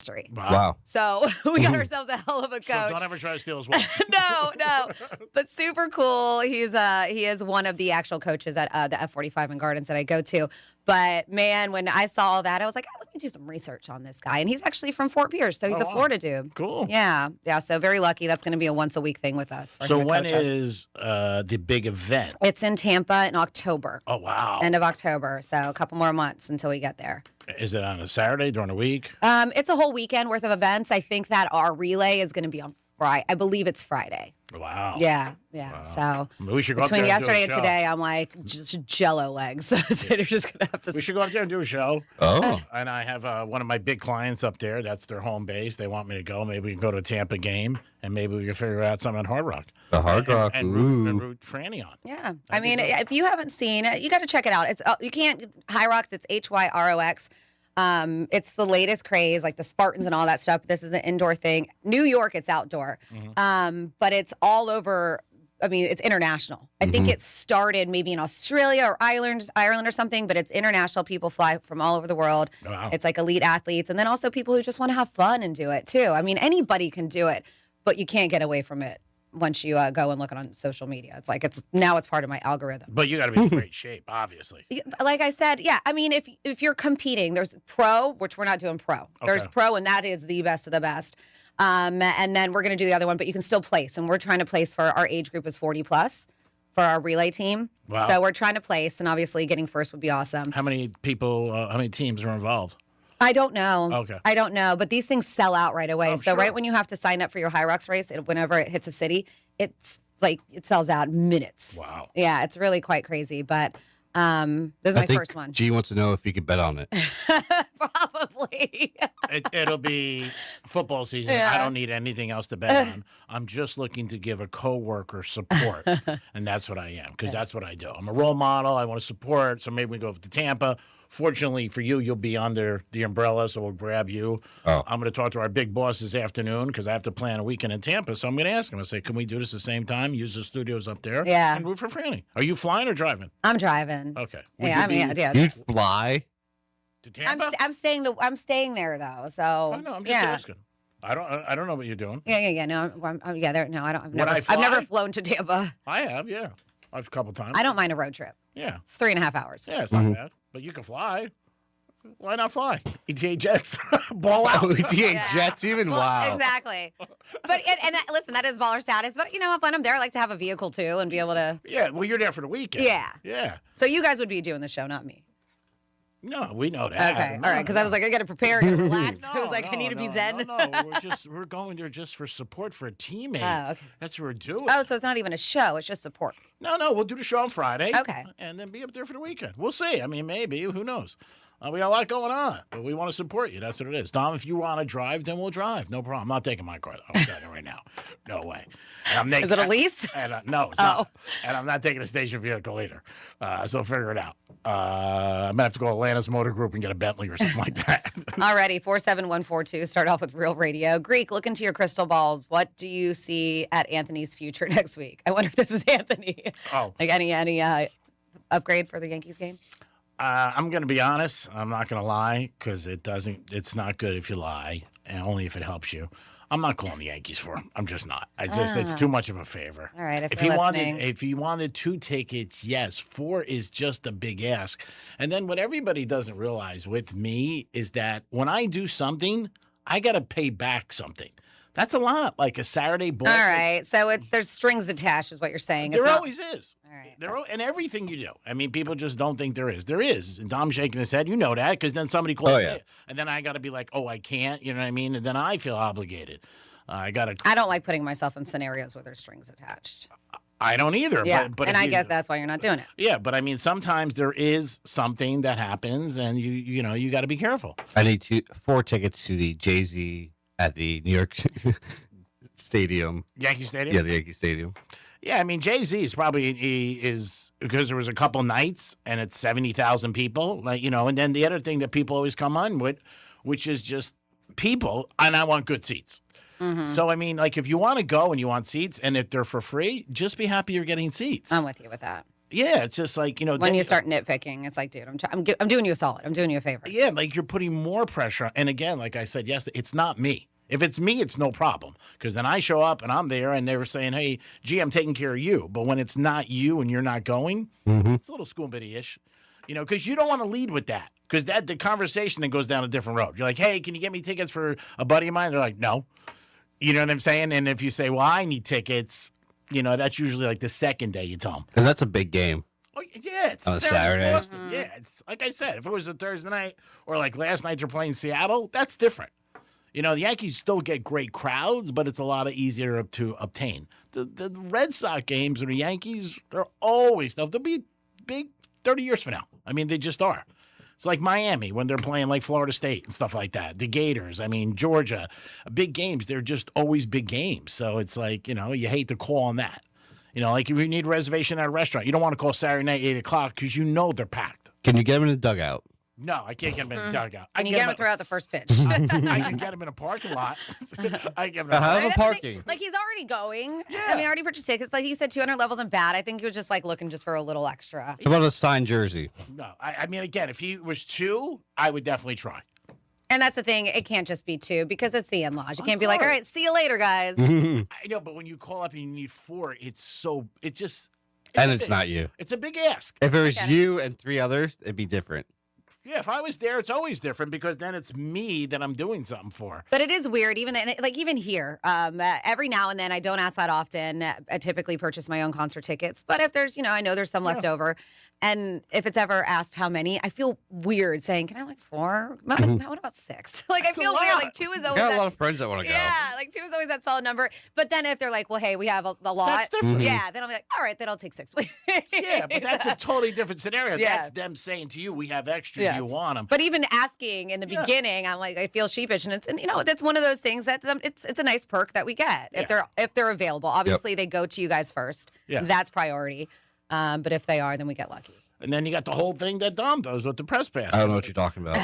mastery. Wow. So we got ourselves a hell of a coach. So don't ever try to steal his watch. No, but super cool. He is one of the actual coaches at the F45 in Gardens that I go to. But man, when I saw all that, I was like, let me do some research on this guy. And he's actually from Fort Pierce, so he's a Florida dude. Cool. Yeah. So very lucky. That's going to be a once a week thing with us. So when is the big event? It's in Tampa in October. Oh, wow. End of October. So a couple more months until we get there. Is it on a Saturday during the week? It's a whole weekend worth of events. I think that our relay is going to be on Friday. I believe it's Friday. Wow. Yeah. Wow. So we should go between up there yesterday and and today, I'm like just jello legs. So they're just going to have to. We should go up there and do a show. Oh. And I have one of my big clients up there. That's their home base. They want me to go. Maybe we can go to a Tampa game, and maybe we can figure out something on Hard Rock. The Hard Rock. And root Franny on. Yeah. I mean, if you haven't seen it, you got to check it out. It's you can't High Rocks. It's HYROX. It's the latest craze, like the Spartans and all that stuff. This is an indoor thing. New York, it's outdoor. But it's all over. I mean, it's international. I think it started maybe in Australia or Ireland or something, but it's international. People fly from all over the world. Wow. It's like elite athletes. And then also people who just want to have fun and do it too. I mean, anybody can do it, but you can't get away from it once you go and look on social media. It's like now it's part of my algorithm. But you got to be in great shape, obviously. Like I said, yeah. I mean, if you're competing, there's pro, which we're not doing pro. There's pro, and that is the best of the best. And then we're going to do the other one, but you can still place. And we're trying to place for our age group is 40 plus for our relay team. Wow. So we're trying to place, and obviously getting first would be awesome. How many people, how many teams are involved? I don't know. Okay. I don't know, but these things sell out right away. So sure. right when you have to sign up for your High Rocks race, whenever it hits a city, it's like it sells out in minutes. Wow. Yeah, it's really quite crazy. But this is my first one. G wants to know if you could bet on it. Probably. It'll be football season. Yeah. I don't need anything else to bet on. I'm just looking to give a coworker support, and that's what I am, because that's what I do. I'm a role model. I want to support, so maybe we go to Tampa. Fortunately for you, you'll be under the umbrella, so we'll grab you. Oh. I'm going to talk to our big boss this afternoon because I have to plan a weekend in Tampa, so I'm going to ask him. I say, can we do this at the same time? Use the studios up there, Yeah. and root for Franny. Are you flying or driving? I'm driving. Okay. Yeah, I mean, yeah. You'd fly? To Tampa? I'm staying there though. So I know. I'm just asking. I don't know what you're doing. Yeah. No, yeah. There. No, I don't. Would I fly? I've never flown to Tampa. I have, yeah. I've a couple times. I don't mind a road trip. Yeah. It's 3.5 hours. Yeah, it's not bad. But you can fly. Why not fly? ETA jets. Ball out. ETA Jets even? Well, Wow. Exactly. But listen, that is baller status. But you know, when I'm there, I like to have a vehicle too and be able to. Yeah, well, you're there for the weekend. Yeah. Yeah. So you guys would be doing the show, not me. No, we know that. Okay. No, All right. Because I was like, I got to prepare, got to relax. I was like, I need to be zen. No, we're going there just for support for a teammate. Oh, okay. That's what we're doing. Oh, so it's not even a show. It's just support. No, we'll do the show on Friday. Okay. And then be up there for the weekend. We'll see. I mean, maybe. Who knows? We got a lot going on, but we want to support you. That's what it is. Dom, if you want to drive, then we'll drive. No problem. I'm not taking my car. I'm telling you right now. No way. And Is it a lease? No, it's not. And I'm not taking a station vehicle either. So figure it out. I'm going to have to go to Atlantis Motor Group and get a Bentley or something like that. Alrighty, 47142. Start off with Real Radio. Greek, look into your crystal balls. What do you see at Anthony's future next week? I wonder if this is Anthony. Oh. Like any upgrade for the Yankees game? I'm going to be honest. I'm not going to lie because it's not good if you lie, and only if it helps you. I'm not calling the Yankees for him. I'm just not. It's too much of a favor. All right, if you're you wanted 2 tickets, yes. 4 is just a big ask. And then what everybody doesn't realize with me is that when I do something, I got to pay back something. That's a lot, like a Saturday ball. All right, so there's strings attached, is what you're saying. There always is. All right. And everything you do. I mean, people just don't think there is. There is. And Dom's shaking his head. You know that because then somebody calls me. And then I got to be like, oh, I can't. You know what I mean? And then I feel obligated. I don't like putting myself in scenarios where there's strings attached. I don't either. Yeah, but and I guess that's why you're not doing it. Yeah, but I mean, sometimes there is something that happens, and you got to be careful. I need 4 tickets to the Jay-Z at the New York Stadium. Yankee Stadium? Yeah, the Yankee Stadium. Yeah, I mean, Jay-Z is probably because there was a couple nights and it's 70,000 people, and then the other thing that people always come on with, which is just people, and I want good seats. Mm-hmm. So, I mean, like if you want to go and you want seats and if they're for free, just be happy you're getting seats. I'm with you with that. Yeah, it's just like, when then you start nitpicking, it's like, dude, I'm doing you a solid. I'm doing you a favor. Yeah, like you're putting more pressure. And again, like I said yesterday, it's not me. If it's me, it's no problem. Because then I show up and I'm there and they were saying, hey, gee, I'm taking care of you. But when it's not you and you're not going, it's a little school bitty-ish. Because you don't want to lead with that. Because the conversation then goes down a different road. You're like, hey, can you get me tickets for a buddy of mine? They're like, no. You know what I'm saying? And if you say, well, I need tickets, that's usually like the second day you tell them. And that's a big game. Oh, yeah, it's On a Saturday. Boston. Yeah, it's like I said, if it was a Thursday night or like last night they're playing Seattle, that's different. The Yankees still get great crowds, but it's a lot easier to obtain. The Red Sox games or the Yankees, they'll be big 30 years from now. I mean, they just are. It's like Miami when they're playing like Florida State and stuff like that. The Gators, Georgia, big games. They're just always big games. So it's like, you hate to call on that. Like if you need a reservation at a restaurant, you don't want to call Saturday night 8 o'clock because they're packed. Can you get them in the dugout? No, I can't get them in the dugout. And you get him to throw out the first pitch. I can get him in a parking lot. I can get him in a How about That's the thing. parking? Like he's already going. Yeah. I already purchased tickets. Like he said, 200 levels and bad. I think he was just like looking just for a little extra. How about a signed jersey? No, again, if he was 2, I would definitely try. And that's the thing. It can't just be 2 because it's the in-laws. You can't be like, all right, see you later, guys. I know, but when you call up and you need 4, it's And it's not you. It's a big ask. If it was you and 3 others, it'd be different. Yeah, if I was there, it's always different because then it's me that I'm doing something for. But it is weird, even here. Every now and then, I don't ask that often. I typically purchase my own concert tickets. But if there's, I know there's some left over. And if it's ever asked how many, I feel weird saying, can I have like 4? What about 6? Like, That's I feel a weird. lot. Like 2 is I always got a that, lot of friends that want to go. yeah, like 2 is always that solid number. But then if they're like, well, hey, we have a lot. That's different. Yeah, then I'll be like, all right, then I'll take 6, please. Yeah, but that's a totally different scenario. Yeah. That's them saying to you, we have extra. Yes. Do you want them? But even asking in the beginning, I'm like, I feel sheepish, and that's one of those things that's it's a nice perk that we get if they're available. Obviously, they go to you guys first. Yeah. That's priority. But if they are, then we get lucky. And then you got the whole thing that Dom does with the press pass. I don't know what you're talking about.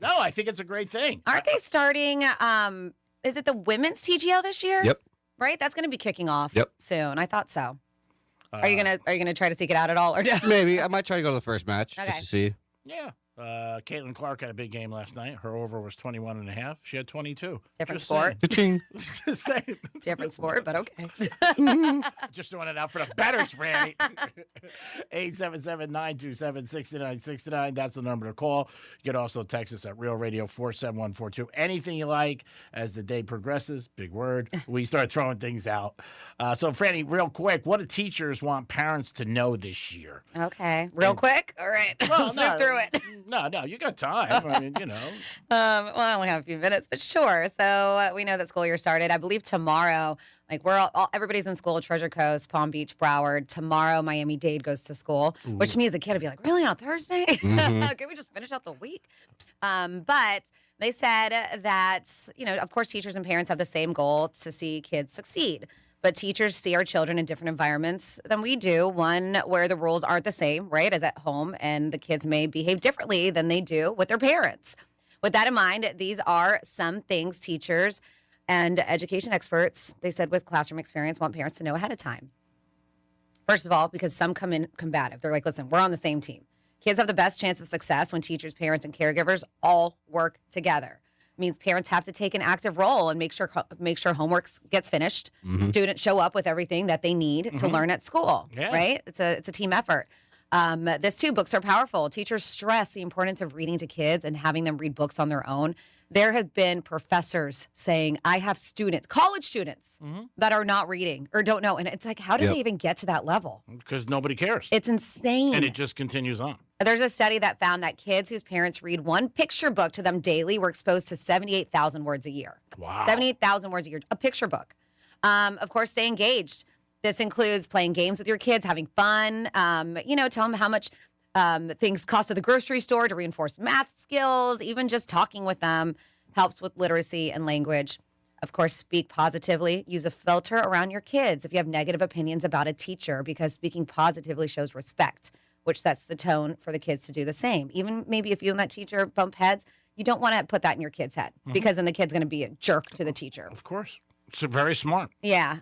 No, I think it's a great thing. Aren't they starting? Is it the women's TGL this year? Yep. Right, that's going to be kicking off Yep. soon. I thought so. Are you gonna try to seek it out at all, or no? Maybe. I might try to go to the first match Okay. just to see. Yeah. Caitlin Clark had a big game last night. Her over was 21.5. She had 22. Different Just sport. Ka-ching. Saying. Just saying. Different sport, but okay. Just throwing it out for the bettors, Franny. 877-927-6969. That's the number to call. You can also text us at Real Radio 47142. Anything you like as the day progresses, big word, we start throwing things out. So, Franny, real quick, what do teachers want parents to know this year? Okay, real quick. All right, Well, zip through it. No, you got time. I mean, Well, I only have a few minutes, but sure. So we know that school year started. I believe tomorrow. Like everybody's in school. Treasure Coast, Palm Beach, Broward. Tomorrow, Miami-Dade goes to school, which means a kid would be like, "Really on Thursday? Can we just finish out the week?" But they said that of course, teachers and parents have the same goal to see kids succeed. But teachers see our children in different environments than we do. One where the rules aren't the same, right, as at home, and the kids may behave differently than they do with their parents. With that in mind, these are some things teachers and education experts, they said with classroom experience, want parents to know ahead of time. First of all, because some come in combative. They're like, listen, we're on the same team. Kids have the best chance of success when teachers, parents, and caregivers all work together. It means parents have to take an active role and make sure homework gets finished. Students show up with everything that they need to learn at school, right? It's a team effort. This too, books are powerful. Teachers stress the importance of reading to kids and having them read books on their own. There have been professors saying, I have students, college students, that are not reading or don't know. And it's like, how did they even get to that level? Because nobody cares. It's insane. And it just continues on. There's a study that found that kids whose parents read one picture book to them daily were exposed to 78,000 words a year. Wow. 78,000 words a year, a picture book. Of course, stay engaged. This includes playing games with your kids, having fun, tell them how much things cost at the grocery store to reinforce math skills, even just talking with them helps with literacy and language. Of course, speak positively. Use a filter around your kids if you have negative opinions about a teacher, because speaking positively shows respect, which sets the tone for the kids to do the same. Even maybe if you and that teacher bump heads, you don't want to put that in your kid's head because then the kid's going to be a jerk to the teacher. Of course. It's very smart. Yeah.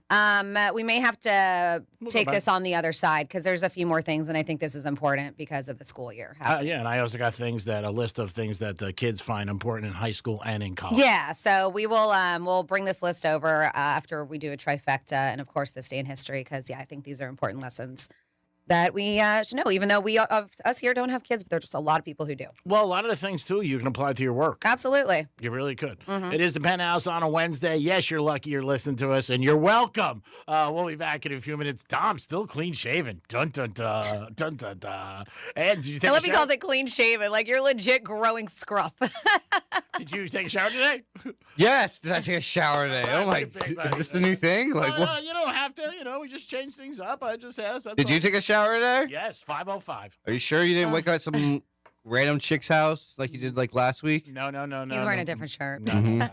We may have to take this on the other side because there's a few more things, and I think this is important because of the school year. Yeah, and I also got a list of things that the kids find important in high school and in college. Yeah, so we will we'll bring this list over after we do a trifecta, and of course this day in history, because I think these are important lessons that we should know, even though we of us here don't have kids, but there's just a lot of people who do. Well, a lot of the things, too, you can apply to your work. Absolutely. You really could. It is the Penthouse on a Wednesday. Yes, you're lucky you're listening to us, and you're welcome. We'll be back in a few minutes. Tom, still clean shaven. Dun, dun, dun, dun, dun, dun. And did you take I a love he shower? calls it clean shaven. Like, you're legit growing scruff. Did you take a shower today? Yes. Did I take a shower today? Oh my! Is this the new thing? Like, No, what? you don't have to. We just change things up. I just asked. Did you take a shower today? Yes, 5:05. Are you sure you didn't wake up at some random chick's house like you did like last week? No. He's wearing a different shirt. No.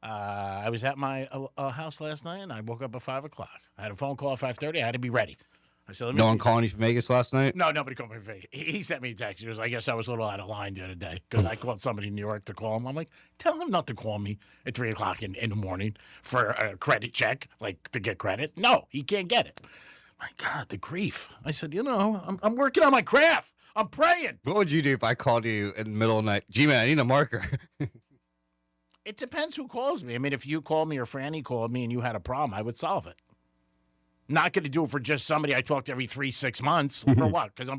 I was at my house last night, and I woke up at 5 o'clock. I had a phone call at 5:30. I had to be ready. I said, "Let me." No one calling you from Vegas last night? No, nobody called me from Vegas. He sent me a text. He was, I guess I was a little out of line the other day because I called somebody in New York to call him. I'm like, tell him not to call me at 3 o'clock in the morning for a credit check, like to get credit. No, he can't get it. My God, the grief. I said, I'm working on my craft. I'm praying. What would you do if I called you in the middle of the night? G-Man, I need a marker. It depends who calls me. I mean, if you called me or Franny called me and you had a problem, I would solve it. Not going to do it for just somebody I talk to every 3-6 months. For what? Because if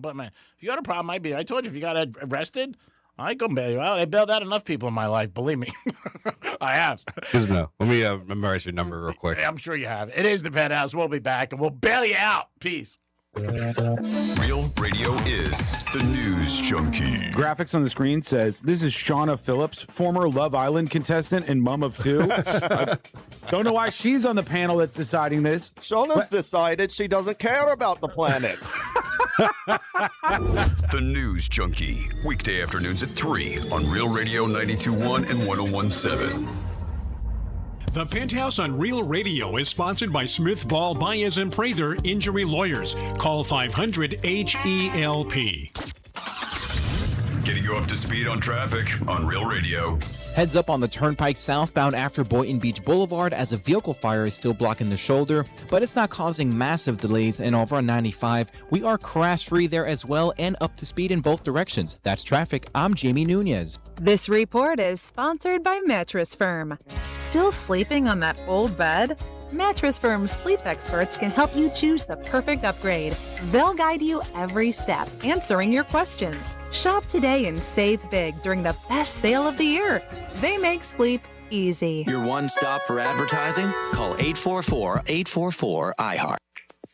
you got a problem, I told you, if you got arrested, I can bail you out. I bailed out enough people in my life, believe me. I have. Good to know. Let me memorize your number real quick. I'm sure you have. It is the Penthouse. We'll be back, and we'll bail you out. Peace. Real Radio is the News Junkie. Graphics on the screen says, this is Shauna Phillips, former Love Island contestant and mom of two. I don't know why she's on the panel that's deciding this. Shauna's decided she doesn't care about the planet. The News Junkie. Weekday afternoons at 3 on Real Radio 92.1 and 101.7. The Penthouse on Real Radio is sponsored by Smith Ball Baez and Prather Injury Lawyers. Call 500-HELP. Getting you up to speed on traffic on Real Radio. Heads up on the Turnpike southbound after Boynton Beach Boulevard as a vehicle fire is still blocking the shoulder, but it's not causing massive delays. And over on 95, we are crash-free there as well and up to speed in both directions. That's traffic. I'm Jamie Nunez. This report is sponsored by Mattress Firm. Still sleeping on that old bed? Mattress Firm's sleep experts can help you choose the perfect upgrade. They'll guide you every step, answering your questions. Shop today and save big during the best sale of the year. They make sleep easy. Your one stop for advertising? Call 844-844-IHEART.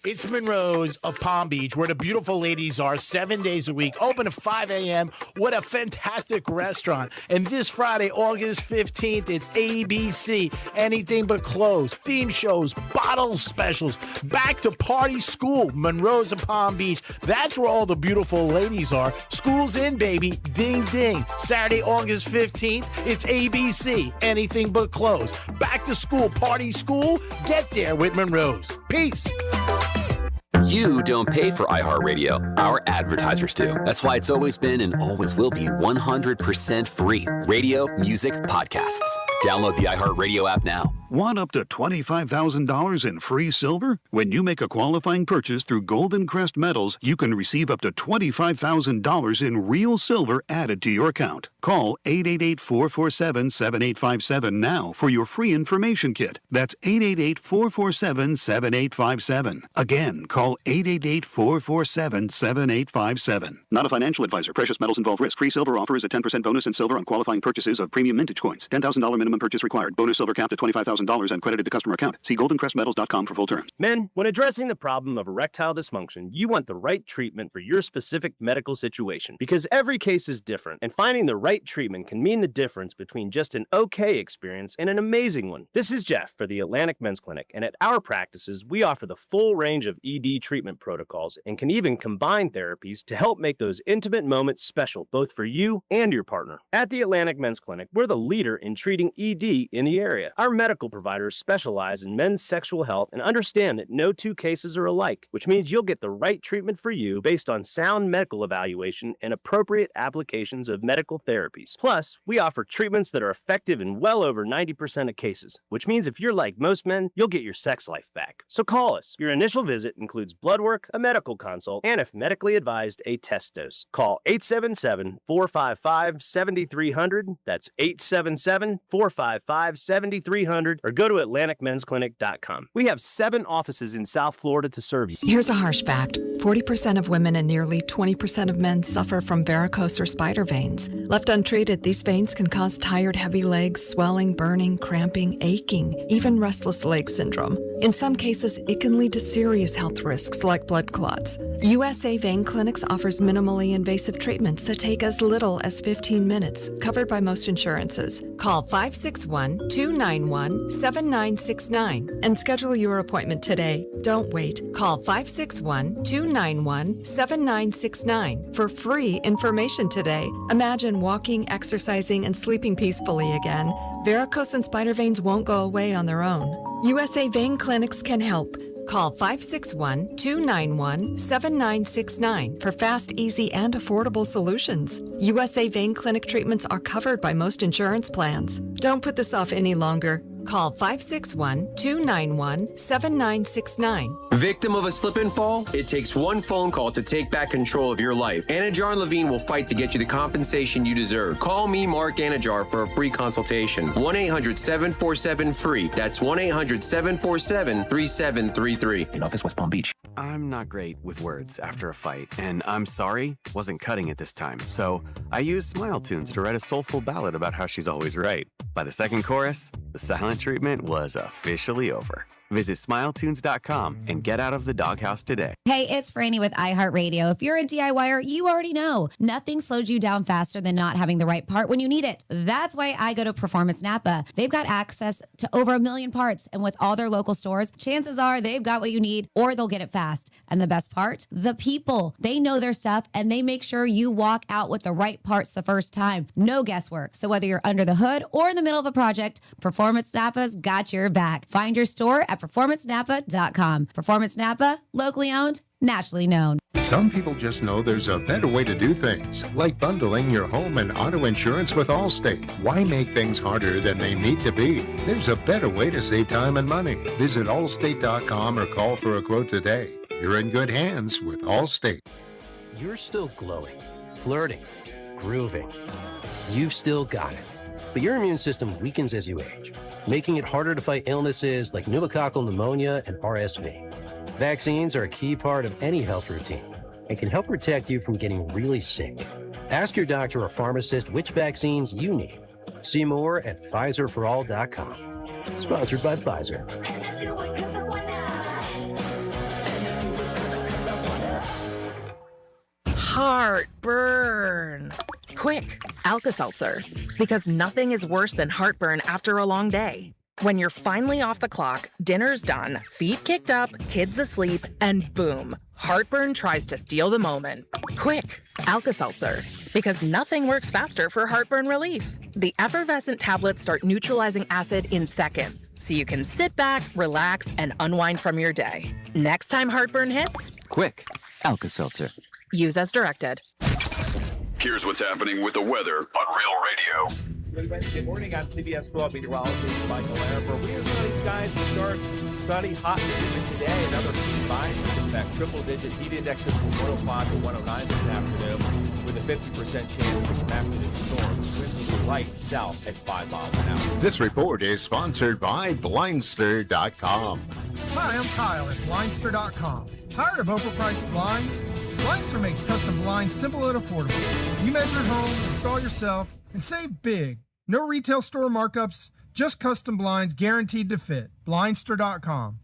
It's Monroe's of Palm Beach, where the beautiful ladies are 7 days a week, open at 5 a.m. What a fantastic restaurant. And this Friday, August 15th, it's ABC, anything but clothes, theme shows, bottle specials, back to party school, Monroe's of Palm Beach. That's where all the beautiful ladies are. School's in, baby. Ding, ding. Saturday, August 15th, it's ABC, anything but clothes. Back to school, party school, get there with Monroe's. Peace. You don't pay for iHeartRadio. Our advertisers do. That's why it's always been and always will be 100% free. Radio, music, podcasts. Download the iHeartRadio app now. Want up to $25,000 in free silver? When you make a qualifying purchase through Golden Crest Metals, you can receive up to $25,000 in real silver added to your account. Call 888-447-7857 now for your free information kit. That's 888-447-7857. Again, call 888-447-7857. Not a financial advisor. Precious metals involve risk. Free silver offer is a 10% bonus in silver on qualifying purchases of premium mintage coins. $10,000 minimum purchase required. Bonus silver capped at $25,000 and credited to customer account. See goldencrestmetals.com for full terms. Men, when addressing the problem of erectile dysfunction, you want the right treatment for your specific medical situation because every case is different, and finding the right treatment can mean the difference between just an okay experience and an amazing one. This is Jeff for the Atlantic Men's Clinic, and at our practices, we offer the full range of ED treatment protocols and can even combine therapies to help make those intimate moments special both for you and your partner. At the Atlantic Men's Clinic, we're the leader in treating ED in the area. Our medical providers specialize in men's sexual health and understand that no two cases are alike, which means you'll get the right treatment for you based on sound medical evaluation and appropriate applications of medical therapies. Plus, we offer treatments that are effective in well over 90% of cases, which means if you're like most men, you'll get your sex life back. So call us. Your initial visit includes blood work, a medical consult, and if medically advised, a test dose. Call 877-455-7300. That's 877-455-7300, or go to AtlanticMen'sClinic.com. We have 7 offices in South Florida to serve you. Here's a harsh fact. 40% of women and nearly 20% of men suffer from varicose or spider veins. Left untreated, these veins can cause tired, heavy legs, swelling, burning, cramping, aching, even restless leg syndrome. In some cases, it can lead to serious health risks like blood clots. USA Vein Clinics offers minimally invasive treatments that take as little as 15 minutes, covered by most insurances. Call 561-291-7969 and schedule your appointment today. Don't wait. Call 561-291-7969 for free information today. Imagine walking, exercising, and sleeping peacefully again. Varicose and spider veins won't go away on their own. USA Vein Clinics can help. Call 561-291-7969 for fast, easy, and affordable solutions. USA Vein Clinic treatments are covered by most insurance plans. Don't put this off any longer. Call 561-291-7969. Victim of a slip and fall? It takes one phone call to take back control of your life. Anajar and Levine will fight to get you the compensation you deserve. Call me, Mark Anajar, for a free consultation. 1-800-747-FREE. That's 1-800-747-3733. In office, West Palm Beach. I'm not great with words after a fight, and I'm sorry wasn't cutting it this time. So I used Smile Tunes to write a soulful ballad about how she's always right. By the second chorus, the silent treatment was officially over. Visit SmileTunes.com and get out of the doghouse today. Hey, it's Franny with iHeartRadio. If you're a DIYer, you already know nothing slows you down faster than not having the right part when you need it. That's why I go to Performance Napa. They've got access to over 1 million parts, and with all their local stores, chances are they've got what you need or they'll get it fast. And the best part? The people. They know their stuff and they make sure you walk out with the right parts the first time. No guesswork. So whether you're under the hood or in the middle of a project, Performance Napa's got your back. Find your store at PerformanceNapa.com. Performance Napa, locally owned, nationally known. Some people just know there's a better way to do things, like bundling your home and auto insurance with Allstate. Why make things harder than they need to be? There's a better way to save time and money. Visit Allstate.com or call for a quote today. You're in good hands with Allstate. You're still glowing, flirting, grooving. You've still got it. But your immune system weakens as you age, making it harder to fight illnesses like pneumococcal pneumonia and RSV. Vaccines are a key part of any health routine and can help protect you from getting really sick. Ask your doctor or pharmacist which vaccines you need. See more at PfizerForAll.com. Sponsored by Pfizer. Heartburn. Quick, Alka-Seltzer. Because nothing is worse than heartburn after a long day. When you're finally off the clock, dinner's done, feet kicked up, kids asleep, and boom, heartburn tries to steal the moment. Quick, Alka-Seltzer. Because nothing works faster for heartburn relief. The effervescent tablets start neutralizing acid in seconds, so you can sit back, relax, and unwind from your day. Next time heartburn hits, Quick, Alka-Seltzer. use as directed. Here's what's happening with the weather on Real Radio. Good Wednesday morning. I'm CBS 12 meteorologist Michael Lambert. We have sunny skies to start. Sunny, hot and humid today. Another heat bind. In fact, triple-digit heat indexes from 105 to 109 this afternoon, with a 50% chance for some afternoon storms. Winds will be light south at 5 miles an hour. This report is sponsored by Blindster.com. Hi, I'm Kyle at Blindster.com. Tired of overpriced blinds? Blindster makes custom blinds simple and affordable. You measure at home, install yourself, and save big. No retail store markups, just custom blinds guaranteed to fit. Blindster.com.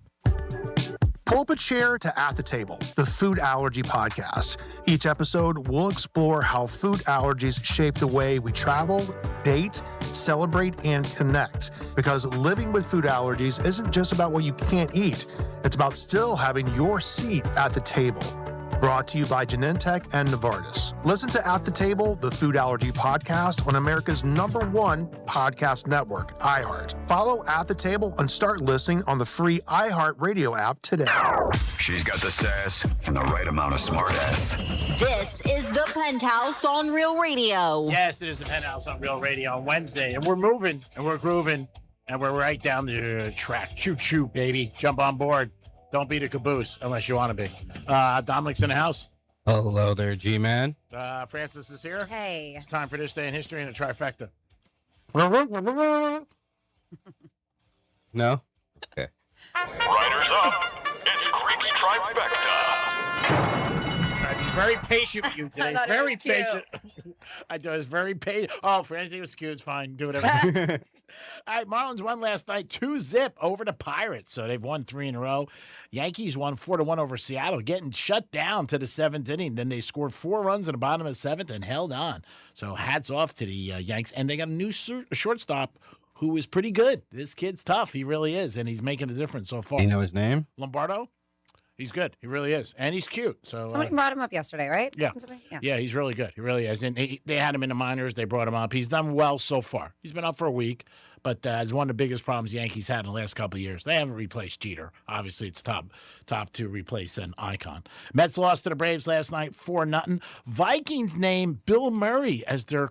Pull up a chair to At the Table, the food allergy podcast. Each episode, we'll explore how food allergies shape the way we travel, date, celebrate, and connect. Because living with food allergies isn't just about what you can't eat. It's about still having your seat at the table. Brought to you by Genentech and Novartis. Listen to At the Table, the Food Allergy Podcast on America's #1 podcast network, iHeart. Follow At the Table and start listening on the free iHeart Radio app today. She's got the sass and the right amount of smartass. This is the Penthouse on Real Radio. Yes, it is the Penthouse on Real Radio on Wednesday, and we're moving and we're grooving and we're right down the track. Choo choo, baby! Jump on board. Don't be the caboose unless you want to be. Dominic's in the house. Hello there, G-Man. Francis is here. Hey. It's time for this day in history and a trifecta. No? Okay. Riders up. It's Creepy Trifecta. I'm very patient with you today. I thought it Very was cute. patient. I was very patient. Oh, for anything was cute, it's fine. Do whatever. All right, Marlins won last night 2-0 over the Pirates, so they've won 3 in a row. Yankees won 4-1 over Seattle, getting shut down to the 7th inning. Then they scored 4 runs in the bottom of the 7th and held on. So hats off to the Yanks, and they got a new shortstop who is pretty good. This kid's tough. He really is, and he's making a difference so far. You know his name? Lombardo? He's good. He really is, and he's cute. So Somebody brought him up yesterday, right? yeah. Yeah. Yeah, he's really good. He really is. And they had him in the minors. They brought him up. He's done well so far. He's been up for a week, but it's one of the biggest problems the Yankees had in the last couple of years. They haven't replaced Jeter. Obviously, it's top to replace an icon. Mets lost to the Braves last night 4-0. Vikings named Bill Murray as their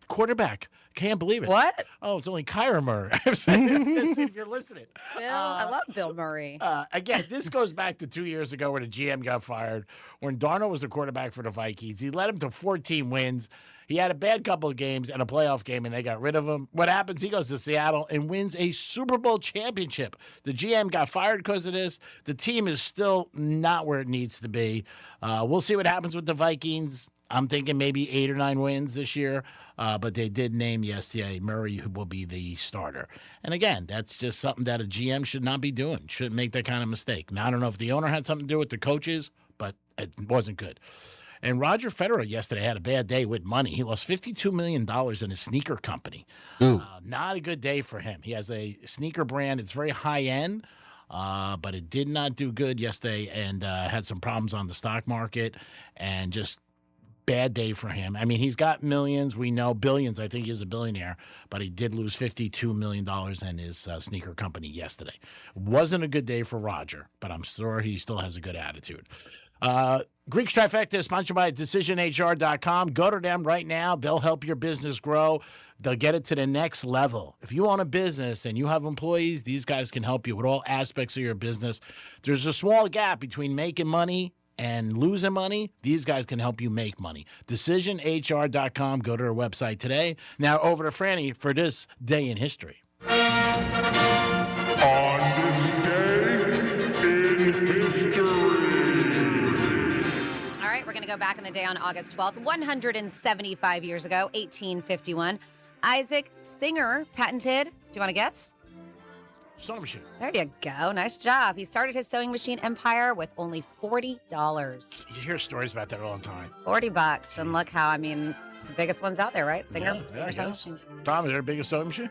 quarterback. Can't believe it. What? Oh, it's only Kyler Murray. I'm saying, just if you're listening. Bill, I love Bill Murray. Again, this goes back to 2 years ago where the GM got fired. When Darnold was the quarterback for the Vikings, he led him to 14 wins. He had a bad couple of games and a playoff game, and they got rid of him. What happens? He goes to Seattle and wins a Super Bowl championship. The GM got fired because of this. The team is still not where it needs to be. We'll see what happens with the Vikings. I'm thinking maybe 8 or 9 wins this year, but they did name yesterday Murray who will be the starter. And again, that's just something that a GM should not be doing. Shouldn't make that kind of mistake. Now, I don't know if the owner had something to do with the coaches, but it wasn't good. And Roger Federer yesterday had a bad day with money. He lost $52 million in his sneaker company. Not a good day for him. He has a sneaker brand. It's very high-end. But it did not do good yesterday and had some problems on the stock market and just bad day for him. I mean, he's got millions. We know billions. I think he's a billionaire, but he did lose $52 million in his sneaker company yesterday. Wasn't a good day for Roger, but I'm sure he still has a good attitude. Greek's Trifecta is sponsored by DecisionHR.com. Go to them right now. They'll help your business grow. They'll get it to the next level. If you own a business and you have employees, these guys can help you with all aspects of your business. There's a small gap between making money and losing money. These guys can help you make money. DecisionHR.com. Go to their website today. Now over to Franny for this day in history. On this day in history. All right, we're going to go back in the day on August 12th, 175 years ago, 1851. Isaac Singer patented, do you want to guess? Sewing machine. There you go. Nice job. He started his sewing machine empire with only $40. You hear stories about that all the time. $40. And look how, I mean, it's the biggest ones out there, right? Singer I sewing guess. machines. Tom, is there the biggest sewing machine?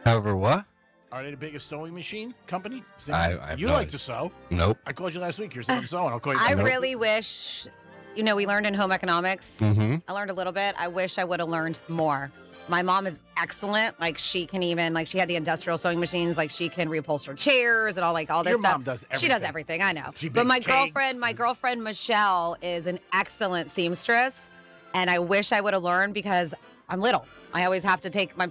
However, what? Are they the biggest sewing machine company? I have You no like idea. to sew. Nope. I called you last week. You're saying I'm sewing. I'll call you. I tomorrow. really wish, we learned in home economics. Mhm. I learned a little bit. I wish I would have learned more. My mom is excellent. Like, she can even, like, she had the industrial sewing machines. Like, she can reupholster chairs and all this Your stuff. mom does She does everything. everything. I know. She But bakes my girlfriend Michelle is an excellent seamstress, and I wish I would have learned because I'm little. I always have to take my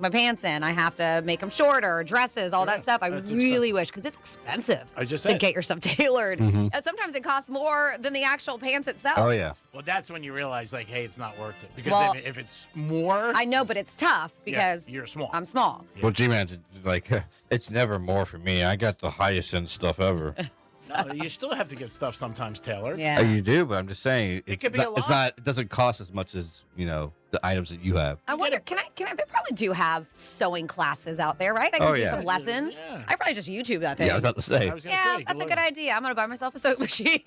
pants in. I have to make them shorter, dresses, all that stuff. I that's really wish, because it's expensive I just to said. get yourself tailored. Mhm. And sometimes it costs more than the actual pants itself. Oh, yeah. Well, that's when you realize, like, hey, it's not worth it. Because Well, if it's more, I know, but it's tough because you're small. I'm small. Well, G-Man's like, it's never more for me. I got the highest end stuff ever. No, you still have to get stuff sometimes tailored. Yeah. Oh, you do, but I'm just saying it's could be a not, it's lot. not. It doesn't cost as much as the items that you have. I wonder, can I, they probably do have sewing classes out there, right? I can Oh, do yeah. some lessons. Yeah. I probably just YouTube that thing. Yeah, I was about to say. I was gonna Yeah, say, that's a look. good idea. I'm going to buy myself a sewing machine.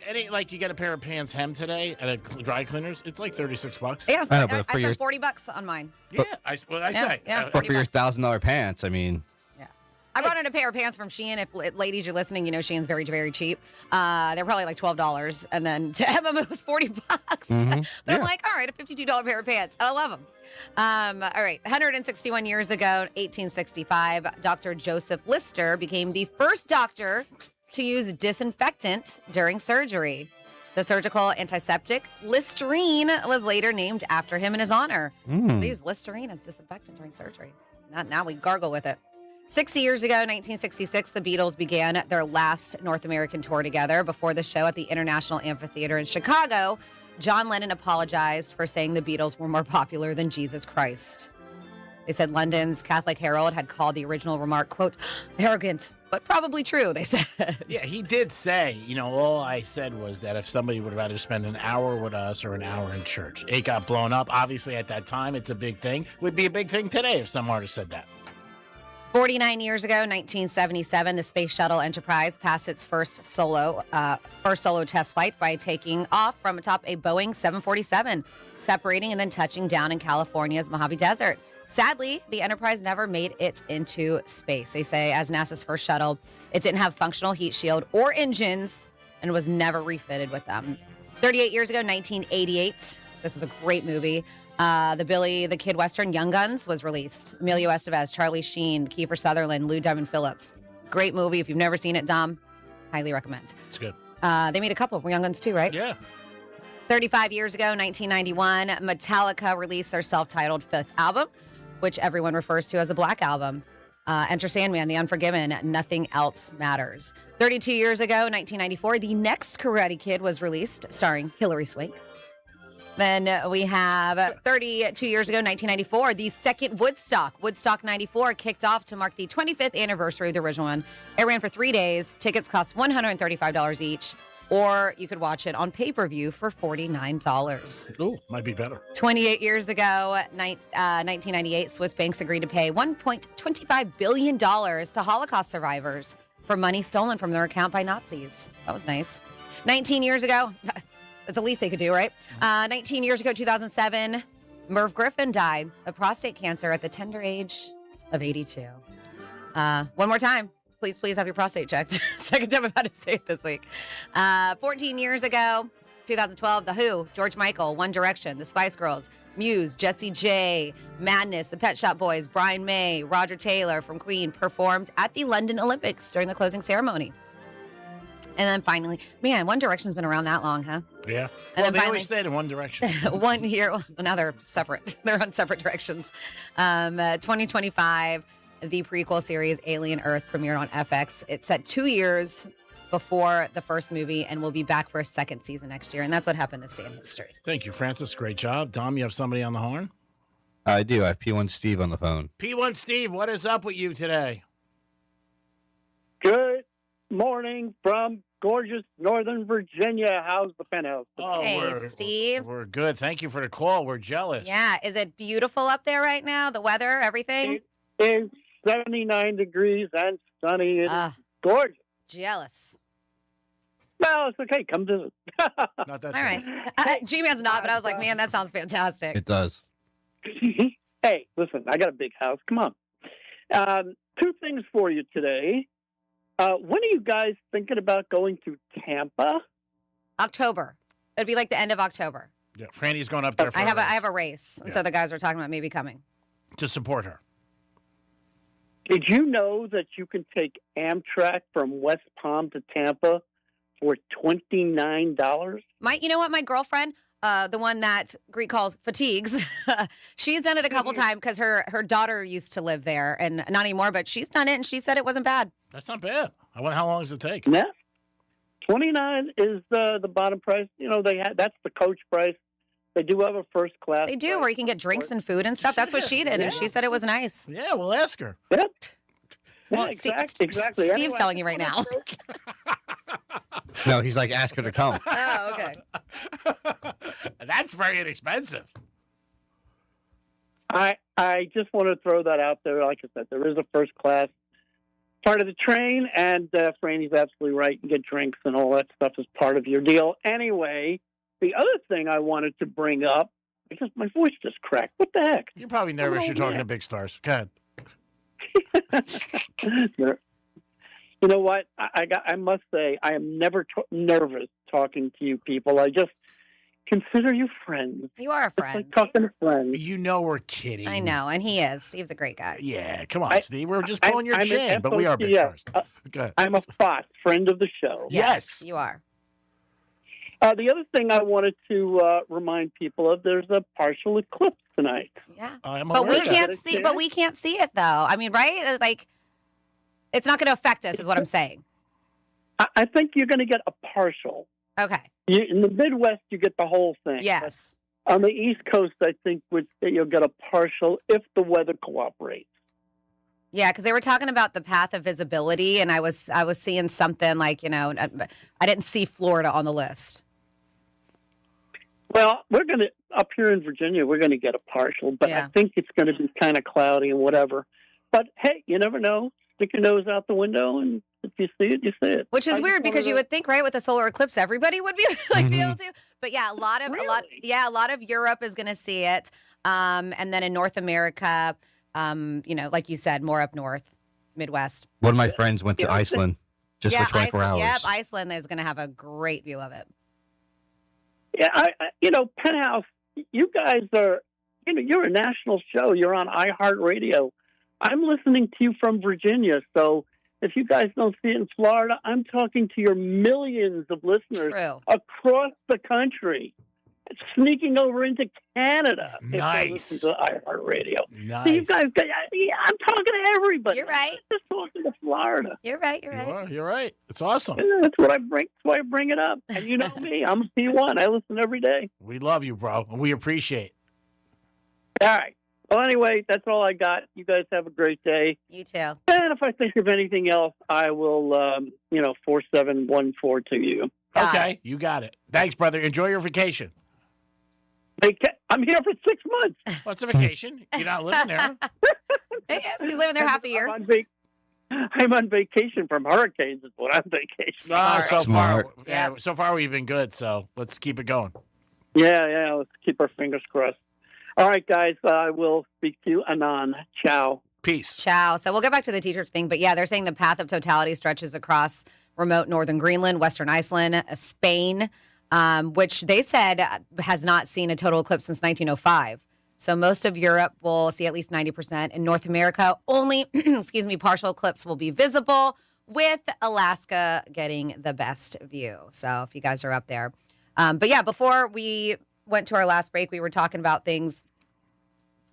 Any, like, you get a pair of pants hemmed today at a dry cleaners, it's like $36. Yeah, I know, but I for spent your- $40 on mine. Yeah, I Yeah, say. yeah. But for your $1,000 pants, I mean, I brought in a pair of pants from Shein. If ladies you're listening, you know Shein's very, very cheap. They're probably like $12, and then to Emma it was $40. But I'm like, all right, a $52 pair of pants. I love them. All right, 161 years ago, 1865, Dr. Joseph Lister became the first doctor to use disinfectant during surgery. The surgical antiseptic Listerine was later named after him in his honor. So they use Listerine as disinfectant during surgery. Now we gargle with it. 60 years ago, 1966, the Beatles began their last North American tour together. Before the show at the International Amphitheater in Chicago, John Lennon apologized for saying the Beatles were more popular than Jesus Christ. They said London's Catholic Herald had called the original remark, quote, arrogant, but probably true, they said. Yeah, he did say, all I said was that if somebody would rather spend an hour with us or an hour in church. It got blown up. Obviously, at that time, it's a big thing. Would be a big thing today if some artist said that. 49 years ago, 1977, the Space Shuttle Enterprise passed its first solo test flight by taking off from atop a Boeing 747, separating and then touching down in California's Mojave Desert. Sadly, the Enterprise never made it into space. They say as NASA's first shuttle, it didn't have functional heat shield or engines and was never refitted with them. 38 years ago, 1988, this is a great movie. The Billy the Kid Western Young Guns was released. Emilio Estevez, Charlie Sheen, Kiefer Sutherland, Lou Diamond Phillips. Great movie. If you've never seen it, Dom, highly recommend. It's good. They made a couple of Young Guns too, right? Yeah. 35 years ago, 1991, Metallica released their self-titled fifth album, which everyone refers to as a Black Album. Enter Sandman, The Unforgiven, Nothing Else Matters. 32 years ago, 1994, the next Karate Kid was released, starring Hilary Swank. Then we have 32 years ago, 1994, the second Woodstock 94, kicked off to mark the 25th anniversary of the original one. It ran for 3 days. Tickets cost $135 each, or you could watch it on pay-per-view for $49. Ooh, might be better. 28 years ago, 1998, Swiss banks agreed to pay $1.25 billion to Holocaust survivors for money stolen from their account by Nazis. That was nice. 19 years ago, that's the least they could do, right? 19 years ago, 2007, Merv Griffin died of prostate cancer at the tender age of 82. One more time. Please have your prostate checked. Second time I've had to say it this week. 14 years ago, 2012, The Who, George Michael, One Direction, The Spice Girls, Muse, Jessie J, Madness, The Pet Shop Boys, Brian May, Roger Taylor from Queen performed at the London Olympics during the closing ceremony. And then finally, man, One Direction's been around that long, huh? Yeah. And then they finally, always stayed in one direction. 1 year. Well, now they're separate. They're on separate directions. 2025, the prequel series Alien Earth premiered on FX. It's set 2 years before the first movie and will be back for a second season next year. And that's what happened this day in history. Thank you, Francis. Great job. Dom, you have somebody on the horn? I do. I have P1 Steve on the phone. P1 Steve, what is up with you today? Good morning from gorgeous Northern Virginia. How's the Penthouse? Oh, Hey, Steve. We're good. Thank you for the call. We're jealous. Yeah. Is it beautiful up there right now? The weather, everything? It is 79 degrees and sunny. It is gorgeous. Jealous. Well, it's okay. Come visit. Not that All right. G-Man's not, but I was like, man, that sounds fantastic. It does. Hey, listen, I got a big house. Come on. Two things for you today. When are you guys thinking about going to Tampa? October. It'd be like the end of October. Yeah, Franny's going up there for I have a race. And so the guys were talking about maybe coming. to support her. Did you know that you can take Amtrak from West Palm to Tampa for $29? You know what? My girlfriend, the one that Greek calls fatigues, she's done it a couple times because her daughter used to live there, and not anymore, but she's done it, and she said it wasn't bad. That's not bad. I wonder how long does it take? Yeah. $29 is the bottom price. You know, that's the coach price. They do have a first class. They do, where you can get drinks and food and stuff. That's what she did, and she said it was nice. Yeah, we'll ask her. Yep. Well, Yeah, Steve, exactly. Steve's Anyway, telling you right now. No, he's like, ask her to come. Oh, okay. That's very inexpensive. I just want to throw that out there. Like I said, there is a first class part of the train, and Franny's absolutely right. You get drinks and all that stuff as part of your deal. Anyway, the other thing I wanted to bring up, because my voice just cracked. What the heck? You're probably nervous. You're talking to big stars. Go ahead. You know what? I must say, I am never nervous talking to you people. I just consider you friends. You are a It's friend. like talking to friends. You know we're kidding. I know, and he is. Steve's a great guy. Yeah, come on, Steve. We're just pulling your I'm an chain, but we are big FOC, stars. Go ahead. I'm a FOT, friend of the show. Yes. You are. The other thing I wanted to remind people of, there's a partial eclipse tonight. Yeah. I'm But we aware of that. can't see. But we can't see it though. I mean, right? Like, it's not going to affect us, is what I'm saying. I think you're going to get a partial. Okay. In the Midwest, you get the whole thing. Yes. But on the East Coast, I think you'll get a partial if the weather cooperates. Yeah, because they were talking about the path of visibility, and I was seeing something like, I didn't see Florida on the list. Well, we're going to, up here in Virginia, we're going to get a partial, but I think it's going to be kind of cloudy and whatever. But hey, you never know. Stick your nose out the window, and if you see it, you see it. Which is weird because you would think, right, with a solar eclipse, everybody would be be able to. But yeah, a lot of Europe is going to see it, and then in North America, like you said, more up north, Midwest. One of my friends went to Iceland just for 24 hours. Yep, Iceland is going to have a great view of it. Yeah, Penthouse, you guys are, you're a national show. You're on iHeartRadio. I'm listening to you from Virginia, so if you guys don't see it in Florida, I'm talking to your millions of listeners across the country, sneaking over into Canada. Nice. If they listen to iHeartRadio. Nice. So you guys, I'm talking to everybody. You're right. I'm just talking to Florida. You're right. You're right. You're right. It's awesome. That's what I bring. That's why I bring it up. And you know me, I'm a P1. I listen every day. We love you, bro, and we appreciate. All right. Well, anyway, that's all I got. You guys have a great day. You too. And if I think of anything else, I will, 4714 to you. Okay, you got it. Thanks, brother. Enjoy your vacation. I'm here for 6 months. What's a vacation? You're not living there. Yes, he's living there half a year. I'm on vacation from hurricanes. Is what I'm vacation. So far we've been good. So let's keep it going. Yeah. Let's keep our fingers crossed. All right, guys. I will speak to you anon. Ciao. Peace. Ciao. So we'll get back to the teachers thing, but yeah, they're saying the path of totality stretches across remote northern Greenland, western Iceland, Spain, which they said has not seen a total eclipse since 1905. So most of Europe will see at least 90%. In North America, only, partial eclipse will be visible, with Alaska getting the best view. So if you guys are up there. But yeah, before we went to our last break, we were talking about things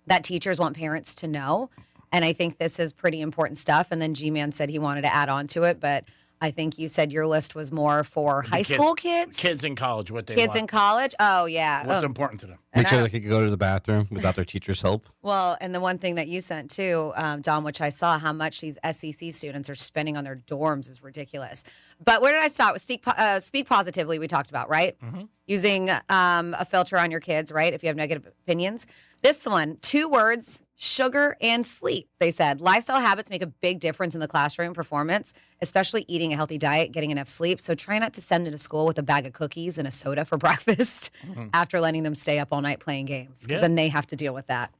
that teachers want parents to know. And I think this is pretty important stuff. And then G-Man said he wanted to add on to it, but I think you said your list was more for high school kids? Kids in college, what they Kids want. in college? Oh, yeah. What's important to them? Make sure they can go to the bathroom without their teacher's help. Well, and the one thing that you sent too, Dom, which I saw how much these SEC students are spending on their dorms is ridiculous. But where did I start? With speak positively, we talked about, right? Mm-hmm. Using a filter on your kids, right? If you have negative opinions. This one, 2 words, sugar and sleep. They said lifestyle habits make a big difference in the classroom performance, especially eating a healthy diet, getting enough sleep. So try not to send them to school with a bag of cookies and a soda for breakfast after letting them stay up all night playing games, because then they have to deal with that.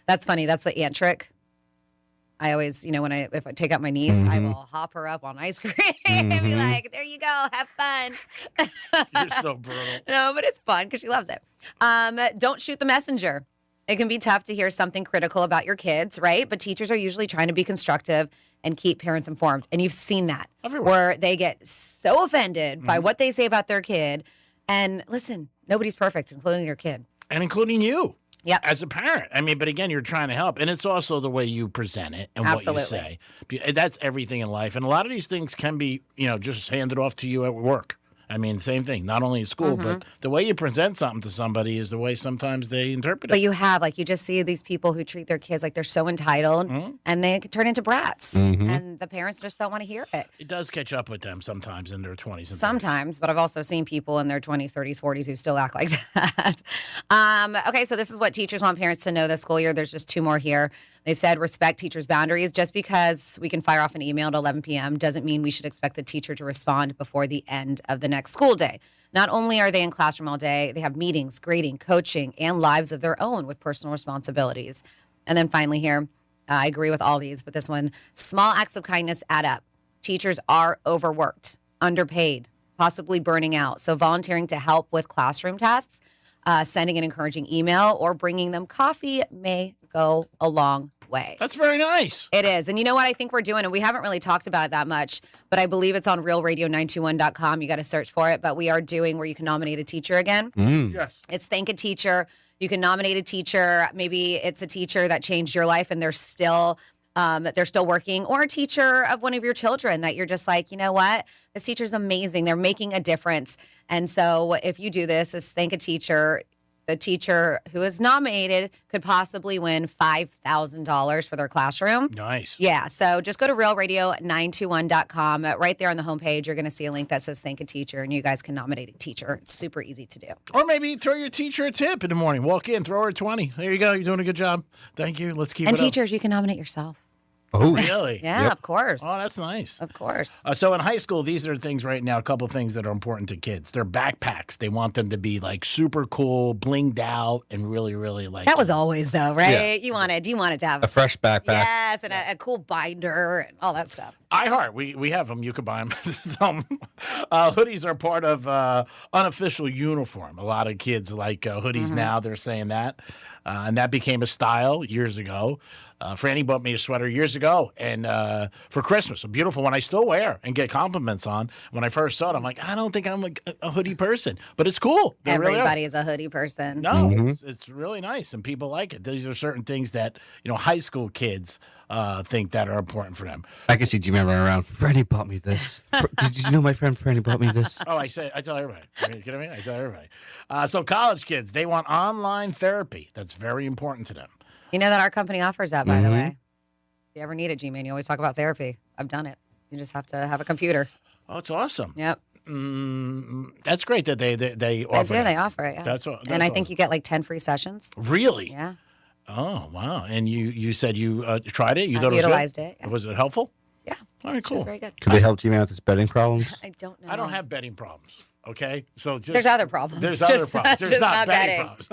That's funny. That's the aunt trick. I always, if I take out my niece, I will hop her up on ice cream and be like, there you go, have fun. You're so brutal. No, but it's fun because she loves it. Don't shoot the messenger. It can be tough to hear something critical about your kids, right? But teachers are usually trying to be constructive and keep parents informed. And you've seen that where they get so offended by what they say about their kid. And listen, nobody's perfect, including your kid. And including you. Yep. As a parent. I mean, but again, you're trying to help. And it's also the way you present it and Absolutely. what you say. That's everything in life. And a lot of these things can be, just handed off to you at work. I mean, same thing, not only in school, but the way you present something to somebody is the way sometimes they interpret it. But you just see these people who treat their kids like they're so entitled and they turn into brats. And the parents just don't want to hear it. It does catch up with them sometimes in their 20s. And Sometimes, but I've also seen people in their 20s, 30s, 40s who still act like that. Okay, so this is what teachers want parents to know this school year. There's just 2 more here. They said respect teachers' boundaries. Just because we can fire off an email at 11 p.m. doesn't mean we should expect the teacher to respond before the end of the next school day. Not only are they in classroom all day, they have meetings, grading, coaching, and lives of their own with personal responsibilities. And then finally here, I agree with all these, but this one, small acts of kindness add up. Teachers are overworked, underpaid, possibly burning out. So volunteering to help with classroom tasks, sending an encouraging email, or bringing them coffee may go a long way. That's very nice. It is. And you know what I think we're doing? And we haven't really talked about it that much, but I believe it's on realradio921.com. You got to search for it. But we are doing where you can nominate a teacher again. Yes. It's Thank a Teacher. You can nominate a teacher. Maybe it's a teacher that changed your life and they're still working, or a teacher of one of your children that you're just like, you know what? This teacher's amazing. They're making a difference. And so if you do this, is Thank a Teacher. The teacher who is nominated could possibly win $5,000 for their classroom. Nice. Yeah. So just go to realradio921.com. Right there on the homepage, you're going to see a link that says Thank a Teacher, and you guys can nominate a teacher. It's super easy to do. Or maybe throw your teacher a tip in the morning. Walk in, throw her a 20. There you go. You're doing a good job. Thank you. Let's keep it And up. teachers, you can nominate yourself. Oh, really? Yeah, of course. Oh, that's nice. Of course. So in high school, these are things right now, a couple of things that are important to kids. They're backpacks. They want them to be like super cool, blinged out, and really, really like. That was always though, right? Yeah. You wanted to have A fresh backpack. Yes, and a cool binder and all that stuff. iHeart, we have them. You can buy them. Hoodies are part of unofficial uniform. A lot of kids like hoodies now. They're saying that. And that became a style years ago. Franny bought me a sweater years ago, and for Christmas, a beautiful one I still wear and get compliments on. When I first saw it, I'm like, I don't think I'm a hoodie person, but it's cool. They really are. Everybody is a hoodie person. No, it's really nice, and people like it. These are certain things that high school kids think that are important for them. I can see G-Man running around. Franny bought me this. Did you know my friend Franny bought me this? Oh, I tell everybody. Are you kidding me? I tell everybody. So college kids, they want online therapy. That's very important to them. You know that our company offers that, by the way. If you ever need it, G-Man, you always talk about therapy. I've done it. You just have to have a computer. Oh, it's awesome. Yep. That's great that they offer it. They offer it, yeah. That's and I think you get like 10 free sessions. Really? Yeah. Oh, wow. And you said you tried it? You I thought utilized it it. Was it helpful? Yeah. All right, cool. It was very good. Could they help G-Man with his betting problems? I don't know. I don't have betting problems. Okay, so there's other problems. There's other problems. There's just not not betting problems.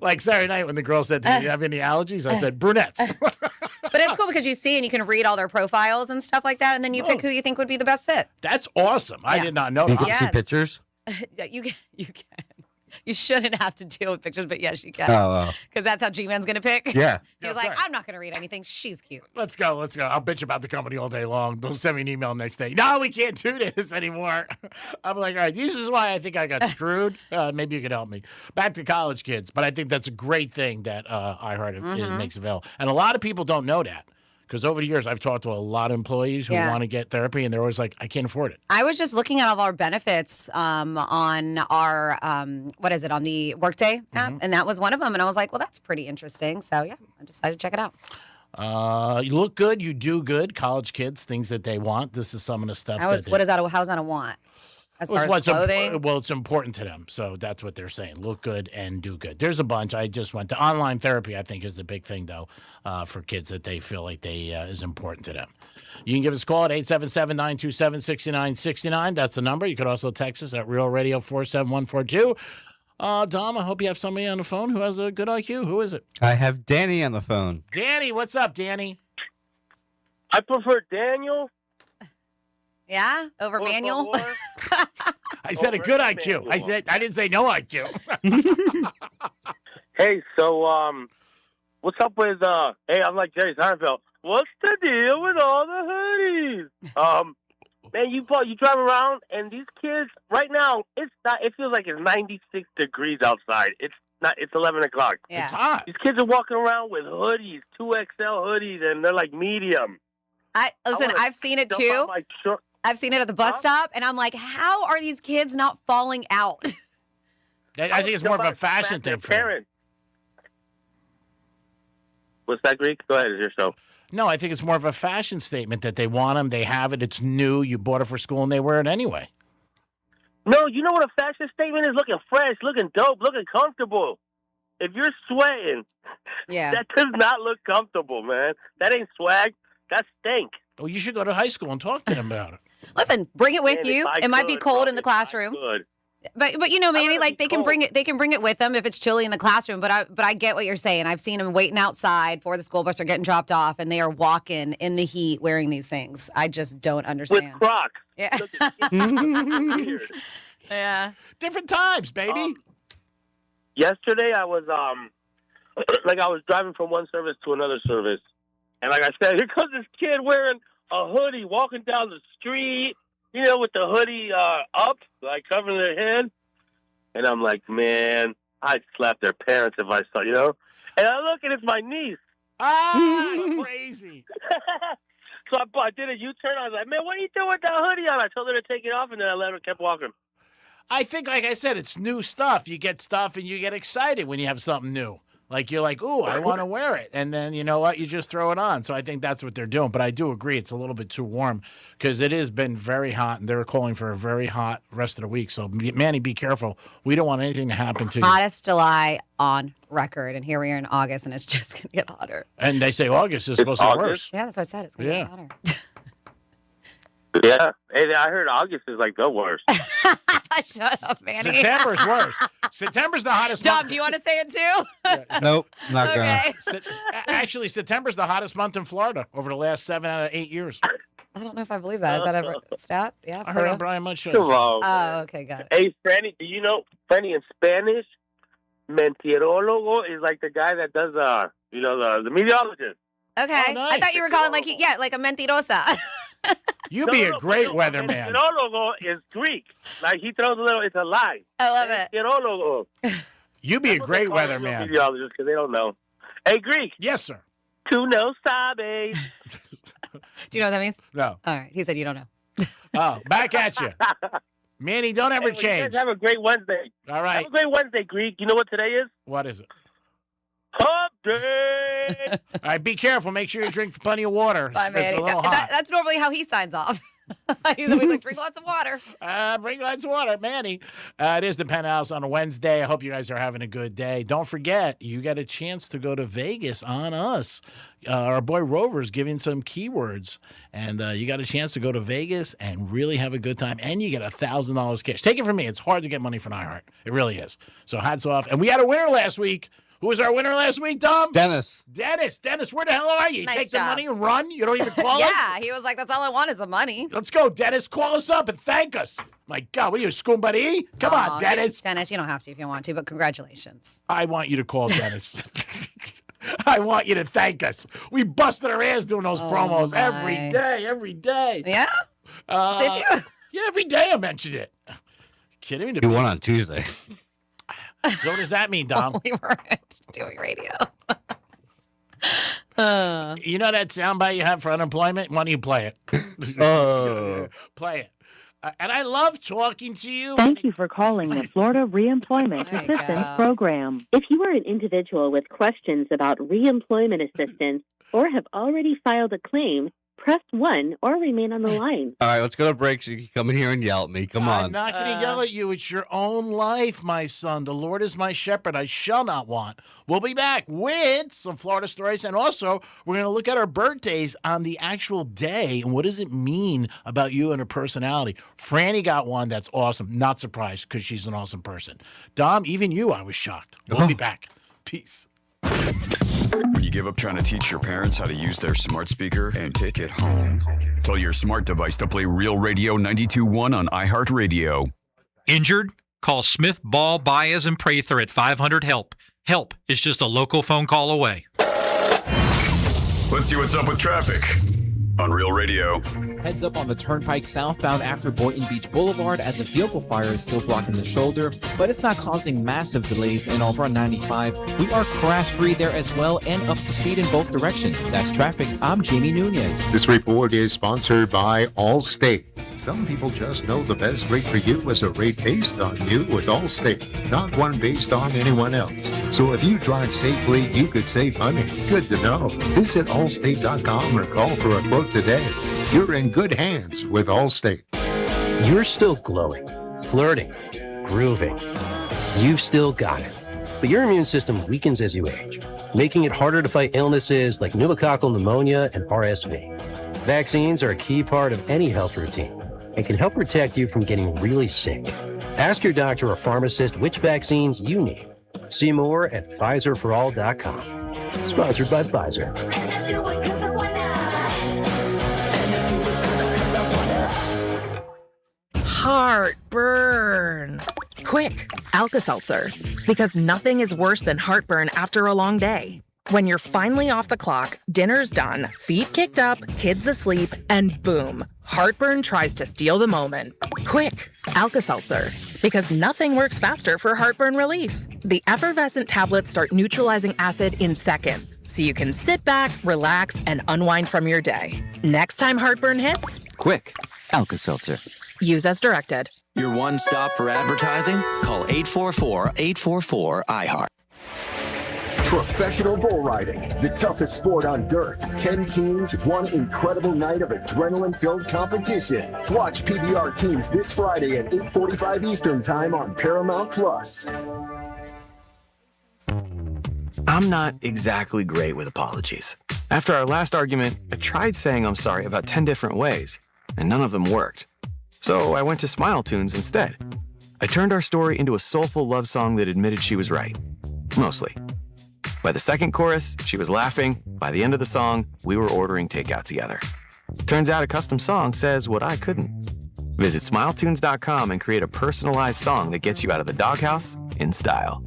Like Saturday night when the girl said, "Do you have any allergies?" I said, "Brunettes." But it's cool because you see and you can read all their profiles and stuff like that, and then you pick who you think would be the best fit. That's awesome. I did not know You that. can see pictures? You can. You shouldn't have to deal with pictures, but yes, you can. Oh, Because that's how G-Man's going to pick. Yeah. He's like, I'm not going to read anything. She's cute. Let's go. I'll bitch about the company all day long. Don't send me an email next day. No, we can't do this anymore. I'm like, all right, this is why I think I got screwed. Maybe you can help me. Back to college kids. But I think that's a great thing that iHeart makes available. And a lot of people don't know that. Because over the years, I've talked to a lot of employees who want to get therapy, and they're always like, I can't afford it. I was just looking at all of our benefits on our, on the Workday app, and that was one of them. And I was like, well, that's pretty interesting. So, yeah, I decided to check it out. You look good, you do good. College kids, things that they want. This is some of the stuff How's that a want? As far as clothing? Well, it's important to them. So that's what they're saying. Look good and do good. There's a bunch. I just went to online therapy, I think, is the big thing, though, for kids that they feel like is important to them. You can give us a call at 877-927-6969. That's the number. You could also text us at Real Radio 47142. Dom, I hope you have somebody on the phone who has a good IQ. Who is it? I have Danny on the phone. Danny, what's up, Danny? I prefer Daniel. Yeah? Over Manuel? I said a good IQ. I didn't say no IQ. Hey, so what's up with hey, I'm like Jerry Seinfeld. What's the deal with all the hoodies? Man, you drive around and these kids right now, it feels like it's 96 degrees outside. It's 11 o'clock. Yeah. It's hot. These kids are walking around with hoodies, 2XL hoodies, and they're like medium. I've seen it too. I've seen it at the bus stop, and I'm like, how are these kids not falling out? I think it's more of a fashion thing for them. What's that, Greek? Go ahead, it's yourself. No, I think it's more of a fashion statement that they want them, they have it, it's new, you bought it for school, and they wear it anyway. No, you know what a fashion statement is? Looking fresh, looking dope, looking comfortable. If you're sweating, that does not look comfortable, man. That ain't swag. That's stink. Well, you should go to high school and talk to them about it. Listen, bring it with you. It might be cold in the classroom. But you know, Manny, like they can bring it with them if it's chilly in the classroom. But I get what you're saying. I've seen them waiting outside for the school bus or getting dropped off, and they are walking in the heat wearing these things. I just don't understand. With Crocs. Yeah. Yeah. Different times, baby. Yesterday I was I was driving from one service to another service, and like I said, here comes this kid wearing a hoodie walking down the street, you know, with the hoodie up, like covering their head. And I'm like, man, I'd slap their parents if I saw, you know. And I look and it's my niece. Crazy. So I did a U-turn. I was like, man, what are you doing with that hoodie on? I told her to take it off, and then I let her kept walking. I think, like I said, it's new stuff. You get stuff and you get excited when you have something new. Like, you're like, ooh, I want to wear it. And then, you know what? You just throw it on. So I think that's what they're doing. But I do agree it's a little bit too warm because it has been very hot, and they're calling for a very hot rest of the week. So, Manny, be careful. We don't want anything to happen to you. Hottest July on record, and here we are in August, and it's just going to get hotter. And they say August is supposed to get worse. Yeah, that's what I said. It's going to get hotter. Yeah. And I heard August is like the worst. Shut up, Manny. September's worse. September's the hottest Dom, month. do you want to say it too? Nope, not Okay. Actually, September's the hottest month in Florida over the last 7 out of 8 years. I don't know if I believe that. Is that ever a stat? Yeah. I for heard real? on Brian Mudd show. Come on, Oh, okay, got it. Hey, Franny, do you know Franny in Spanish? Mentirologo is like the guy that does the meteorologist. Okay. Oh, nice. I thought you were calling like like a mentirosa. You'd be a great weatherman. Mentirologo is Greek. Like he throws a little. It's a lie. I love it. Mentirologo. You'd be a great weatherman. Meteorologist because they don't know. Hey, Greek. Yes, sir. Tu no sabes. Do you know what that means? No. All right. He said you don't know. Oh, back at you. Manny, don't ever Hey, well, you change. guys have a great Wednesday. All right. Have a great Wednesday, Greek. You know what today is? What is it? Hump day. All right, be careful. Make sure you drink plenty of water. Bye, It's Manny. a little hot. That's normally how he signs off. He's always like, drink lots of water. Bring lots of water, Manny. It is the Penthouse on a Wednesday. I hope you guys are having a good day. Don't forget, you got a chance to go to Vegas on us. Our boy Rover's giving some keywords, and you got a chance to go to Vegas and really have a good time, and you get $1,000 cash. Take it from me. It's hard to get money from iHeart. It really is. So hats off. And we had a winner last week. Who was our winner last week, Tom? Dennis, where the hell are you? You Nice take job. the money and run? You don't even call us? Yeah, he was like, that's all I want is the money. Let's go, Dennis. Call us up and thank us. My God, what are you, Schoon Buddy? Come on, Dennis. Dennis, you don't have to if you want to, but congratulations. I want you to call Dennis. I want you to thank us. We busted our ass doing those promos every day. Yeah? Did you? Yeah, every day I mentioned it. Kidding me? you won on Tuesday. So what does that mean, Dom? We weren't doing radio. You know that soundbite you have for unemployment? Why don't you play it? Play it. And I love talking to you. Thank you for calling the Florida Reemployment Assistance Program. If you are an individual with questions about reemployment assistance or have already filed a claim, press 1 or remain on the line. All right, let's go to break so you can come in here and yell at me. Come on. I'm not going to yell at you. It's your own life, my son. The Lord is my shepherd. I shall not want. We'll be back with some Florida stories. And also, we're going to look at our birthdays on the actual day. And what does it mean about you and her personality? Franny got one that's awesome. Not surprised because she's an awesome person. Dom, even you, I was shocked. We'll be back. Peace. When you give up trying to teach your parents how to use their smart speaker and take it home, tell your smart device to play Real Radio 92.1 on iHeartRadio. Injured? Call Smith, Ball, Baez, and Prather at 500-HELP. HELP is just a local phone call away. Let's see what's up with traffic on Real Radio. Heads up on the turnpike southbound after Boynton Beach Boulevard as a vehicle fire is still blocking the shoulder, but it's not causing massive delays in over on 95. We are crash-free there as well and up to speed in both directions. That's traffic. I'm Jamie Nunez. This report is sponsored by Allstate. Some people just know the best rate for you is a rate based on you with Allstate, not one based on anyone else. So if you drive safely, you could save money. Good to know. Visit Allstate.com or call for a quote today. You're in good hands with Allstate. You're still glowing, flirting, grooving. You've still got it. But your immune system weakens as you age, making it harder to fight illnesses like pneumococcal pneumonia and RSV. Vaccines are a key part of any health routine and can help protect you from getting really sick. Ask your doctor or pharmacist which vaccines you need. See more at PfizerForAll.com. Sponsored by Pfizer. Heartburn. Quick, Alka-Seltzer. Because nothing is worse than heartburn after a long day. When you're finally off the clock, dinner's done, feet kicked up, kids asleep, and boom, heartburn tries to steal the moment. Quick, Alka-Seltzer. Because nothing works faster for heartburn relief. The effervescent tablets start neutralizing acid in seconds, so you can sit back, relax, and unwind from your day. Next time heartburn hits, Quick, Alka-Seltzer. use as directed. Your one stop for advertising? Call 844-844-IHEART. Professional bull riding, the toughest sport on dirt. 10 teams, one incredible night of adrenaline-filled competition. Watch PBR teams this Friday at 8:45 Eastern Time on Paramount+. I'm not exactly great with apologies. After our last argument, I tried saying I'm sorry about 10 different ways, and none of them worked. So I went to Smile Tunes instead. I turned our story into a soulful love song that admitted she was right. Mostly. By the second chorus, she was laughing. By the end of the song, we were ordering takeout together. Turns out a custom song says what I couldn't. Visit smiletunes.com and create a personalized song that gets you out of the doghouse in style.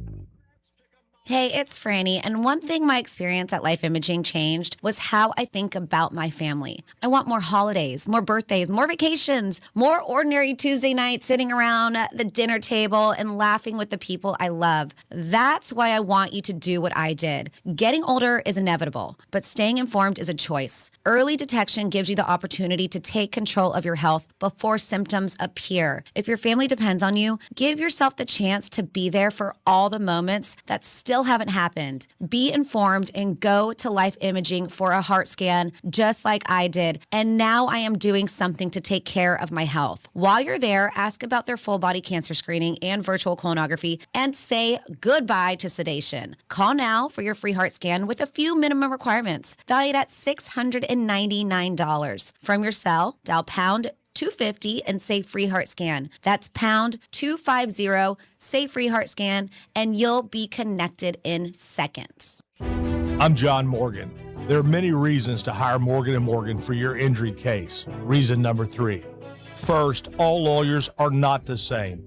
Hey, it's Franny, and one thing my experience at Life Imaging changed was how I think about my family. I want more holidays, more birthdays, more vacations, more ordinary Tuesday nights sitting around the dinner table and laughing with the people I love. That's why I want you to do what I did. Getting older is inevitable, but staying informed is a choice. Early detection gives you the opportunity to take control of your health before symptoms appear. If your family depends on you, give yourself the chance to be there for all the moments that still haven't happened. Be informed and go to Life Imaging for a heart scan just like I did. And now I am doing something to take care of my health. While you're there, ask about their full body cancer screening and virtual colonoscopy and say goodbye to sedation. Call now for your free heart scan with a few minimum requirements, valued at $699. From your cell, dial pound 250 and say free heart scan. That's pound 250, say free heart scan, and you'll be connected in seconds. I'm John Morgan. There are many reasons to hire Morgan & Morgan for your injury case. Reason number 3. First, all lawyers are not the same.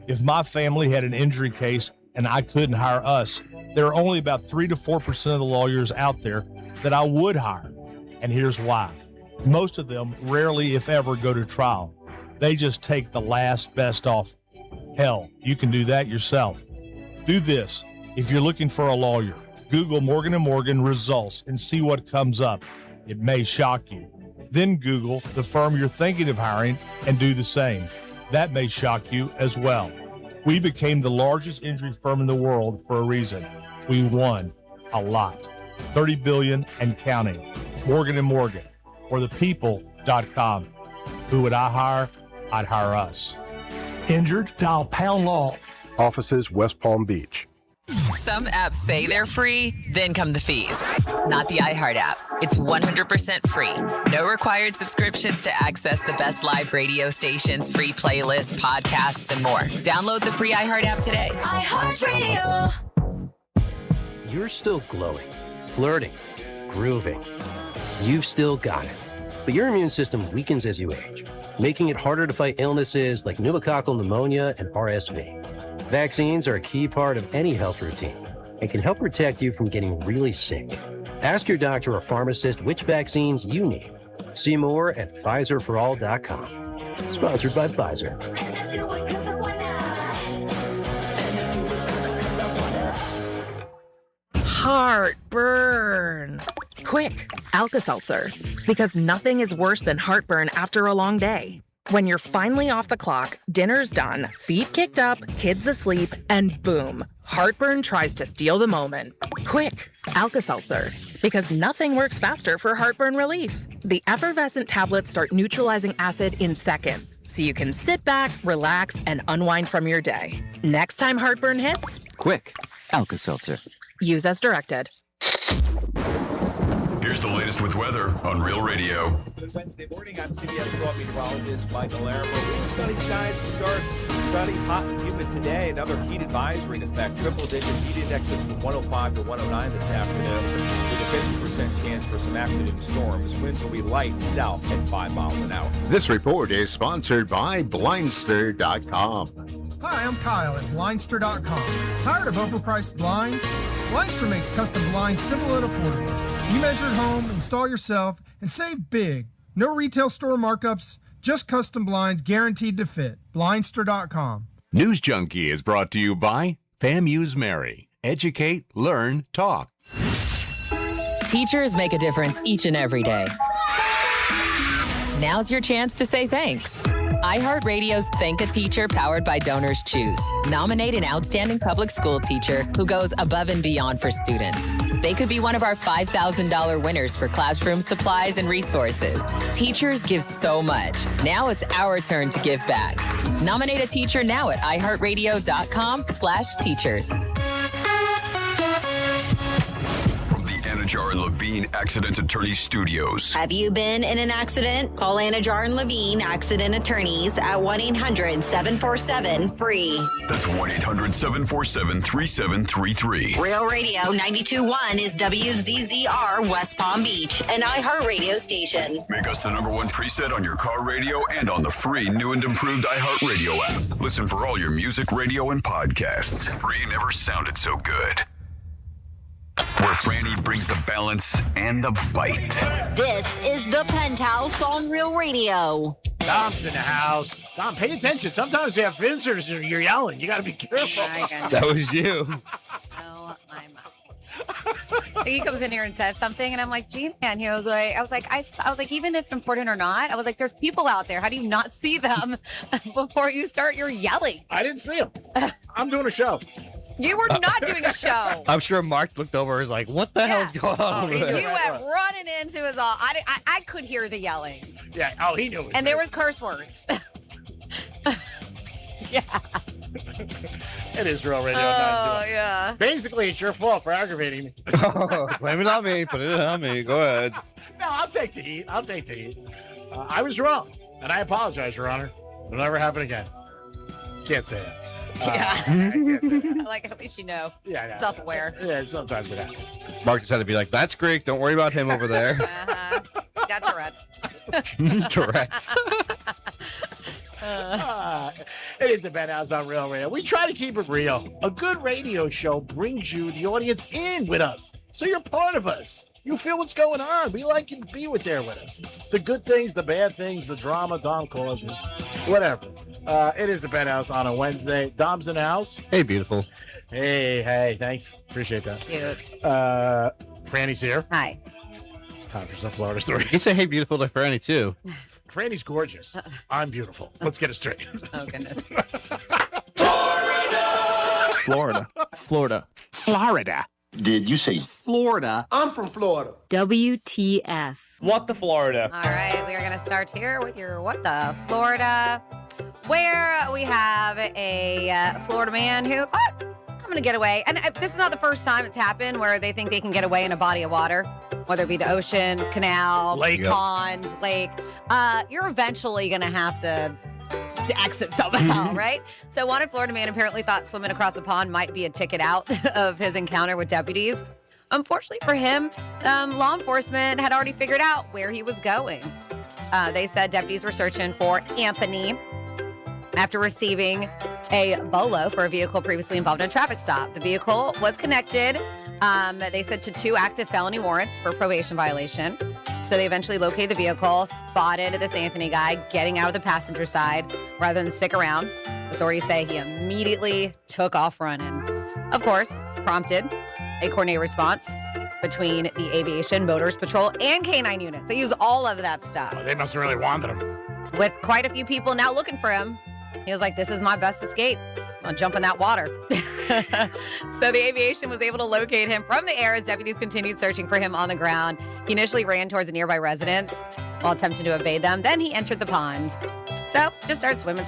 If my family had an injury case and I couldn't hire us, there are only about 3 to 4% of the lawyers out there that I would hire. And here's why. Most of them rarely, if ever, go to trial. They just take the last best offer. Hell, you can do that yourself. Do this. If you're looking for a lawyer, Google Morgan & Morgan results and see what comes up. It may shock you. Then Google the firm you're thinking of hiring and do the same. That may shock you as well. We became the largest injury firm in the world for a reason. We won a lot. $30 billion and counting. Morgan & Morgan. Or thepeople.com. Who would I hire? I'd hire us. Injured? Dial pound law. Offices West Palm Beach. Some apps say they're free, then come the fees. Not the iHeart app. It's 100% free. No required subscriptions to access the best live radio stations, free playlists, podcasts, and more. Download the free iHeart app today. iHeartRadio. You're still glowing, flirting, grooving. You've still got it. But your immune system weakens as you age, making it harder to fight illnesses like pneumococcal pneumonia and RSV. Vaccines are a key part of any health routine and can help protect you from getting really sick. Ask your doctor or pharmacist which vaccines you need. See more at PfizerForAll.com. Sponsored by Pfizer. Heartburn. Quick, Alka-Seltzer. Because nothing is worse than heartburn after a long day. When you're finally off the clock, dinner's done, feet kicked up, kids asleep, and boom, heartburn tries to steal the moment. Quick, Alka-Seltzer. Because nothing works faster for heartburn relief. The effervescent tablets start neutralizing acid in seconds, so you can sit back, relax, and unwind from your day. Next time heartburn hits, Quick, Alka-Seltzer. use as directed. Here's the latest with weather on Real Radio. Wednesday morning, I'm CBS 12 meteorologist Michael Air. Sunny skies to start Sunny, hot, and humid today. Another heat advisory in effect. Triple-digit heat indexes from 105 to 109 this afternoon, with a 50% chance for some afternoon storms. Winds will be light south at 5 miles an hour. This report is sponsored by Blindster.com. Hi, I'm Kyle at Blindster.com. Tired of overpriced blinds? Blindster makes custom blinds simple and affordable. You measure at home, install yourself, and save big. No retail store markups, just custom blinds guaranteed to fit. Blindster.com. News Junkie is brought to you by FAMU's Mary. Educate, learn, talk. Teachers make a difference each and every day. Now's your chance to say thanks. iHeartRadio's Thank a Teacher powered by Donors Choose. Nominate an outstanding public school teacher who goes above and beyond for students. They could be one of our $5,000 winners for classroom supplies and resources. Teachers give so much. Now it's our turn to give back. Nominate a teacher now at iHeartRadio.com/teachers. Anajar and Levine Accident Attorney Studios. Have you been in an accident? Call Anajar and Levine Accident Attorneys at 1-800-747-FREE. That's 1-800-747-3733. Real Radio 92.1 is WZZR West Palm Beach, an iHeartRadio station. Make us the #1 preset on your car radio and on the free new and improved iHeartRadio app. Listen for all your music, radio, and podcasts. Free never sounded so good. Where Franny brings the balance and the bite. This is the Penthouse on Real Radio. Dom's in the house. Dom, pay attention. Sometimes we have visitors and you're yelling. You got to be careful. That was you. Oh, my mind. He comes in here and says something, and I'm like, gee, man. He was like, I was like, even if important or not, I was like, there's people out there. How do you not see them before you start your yelling? I didn't see him. I'm doing a show. You were not doing a show. I'm sure Mark looked over and was like, what the hell's going on over there? You went running into his all. I could hear the yelling. Yeah. Oh, he knew it. And there was curse words. Yeah. It is Real Radio. Oh, yeah. Basically, it's your fault for aggravating me. Blame it on me. Put it on me. Go ahead. No, I'll take the heat. I was wrong, and I apologize, Your Honor. It'll never happen again. Can't say it. I like at least you know. Yeah. Self-aware. Yeah, sometimes it happens. Mark just had to be like, that's Greek. Don't worry about him over there. Got Tourette's. Tourette's. It is the Penthouse on Real Radio. We try to keep it real. A good radio show brings you, the audience, in with us. So you're part of us. You feel what's going on. We like you to be there with us. The good things, the bad things, the drama Dom causes, whatever. It is the Penthouse on a Wednesday. Dom's in the house. Hey, beautiful. Hey, thanks. Appreciate that. Cute. Franny's here. Hi. It's time for some Florida stories. You say hey, beautiful to Franny, too. Franny's gorgeous. I'm beautiful. Let's get it straight. Oh, goodness. Florida. Did you say Florida? I'm from Florida. WTF. What the Florida? All right, we are going to start here with your What the Florida, where we have a Florida man who thought, I'm going to get away. And this is not the first time it's happened where they think they can get away in a body of water, whether it be the ocean, canal, lake, pond, lake. You're eventually going to have to exit somehow, right? So wanted Florida man apparently thought swimming across the pond might be a ticket out of his encounter with deputies. Unfortunately for him, law enforcement had already figured out where he was going. They said deputies were searching for Anthony after receiving a BOLO for a vehicle previously involved in a traffic stop. The vehicle was connected, they said, to 2 active felony warrants for probation violation. So they eventually located the vehicle, spotted this Anthony guy getting out of the passenger side rather than stick around. Authorities say he immediately took off running. Of course, prompted a coordinated response between the Aviation, Motors Patrol, and K-9 units. They use all of that stuff. Oh, they must have really wanted him. With quite a few people now looking for him, he was like, this is my best escape. I'll jump in that water. So the Aviation was able to locate him from the air as deputies continued searching for him on the ground. He initially ran towards a nearby residence while attempting to evade them. Then he entered the pond. So just started swimming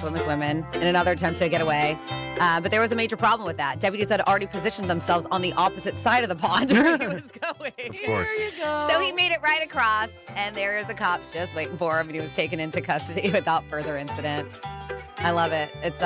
in another attempt to get away. But there was a major problem with that. Deputies had already positioned themselves on the opposite side of the pond where he was going. Of course. There you go. So he made it right across, and there's the cops just waiting for him, and he was taken into custody without further incident. I love it. It's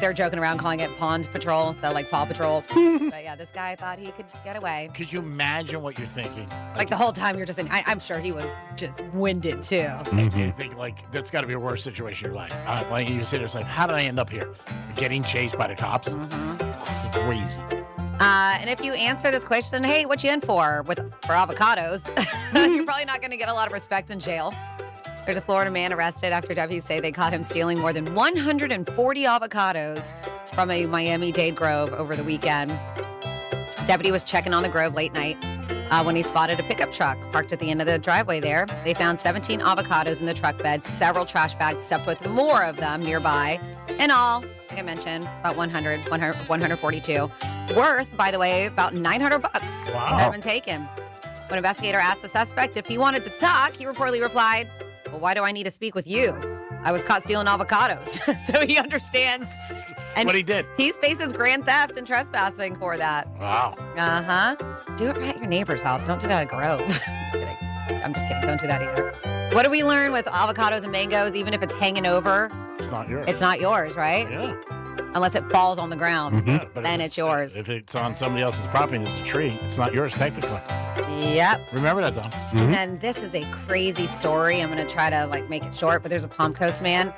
they're joking around calling it Pond Patrol, so like Paw Patrol. But yeah, this guy thought he could get away. Could you imagine what you're thinking? Like the whole time you're just I'm sure he was just winded too. You think like that's got to be a worst situation in your life. Like you say to yourself, how did I end up here? Getting chased by the cops? Crazy. And if you answer this question, hey, what you in for avocados? You're probably not going to get a lot of respect in jail. There's a Florida man arrested after deputies say they caught him stealing more than 140 avocados from a Miami-Dade grove over the weekend. Deputy was checking on the grove late night when he spotted a pickup truck parked at the end of the driveway there. They found 17 avocados in the truck bed, several trash bags stuffed with more of them nearby. In all, like I mentioned, about 142. Worth, by the way, about $900 that have been taken. When an investigator asked the suspect if he wanted to talk, he reportedly replied, well, why do I need to speak with you? I was caught stealing avocados. So he understands. And what he did. He faces grand theft and trespassing for that. Wow. Uh-huh. Do it right at your neighbor's house. Don't do that at a grove. I'm just kidding. Don't do that either. What do we learn with avocados and mangoes? Even if it's hanging over, it's not yours. It's not yours, right? Yeah. Unless it falls on the ground, then it's yours. If it's on somebody else's property and it's a tree, it's not yours technically. Yep. Remember that, Tom. And this is a crazy story. I'm going to try to make it short, but there's a Palm Coast man.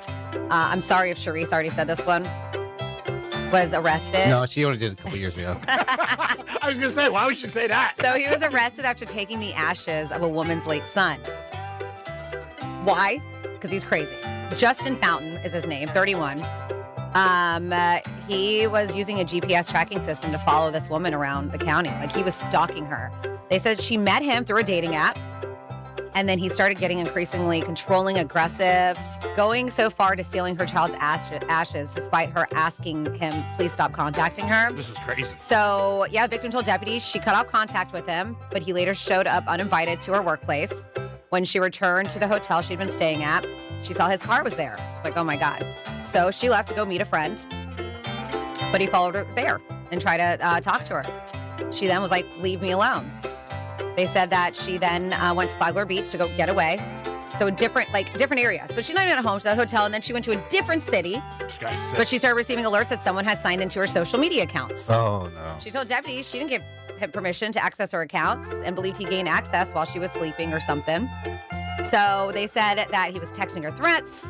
I'm sorry if Sharice already said this one. Was arrested. No, she only did it a couple years ago. I was going to say, why would she say that? So he was arrested after taking the ashes of a woman's late son. Why? Because he's crazy. Justin Fountain is his name, 31. He was using a GPS tracking system to follow this woman around the county. Like he was stalking her. They said she met him through a dating app. And then he started getting increasingly controlling, aggressive, going so far to stealing her child's ashes despite her asking him, please stop contacting her. This is crazy. So, yeah, the victim told deputies she cut off contact with him, but he later showed up uninvited to her workplace. When she returned to the hotel she'd been staying at, she saw his car was there. Like, oh my God. So she left to go meet a friend, but he followed her there and tried to talk to her. She then was like, leave me alone. They said that she then went to Flagler Beach to go get away. So a different area. So she's not even at home, she's at a hotel, and then she went to a different city. This guy's sick. But she started receiving alerts that someone had signed into her social media accounts. Oh, no. She told deputies she didn't give him permission to access her accounts and believed he gained access while she was sleeping or something. So they said that he was texting her threats,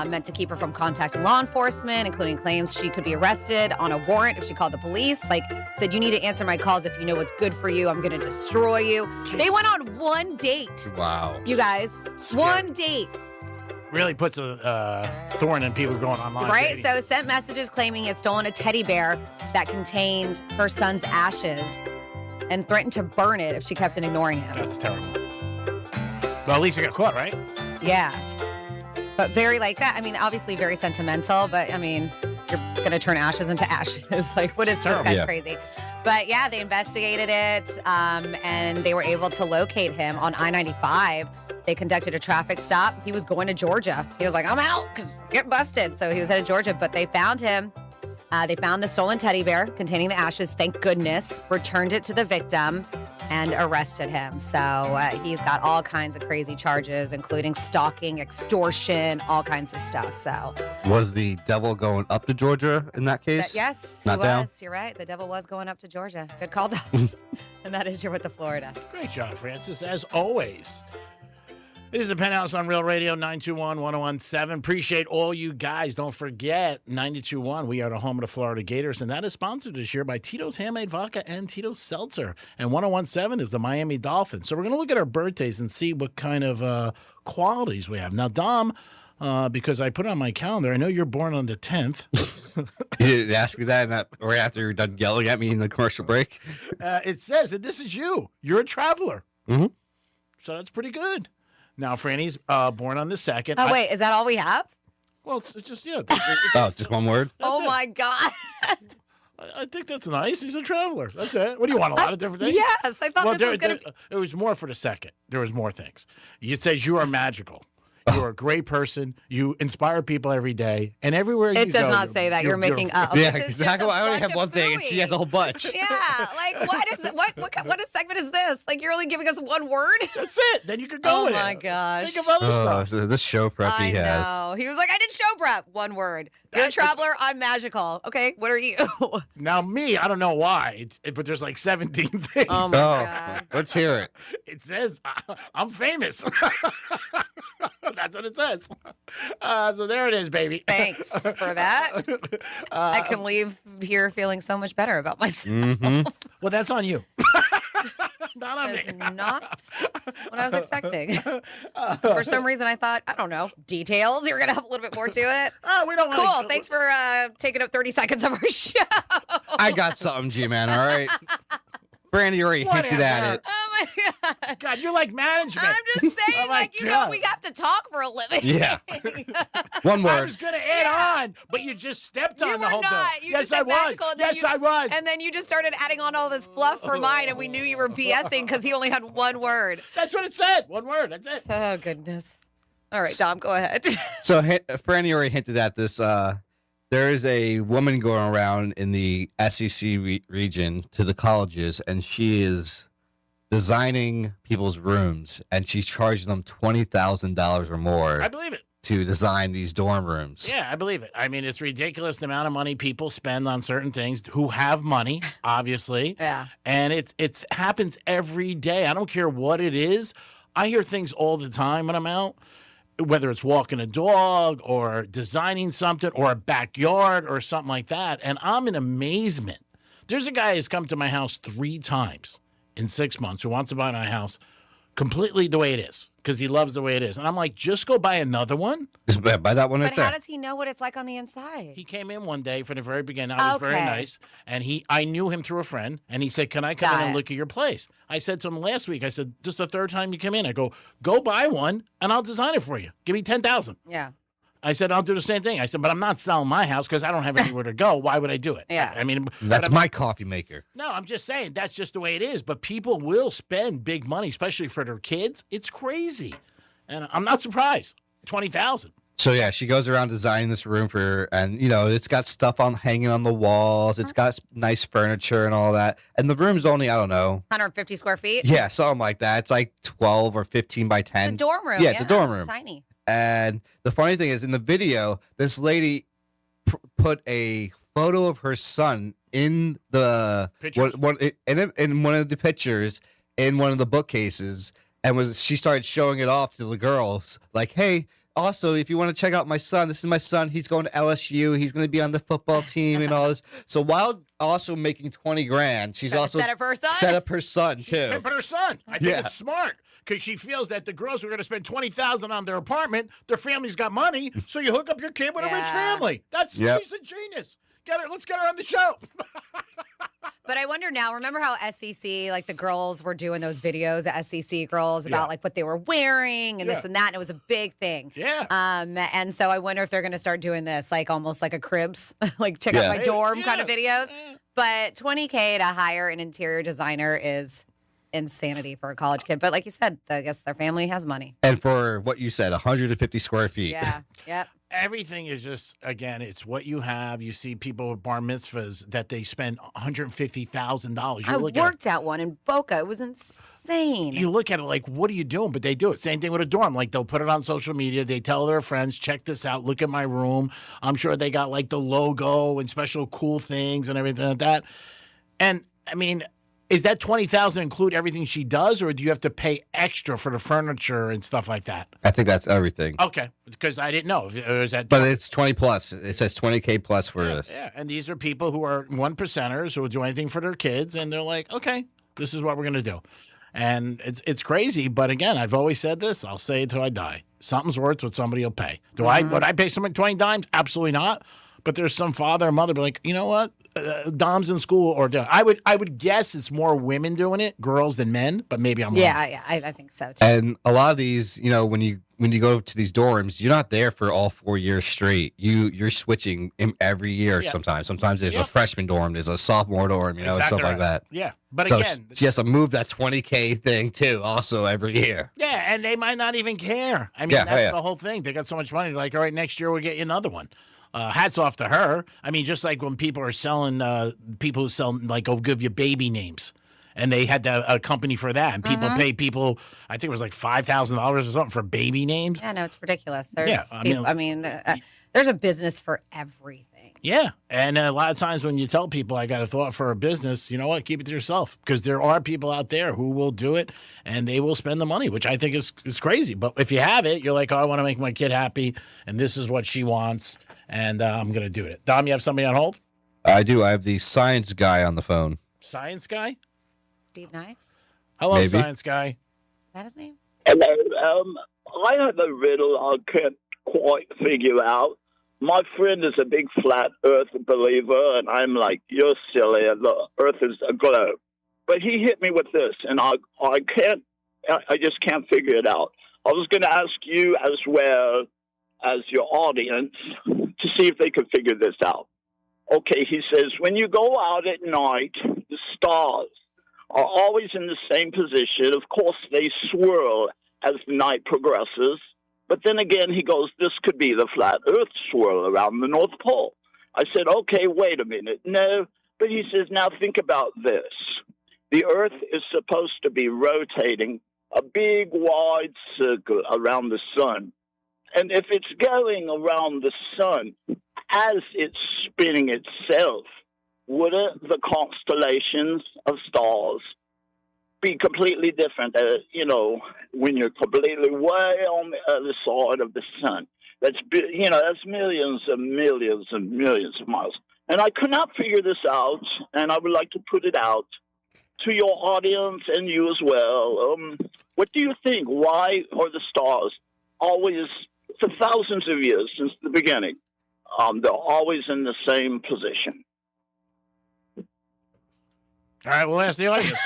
meant to keep her from contacting law enforcement, including claims she could be arrested on a warrant if she called the police. Like, said, you need to answer my calls if you know what's good for you. I'm going to destroy you. Jeez. They went on one date. Wow. You guys, one date. Really puts a thorn in people going online. Right? dating. So sent messages claiming he had stolen a teddy bear that contained her son's ashes and threatened to burn it if she kept on ignoring him. That's terrible. Well, at least he got caught, right? Yeah. But very like that. I mean, obviously very sentimental, but I mean, you're going to turn ashes into ashes. Like, what is this guy's crazy? But yeah, they investigated it and they were able to locate him on I-95. They conducted a traffic stop. He was going to Georgia. He was like, I'm out because get busted. So he was headed to Georgia, but they found him. They found the stolen teddy bear containing the ashes, thank goodness, returned it to the victim, and arrested him. So he's got all kinds of crazy charges, including stalking, extortion, all kinds of stuff. So was the devil going up to Georgia in that case? Yes, Not he down? was. You're right. The devil was going up to Georgia. Good call, Dom. And that is your With the Florida. Great job, Francis, as always. This is the Penthouse on Real Radio, 921-1017. Appreciate all you guys. Don't forget, 92.1, we are the home of the Florida Gators, and that is sponsored this year by Tito's Handmade Vodka and Tito's Seltzer. And 101.7 is the Miami Dolphins. So we're going to look at our birthdays and see what kind of qualities we have. Now, Dom, because I put it on my calendar, I know you're born on the 10th. You didn't ask me that right after you were done yelling at me in the commercial break? It says that this is you. You're a traveler. Mm-hmm. So that's pretty good. Now, Franny's born on the 2nd. Oh, wait, is that all we have? Well, it's just, yeah. Just one word? Oh, my God. I think that's nice. He's a traveler. That's it. What do you want? A lot of different things? Yes, I thought this was going to be. It was more for the 2nd. There was more things. It says you are magical. You're a great person. You inspire people every day, and everywhere you go. It does not say that. You're making up. Yeah, This is exactly. just a I only bunch have of one thing, and she has a whole bunch. Yeah, like what segment is this? Like you're only giving us one word? That's it. Then you could go with it. Oh my gosh. Think of other stuff. So this show prep I he has. know. He was like, I did show prep. One word. You're a traveler. I'm magical. Okay, what are you? Now me, I don't know why, but there's like 17 things. Oh my God. Let's hear it. It says I'm famous. That's what it says. So there it is, baby. Thanks for that. I can leave here feeling so much better about myself. Mm-hmm. Well, that's on you. Not on me. That's not what I was expecting. For some reason, I thought, I don't know, details. You're going to have a little bit more to it. Oh, we don't Cool. want to. Thanks for taking up 30 seconds of our show. I got something, G-Man, all right? Brandy already hinted at it. Oh my God. God, you're like management. I'm just saying, Oh my like, you know, God. we have to talk for a living. Yeah. One I word. was going to add on, but you just stepped on You the were whole not. thing. You Yes, just said I was. magical. And then Yes, I was. And then you just started adding on all this fluff for mine, and we knew you were BSing because he only had one word. That's what it said. One word. That's it. Oh, goodness. All right, Dom, go ahead. So Franny already hinted at this. There is a woman going around in the SEC region to the colleges, and she is designing people's rooms, and she's charging them $20,000 or more. I believe it. To design these dorm rooms. Yeah, I believe it. I mean, it's ridiculous the amount of money people spend on certain things who have money, obviously. Yeah. And it's happens every day. I don't care what it is. I hear things all the time when I'm out, whether it's walking a dog or designing something or a backyard or something like that. And I'm in amazement. There's a guy who's come to my house 3 times in 6 months who wants to buy my house completely the way it is because he loves the way it is. And I'm like, just go buy another one. Just buy that one right But there. how does he know what it's like on the inside? He came in one day from the very beginning. I was very Okay. nice. And I knew him through a friend. And he said, can I come Got in and it. look at your place? I said to him last week, I said, this is the 3rd time you come in. I go buy one and I'll design it for you. Give me $10,000. Yeah. I said, I'll do the same thing. I said, but I'm not selling my house because I don't have anywhere to go. Why would I do it? Yeah. I mean, That's but my coffee maker. no, I'm just saying that's just the way it is. But people will spend big money, especially for their kids. It's crazy. And I'm not surprised. 20,000. So yeah, she goes around designing this room for her, and it's got stuff on hanging on the walls. It's got nice furniture and all that. And the room's only, I don't know, 150 square feet? yeah, something like that. It's like 12 or 15 by 10. It's a dorm room. Yeah, it's a dorm room. Tiny. And the funny thing is, in the video, this lady put a photo of her son in the in one of the pictures in one of the bookcases, and she started showing it off to the girls, like, "Hey, also, if you want to check out my son, this is my son. He's going to LSU. He's going to be on the football team and all this." So while also making 20 grand, she's also set up her son? Set up her son too. Pimping her son. I think Yeah. it's smart because she feels that the girls who are going to spend $20,000 on their apartment, their family's got money, so you hook up your kid with a rich Yeah. family. She's a genius. Let's get her on the show. But I wonder now, remember how SEC, like the girls were doing those videos, the SEC girls, about like what they were wearing and this and that, and it was a big thing. Yeah. And so I wonder if they're going to start doing this, like almost like a Cribs, like check out my dorm kind of videos. But $20K to hire an interior designer is insanity for a college kid. But like you said, I guess their family has money. And for what you said, 150 square feet. Yeah. Yep. Everything is just, again, it's what you have. You see people with bar mitzvahs that they spend $150,000. I worked at one in Boca. It was insane. You look at it like, what are you doing? But they do it. Same thing with a dorm. Like, they'll put it on social media. They tell their friends, check this out. Look at my room. I'm sure they got like the logo and special cool things and everything like that. And I mean, is that $20,000 include everything she does, or do you have to pay extra for the furniture and stuff like that? I think that's everything. Okay, because I didn't know. Is that? But it's 20 plus. It says 20K plus for this. Yeah, and these are people who are 1%ers who will do anything for their kids, and they're like, okay, this is what we're going to do. And it's crazy, but again, I've always said this. I'll say it till I die. Something's worth what somebody will pay. Would I pay somebody 20 dimes? Absolutely not. But there's some father or mother be like, you know what? Dom's in school, or I would guess it's more women doing it, girls than men. But maybe I'm wrong. Yeah, I think so too. And a lot of these, when you go to these dorms, you're not there for all 4 years straight. You're switching every year. Yeah. Sometimes there's a freshman dorm, there's a sophomore dorm, and stuff like that. Yeah, but so again, she has to move that $20K thing too, also every year. yeah, and they might not even care. I mean, that's the whole thing. They got so much money. They're like, all right, next year we'll get you another one. Hats off to her. I mean, just like when people are selling, people who sell, like, oh, give you baby names. And they had a company for that. And people pay people, I think it was like $5,000 or something for baby names. Yeah, no, it's ridiculous. There's there's a business for everything. Yeah. And a lot of times when you tell people I got a thought for a business, you know what, keep it to yourself. Because there are people out there who will do it and they will spend the money, which I think is crazy. But if you have it, you're like, oh, I want to make my kid happy. And this is what she wants. And I'm going to do it. Dom, you have somebody on hold? I do. I have the science guy on the phone. Science guy? Steve Nye? Hello, Maybe. Science guy. Is that his name? Hello. I have a riddle I can't quite figure out. My friend is a big flat earth believer, and I'm like, you're silly. The earth is a globe. But he hit me with this, and I just can't figure it out. I was going to ask you as well as your audience to see if they could figure this out. Okay, he says, when you go out at night, the stars are always in the same position. Of course, they swirl as the night progresses. But then again, he goes, this could be the flat earth swirl around the North Pole. I said, okay, wait a minute. No, but he says, now think about this. The earth is supposed to be rotating a big, wide circle around the sun. And if it's going around the sun as it's spinning itself, wouldn't the constellations of stars be completely different, when you're completely way on the other side of the sun? That's millions and millions and millions of miles. And I could not figure this out, and I would like to put it out to your audience and you as well. What do you think? Why are the stars always, for thousands of years since the beginning, they're always in the same position? All right, we'll ask the audience.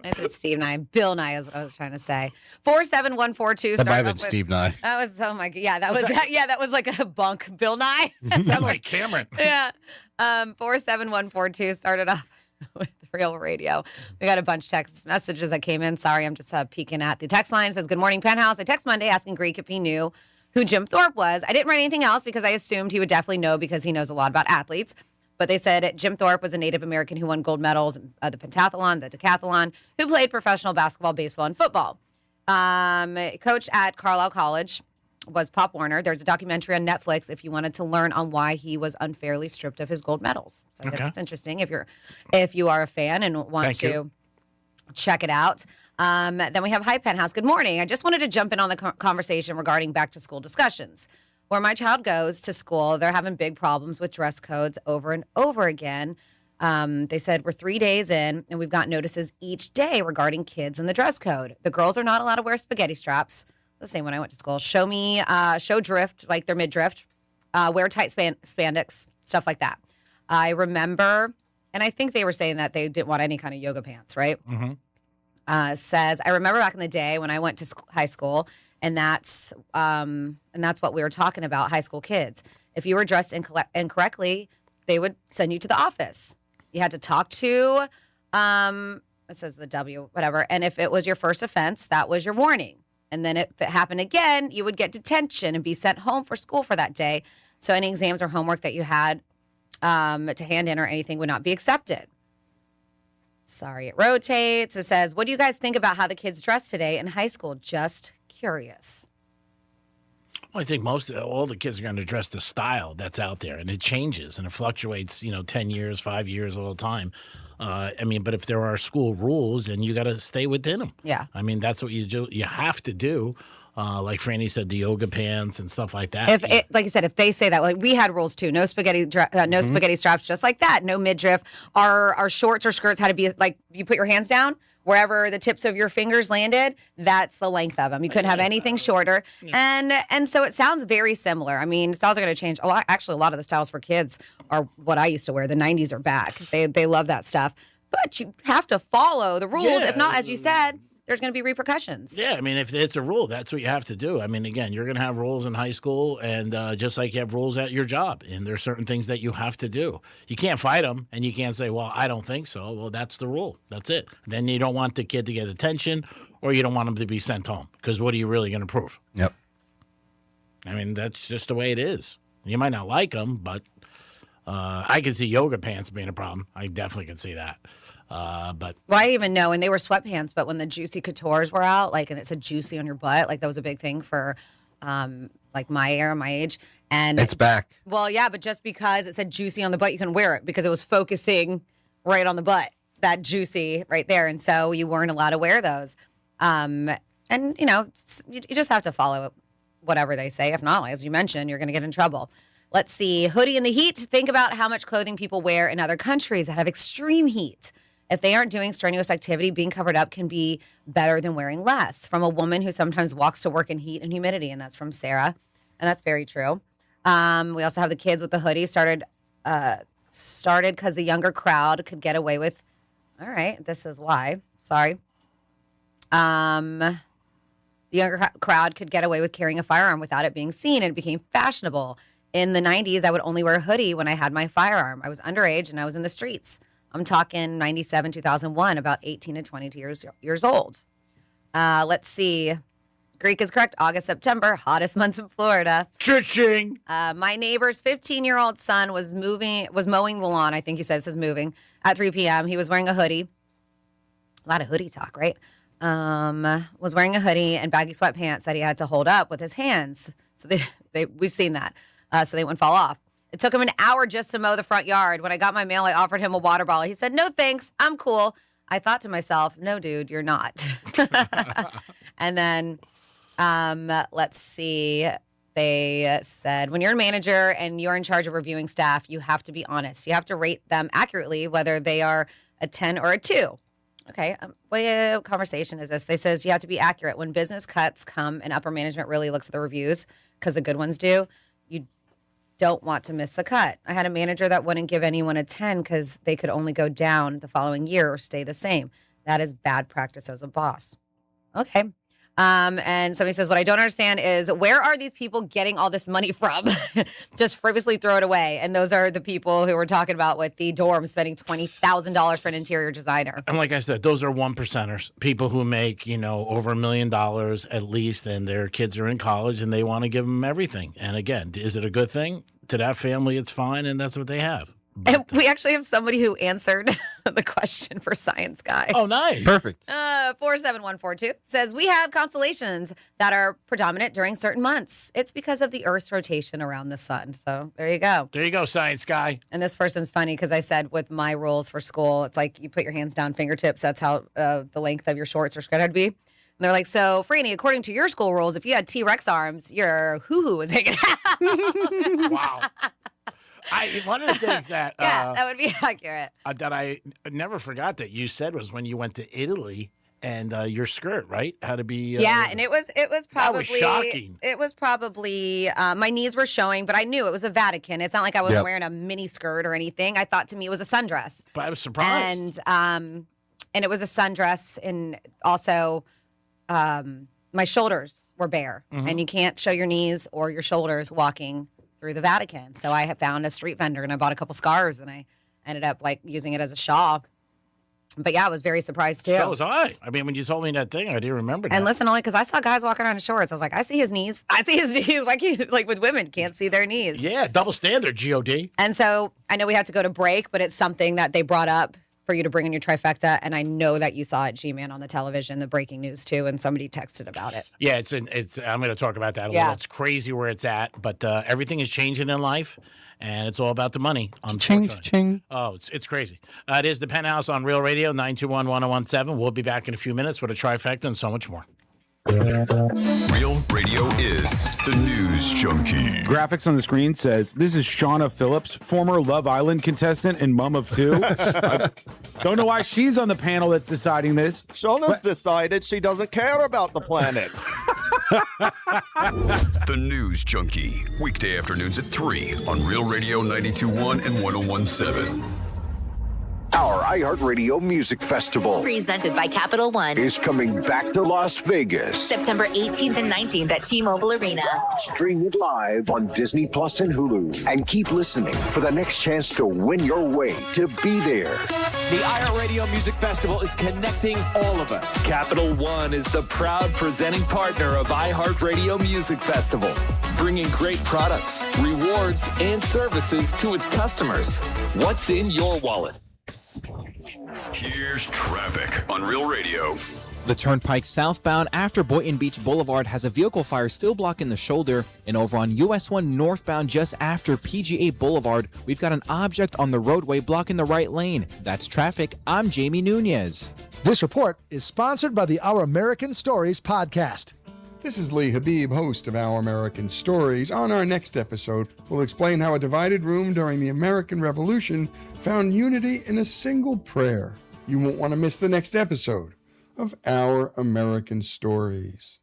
I said Steve Nye. Bill Nye is what I was trying to say. 47142. That might have been Steve Nye. That was, oh my God. Yeah, that was like a bunk. Bill Nye. Sounded like Cameron. Yeah. 47142 started off with Real Radio. We got a bunch of text messages that came in. Sorry, I'm just peeking at the text line. It says, good morning, Penthouse. I text Monday asking Greek if he knew who Jim Thorpe was. I didn't write anything else because I assumed he would definitely know because he knows a lot about athletes. But they said Jim Thorpe was a Native American who won gold medals, the pentathlon, the decathlon, who played professional basketball, baseball, and football. Coach at Carlisle College was Pop Warner. There's a documentary on Netflix if you wanted to learn on why he was unfairly stripped of his gold medals. So I guess it's interesting if you are a fan and want to check it out. Then we have Hi Penthouse. Good morning. I just wanted to jump in on the conversation regarding back to school discussions. Where my child goes to school, they're having big problems with dress codes over and over again. They said we're 3 days in, and we've got notices each day regarding kids and the dress code. The girls are not allowed to wear spaghetti straps. The same when I went to school. Show drift, like their midriff. Wear tight spandex, stuff like that. I remember, and I think they were saying that they didn't want any kind of yoga pants, right? Mm-hmm. Says, I remember back in the day when I went to high school, and that's what we were talking about, high school kids. If you were dressed incorrectly, they would send you to the office. You had to talk to, it says the W, whatever. And if it was your first offense, that was your warning. And then if it happened again, you would get detention and be sent home for school for that day. So any exams or homework that you had to hand in or anything would not be accepted. Sorry, it rotates. It says, what do you guys think about how the kids dress today in high school? Just curious. Well, I think all the kids are going to dress the style that's out there, and it changes and it fluctuates, 10 years, 5 years all the time. But if there are school rules, then you got to stay within them. Yeah. That's what you do. You have to do. Like Franny said, the yoga pants and stuff like that. If it, like I said, if they say that, like we had rules too, no spaghetti, no spaghetti straps, just like that, no midriff. Our shorts or skirts had to be like you put your hands down wherever the tips of your fingers landed. That's the length of them. You couldn't have anything shorter, and so it sounds very similar. I mean, styles are going to change a lot. Actually, a lot of the styles for kids are what I used to wear. The '90s are back. They love that stuff, but you have to follow the rules. Yeah. If not, as you said, there's going to be repercussions. Yeah, I mean, if it's a rule, that's what you have to do. I mean, again, you're going to have rules in high school, and just like you have rules at your job, and there's certain things that you have to do. You can't fight them, and you can't say, well, I don't think so. Well, that's the rule. That's it. Then you don't want the kid to get attention, or you don't want him to be sent home, because what are you really going to prove? Yep. I mean, that's just the way it is. You might not like them, but I can see yoga pants being a problem. I definitely can see that. But Well, I didn't even know, and they were sweatpants, but when the Juicy Coutures were out, like, and it said juicy on your butt, like that was a big thing for, like my era, my age. And It's back. Well, yeah, but just because it said juicy on the butt, you couldn't wear it because it was focusing right on the butt, that juicy right there. And so you weren't allowed to wear those. And, you know, you just have to follow whatever they say. If not, as you mentioned, you're going to get in trouble. Let's see. Hoodie in the heat. Think about how much clothing people wear in other countries that have extreme heat. If they aren't doing strenuous activity, being covered up can be better than wearing less. From a woman who sometimes walks to work in heat and humidity, and that's from Sarah. And that's very true. We also have the kids with the hoodie started because the younger crowd could get away with. All right, this is why. Sorry. The younger crowd could get away with carrying a firearm without it being seen, and it became fashionable. In the 90s, I would only wear a hoodie when I had my firearm. I was underage and I was in the streets. I'm talking 97, 2001, about 18 to 22 years old. Let's see. Greek is correct. August, September, hottest months in Florida. Cha-ching. My neighbor's 15-year-old son was mowing the lawn. I think he said it says moving at 3 p.m. He was wearing a hoodie. A lot of hoodie talk, right? Was wearing a hoodie and baggy sweatpants that he had to hold up with his hands. So we've seen that. So they wouldn't fall off. It took him an hour just to mow the front yard. When I got my mail, I offered him a water bottle. He said, no, thanks. I'm cool. I thought to myself, no, dude, you're not. And then let's see. They said, when you're a manager and you're in charge of reviewing staff, you have to be honest. You have to rate them accurately, whether they are a 10 or a 2. Okay, what conversation is this? They says you have to be accurate. When business cuts come and upper management really looks at the reviews, because the good ones do, you don't want to miss a cut. I had a manager that wouldn't give anyone a 10 because they could only go down the following year or stay the same. That is bad practice as a boss. Okay. And somebody says, what I don't understand is where are these people getting all this money from? Just frivolously throw it away. And those are the people who we're talking about with the dorm spending $20,000 for an interior designer. And like I said, those are 1%ers, people who make, over $1 million at least, and their kids are in college and they want to give them everything. And again, is it a good thing? To that family, it's fine, and that's what they have. And we actually have somebody who answered the question for Science Guy. Oh, nice. Perfect. 47142 says, we have constellations that are predominant during certain months. It's because of the Earth's rotation around the sun. So there you go. There you go, Science Guy. And this person's funny because I said with my rules for school, it's like you put your hands down, fingertips. That's how the length of your shorts or skirt had to be. And they're like, so, Franny, according to your school rules, if you had T-Rex arms, your hoo-hoo was hanging out. Wow. One of the things that that would be accurate. That I never forgot that you said was when you went to Italy and your skirt, right, had to be. And it was probably that was shocking. It was probably my knees were showing, but I knew it was a Vatican. It's not like I was wearing a mini skirt or anything. I thought to me it was a sundress. But I was surprised. And it was a sundress, and also my shoulders were bare, and you can't show your knees or your shoulders walking through the Vatican. So I had found a street vendor and I bought a couple scarves and I ended up using it as a shawl. But yeah, I was very surprised too. So was I. I mean, when you told me that thing, I didn't remember that. And listen, only because I saw guys walking around in shorts. I was like, I see his knees. I see his knees. Why can't, with women, can't see their knees. Yeah, double standard, G.O.D. And so I know we had to go to break, but it's something that they brought up for you to bring in your trifecta. And I know that you saw it, G-Man, on the television, the breaking news too, and somebody texted about it. Yeah, it's. I'm going to talk about that a little. It's crazy where it's at, but everything is changing in life, and it's all about the money. Ching. Oh, it's crazy. It is the Penthouse on Real Radio, 921-1017. We'll be back in a few minutes with a trifecta and so much more. Real Radio is the News Junkie. Graphics on the screen says, this is Shauna Phillips, former Love Island contestant and mom of two. I don't know why she's on the panel that's deciding this. Shauna's decided she doesn't care about the planet. The News Junkie. Weekday afternoons at 3 on Real Radio 92.1 and 101.7. Our iHeartRadio Music Festival Presented by Capital One. is coming back to Las Vegas. September 18th and 19th at T-Mobile Arena. Stream it live on Disney Plus and Hulu. And keep listening for the next chance to win your way to be there. The iHeartRadio Music Festival is connecting all of us. Capital One is the proud presenting partner of iHeartRadio Music Festival, bringing great products, rewards, and services to its customers. What's in your wallet? Here's traffic on Real Radio. The Turnpike southbound after Boynton Beach Boulevard has a vehicle fire still blocking the shoulder. And over on US 1 northbound just after PGA Boulevard, we've got an object on the roadway blocking the right lane. That's traffic. I'm Jamie Nunez. This report is sponsored by the Our American Stories podcast. This is Lee Habib, host of Our American Stories. On our next episode, we'll explain how a divided room during the American Revolution found unity in a single prayer. You won't want to miss the next episode of Our American Stories.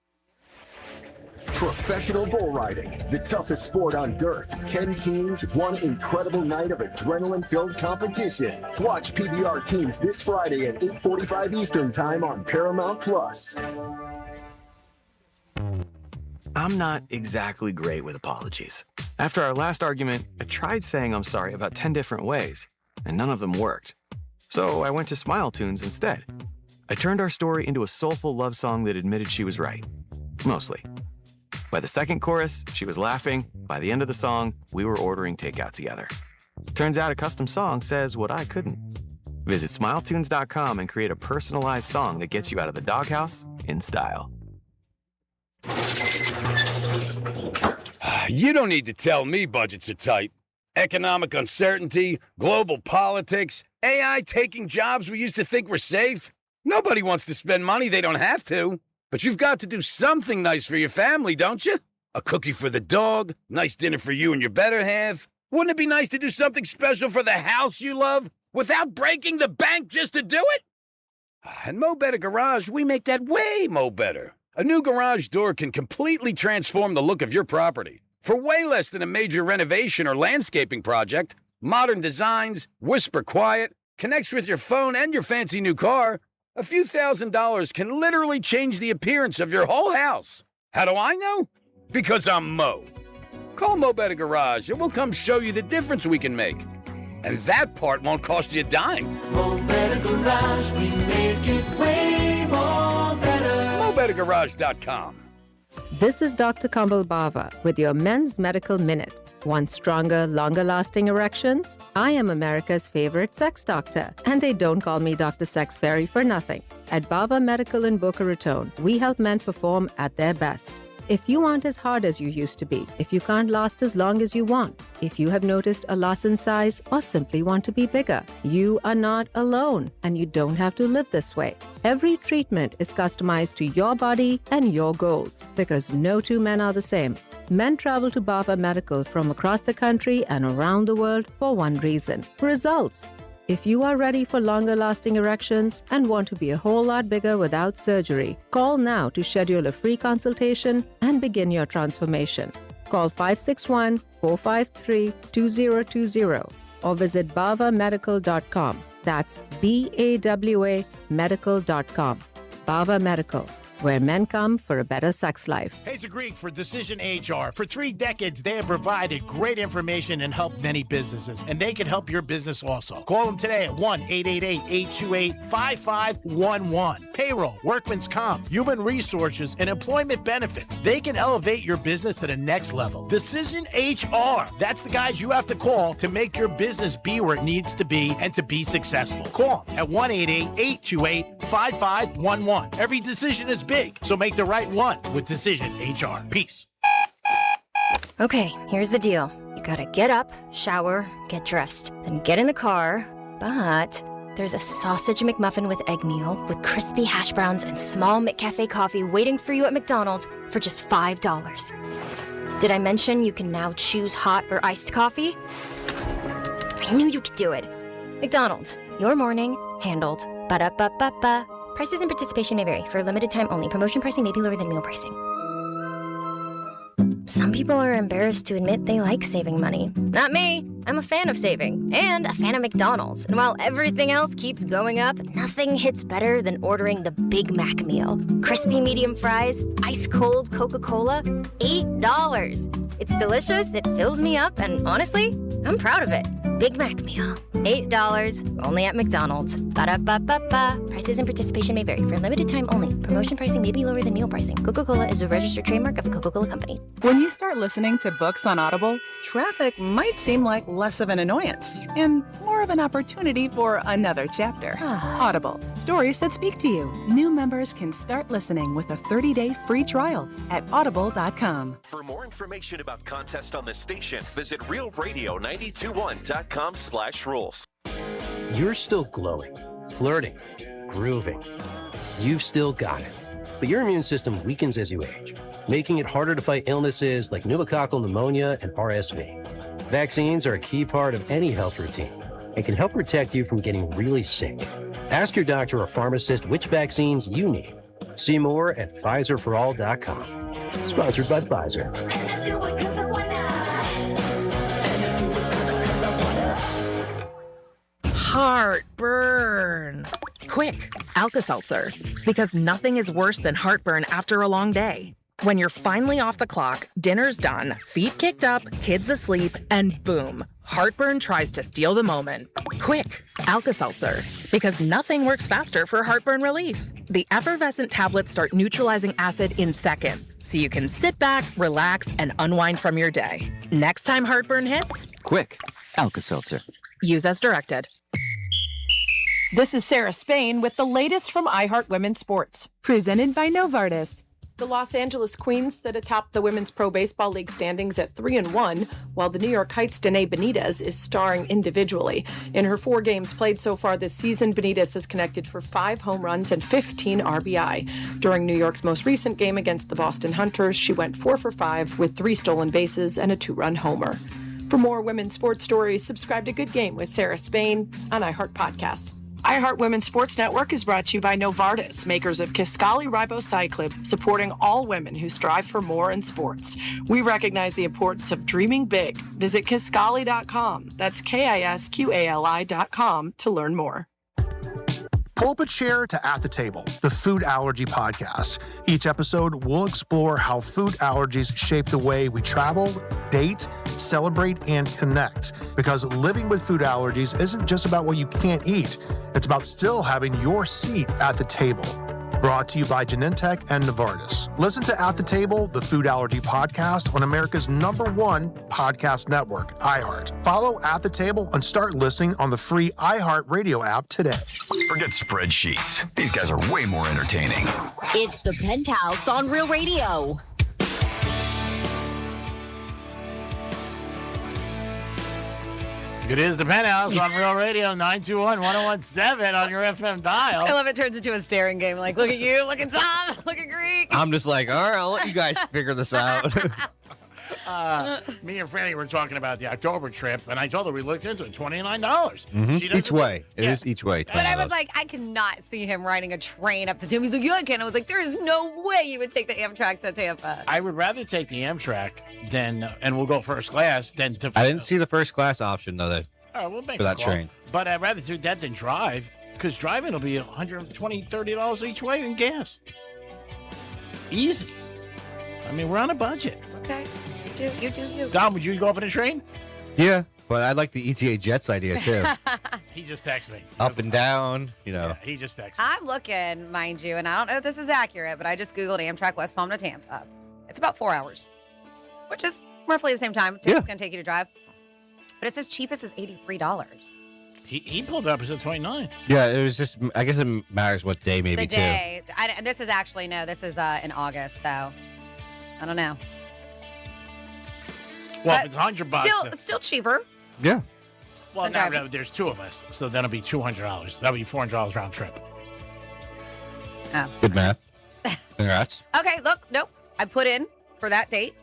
Professional bull riding, the toughest sport on dirt. 10 teams, one incredible night of adrenaline-filled competition. Watch PBR teams this Friday at 8:45 Eastern Time on Paramount Plus. I'm not exactly great with apologies. After our last argument, I tried saying I'm sorry about 10 different ways, and none of them worked. So I went to Smile Tunes instead. I turned our story into a soulful love song that admitted she was right. Mostly. By the second chorus, she was laughing. By the end of the song, we were ordering takeout together. Turns out a custom song says what I couldn't. Visit smiletunes.com and create a personalized song that gets you out of the doghouse in style. You don't need to tell me budgets are tight. Economic uncertainty, global politics, AI taking jobs we used to think were safe. Nobody wants to spend money they don't have to. But you've got to do something nice for your family, don't you? A cookie for the dog, nice dinner for you and your better half. Wouldn't it be nice to do something special for the house you love without breaking the bank just to do it? At Mo Better Garage, we make that way mo better. A new garage door can completely transform the look of your property. For way less than a major renovation or landscaping project, modern designs, whisper quiet, connects with your phone and your fancy new car, a few $1,000s can literally change the appearance of your whole house. How do I know? Because I'm Mo. Call Mo Better Garage and we'll come show you the difference we can make. And that part won't cost you a dime. Mo Better Garage, we make it way more better. MoBetterGarage.com. This is Dr. Kamal Bava with your Men's Medical Minute. Want stronger, longer-lasting erections? I am America's favorite sex doctor, and they don't call me Dr. Sex Fairy for nothing. At Bava Medical in Boca Raton, we help men perform at their best. If you aren't as hard as you used to be, if you can't last as long as you want, if you have noticed a loss in size or simply want to be bigger, you are not alone, and you don't have to live this way. Every treatment is customized to your body and your goals, because no two men are the same. Men travel to Bava Medical from across the country and around the world for one reason: results. If you are ready for longer-lasting erections and want to be a whole lot bigger without surgery, call now to schedule a free consultation and begin your transformation. Call 561-453-2020 or visit bavamedical.com. That's BAWA medical.com. Bava Medical, where men come for a better sex life. Hayes Greek for Decision HR. For 3 decades, they have provided great information and helped many businesses, and they can help your business also. Call them today at 1-888-828-5511. Payroll, workman's comp, human resources, and employment benefits. They can elevate your business to the next level. Decision HR. That's the guys you have to call to make your business be where it needs to be and to be successful. Call them at 1-888-828-5511. Every decision is big, so make the right one with Decision HR. Peace. Okay, here's the deal. You gotta get up, shower, get dressed, then get in the car, but there's a sausage McMuffin with egg meal, with crispy hash browns and small McCafe coffee waiting for you at McDonald's for just $5. Did I mention you can now choose hot or iced coffee? I knew you could do it. McDonald's, your morning handled. Ba-da-ba-ba-ba. Prices and participation may vary. For a limited time only. Promotion pricing may be lower than meal pricing. Some people are embarrassed to admit they like saving money. Not me. I'm a fan of saving and a fan of McDonald's. And while everything else keeps going up, nothing hits better than ordering the Big Mac meal. Crispy medium fries, ice cold Coca-Cola, $8. It's delicious, it fills me up, and honestly, I'm proud of it. Big Mac meal, $8, only at McDonald's. Ba-da-ba-ba-ba. Prices and participation may vary. For a limited time only. Promotion pricing may be lower than meal pricing. Coca-Cola is a registered trademark of the Coca-Cola Company. When you start listening to books on Audible, traffic might seem like less of an annoyance and more of an opportunity for another chapter. Audible, stories that speak to you. New members can start listening with a 30-day free trial at audible.com. For more information about contests on this station, visit realradio921.com/rules. You're still glowing, flirting, grooving. You've still got it. But your immune system weakens as you age, making it harder to fight illnesses like pneumococcal pneumonia and RSV. Vaccines are a key part of any health routine and can help protect you from getting really sick. Ask your doctor or pharmacist which vaccines you need. See more at PfizerForAll.com. Sponsored by Pfizer. Heartburn. Quick, Alka-Seltzer. Because nothing is worse than heartburn after a long day. When you're finally off the clock, dinner's done, feet kicked up, kids asleep, and boom, heartburn tries to steal the moment. Quick, Alka-Seltzer. Because nothing works faster for heartburn relief. The effervescent tablets start neutralizing acid in seconds, so you can sit back, relax, and unwind from your day. Next time heartburn hits, Quick, Alka-Seltzer. use as directed. This is Sarah Spain with the latest from iHeart Women's Sports. Presented by Novartis. The Los Angeles Queens sit atop the Women's Pro Baseball League standings at 3-1, while the New York Heights' Danae Benitez is starring individually. In her 4 games played so far this season, Benitez has connected for 5 home runs and 15 RBI. During New York's most recent game against the Boston Hunters, she went 4 for 5 with 3 stolen bases and a 2-run homer. For more women's sports stories, subscribe to Good Game with Sarah Spain on iHeart Podcasts. iHeart Women's Sports Network is brought to you by Novartis, makers of Kisqali Ribociclib, supporting all women who strive for more in sports. We recognize the importance of dreaming big. Visit Kisqali.com. That's KISQALI.com to learn more. Pull up a chair to At the Table, the food allergy podcast. Each episode, we'll explore how food allergies shape the way we travel, date, celebrate, and connect. Because living with food allergies isn't just about what you can't eat. It's about still having your seat at the table. Brought to you by Genentech and Novartis. Listen to At the Table, the food allergy podcast on America's #1 podcast network, iHeart. Follow At the Table and start listening on the free iHeart Radio app today. Forget spreadsheets. These guys are way more entertaining. It's the Penthouse on Real Radio. It is the Penthouse on Real Radio, 921-1017 on your FM dial. I love it turns into a staring game. Like, look at you, look at Tom, look at Greek. I'm just like, all right, I'll let you guys figure this out. Me and Franny were talking about the October trip, and I told her we looked into it, $29. Each way. It is each way. But I was like, I cannot see him riding a train up to Tampa. He's like, yeah, I can. I was like, there is no way you would take the Amtrak to Tampa. I would rather take the Amtrak than, and we'll go first class, than to. I didn't see the first class option, though, we'll make for that train. But I'd rather do that than drive, because driving will be $120, $30 each way in gas. Easy. I mean, we're on a budget. Okay. You do. Dom, would you go up in a train? Yeah, but I like the ETA Jets idea, too. He just texted me. Up and down, you know. Yeah, he just texted me. I'm looking, mind you, and I don't know if this is accurate, but I just Googled Amtrak West Palm to Tampa. It's about 4 hours, which is roughly the same time it's going to take you to drive. But it says cheapest is $83. He pulled up, it said 29. Yeah, it was just, I guess it matters what day, maybe, the day. And this is actually, this is in August, so I don't know. Well, if it's $100, still cheaper. Yeah. Well, now there's two of us, so that'll be $200. That'll be $400 round trip. Oh. Good math. Congrats. Okay, look, nope. I put in for that date.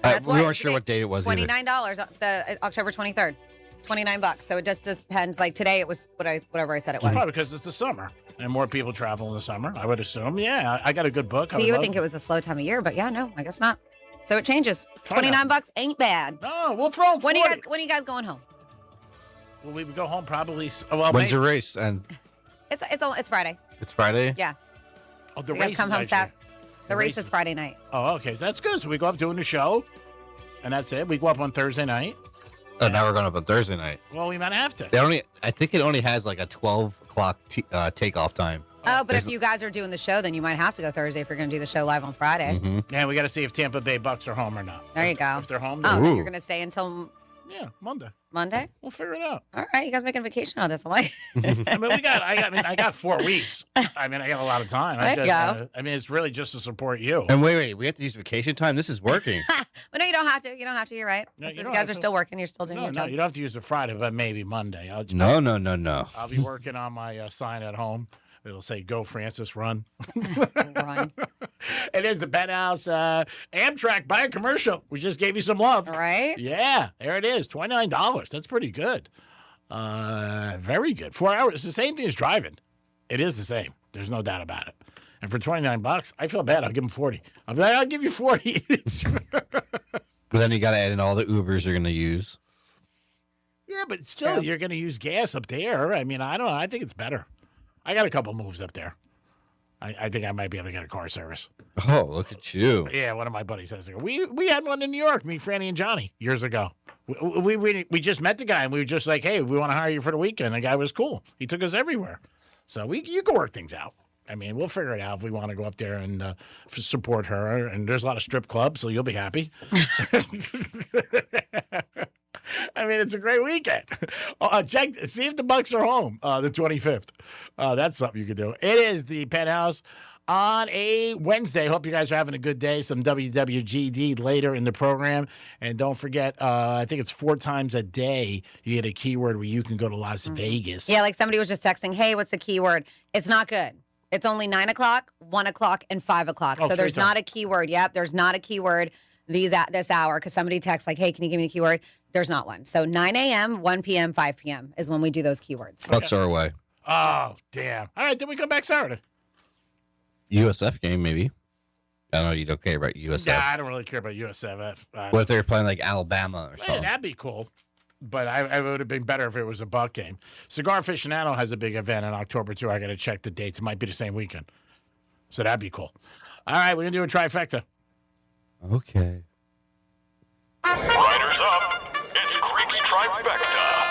We weren't sure what date it was. $29, October 23rd. $29. So it just depends. Like today, it was whatever I said it was. Probably because it's the summer and more people travel in the summer. I would assume. Yeah, I got a good book. See, you would think it was a slow time of year, but yeah, no, I guess not. So it changes. $29 ain't bad. No, we'll throw them. When are you guys going home? Well, we would go home probably. Well, when's the race? And it's Friday. It's Friday. Yeah. Oh, the so you guys race come home Saturday. The race race is Friday night. Oh, okay. So that's good. So we go up doing the show, and that's it. We go up on Thursday night. Oh, now we're going up on Thursday night. Well, we might have to. I think it only has like a 12 o'clock takeoff time. Oh, but if you guys are doing the show, then you might have to go Thursday if you're going to do the show live on Friday. Mm-hmm. Yeah, we got to see if Tampa Bay Bucks are home or not. There you go. If they're home, then you're going to stay until Monday. Monday? We'll figure it out. All right, you guys making a vacation on this. I'm like, I got 4 weeks. I mean, I got a lot of time. There you go. I mean, it's really just to support you. And wait, we have to use vacation time. This is working. But no, you don't have to. You don't have to. You're right. No, You guys are still working. You're still doing your No, job. you don't have to use it Friday, but maybe Monday. No. I'll be working on my sign at home. It'll say, "Go Francis, run." Run. It is the Penthouse Amtrak. Buy a commercial. We just gave you some love. Right? Yeah, there it is. $29. That's pretty good. Very good. 4 hours. It's the same thing as driving. It is the same. There's no doubt about it. And for $29, I feel bad. I'll give them 40. I'll give you 40. But then you got to add in all the Ubers you're going to use. Yeah, but still, you're going to use gas up there. I mean, I don't know. I think it's better. I got a couple moves up there. I think I might be able to get a car service. Oh, look at you. Yeah, one of my buddies has it. We had one in New York, me, Franny, and Johnny, years ago. We just met the guy, and we were just like, hey, we want to hire you for the weekend. The guy was cool. He took us everywhere. So you can work things out. I mean, we'll figure it out if we want to go up there and support her. And there's a lot of strip clubs, so you'll be happy. I mean, it's a great weekend. See if the Bucks are home the 25th. That's something you can do. It is the Penthouse on a Wednesday. Hope you guys are having a good day. Some WWGD later in the program. And don't forget, I think it's 4 times a day you get a keyword where you can go to Las Vegas. Yeah, like somebody was just texting, hey, what's the keyword? It's not good. It's only 9 o'clock, 1 o'clock, and 5 o'clock. Oh, so there's 3 times. not a keyword. Yep, there's not a keyword this hour because somebody texts like, hey, can you give me a keyword? There's not one. So 9 a.m., 1 p.m., 5 p.m. is when we do those keywords. Bucks are away. Oh, damn. All right, then we come back Saturday. USF game, maybe. I don't know. You don't care about USF. Yeah, I don't really care about USF. What if they were playing like Alabama or Yeah, something? that'd be cool. But I would have been better if it was a Buck game. Cigar Aficionado has a big event in October, too. I got to check the dates. It might be the same weekend. So that'd be cool. All right, we're going to do a trifecta. Okay. Riders up. It's Creek's Trifecta.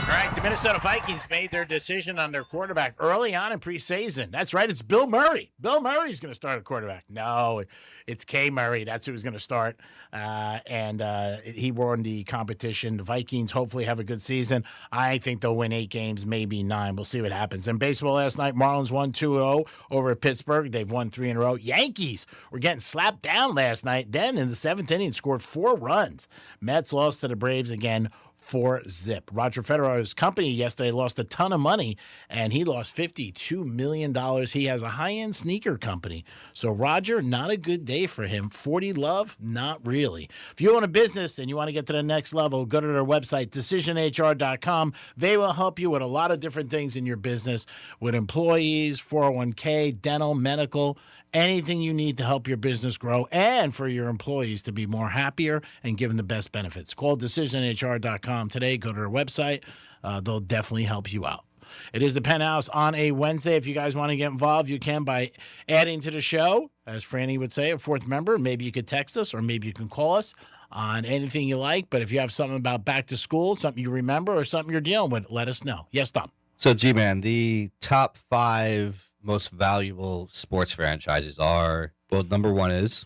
All right, the Minnesota Vikings made their decision on their quarterback early on in preseason. That's right, it's Bill Murray. Bill Murray's going to start at quarterback. No, it's K. Murray. That's who's going to start. And he won the competition. The Vikings hopefully have a good season. I think they'll win 8 games, maybe 9. We'll see what happens. In baseball last night, Marlins won 2-0 over at Pittsburgh. They've won 3 in a row. Yankees were getting slapped down last night. Then in the 7th inning, scored 4 runs. Mets lost to the Braves again. 4-0. Roger Federer's company yesterday lost a ton of money, and he lost $52 million. He has a high-end sneaker company. So, Roger, not a good day for him. 40 love? Not really. If you own a business and you want to get to the next level, go to their website, decisionhr.com. They will help you with a lot of different things in your business, with employees, 401k, dental, medical, anything you need to help your business grow and for your employees to be more happier and give them the best benefits. Call decisionhr.com today. Go to their website. They'll definitely help you out. It is the Penthouse on a Wednesday. If you guys want to get involved, you can by adding to the show, as Franny would say, a 4th member. Maybe you could text us or maybe you can call us on anything you like. But if you have something about back to school, something you remember or something you're dealing with, let us know. Yes, Tom. So, G-Man, the top 5 most valuable sports franchises are, well, number 1 is?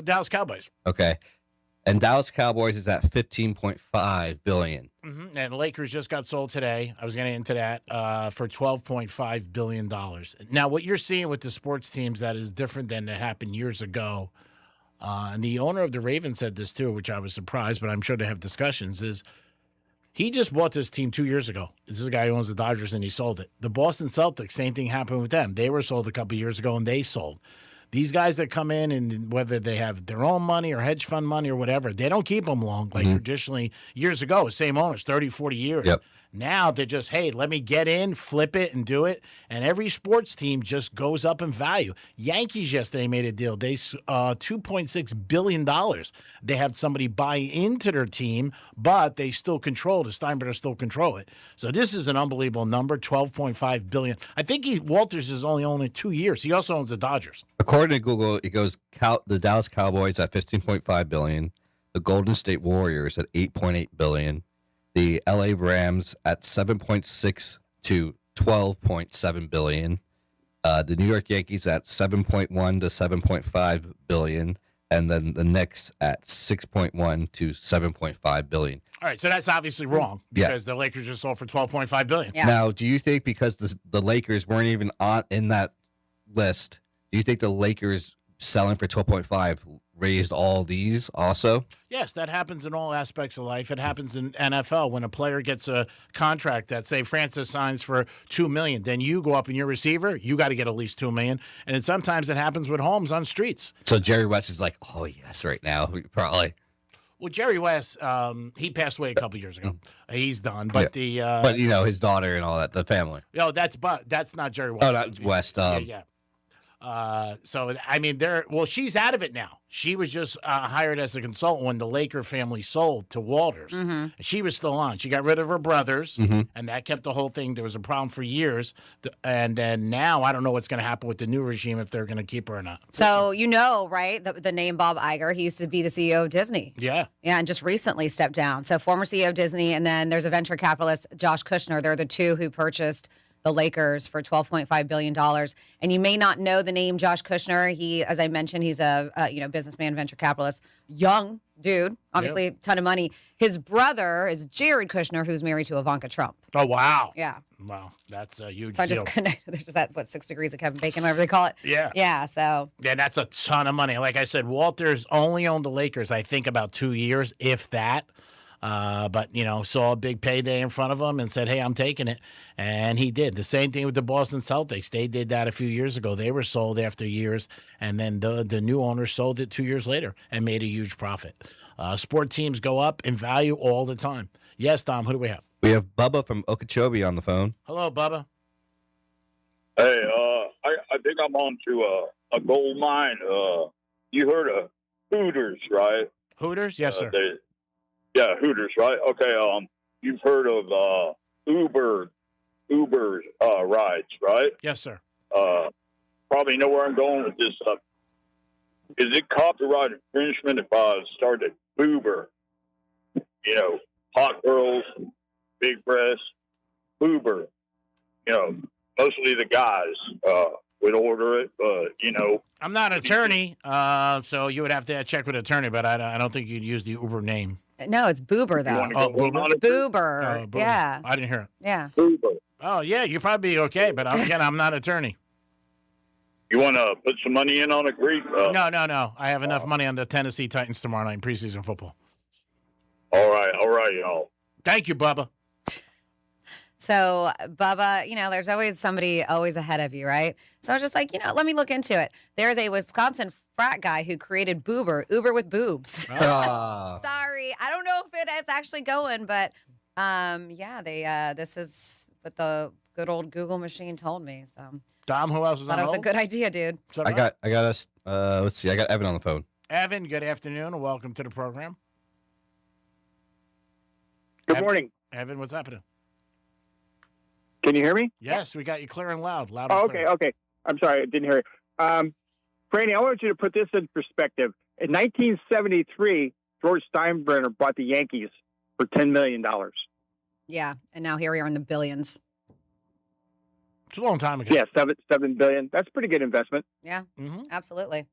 Dallas Cowboys. Okay. And Dallas Cowboys is at $15.5 billion. Mm-hmm. And Lakers just got sold today. I was getting into that for $12.5 billion. Now, what you're seeing with the sports teams that is different than it happened years ago, and the owner of the Ravens said this too, which I was surprised, but I'm sure they have discussions, is he just bought this team 2 years ago. This is a guy who owns the Dodgers, and he sold it. The Boston Celtics, same thing happened with them. They were sold a couple years ago, and they sold. These guys that come in, and whether they have their own money or hedge fund money or whatever, they don't keep them long. Like traditionally, years ago, same owners, 30, 40 years. Yep. Now they're just, hey, let me get in, flip it, and do it. And every sports team just goes up in value. Yankees yesterday made a deal. They $2.6 billion. They had somebody buy into their team, but they still control it. The Steinbrenner still control it. So this is an unbelievable number, $12.5 billion. I think Walters is only owned it 2 years. He also owns the Dodgers. According to Google, it goes the Dallas Cowboys at $15.5 billion, the Golden State Warriors at $8.8 billion, the LA Rams at 7.6 to 12.7 billion, the New York Yankees at 7.1 to 7.5 billion, and then the Knicks at 6.1 to 7.5 billion. All right, so that's obviously wrong because the Lakers just sold for $12.5 billion. Yeah. Now, do you think because the Lakers weren't even in that list, do you think the Lakers selling for 12.5 raised all these also? Yes, that happens in all aspects of life. It happens in NFL when a player gets a contract that, say, Francis signs for $2 million. Then you go up and your receiver, you got to get at least $2 million. And then sometimes it happens with homes on streets. So Jerry West is like, oh yes, right now probably. Well, Jerry West, he passed away a couple years ago. He's done, but but you know his daughter and all that, the family. No, that's not Jerry West. Oh, not West. Yeah. So I mean, she's out of it now. She was just hired as a consultant when the Laker family sold to Walters. She was still on. She got rid of her brothers, and that kept the whole thing. There was a problem for years, and then now I don't know what's going to happen with the new regime if they're going to keep her or not. So right? The name Bob Iger. He used to be the CEO of Disney. Yeah, and just recently stepped down. So former CEO of Disney, and then there's a venture capitalist, Josh Kushner. They're the two who purchased the Lakers for $12.5 billion. And you may not know the name Josh Kushner. He, as I mentioned, he's a businessman, venture capitalist, young dude, obviously a ton of money. His brother is Jared Kushner, who's married to Ivanka Trump. Oh, wow. Yeah. Wow, that's a huge So I deal. just connected. There's just that, 6 degrees of Kevin Bacon, whatever they call it. Yeah. Yeah, so. Yeah, that's a ton of money. Like I said, Walters only owned the Lakers, I think, about 2 years, if that. But, saw a big payday in front of him and said, hey, I'm taking it. And he did. The same thing with the Boston Celtics. They did that a few years ago. They were sold after years, and then the new owner sold it 2 years later and made a huge profit. Sport teams go up in value all the time. Yes, Tom, who do we have? We have Bubba from Okeechobee on the phone. Hello, Bubba. Hey, I think I'm on to a gold mine. You heard of Hooters, right? Hooters? Yes, sir. Yeah, Hooters, right? Okay, you've heard of Uber rides, right? Yes, sir. Probably know where I'm going with this. Is it copyright infringement if I started Uber? Hot girls, big breasts, Uber. Mostly the guys would order it, but, I'm not an attorney, so you would have to check with an attorney, but I don't think you'd use the Uber name. No, it's Boober, though. Boober? Boober. Boober. Yeah. I didn't hear it. Yeah. Uber. Oh, yeah, you'd probably be okay, but I'm not an attorney. You want to put some money in on a Greek? No. I have enough money on the Tennessee Titans tomorrow night in preseason football. All right, y'all. Thank you, Bubba. So, Bubba, there's always somebody always ahead of you, right? So I was just like, let me look into it. There's a Wisconsin frat guy who created Boober, Uber with boobs. Sorry, I don't know if it's actually going, but this is what the good old Google machine told me. So, Dom, who else is on thought it was a hold? good idea, dude. I got us. Let's see. I got Evan on the phone. Evan, good afternoon and welcome to the program. Good morning. Evan, what's happening? Can you hear me? Yes, we got you clear and loud. Loud Oh, and clear. okay. I'm sorry, I didn't hear it. Franny, I want you to put this in perspective. In 1973, George Steinbrenner bought the Yankees for $10 million. Yeah, and now here we are in the billions. It's a long time ago. Yeah, $7 billion. That's a pretty good investment. Yeah, absolutely.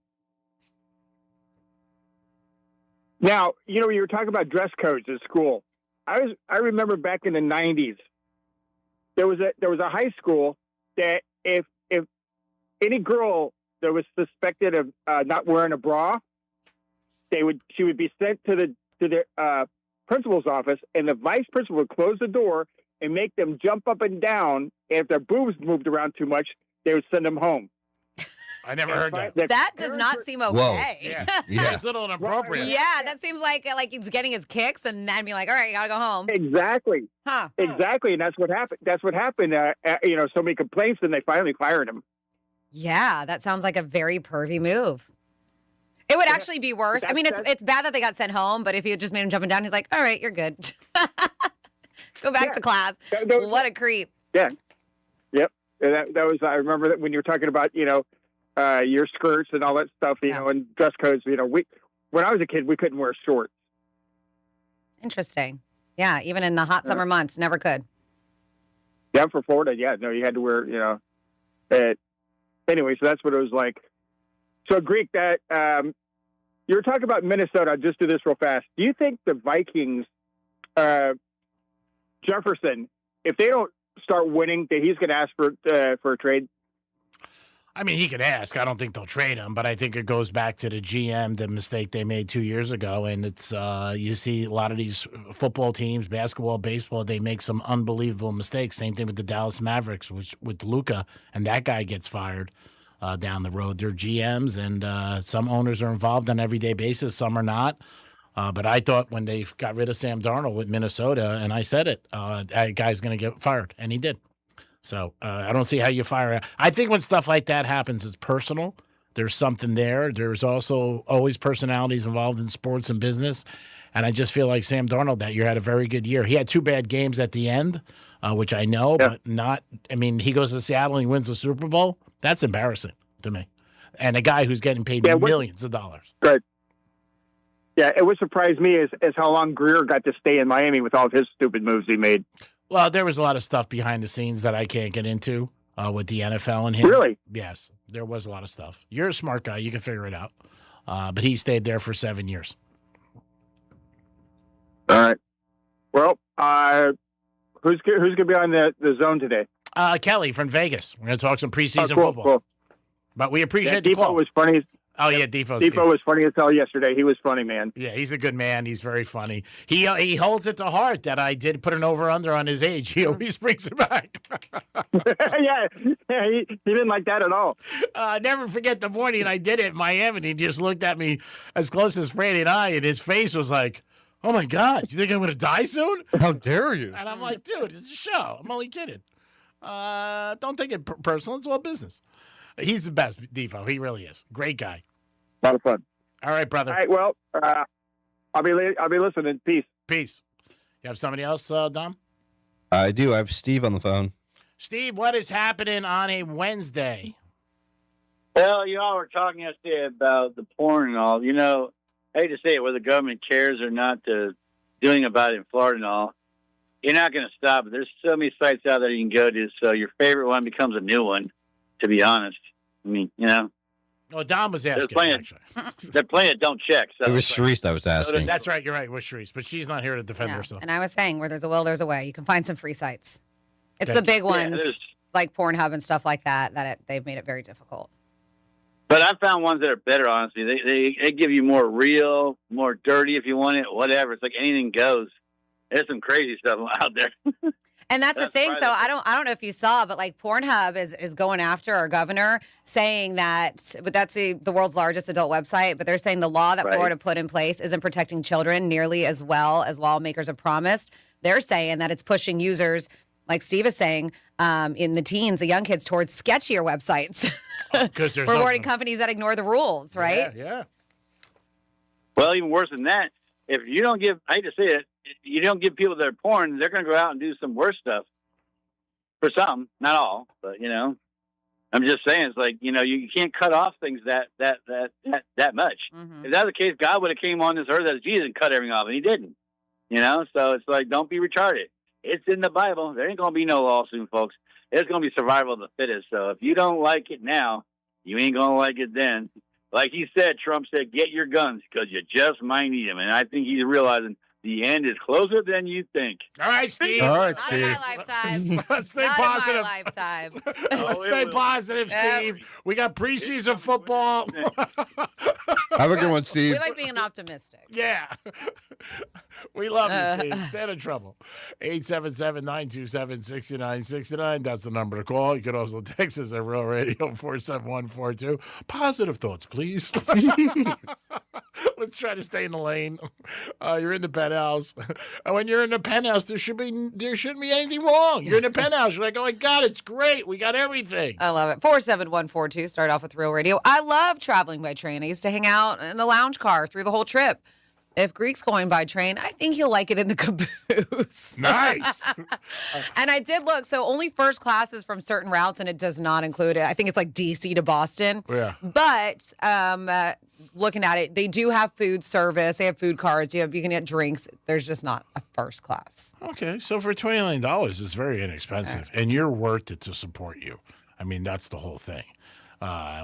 Now, you were talking about dress codes at school. I remember back in the 90s, there was a high school that if any girl that was suspected of not wearing a bra, she would be sent to the principal's office, and the vice principal would close the door and make them jump up and down. And if their boobs moved around too much, they would send them home. I never heard that. That does not seem okay. Yeah. That's a little inappropriate. Yeah, that seems like he's getting his kicks and then be like, all right, you got to go home. Exactly. Huh. Exactly. And that's what happened. That's what happened. So many complaints, and they finally fired him. Yeah, that sounds like a very pervy move. It would actually be worse. I mean, it's bad that they got sent home, but if you just made him jumping down, he's like, all right, you're good. Go back to class. What a creep. Yeah. Yep. That was, I remember that when you were talking about, your skirts and all that stuff, and dress codes, when I was a kid, we couldn't wear shorts. Interesting. Yeah, even in the hot summer months, never could. Yeah, for Florida, no, you had to wear, anyway, so that's what it was like. So, Greek, that you were talking about Minnesota. I'll just do this real fast. Do you think the Vikings, Jefferson, if they don't start winning, that he's going to ask for a trade? I mean, he could ask. I don't think they'll trade him, but I think it goes back to the GM, the mistake they made 2 years ago. And it's you see a lot of these football teams, basketball, baseball, they make some unbelievable mistakes. Same thing with the Dallas Mavericks, with Luka, and that guy gets fired down the road. They're GMs, and some owners are involved on an everyday basis. Some are not. But I thought when they got rid of Sam Darnold with Minnesota, and I said it, that guy's going to get fired, and he did. So I don't see how you fire. I think when stuff like that happens, it's personal. There's something there. There's also always personalities involved in sports and business. And I just feel like Sam Darnold that year had a very good year. He had 2 bad games at the end, which I know, but not. I mean, he goes to Seattle and he wins the Super Bowl. That's embarrassing to me. And a guy who's getting paid millions of dollars. Good. Yeah, it would surprise me is how long Greer got to stay in Miami with all of his stupid moves he made. Well, there was a lot of stuff behind the scenes that I can't get into with the NFL and him. Really? Yes, there was a lot of stuff. You're a smart guy. You can figure it out. But he stayed there for 7 years. All right. Well, who's going to be on the zone today? Kelly from Vegas. We're going to talk some preseason cool, football. Cool. But we appreciate the call. Was funny. Oh, yeah, Defoe was funny as hell yesterday. He was funny, man. Yeah, he's a good man. He's very funny. He holds it to heart that I did put an over-under on his age. He always brings it back. yeah, he didn't like that at all. Never forget the morning I did it in Miami, and he just looked at me as close as Franny and I, and his face was like, oh, my God, you think I'm going to die soon? How dare you? And I'm like, dude, it's a show. I'm only kidding. Don't take it personal. It's all business. He's the best, Defoe. He really is. Great guy. A lot of fun. All right, brother. All right, well, I'll be listening. Peace. Peace. You have somebody else, Dom? I do. I have Steve on the phone. Steve, what is happening on a Wednesday? Well, y'all were talking yesterday about the porn and all. I hate to say it, whether the government cares or not to doing about it in Florida and all. You're not going to stop it. There's so many sites out there you can go to, so your favorite one becomes a new one, to be honest. I mean, Oh, Dom was asking. They're playing it, don't check. So it was Sharice that was asking. That's right. You're right. It was Sharice. But she's not here to defend herself. And I was saying, where there's a will, there's a way. You can find some free sites. It's the big ones, like Pornhub and stuff like that, they've made it very difficult. But I found ones that are better, honestly. They give you more real, more dirty if you want it, whatever. It's like anything goes. There's some crazy stuff out there. And that's the thing. So I don't know if you saw, but like Pornhub is going after our governor, saying that, but that's the world's largest adult website. But they're saying the law that Florida put in place isn't protecting children nearly as well as lawmakers have promised. They're saying that it's pushing users, like Steve is saying, in the teens, the young kids, towards sketchier websites. Because there's rewarding companies that ignore the rules, right? Yeah. Well, even worse than that, if you don't give, I hate to say it, you don't give people their porn, they're going to go out and do some worse stuff. For some, not all, but I'm just saying, it's like you can't cut off things that much. Mm-hmm. If that was the case, God would have came on this earth as Jesus and cut everything off, and He didn't. So it's like, don't be retarded. It's in the Bible. There ain't going to be no law soon, folks. It's going to be survival of the fittest. So if you don't like it now, you ain't going to like it then. Like he said, Trump said, get your guns because you just might need them. And I think he's realizing the end is closer than you think. All right, Steve. All right, Not in Steve. my lifetime. Let's stay Not positive. in my lifetime. Let's stay positive, Steve. We got preseason football. Have a good one, Steve. We like being optimistic. Yeah. We love you, Steve. Stay out of trouble. 877-927-6969. That's the number to call. You can also text us at Real Radio 47142. Positive thoughts, please. Let's try to stay in the lane. You're in the penthouse. And when you're in the penthouse, there shouldn't be anything wrong. You're in the penthouse. You're like, oh my God, it's great. We got everything. I love it. 47142. Start off with Real Radio. I love traveling by train. I used to hang out in the lounge car through the whole trip. If Greek's going by train, I think he'll like it in the caboose. Nice. And I did look. So only first class is from certain routes, and it does not include it. I think it's like D.C. to Boston. Yeah. But looking at it, they do have food service. They have food cards. You can get drinks. There's just not a first class. Okay, so for $29, it's very inexpensive, and you're worth it to support you. I mean, that's the whole thing.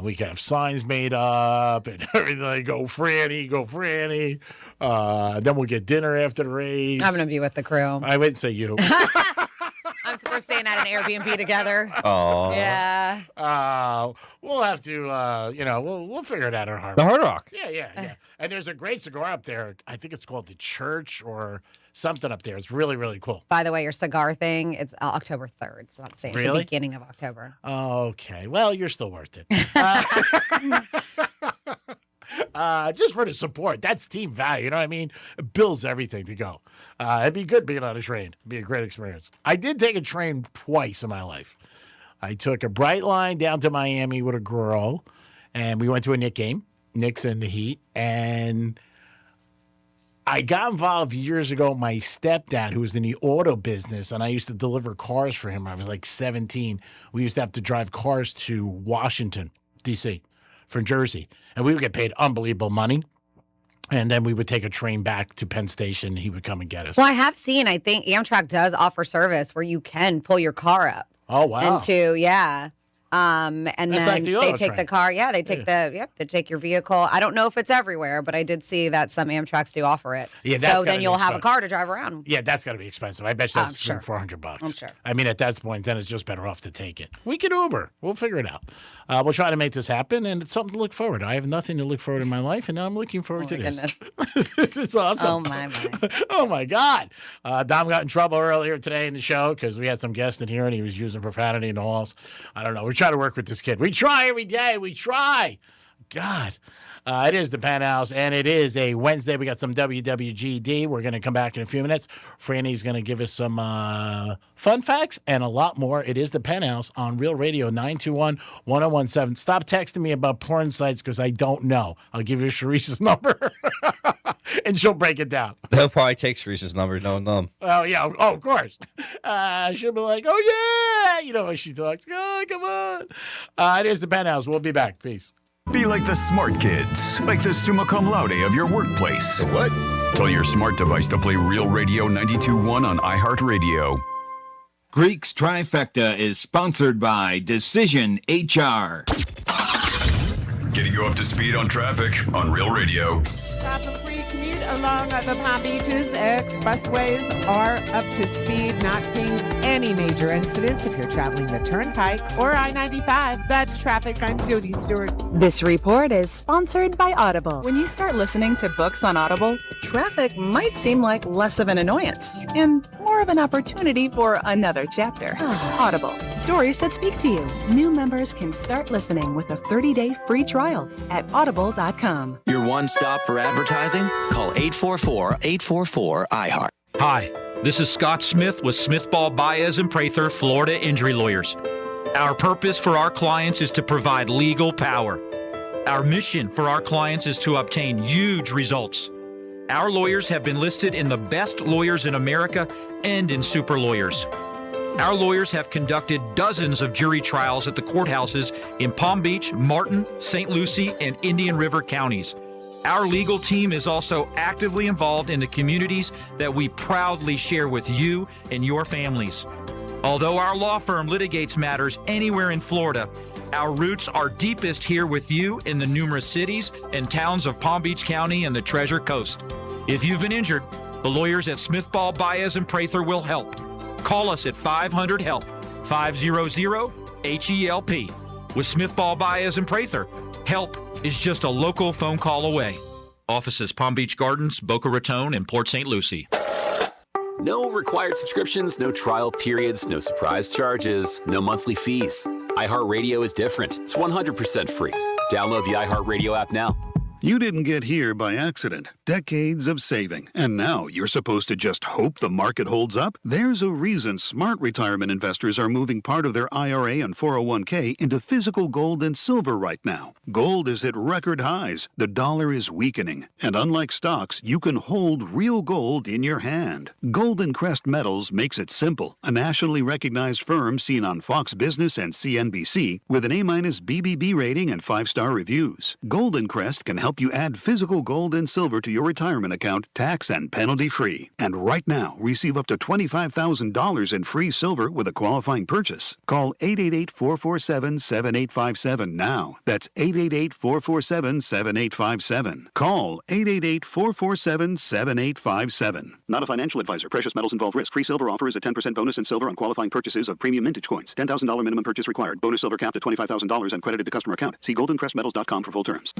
We can have signs made up and everything. Like, go Franny, go Franny. Then we'll get dinner after the race. I'm going to be with the crew. I wouldn't say you. We're staying at an Airbnb together. Oh. Yeah. We'll have to, we'll figure it out at Hard The Rock. Hard Rock. Yeah. And there's a great cigar up there. I think it's called The Church or something up there. It's really, really cool. By the way, your cigar thing, it's October 3rd. It's not the same. It's Really? the beginning of October. Okay. Well, you're still worth it. Just for the support. That's team value. You know what I mean? It builds everything to go. It'd be good being on a train. It'd be a great experience. I did take a train twice in my life. I took a Bright Line down to Miami with a girl, and we went to a Knicks game. Knicks in the Heat. And I got involved years ago. My stepdad, who was in the auto business, and I used to deliver cars for him. I was like 17. We used to have to drive cars to Washington, D.C., from Jersey. And we would get paid unbelievable money. And then we would take a train back to Penn Station. He would come and get us. Well, I have seen, I think Amtrak does offer service where you can pull your car up. Oh, wow. And That's then like the they auto take train. the car. Yeah, they take they take your vehicle. I don't know if it's everywhere, but I did see that some Amtraks do offer it. Yeah, that's so gotta then be you'll have a expensive. car to drive around. Yeah, that's got to be expensive. I bet you that's sure. $400. I'm sure. I mean, at that point, then it's just better off to take it. We can Uber. We'll figure it out. We'll try to make this happen, and it's something to look forward to. I have nothing to look forward to in my life, and now I'm looking forward to this. This is awesome. Oh, my. Oh, my God. Dom got in trouble earlier today in the show because we had some guest in here, and he was using profanity in the halls. I don't know. We're trying to work with this kid. We try every day. We try. God. It is the Penthouse, and it is a Wednesday. We got some WWGD. We're going to come back in a few minutes. Franny's going to give us some fun facts and a lot more. It is the Penthouse on Real Radio 921-1017. Stop texting me about porn sites because I don't know. I'll give you Sharice's number, and she'll break it down. They'll probably take Sharice's number. No. Oh, yeah. Oh, of course. She'll be like, oh, yeah. You know how she talks. Oh, come on. It is the Penthouse. We'll be back. Peace. Be like the smart kids, like the summa cum laude of your workplace. What? Tell your smart device to play Real Radio 92.1 on iHeartRadio. Greek's Trifecta is sponsored by Decision HR. Getting you up to speed on traffic on Real Radio. Free commute along the Palm Beaches expressways are up to speed. Not seeing any major incidents if you're traveling the Turnpike or I-95. That's traffic. I'm Jody Stewart. This report is sponsored by Audible. When you start listening to books on Audible, traffic might seem like less of an annoyance and more of an opportunity for another chapter. Audible, stories that speak to you. New members can start listening with a 30-day free trial at audible.com. Your one stop for advertising? Call 844-844-iHeart. Hi, this is Scott Smith with Smith Ball Baez and Prather, Florida Injury Lawyers. Our purpose for our clients is to provide legal power. Our mission for our clients is to obtain huge results. Our lawyers have been listed in the best lawyers in America and in super lawyers. Our lawyers have conducted dozens of jury trials at the courthouses in Palm Beach, Martin, St. Lucie, and Indian River counties. Our legal team is also actively involved in the communities that we proudly share with you and your families. Although our law firm litigates matters anywhere in Florida, our roots are deepest here with you in the numerous cities and towns of Palm Beach County and the Treasure Coast. If you've been injured, The lawyers at Smith, Ball, Baez, and Prather will help. Call us at 500-HELP, 500-HELP. With Smith, Ball, Baez, and Prather, help is just a local phone call away. Offices Palm Beach Gardens, Boca Raton, and Port St. Lucie. No required subscriptions, no trial periods, no surprise charges, no monthly fees. iHeartRadio is different. It's 100% free. Download the iHeartRadio app now. You didn't get here by accident. Decades of saving. And now you're supposed to just hope the market holds up? There's a reason smart retirement investors are moving part of their IRA and 401k into physical gold and silver right now. Gold is at record highs. The dollar is weakening. And unlike stocks, you can hold real gold in your hand. Golden Crest Metals makes it simple. A nationally recognized firm seen on Fox Business and CNBC with an A- BBB rating and 5-star reviews. Golden Crest can help you add physical gold and silver to your retirement account, tax and penalty free. And right now, receive up to $25,000 in free silver with a qualifying purchase. Call 888-447-7857 now. That's 888-447-7857. Call 888-447-7857. Not a financial advisor. Precious metals involve risk. Free silver offer is a 10% bonus in silver on qualifying purchases of premium mintage coins. $10,000 minimum purchase required. Bonus silver capped at $25,000 and credited to customer account. See goldencrestmetals.com for full terms.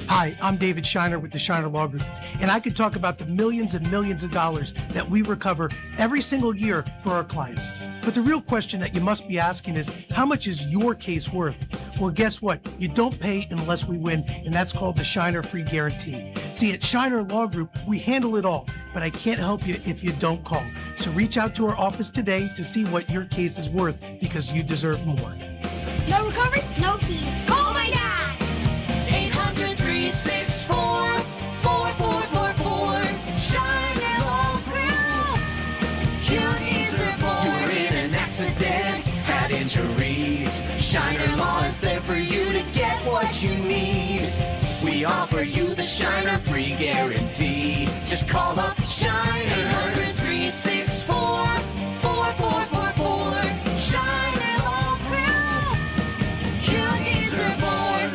Hi, I'm David Shiner with the Shiner Law Group, and I could talk about the millions and millions of dollars that we recover every single year for our clients. But the real question that you must be asking is, how much is your case worth? Well, guess what? You don't pay unless we win, and that's called the Shiner Free Guarantee. See, at Shiner Law Group, we handle it all, but I can't help you if you don't call. So reach out to our office today to see what your case is worth, because you deserve more. No recovery, no fees. Call my dad! 800-364-4444. Shiner Law Group. You deserve more. You were in an accident, had injuries. Shiner Law is there for you to get what you need. We offer you the Shiner Free Guarantee. Just call up Shiner. 800-364-4444. Shiner Law Group. You deserve more.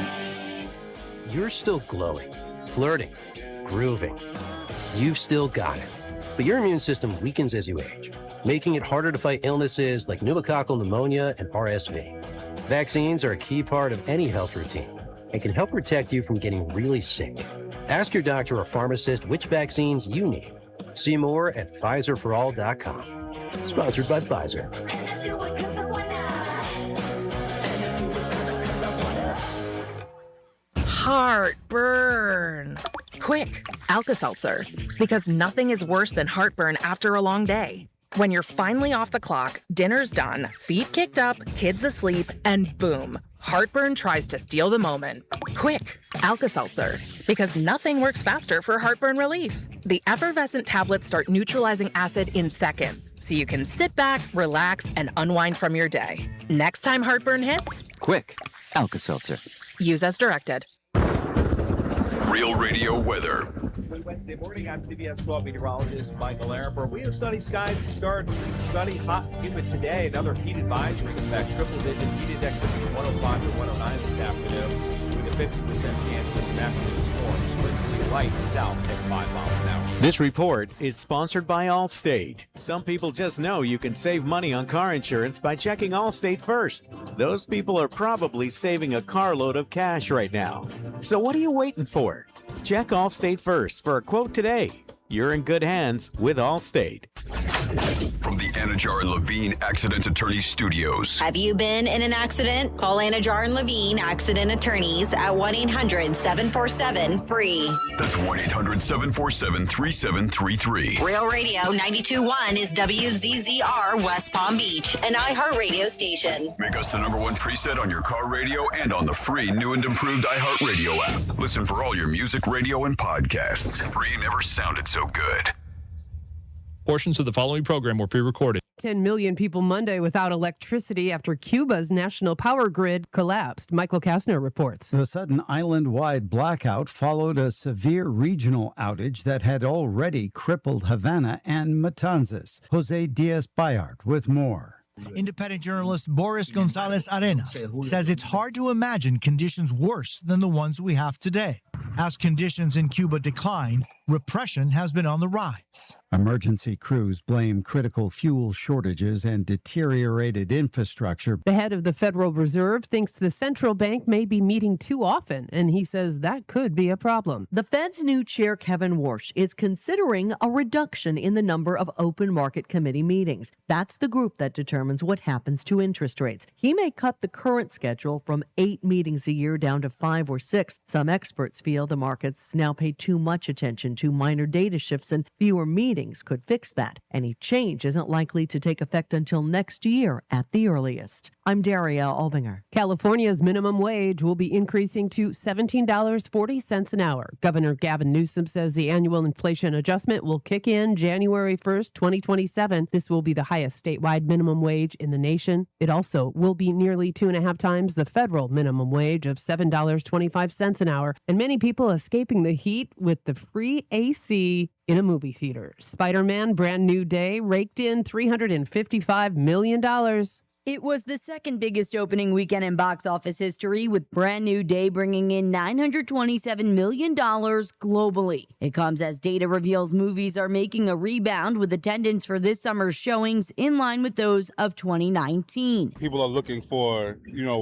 You're still glowing, flirting, grooving. You've still got it. But your immune system weakens as you age, making it harder to fight illnesses like pneumococcal pneumonia and RSV. Vaccines are a key part of any health routine and can help protect you from getting really sick. Ask your doctor or pharmacist which vaccines you need. See more at PfizerForAll.com. Sponsored by Pfizer. Heartburn. Quick, Alka-Seltzer. Because nothing is worse than heartburn after a long day. When you're finally off the clock, dinner's done, feet kicked up, kids asleep, and boom, heartburn tries to steal the moment. Quick, Alka-Seltzer. Because nothing works faster for heartburn relief. The effervescent tablets start neutralizing acid in seconds, so you can sit back, relax, and unwind from your day. Next time heartburn hits, Quick, Alka-Seltzer. use as directed. Real Radio weather. Wednesday morning, I'm CBS 12 meteorologist Michael Aramper. We have sunny skies to start. Sunny, hot, humid today. Another heat advisory. In fact, triple-digit heat index of 105 to 109 this afternoon. With a 50% chance for some afternoon storms. Winds to the light south at 5 miles an hour. This report is sponsored by Allstate. Some people just know you can save money on car insurance by checking Allstate first. Those people are probably saving a carload of cash right now. So what are you waiting for? Check Allstate first for a quote today. You're in good hands with Allstate. From the Anajar and Levine Accident Attorney Studios. Have you been in an accident? Call Anajar and Levine Accident Attorneys at 1-800-747-FREE. That's 1-800-747-3733. Real Radio 92.1 is WZZR West Palm Beach, an iHeartRadio station. Make us the #1 preset on your car radio and on the free new and improved iHeartRadio app. Listen for all your music, radio, and podcasts. Free never sounded so good. Portions of the following program were pre-recorded. 10 million people Monday without electricity after Cuba's national power grid collapsed. Michael Kastner reports. The sudden island-wide blackout followed a severe regional outage that had already crippled Havana and Matanzas. Jose Diaz-Bayart with more. Independent journalist Boris Gonzalez Arenas says it's hard to imagine conditions worse than the ones we have today. As conditions in Cuba decline, repression has been on the rise. Emergency crews blame critical fuel shortages and deteriorated infrastructure. The head of the Federal Reserve thinks the central bank may be meeting too often, and he says that could be a problem. The Fed's new chair, Kevin Warsh, is considering a reduction in the number of open market committee meetings. That's the group that determines what happens to interest rates. He may cut the current schedule from 8 meetings a year down to 5 or 6. Some experts feel the markets now pay too much attention to minor data shifts, and fewer meetings could fix that. Any change isn't likely to take effect until next year at the earliest. I'm Daria Albinger. California's minimum wage will be increasing to $17.40 an hour. Governor Gavin Newsom says the annual inflation adjustment will kick in January 1st, 2027. This will be the highest statewide minimum wage in the nation. It also will be nearly 2.5 times the federal minimum wage of $7.25 an hour. And many people escaping the heat with the free AC in a movie theater. Spider-Man Brand New Day raked in $355 million. It was the second biggest opening weekend in box office history, with Brand New Day bringing in $927 million globally. It comes as data reveals movies are making a rebound, with attendance for this summer's showings in line with those of 2019. People are looking for,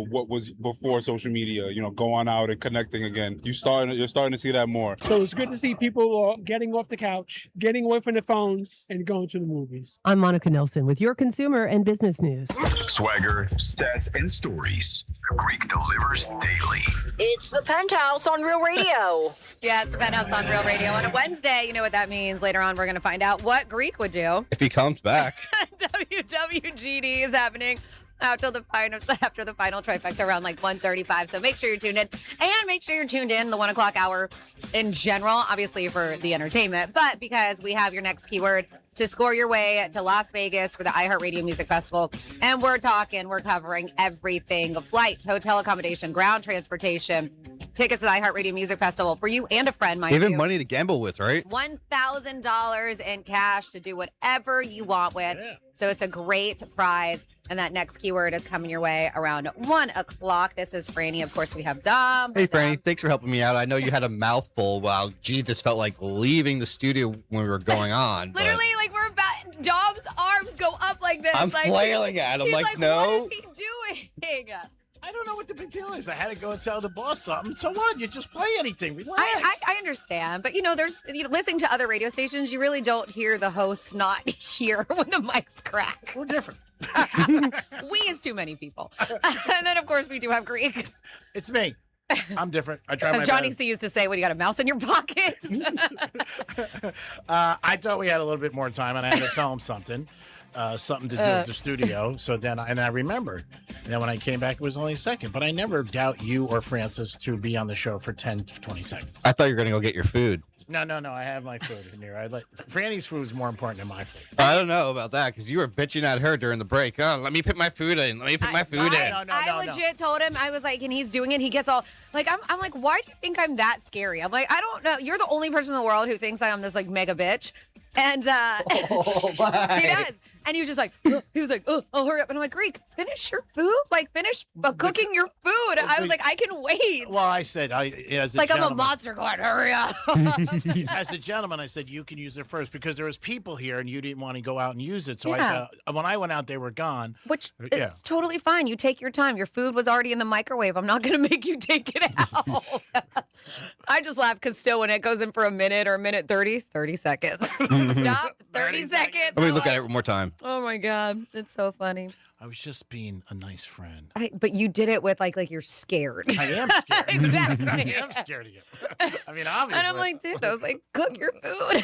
what was before social media, going out and connecting again. You're starting to see that more. So it's good to see people getting off the couch, getting away from their phones, and going to the movies. I'm Monica Nelson with your consumer and business news. Swagger, stats, and stories. The Greek delivers daily. It's the Penthouse on Real Radio. Yeah, it's the Penthouse on Real Radio on a Wednesday. You know what that means. Later on, we're going to find out what Greek would do. If he comes back. WWGD is happening after the final trifecta around like 1:35. So make sure you're tuned in. And make sure you're tuned in the 1 o'clock hour in general, obviously for the entertainment, but because we have your next keyword to score your way to Las Vegas for the iHeartRadio Music Festival. And we're covering everything: flight, hotel accommodation, ground transportation, tickets to the iHeartRadio Music Festival for you and a friend, mind Even you. money to gamble with, right? $1,000 in cash to do whatever you want with. Yeah. So it's a great prize. And that next keyword is coming your way around 1 o'clock. This is Franny. Of course, we have Dom. Hey, Franny, thanks for helping me out. I know you had a mouthful while G just felt like leaving the studio when we were going on. Literally, like we're about, Dom's arms go up like this. I'm like, flailing at him. He's like, no. What is he doing? I don't know what the big deal is. I had to go and tell the boss something. So what? You just play anything. Relax. I understand. But, there's, listening to other radio stations, you really don't hear the hosts not hear when the mics crack. We're different. We is too many people. And then, of course, we do have Greek. It's me. I'm different. I try my As Johnny best. C used to say when you got a mouse in your pocket. I thought we had a little bit more time, and I had to tell him something. Something to do with the studio. So then, I remembered. And then when I came back, it was only a second. But I never doubt you or Francis to be on the show for 10 to 20 seconds. I thought you were going to go get your food. No. I have my food in here. Franny's food is more important than my food. I don't know about that because you were bitching at her during the break. Oh, let me put my food in. I legit told him, I was like, and he's doing it. He gets all like, I'm like, why do you think I'm that scary? I'm like, I don't know. You're the only person in the world who thinks I'm this like mega bitch. And he does. And he was just like, oh, hurry up. And I'm like, Greek, finish your food. Like, finish cooking your food. I was like, I can wait. Well, I said, as a like gentleman, I'm a monster going, hurry up. As a gentleman, I said, you can use it first because there was people here and you didn't want to go out and use it. So I said, when I went out, they were gone. Which it's totally fine. You take your time. Your food was already in the microwave. I'm not going to make you take it out. I just laugh because still when it goes in for a minute or a minute 30 seconds. Stop, 30 seconds. Let me look at it one more time. Oh my God, it's so funny. I was just being a nice friend. But you did it with like you're scared. I am scared. Exactly. I am scared of you. I mean, obviously. And I'm like, dude, I was like, cook your food.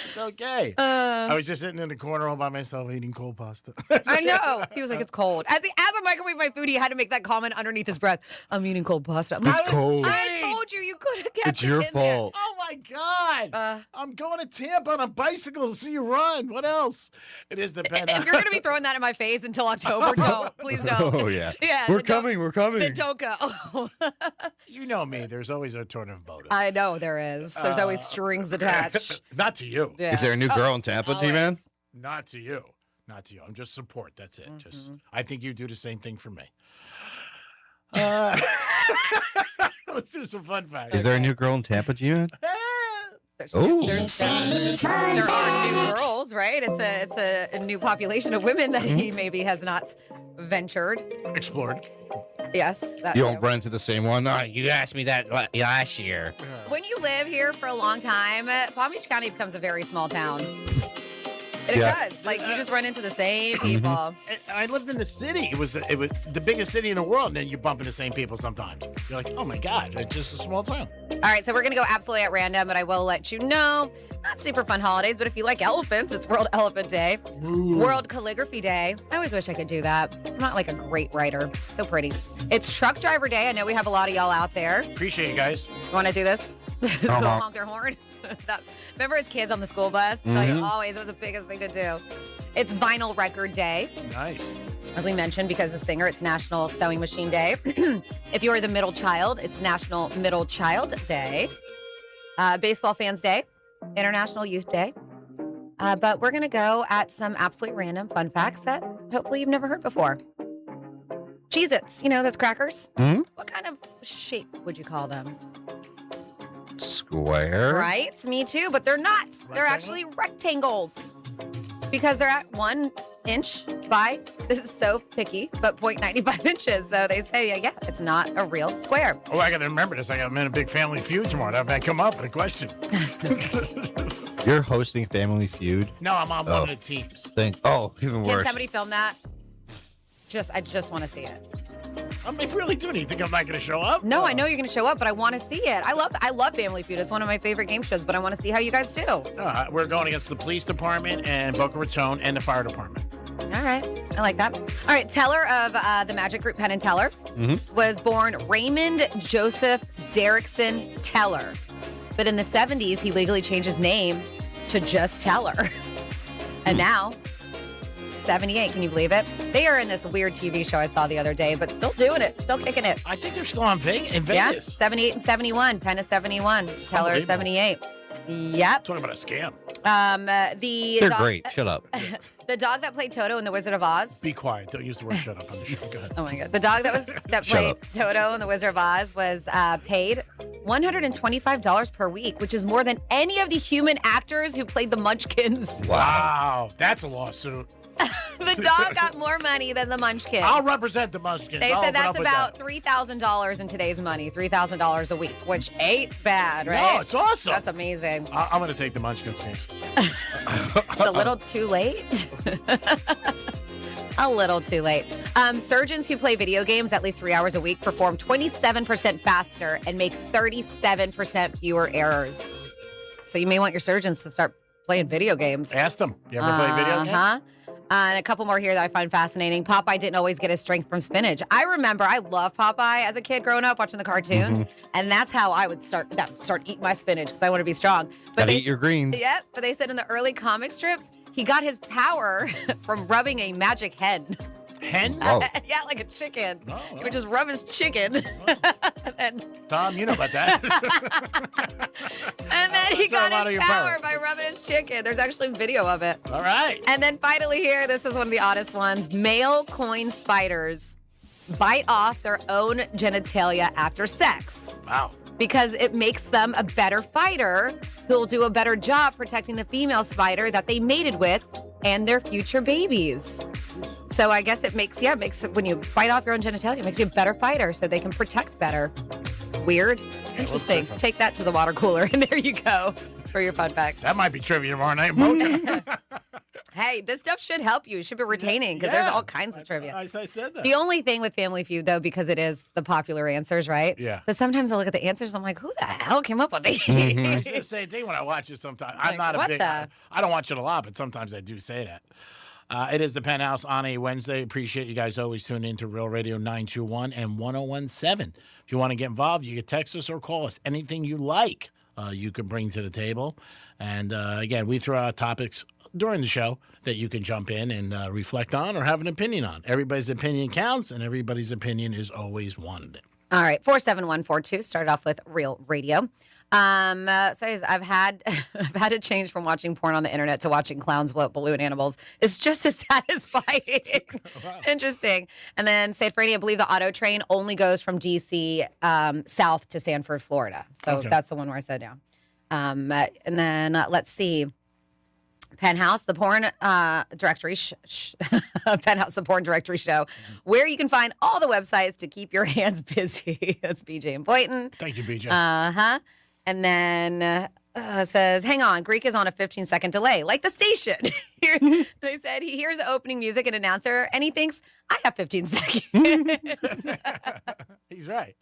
It's okay. I was just sitting in the corner all by myself eating cold pasta. I know. He was like, it's cold. As I microwave my food, he had to make that comment underneath his breath. I'm eating cold pasta. It's cold. I told you could have kept It's your it in fault. There. Oh my God. I'm going to Tampa on a bicycle to see you run. What else? It is the Penthouse. If you're going to be throwing that in my face until October, don't. Please don't. Oh, yeah. Yeah. We're coming. Then don't go. You know me. There's always a tornado. I know there is. There's always strings attached. Not to you. Yeah. Is there a new girl in Tampa, T-Man? Not to you. Not to you. I'm just support. That's it. Just I think you do the same thing for me. Let's do some fun facts. Is there a new girl in Tampa, Gina? There are new girls, right? It's a new population of women that he maybe has not ventured. Explored. Yes. That You don't too. run into the same one? You asked me that last year. When you live here for a long time, Palm Beach County becomes a very small town. And it does. Like, you just run into the same people. I lived in the city. It was the biggest city in the world, and then you bump into the same people sometimes. You're like, oh my God, it's just a small town. All right, so we're going to go absolutely at random, but I will let you know, not super fun holidays, but if you like elephants, it's World Elephant Day. Ooh. World Calligraphy Day. I always wish I could do that. I'm not like a great writer. So pretty. It's Truck Driver Day. I know we have a lot of y'all out there. Appreciate you guys. You want to do this? So honk their horn. Remember as kids on the school bus? Like always, it was the biggest thing to do. It's Vinyl Record Day. Nice. As we mentioned, because the singer, it's National Sewing Machine Day. If you are the middle child, it's National Middle Child Day. Baseball Fans Day. International Youth Day. But we're going to go at some absolutely random fun facts that hopefully you've never heard before. Cheez-Its, you know, those crackers. What kind of shape would you call them? Square. Right? Me too, but they're not. They're actually rectangles because they're at 1 inch by, this is so picky, but 0.95 inches. So they say, yeah, it's not a real square. Oh, I got to remember this. I'm in a big Family Feud tomorrow. That might come up in a question. You're hosting Family Feud? No, I'm on one of the teams. Even Can worse. somebody film that? I just want to see it. I mean, really do. You think I'm not going to show up? No, I know you're going to show up, but I want to see it. I love Family Feud. It's one of my favorite game shows, but I want to see how you guys do. We're going against the police department and Boca Raton and the fire department. All right. I like that. All right. Teller of the Magic Group Penn and Teller was born Raymond Joseph Derrickson Teller. But in the 70s, he legally changed his name to just Teller. And now, 78, can you believe it? They are in this weird TV show I saw the other day, but still doing it, still kicking it. I think they're still in Vegas. Yeah, 78 and 71. Penn is 71. Teller is 78. Yep. Talking about a scam. They're great. Shut up. The dog that played Toto in The Wizard of Oz. Be quiet. Don't use the word shut up on the show. Go ahead. Oh my God. The dog that played Toto in The Wizard of Oz was paid $125 per week, which is more than any of the human actors who played the Munchkins. Wow. That's a lawsuit. The dog got more money than the Munchkins. I'll represent the Munchkins. They I'll said open that's up with about that. $3,000 in today's money, $3,000 a week, which ain't bad, right? No, it's awesome. That's amazing. I'm going to take the Munchkins case. It's a little too late. A little too late. Surgeons who play video games at least 3 hours a week perform 27% faster and make 37% fewer errors. So you may want your surgeons to start playing video games. Ask them. You ever play video games? And a couple more here that I find fascinating. Popeye didn't always get his strength from spinach. I remember I loved Popeye as a kid growing up watching the cartoons, and that's how I would start eating my spinach because I want to be strong. Gotta eat your greens. Yep, but they said in the early comic strips, he got his power from rubbing a magic hen. Hen? Oh. Yeah, like a chicken. He would just rub his chicken. and Tom, you know about that. and then he That's a lot got of his your power power. by rubbing his chicken. There's actually video of it. All right. And then finally here, this is one of the oddest ones. Male coin spiders bite off their own genitalia after sex. Wow. Because it makes them a better fighter who'll do a better job protecting the female spider that they mated with and their future babies. So I guess it makes when you bite off your own genitalia, it makes you a better fighter so they can protect better. Weird. Interesting. Take that to the water cooler and there you go for your fun facts. That might be trivia tomorrow night. Boca. Hey, this stuff should help you. It should be retaining because there's all kinds of trivia. I said that. The only thing with Family Feud, though, because it is the popular answers, right? Yeah. But sometimes I look at the answers, I'm like, who the hell came up with these? I say the same thing when I watch it sometimes. I'm not a what big, the? I don't watch it a lot, but sometimes I do say that. It is the Penthouse on a Wednesday. Appreciate you guys always tuning in to Real Radio 921 and 1017. If you want to get involved, you can text us or call us. Anything you like, you can bring to the table. And again, we throw out topics during the show that you can jump in and reflect on or have an opinion on. Everybody's opinion counts, and everybody's opinion is always wanted. All right, 47142. Started off with Real Radio. Says I've had to change from watching porn on the internet to watching clowns blow up balloon animals. It's just as satisfying. Wow. Interesting. And then Said Franny, I believe the auto train only goes from DC south to Sanford, Florida. So that's the one where I said down. And then let's see. Penthouse, the porn directory Penthouse, the porn directory show, where you can find all the websites to keep your hands busy. That's BJ and Boynton. Thank you, BJ. And then says, hang on, Greek is on a 15-second delay, like the station. They said he hears opening music and announcer, and he thinks, I have 15 seconds. He's right.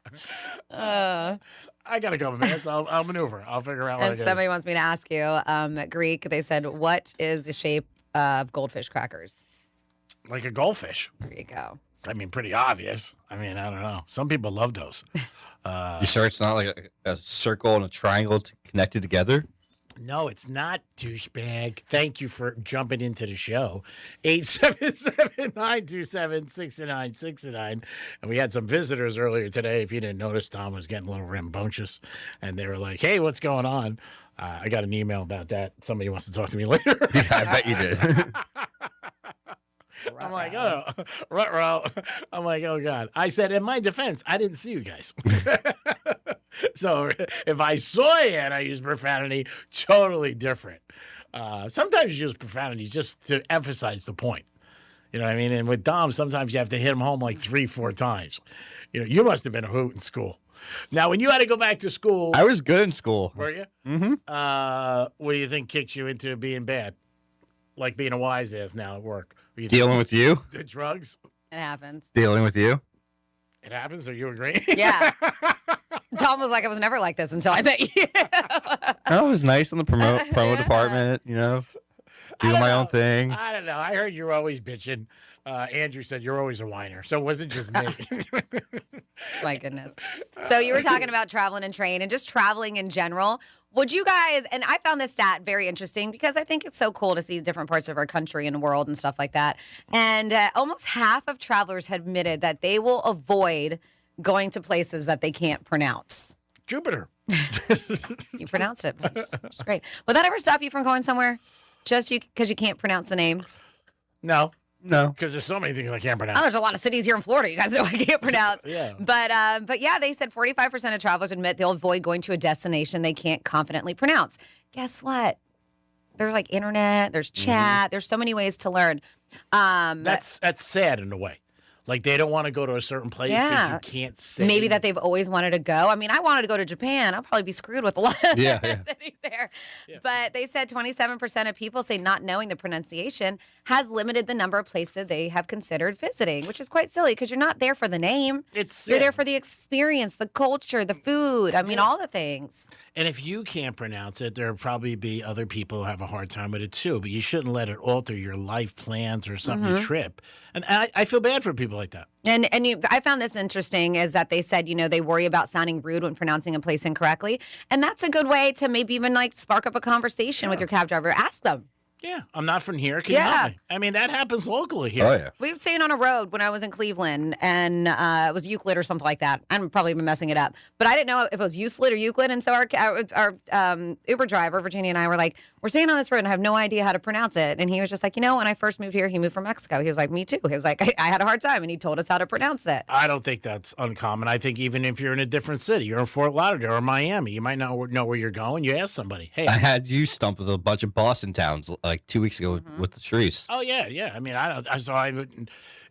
I got a couple minutes. I'll maneuver. I'll figure out what And somebody wants me to ask you, Greek, they said, what is the shape of goldfish crackers? Like a goldfish. There you go. I mean, pretty obvious. I mean, I don't know. Some people love those. You sure it's not like a circle and a triangle connected together? No, it's not, douchebag. Thank you for jumping into the show. 877-927-6969. And we had some visitors earlier today. If you didn't notice, Tom was getting a little rambunctious. And they were like, hey, what's going on? I got an email about that. Somebody wants to talk to me later. Yeah, I bet you did. I'm like, oh, ruh-roh. I'm like, oh, God. I said, in my defense, I didn't see you guys. So if I saw you and I use profanity, totally different. Sometimes you use profanity just to emphasize the point. You know what I mean? And with Dom, sometimes you have to hit him home like 3-4 times. You know, you must have been a hoot in school. Now, when you had to go back to school. I was good in school. Were you? Mm-hmm. What do you think kicks you into being bad? Like being a wise ass now at work. Dealing with you? The drugs? It happens. Dealing with you? It happens, or you agree? Yeah. Tom was like, I was never like this until I met you. I was nice in the promo department, you know, doing my own thing. I don't know. I heard you were always bitching. Andrew said you're always a whiner, so it wasn't just me. My goodness. So you were talking about traveling and train and just traveling in general. Would you guys, and I found this stat very interesting because I think it's so cool to see different parts of our country and world and stuff like that. And almost half of travelers have admitted that they will avoid going to places that they can't pronounce. Jupiter. You pronounced it, which is great. Would that ever stop you from going somewhere just because you can't pronounce the name? No. No. Because there's so many things I can't pronounce. Oh, there's a lot of cities here in Florida you guys know I can't pronounce. Yeah. But yeah, they said 45% of travelers admit they'll avoid going to a destination they can't confidently pronounce. Guess what? There's like internet, there's chat, there's so many ways to learn. That's sad in a way. Like they don't want to go to a certain place because you can't say. Maybe that they've always wanted to go. I mean, I wanted to go to Japan. I'll probably be screwed with a lot of cities there. Yeah. But they said 27% of people say not knowing the pronunciation has limited the number of places they have considered visiting, which is quite silly because you're not there for the name. You're there for the experience, the culture, the food. I mean, all the things. And if you can't pronounce it, there'll probably be other people who have a hard time with it too. But you shouldn't let it alter your life plans or something, your trip. And I feel bad for people like that. And I found this interesting is that they said, you know, they worry about sounding rude when pronouncing a place incorrectly. And that's a good way to maybe even like spark up a conversation with your cab driver. Ask them. Yeah, I'm not from here. Can you help me? I mean, that happens locally here. Oh, yeah. We were staying on a road when I was in Cleveland, and it was Euclid or something like that. I'm probably messing it up. But I didn't know if it was Euclid or Euclid. And so our Uber driver, Virginia, and I were like, we're staying on this road, and I have no idea how to pronounce it. And he was just like, you know, when I first moved here, he moved from Mexico. He was like, me too. He was like, I had a hard time, and he told us how to pronounce it. I don't think that's uncommon. I think even if you're in a different city, you're in Fort Lauderdale or Miami, you might not know where you're going. You ask somebody, hey. I had you stump with a bunch of Boston towns like 2 weeks ago with the trees. Oh, yeah. I mean,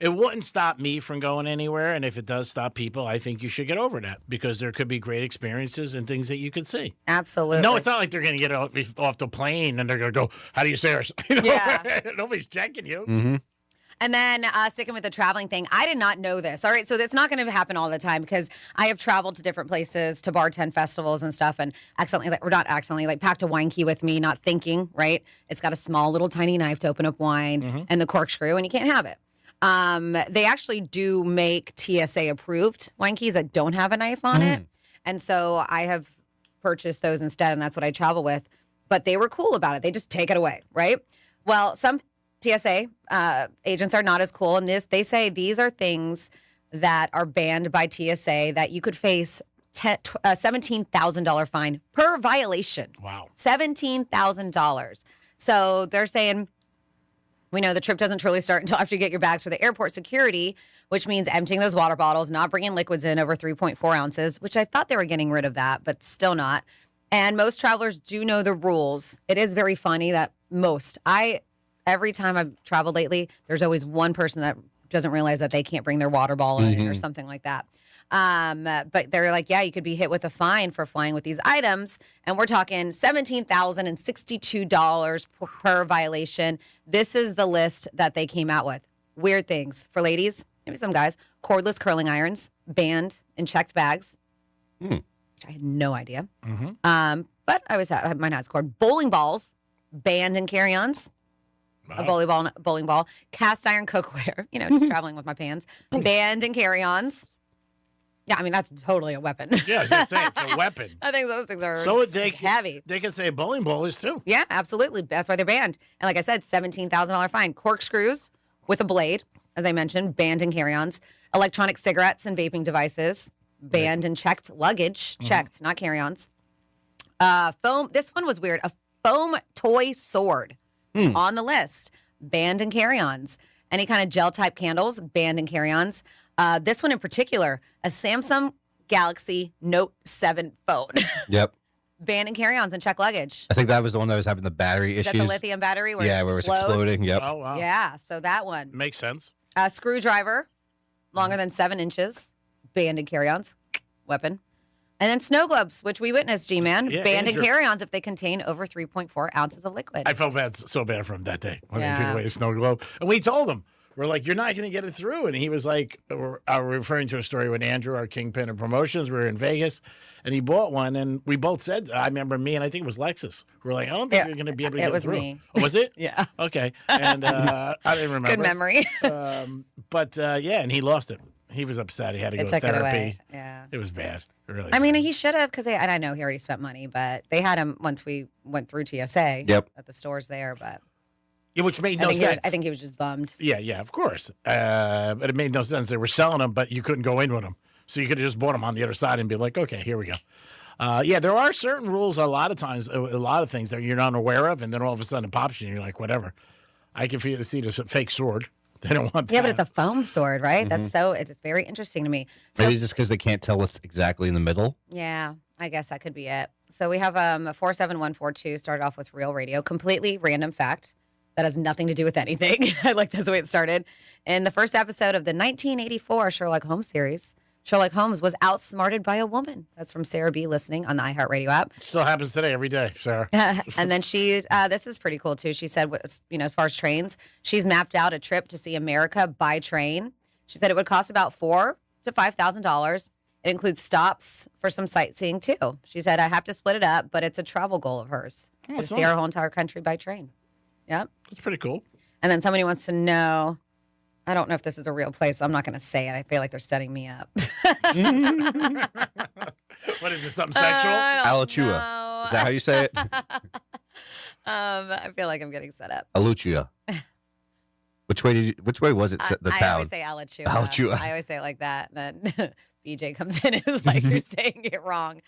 it wouldn't stop me from going anywhere. And if it does stop people, I think you should get over that because there could be great experiences and things that you could see. Absolutely. No, it's not like they're going to get off the plane and they're going to go, how do you say ours? You know? Yeah. Nobody's checking you. Mm-hmm. And then sticking with the traveling thing, I did not know this. All right, so it's not going to happen all the time because I have traveled to different places to bartend festivals and stuff and packed a wine key with me, not thinking, right? It's got a small little tiny knife to open up wine and the corkscrew and you can't have it. They actually do make TSA approved wine keys that don't have a knife on it. And so I have purchased those instead and that's what I travel with. But they were cool about it. They just take it away, right? Well, some TSA agents are not as cool in this. They say these are things that are banned by TSA that you could face $17,000 fine per violation. Wow. $17,000. So they're saying, we know the trip doesn't truly start until after you get your bags for the airport security, which means emptying those water bottles, not bringing liquids in over 3.4 ounces, which I thought they were getting rid of that, but still not. And most travelers do know the rules. It is very funny that every time I've traveled lately, there's always one person that doesn't realize that they can't bring their water bottle in or something like that. But they're like, yeah, you could be hit with a fine for flying with these items. And we're talking $17,062 per violation. This is the list that they came out with. Weird things for ladies, maybe some guys. Cordless curling irons, banned in checked bags, which I had no idea. But I always have mine has cord. Bowling balls, banned in carry-ons. A bowling ball, cast iron cookware, just traveling with my pans, banned in carry-ons. Yeah, I mean, that's totally a weapon. Yeah, I was going to say, it's a weapon. I think those things are heavy. They can say bowling ball is too. Yeah, absolutely. That's why they're banned. And like I said, $17,000 fine. Corkscrews with a blade, as I mentioned, banned in carry-ons. Electronic cigarettes and vaping devices, banned in checked luggage. Checked, not carry-ons. Foam, this one was weird. A foam toy sword on the list, banned in carry-ons. Any kind of gel-type candles, banned in carry-ons. This one in particular, a Samsung Galaxy Note 7 phone. Yep. Banned in carry-ons and checked luggage. I think that was the one that was having the battery Is issues. that the lithium battery? Where where it was exploding. Yep. Oh, wow. Yeah, so that one. Makes sense. A screwdriver, longer than 7 inches, banned in carry-ons, weapon. And then snow globes, which we witnessed, G-Man, banned in carry-ons if they contain over 3.4 ounces of liquid. I felt so bad for him that day when they took away the snow globe. And we told him, we're like, you're not going to get it through. And he was like, we're referring to a story with Andrew, our kingpin of promotions. We were in Vegas, and he bought one. And we both said, I remember me, and I think it was Lexus. We were like, I don't think you're going to be able to get it through. It was me. Oh, was it? Yeah. Okay. And I didn't remember. Good memory. And he lost it. He was upset. He had to go to therapy. It away. Yeah. It was bad. Really. I mean, he should have, because and I know he already spent money, but they had him once we went through TSA at the stores there. But yeah, which made no sense. I think he was just bummed. Yeah, of course. But it made no sense. They were selling them, but you couldn't go in with them. So you could have just bought them on the other side and be like, okay, here we go. There are certain rules a lot of times, a lot of things that you're not aware of, and then all of a sudden it pops you and you're like, whatever. I can see this fake sword. They don't want that. Yeah, but it's a foam sword, right? That's it's very interesting to me. So, Maybe it's just because they can't tell what's exactly in the middle. Yeah, I guess that could be it. So we have 47142 started off with Real Radio. Completely random fact that has nothing to do with anything. I like that's the way it started. In the first episode of the 1984 Sherlock Holmes series, Sherlock Holmes was outsmarted by a woman. That's from Sarah B. listening on the iHeartRadio app. Still happens today, every day, Sarah. And then this is pretty cool too. She said, as far as trains, she's mapped out a trip to see America by train. She said it would cost about $4,000 to $5,000. It includes stops for some sightseeing too. She said, I have to split it up, but it's a travel goal of hers to see our whole entire country by train. Yep. That's pretty cool. And then somebody wants to know, I don't know if this is a real place. So I'm not going to say it. I feel like they're setting me up. What is this, something sexual? Alachua. Is that how you say it? I feel like I'm getting set up. Alachua. Which way was it? The town. I always say Alachua. Alachua. I always say it like that. And then BJ comes in and is like, you're saying it wrong.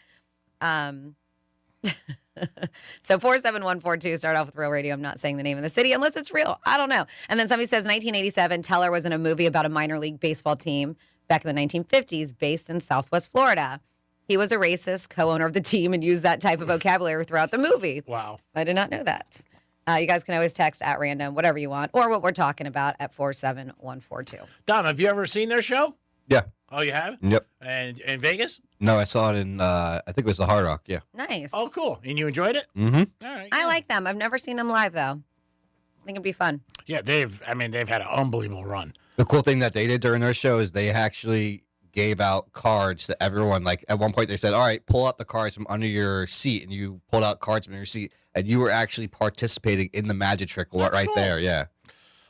So 47142, start off with Real Radio. I'm not saying the name of the city unless it's real. I don't know. And then somebody says 1987, Teller was in a movie about a minor league baseball team back in the 1950s based in Southwest Florida. He was a racist co-owner of the team and used that type of vocabulary throughout the movie. Wow. I did not know that. You guys can always text at random, whatever you want, or what we're talking about at 47142. Dom, have you ever seen their show? Yeah. Oh, you have? Yep. And in Vegas? No, I saw it in, I think it was the Hard Rock, yeah. Nice. Oh, cool. And you enjoyed it? Mm-hmm. All right. I like them. I've never seen them live, though. I think it'd be fun. Yeah, they've had an unbelievable run. The cool thing that they did during their show is they actually gave out cards to everyone. Like, at one point they said, all right, pull out the cards from under your seat. And you pulled out cards from your seat. And you were actually participating in the magic trick right cool. there, yeah.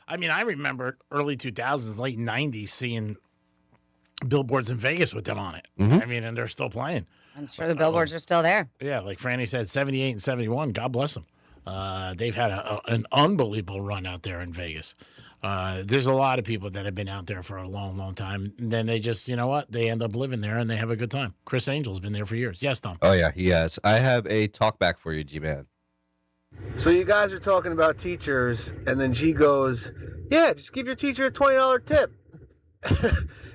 I mean, I remember early 2000s, late 90s, seeing billboards in Vegas with them on it. Mm-hmm. I mean, and they're still playing. I'm sure the billboards are still there. Yeah, like Franny said, 78 and 71. God bless them. They've had an unbelievable run out there in Vegas. There's a lot of people that have been out there for a long, long time. And then they just, you know what? They end up living there and they have a good time. Chris Angel's been there for years. Yes, Tom. Oh, yeah, he has. I have a talk back for you, G-Man. So you guys are talking about teachers, and then G goes, yeah, just give your teacher a $20 tip.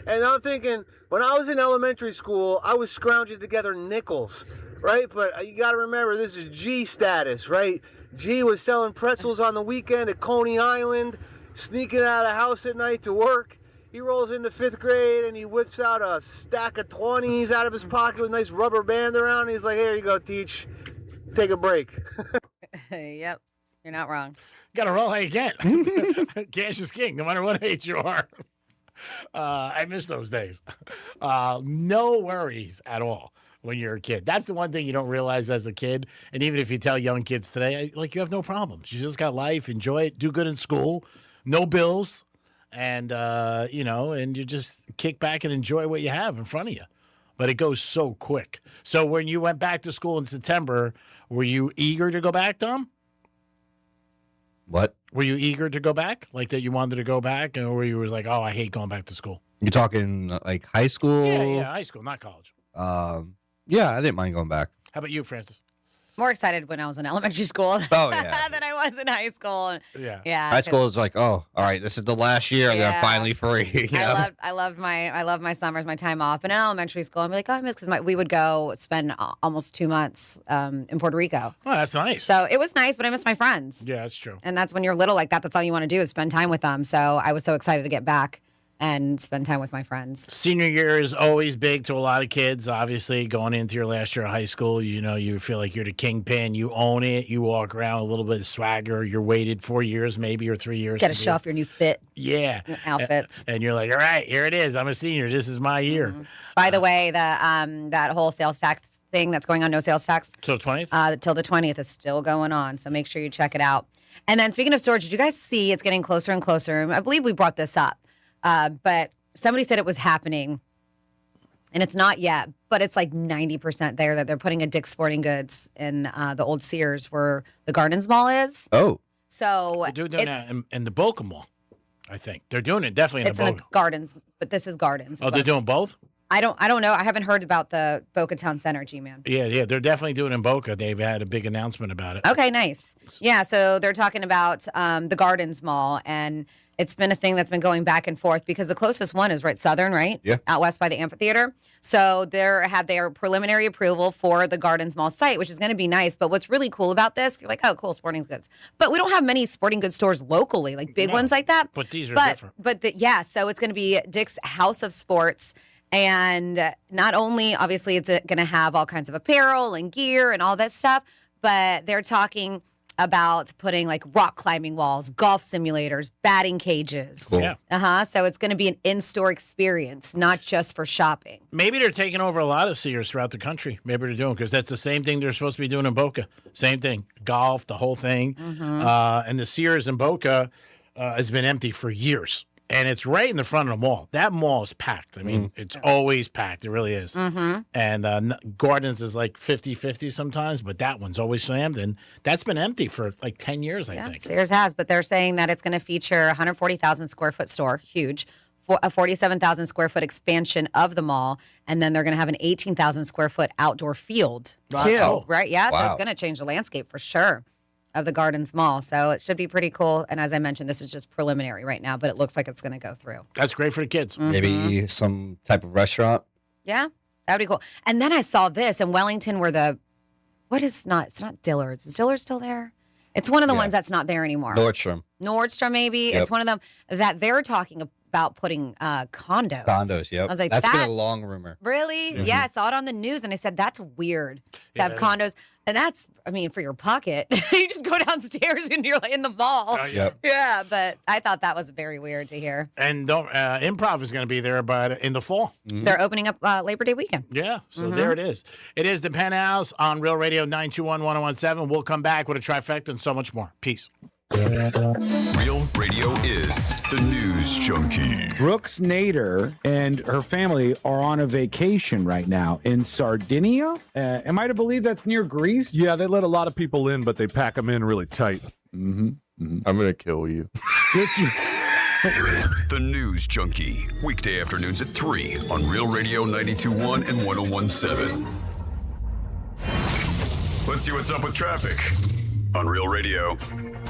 And I'm thinking, when I was in elementary school, I was scrounging together nickels, right? But you got to remember, this is G status, right? G was selling pretzels on the weekend at Coney Island, sneaking out of the house at night to work. He rolls into 5th grade, and he whips out a stack of 20s out of his pocket with a nice rubber band around. And he's like, here you go, teach. Take a break. Yep, you're not wrong. Got to roll how you can. Cash is king, no matter what age you are. I miss those days. No worries at all when you're a kid. That's the one thing you don't realize as a kid. And even if you tell young kids today, like, you have no problems. You just got life, enjoy it, do good in school, no bills, and, and you just kick back and enjoy what you have in front of you. But it goes so quick. So when you went back to school in September, were you eager to go back, Tom? What? Were you eager to go back? Like that you wanted to go back? Or were you was like, oh, I hate going back to school? You're talking like high school? Yeah, high school, not college. Yeah, I didn't mind going back. How about you, Francis? More excited when I was in elementary school Oh, yeah. than I was in high school. Yeah. High school is like, oh, all right, this is the last year. Yeah. They're finally free. You know? I love my summers, my time off. And in elementary school, I'm like, oh, I miss because we would go spend almost 2 months in Puerto Rico. Oh, that's nice. So it was nice, but I miss my friends. Yeah, that's true. And that's when you're little like that. That's all you want to do is spend time with them. So I was so excited to get back and spend time with my friends. Senior year is always big to a lot of kids. Obviously, going into your last year of high school, you feel like you're the kingpin. You own it. You walk around a little bit of swagger. You're waited 4 years, maybe, or 3 years. Got to show off your new fit. Yeah. Your outfits. And you're like, all right, here it is. I'm a senior. This is my year. Mm-hmm. By the way, that whole sales tax thing that's going on, no sales tax. Till 20th? Till the 20th is still going on. So make sure you check it out. And then speaking of storage, did you guys see it's getting closer and closer? I believe we brought this up. But somebody said it was happening, and it's not yet, but it's like 90% there that they're putting a Dick's Sporting Goods in the old Sears where the Gardens Mall is. Oh. So they're doing that in the Boca Mall, I think. They're doing it definitely in the Boca. It's in the Gardens, but this is Gardens. Oh, they're doing both? I don't know. I haven't heard about the Boca Town Center, G-Man. Yeah, they're definitely doing it in Boca. They've had a big announcement about it. Okay, nice. Yeah, so they're talking about the Gardens Mall, and it's been a thing that's been going back and forth because the closest one is Southern, right? Yeah. Out west by the amphitheater. So they have their preliminary approval for the Gardens Mall site, which is going to be nice. But what's really cool about this, you're like, oh, cool, sporting goods. But we don't have many sporting goods stores locally, like big ones like that. But these are different. So it's going to be Dick's House of Sports. And not only, obviously, it's going to have all kinds of apparel and gear and all that stuff, but they're talking about putting like rock climbing walls, golf simulators, batting cages. Cool. Yeah. So it's going to be an in-store experience, not just for shopping. Maybe they're taking over a lot of Sears throughout the country. Maybe they're doing because that's the same thing they're supposed to be doing in Boca. Same thing, golf, the whole thing. Mm-hmm. And the Sears in Boca has been empty for years. And it's right in the front of the mall. That mall is packed. I mean, it's always packed. It really is. Mm-hmm. And Gardens is like 50-50 sometimes, but that one's always slammed. And that's been empty for like 10 years, I think. Sears has, but they're saying that it's going to feature a 140,000 square foot store, huge, a 47,000 square foot expansion of the mall, and then they're going to have an 18,000 square foot outdoor field too, cool. right? Yeah, so Wow. it's going to change the landscape for sure of the Gardens Mall. So it should be pretty cool. And as I mentioned, this is just preliminary right now, but it looks like it's going to go through. That's great for the kids. Mm-hmm. Maybe some type of restaurant. Yeah, that would be cool. And then I saw this in Wellington where it's not Dillard's. Is Dillard's still there? It's one of the ones that's not there anymore. Nordstrom, maybe. Yep. It's one of them that they're talking about putting condos. Condos, yep. I was like, that's been a long rumor. Really? Mhm. Yeah, I saw it on the news and I said, that's weird to have condos. And that's, I mean, for your pocket. You just go downstairs and you're like in the mall. Yep. Yeah, but I thought that was very weird to hear. And Improv is going to be there in the fall. They're opening up Labor Day weekend. Yeah, so there it is. It is the Penthouse on Real Radio 921-1017. We'll come back with a trifecta and so much more. Peace. Real Radio is the news junkie. Brooks Nader and her family are on a vacation right now in Sardinia. Am I to believe that's near Greece? Yeah, they let a lot of people in, but they pack them in really tight. Mm-hmm. I'm going to kill you. The News Junkie, weekday afternoons at 3 on Real Radio 92.1 and 101.7. Let's see what's up with traffic on Real Radio.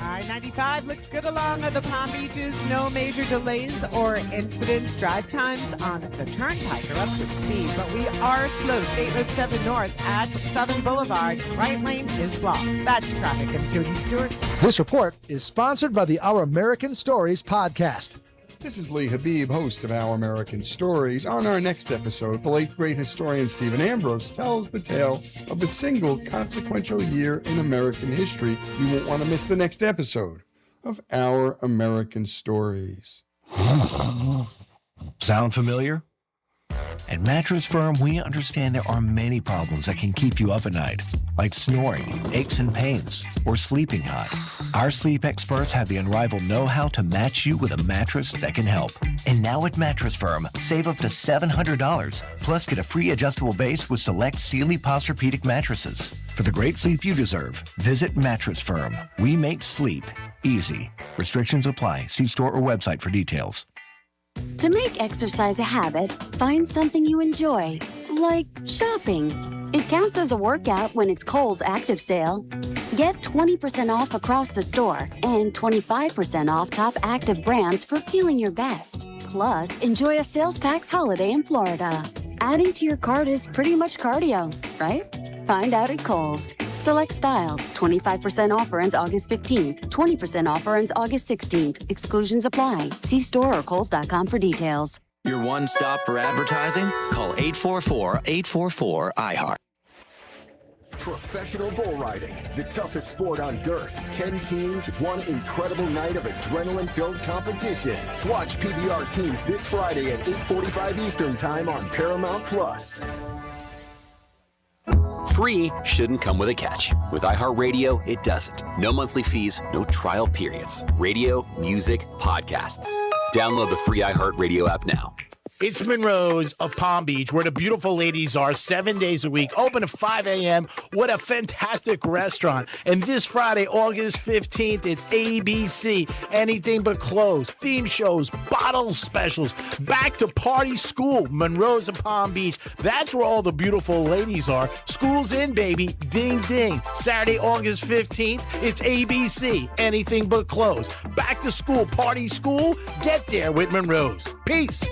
I-95 looks good along the Palm Beaches. No major delays or incidents. Drive times on the Turnpike are up to speed, but we are slow. State Road 7 North at Southern Boulevard. Right lane is blocked. That's traffic. I'm Jody Stewart. This report is sponsored by the Our American Stories podcast. This is Lee Habib, host of Our American Stories. On our next episode, the late great historian Stephen Ambrose tells the tale of a single consequential year in American history. You won't want to miss the next episode of Our American Stories. Sound familiar? At Mattress Firm, we understand there are many problems that can keep you up at night, like snoring, aches and pains, or sleeping hot. Our sleep experts have the unrivaled know-how to match you with a mattress that can help. And now at Mattress Firm, save up to $700, plus get a free adjustable base with select Sealy Posturepedic mattresses. For the great sleep you deserve, visit Mattress Firm. We make sleep easy. Restrictions apply. See store or website for details. To make exercise a habit, find something you enjoy, like shopping. It counts as a workout when it's Kohl's Active Sale. Get 20% off across the store and 25% off top active brands for feeling your best. Plus, enjoy a sales tax holiday in Florida. Adding to your cart is pretty much cardio, right? Find out at Kohl's. Select styles. 25% offer ends August 15th. 20% offer ends August 16th. Exclusions apply. See store or Kohls.com for details. Your one stop for advertising? Call 844-844-IHEART. Professional bull riding, the toughest sport on dirt. 10 teams, one incredible night of adrenaline-filled competition. Watch PBR teams this Friday at 8:45 Eastern Time on Paramount Plus. Free shouldn't come with a catch. With iHeartRadio, it doesn't. No monthly fees, no trial periods. Radio, music, podcasts. Download the free iHeartRadio app now. It's Monroe's of Palm Beach, where the beautiful ladies are 7 days a week, open at 5 a.m. What a fantastic restaurant. And this Friday, August 15th, it's ABC, anything but clothes, theme shows, bottle specials, back to party school, Monroe's of Palm Beach. That's where all the beautiful ladies are. School's in, baby. Ding, ding. Saturday, August 15th, it's ABC, anything but clothes. Back to school, party school, get there with Monroe's. Peace.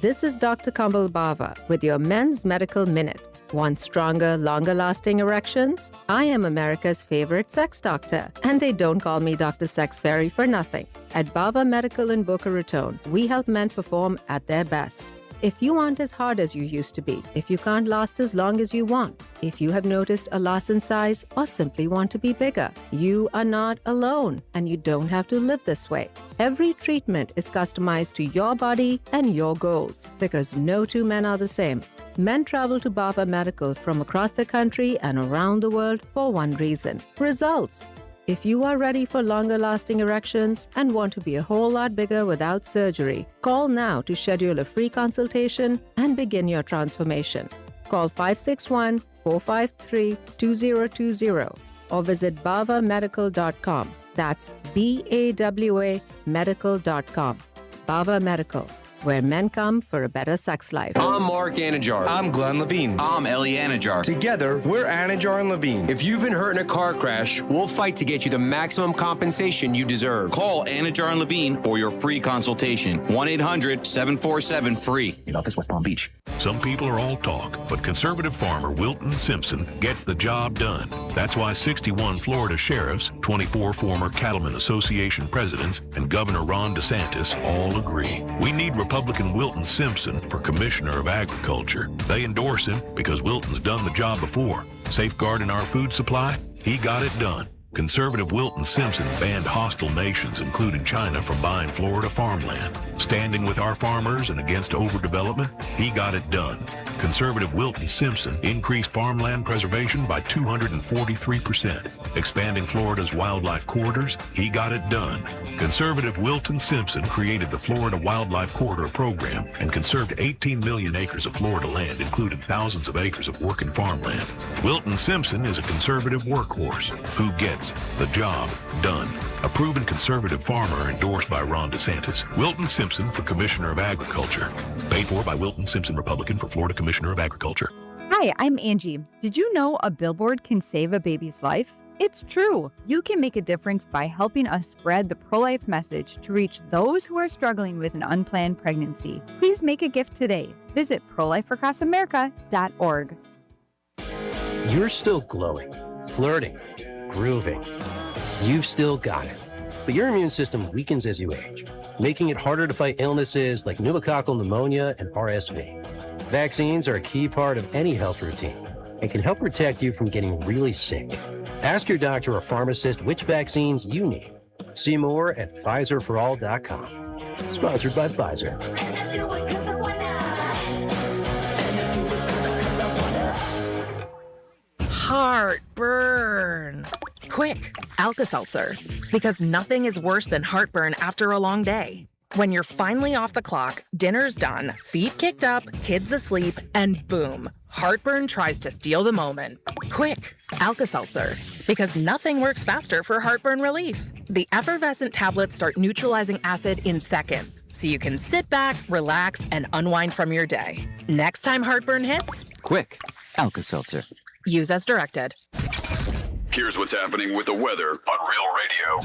This is Dr. Kamal Bava with your Men's Medical Minute. Want stronger, longer-lasting erections? I am America's favorite sex doctor, and they don't call me Dr. Sex Fairy for nothing. At Bava Medical in Boca Raton, we help men perform at their best. If you aren't as hard as you used to be, if you can't last as long as you want, if you have noticed a loss in size or simply want to be bigger, you are not alone and you don't have to live this way. Every treatment is customized to your body and your goals because no two men are the same. Men travel to Bava Medical from across the country and around the world for one reason: results. If you are ready for longer-lasting erections and want to be a whole lot bigger without surgery, call now to schedule a free consultation and begin your transformation. Call 561-453-2020 or visit bavamedical.com. That's BAWA medical.com. Bava Medical, where men come for a better sex life. I'm Mark Anajar. I'm Glenn Levine. I'm Ellie Anajar. Together, we're Anajar and Levine. If you've been hurt in a car crash, we'll fight to get you the maximum compensation you deserve. Call Anajar and Levine for your free consultation. 1-800-747-FREE. In office, West Palm Beach. Some people are all talk, but conservative farmer Wilton Simpson gets the job done. That's why 61 Florida sheriffs, 24 former Cattlemen Association presidents, and Governor Ron DeSantis all agree. We need Republican Wilton Simpson for Commissioner of Agriculture. They endorse him because Wilton's done the job before. Safeguarding our food supply, he got it done. Conservative Wilton Simpson banned hostile nations, including China, from buying Florida farmland. Standing with our farmers and against overdevelopment, he got it done. Conservative Wilton Simpson increased farmland preservation by 243%. Expanding Florida's wildlife corridors, he got it done. Conservative Wilton Simpson created the Florida Wildlife Corridor Program and conserved 18 million acres of Florida land, including thousands of acres of working farmland. Wilton Simpson is a conservative workhorse who gets the job done. A proven conservative farmer endorsed by Ron DeSantis. Wilton Simpson for Commissioner of Agriculture. Paid for by Wilton Simpson, Republican, for Florida Commissioner of Agriculture. Hi, I'm Angie. Did you know a billboard can save a baby's life? It's true. You can make a difference by helping us spread the pro-life message to reach those who are struggling with an unplanned pregnancy. Please make a gift today. Visit prolifeacrossамerica.org. You're still glowing, flirting, grooving. You've still got it. But your immune system weakens as you age, making it harder to fight illnesses like pneumococcal pneumonia and RSV. Vaccines are a key part of any health routine and can help protect you from getting really sick. Ask your doctor or pharmacist which vaccines you need. See more at PfizerForAll.com. Sponsored by Pfizer. Heartburn. Quick, Alka-Seltzer. Because nothing is worse than heartburn after a long day. When you're finally off the clock, dinner's done, feet kicked up, kids asleep, and boom, heartburn tries to steal the moment. Quick, Alka-Seltzer. Because nothing works faster for heartburn relief. The effervescent tablets start neutralizing acid in seconds, so you can sit back, relax, and unwind from your day. Next time heartburn hits, Quick, Alka-Seltzer. use as directed. Here's what's happening with the weather on Real Radio.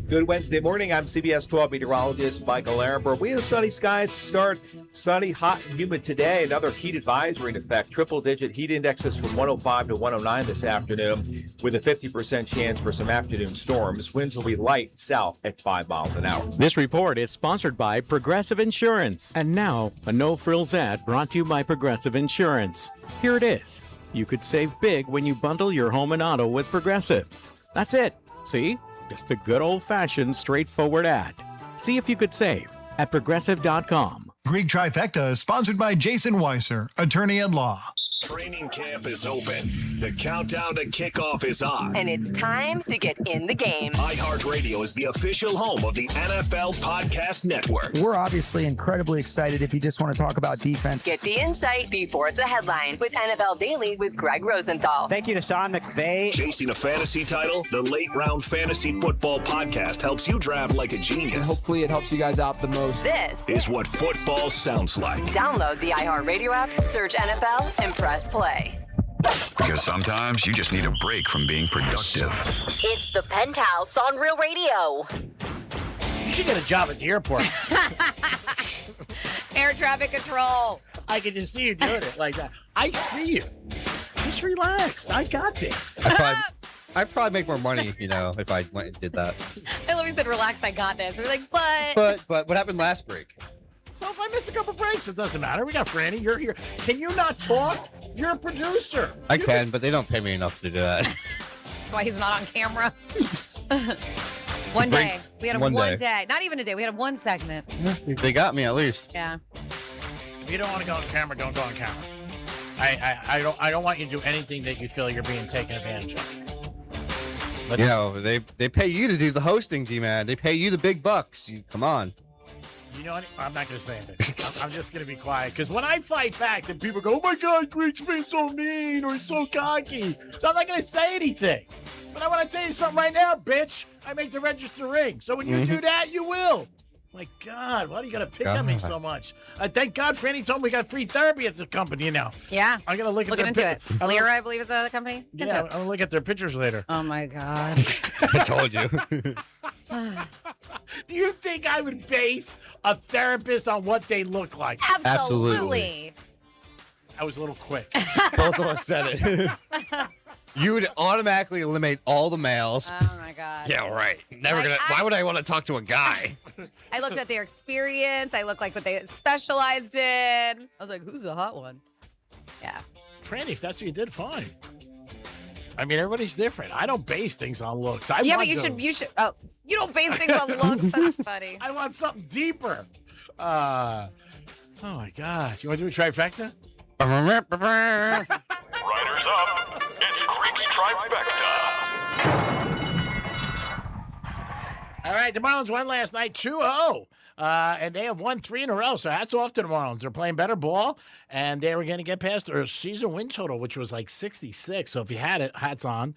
Good Wednesday morning. I'm CBS 12 meteorologist Michael Arenberg. We have sunny skies to start. Sunny, hot, and humid today. Another heat advisory in effect. Triple-digit heat indexes from 105 to 109 this afternoon with a 50% chance for some afternoon storms. Winds will be light south at 5 miles an hour. This report is sponsored by Progressive Insurance. And now, a no-frills ad brought to you by Progressive Insurance. Here it is. You could save big when you bundle your home and auto with Progressive. That's it. See? Just a good old-fashioned, straightforward ad. See if you could save at Progressive.com. Greek Trifecta is sponsored by Jason Weiser, attorney at law. Training camp is open. The countdown to kickoff is on. And it's time to get in the game. iHeartRadio is the official home of the NFL Podcast Network. We're obviously incredibly excited if you just want to talk about defense. Get the insight before it's a headline with NFL Daily with Greg Rosenthal. Thank you to Sean McVay. Chasing a fantasy title, the Late Round Fantasy Football Podcast helps you draft like a genius. And hopefully it helps you guys out the most. This is what football sounds like. Download the iHeartRadio app, search NFL, and press play. Because sometimes you just need a break from being productive. It's the Penthouse on Real Radio. You should get a job at the airport. Air traffic control. I can just see you doing it like that. I see you. Just relax. I got this. I'd probably make more money, if I went and did that. I love you said, relax, I got this. We're like, but what happened last break? So if I miss a couple breaks, it doesn't matter. We got Franny. You're here. Can you not talk? You're a producer. I can, but they don't pay me enough to do that. That's why he's not on camera. One day. We had one day. Not even a day. We had one segment. They got me at least. Yeah. If you don't want to go on camera, don't go on camera. I don't want you to do anything that you feel you're being taken advantage of. They pay you to do the hosting, G-Man. They pay you the big bucks. Come on. You know what? I'm not going to say anything. I'm just going to be quiet. Because when I fight back, then people go, oh, my God, Greg's being so mean or he's so cocky. So I'm not going to say anything. But I want to tell you something right now, bitch. I make the register ring. So when you do that, you will. My God, why do you got to pick on me so much? Thank God Franny told me we got free therapy at the company now. Yeah. I'm going to look into it. Lear, I believe, is the company. Yeah, I'm going to look at their pictures later. Oh, my God. I told you. Do you think I would base a therapist on what they look like? Absolutely. I was a little quick. Both of us said it. You would automatically eliminate all the males. Oh, my God. Yeah, right. Why would I want to talk to a guy? I looked at their experience. I looked like what they specialized in. I was like, who's the hot one? Yeah. Franny, if that's what you did, fine. I mean, everybody's different. I don't base things on looks. But you should. Oh, you don't base things on looks. That's funny. I want something deeper. Oh, my God. You want to do a trifecta? Riders up. It's Greek Trifecta. All right, the Marlins won last night 2-0. And they have won 3 in a row, so hats off to the Marlins. They're playing better ball, and they were going to get past their season win total, which was like 66. So if you had it, hats on.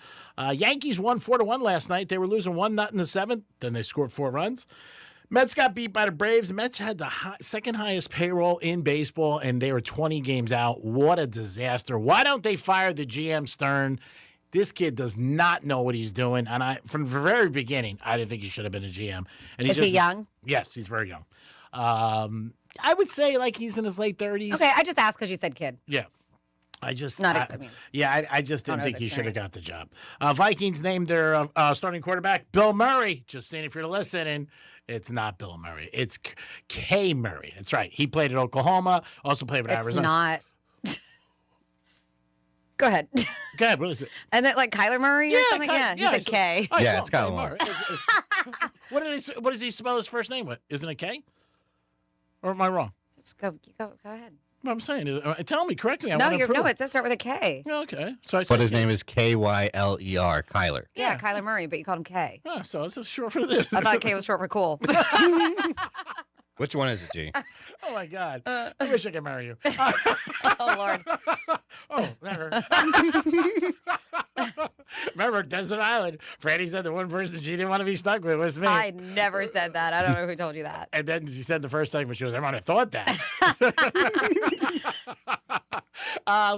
Yankees won 4-1 last night. They were losing 1-0 in the 7th. Then they scored 4 runs. Mets got beat by the Braves. The Mets had the second highest payroll in baseball, and they were 20 games out. What a disaster. Why don't they fire the GM Stern? This kid does not know what he's doing. And from the very beginning, I didn't think he should have been a GM. And Is he young? Yes, he's very young. I would say like he's in his late 30s. Okay, I just asked because you said kid. Yeah. I just didn't think he should have got the job. Vikings named their starting quarterback Bill Murray. Just saying, if you're listening, it's not Bill Murray. It's K. Murray. That's right. He played at Oklahoma. Also played with Arizona. It's not. Go ahead. Go ahead. What is it? And then like Kyler Murray or something? He said K. Yeah, it's Kyler Murray. What does he spell his first name with? Isn't it K? Or am I wrong? Just go ahead. What I'm saying, tell me, correct me. No, it does start with a K. Okay. So But his name is Kyler, Kyler. Yeah, Kyler Murray, but you called him K. Oh, so it's short for this. I thought K was short for cool. Which one is it, G? Oh, my God. I wish I could marry you. Oh, Lord. Oh, that hurt. Remember, Desert Island. Franny said the one person she didn't want to be stuck with was me. I never said that. I don't know who told you that. And then she said the first segment, she goes, I might have thought that.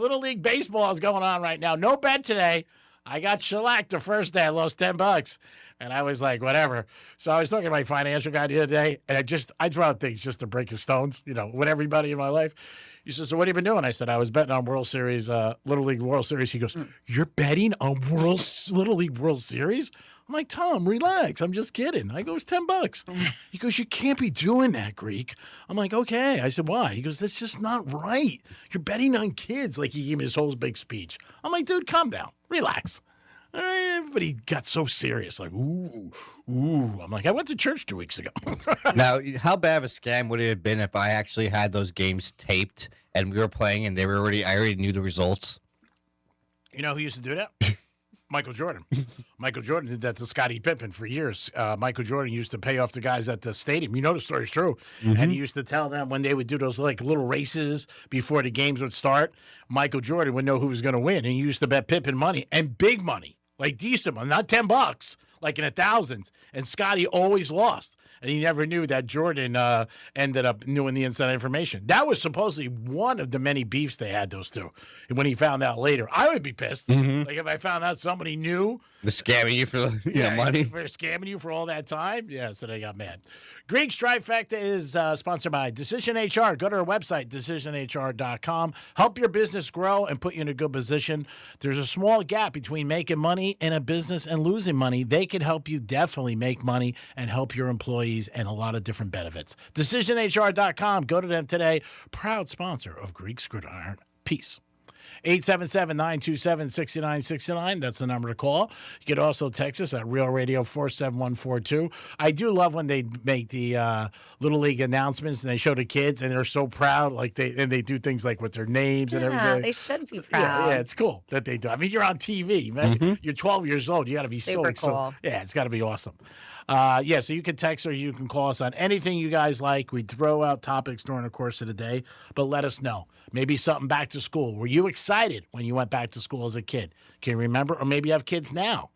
Little League Baseball is going on right now. No bet today. I got shellacked the first day. I lost $10. And I was like, whatever. So I was talking to my financial guy the other day, and I throw out things just to break his stones, with everybody in my life. He said, so what have you been doing? I said, I was betting on World Series, Little League World Series. He goes, you're betting on Little League World Series? I'm like, Tom, relax. I'm just kidding. I go, it's $10. He goes, you can't be doing that, Greek. I'm like, okay. I said, why? He goes, that's just not right. You're betting on kids. Like he gave me his whole big speech. I'm like, dude, calm down. Relax. Everybody got so serious, like, ooh. I'm like, I went to church 2 weeks ago. Now, how bad of a scam would it have been if I actually had those games taped and we were playing and I already knew the results? You know who used to do that? Michael Jordan. Michael Jordan did that to Scottie Pippen for years. Michael Jordan used to pay off the guys at the stadium. You know the story's true. Mm-hmm. And he used to tell them when they would do those like little races before the games would start, Michael Jordan would know who was going to win. And he used to bet Pippen money and big money. Like decent money, not $10, like in the thousands. And Scotty always lost. And he never knew that Jordan ended up knowing the inside information. That was supposedly one of the many beefs they had, those two. And when he found out later, I would be pissed. Mm-hmm. Like if I found out somebody knew. They're scamming you for money. They're scamming you for all that time. Yeah, so they got mad. Greek's Trifecta is sponsored by Decision HR. Go to our website, decisionhr.com. Help your business grow and put you in a good position. There's a small gap between making money in a business and losing money. They can help you definitely make money and help your employees and a lot of different benefits. DecisionHR.com. Go to them today. Proud sponsor of Greek's Gridiron. Peace. 877-927-6969. That's the number to call. You can also text us at Real Radio 47142. I do love when they make the Little League announcements and they show the kids and they're so proud. Like they do things like with their names and everything. They should be proud. Yeah, it's cool that they do. I mean, you're on TV, man. Mm-hmm. You're 12 years old. You got to be super cool. Yeah, it's got to be awesome. So you can text or you can call us on anything you guys like. We throw out topics during the course of the day, but let us know. Maybe something back to school. Were you excited when you went back to school as a kid? Can you remember? Or maybe you have kids now.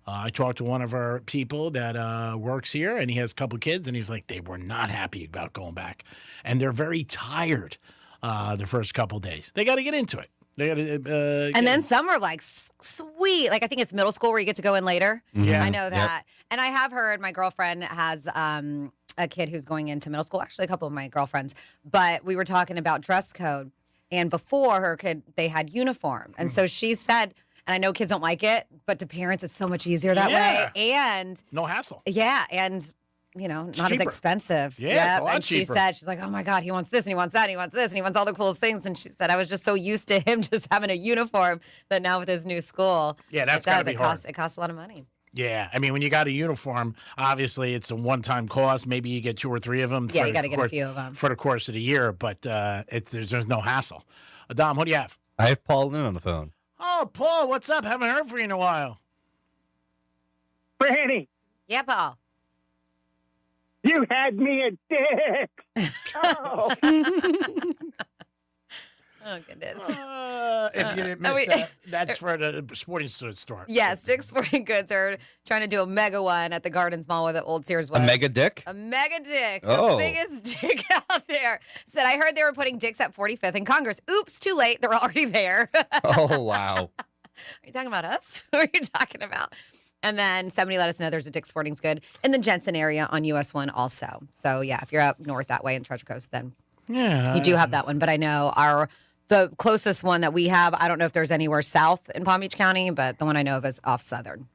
I talked to one of our people that works here, and he has a couple kids, and he's like, they were not happy about going back. And they're very tired the first couple days. They got to get into it. They got to. And then some are like sweet. Like I think it's middle school where you get to go in later. Yeah, I know that. Yep. And I have heard my girlfriend has a kid who's going into middle school. Actually, a couple of my girlfriends. But we were talking about dress code. And before her kid, they had uniform. And so she said, and I know kids don't like it, but to parents, it's so much easier that way. And no hassle. Yeah. And not as expensive. Yeah, it's a lot and she cheaper. said, she's like, oh my God, he wants this and he wants that and he wants this and he wants all the coolest things. And she said, I was just so used to him just having a uniform that now with his new school, yeah, that's gotta be hard. It costs a lot of money. Yeah, I mean, when you got a uniform, obviously it's a one-time cost. Maybe you get 2 or 3 of them. Yeah, you got to get a few of them for the course of the year, but there's no hassle. Dom, what do you have? I have Paul Lynn on the phone. Oh, Paul, what's up? Haven't heard from you in a while. Franny, Yeah, Paul. you had me at Dick's. Oh. Oh, goodness. If you didn't miss that, that's for the sporting store. Yes, Dick's Sporting Goods are trying to do a mega one at the Gardens Mall where the old Sears was. A mega dick? A mega dick. Oh. The biggest dick out there. Said, I heard they were putting dicks at 45th in Congress. Oops, too late. They're already there. Oh, wow. Are you talking about us? What are you talking about? And then somebody let us know there's a Dick's Sporting Goods in the Jensen area on US 1 also. So, yeah, if you're up north that way in Treasure Coast, then you do have that one. But I know the closest one that we have, I don't know if there's anywhere south in Palm Beach County, but the one I know of is off Southern.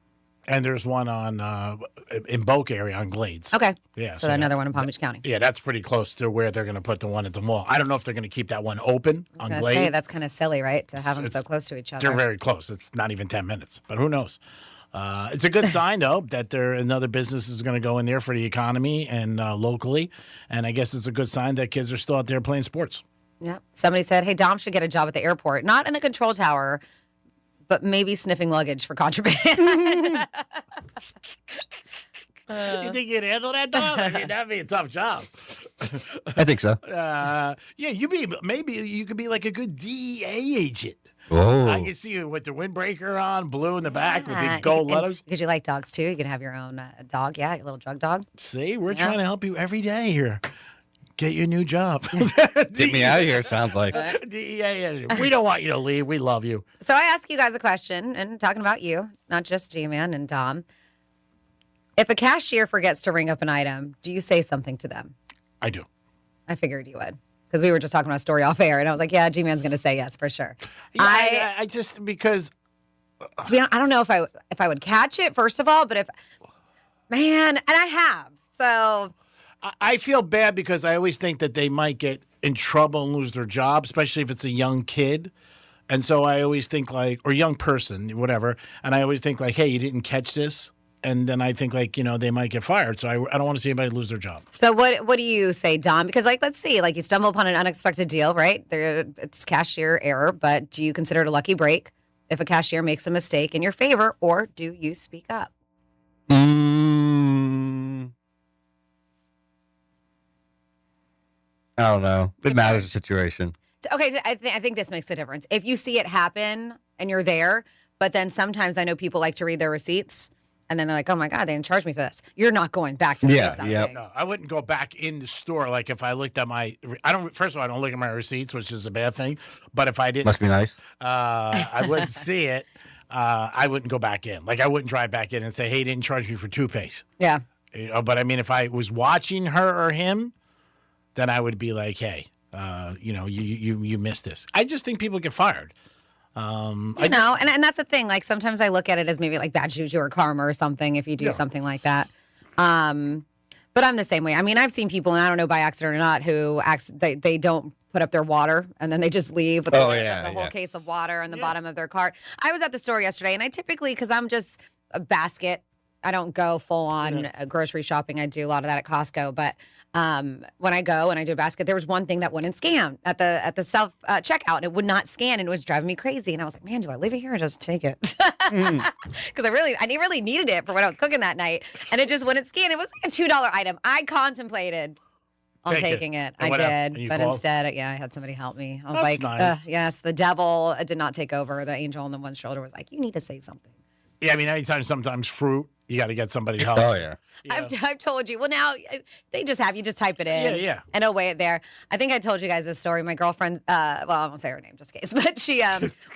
And there's one on in Boca area on Glades. Okay. Yeah. So another one in Palm Beach County. Yeah, that's pretty close to where they're going to put the one at the mall. I don't know if they're going to keep that one open on I was Glades. gonna say, that's kind of silly, right? To have them so close to each other. They're very close. It's not even 10 minutes, but who knows? It's a good sign, though, that another business is going to go in there for the economy and locally. And I guess it's a good sign that kids are still out there playing sports. Yeah. Somebody said, hey, Dom should get a job at the airport, not in the control tower, but maybe sniffing luggage for contraband. You think you'd handle that, Dom? I mean, that'd be a tough job. I think so. Yeah, maybe you could be like a good DEA agent. Oh. I can see you with the windbreaker on, blue in the back with the gold letters. Because you like dogs, too. You can have your own dog. Yeah, your little drug dog. See, we're trying to help you every day here. Get you a new job. Get me out of here, sounds like. DEA. We don't want you to leave. We love you. So I ask you guys a question, and talking about you, not just G-Man and Dom. If a cashier forgets to ring up an item, do you say something to them? I do. I figured you would. Because we were just talking about a story off air, and I was like, yeah, G-Man's going to say yes for sure. Yeah, I just, because... To be honest, I don't know if I would catch it, first of all, but man, and I have, so... I feel bad because I always think that they might get in trouble and lose their job, especially if it's a young kid. And so I always think or young person, whatever. And I always think hey, you didn't catch this. And then I think they might get fired. So I don't want to see anybody lose their job. So what do you say, Dom? Because let's see, you stumble upon an unexpected deal, right? It's cashier error, but do you consider it a lucky break if a cashier makes a mistake in your favor, or do you speak up? I don't know. It matters the situation. Okay, I think this makes a difference. If you see it happen and you're there, but then sometimes I know people like to read their receipts, and then they're like, oh, my God, they didn't charge me for this. You're not going back to do something. Yeah. No, I wouldn't go back in the store. If I looked at first of all, I don't look at my receipts, which is a bad thing. But if I didn't. Must be nice. I wouldn't see it. I wouldn't go back in. I wouldn't drive back in and say, hey, you didn't charge me for toothpaste. Yeah. But I mean, if I was watching her or him, then I would be like, hey, you missed this. I just think people get fired. And that's the thing. Sometimes I look at it as maybe bad juju or karma or something if you do something like that. But I'm the same way. I mean, I've seen people, and I don't know by accident or not, who they don't put up their water and then they just leave with the whole case of water on the bottom of their cart. I was at the store yesterday, and I typically, because I'm just a basket, I don't go full on grocery shopping. I do a lot of that at Costco, but when I go and I do a basket, there was one thing that wouldn't scan at the self checkout, and it would not scan, and it was driving me crazy. And I was like, man, do I leave it here or just take it? Because I really needed it for what I was cooking that night, and it just wouldn't scan. It was like a $2 item. I contemplated on taking it. I did, but instead, I had somebody help me. I was like, nice. yes, the devil did not take over. The angel on the one shoulder was like, you need to say something. Yeah, I mean, sometimes fruit, you got to get somebody to help. Oh, yeah. I've told you. Well, now they just have you just type it in. Yeah. And it'll weigh it there. I think I told you guys this story. My girlfriend, I won't say her name just in case, but she,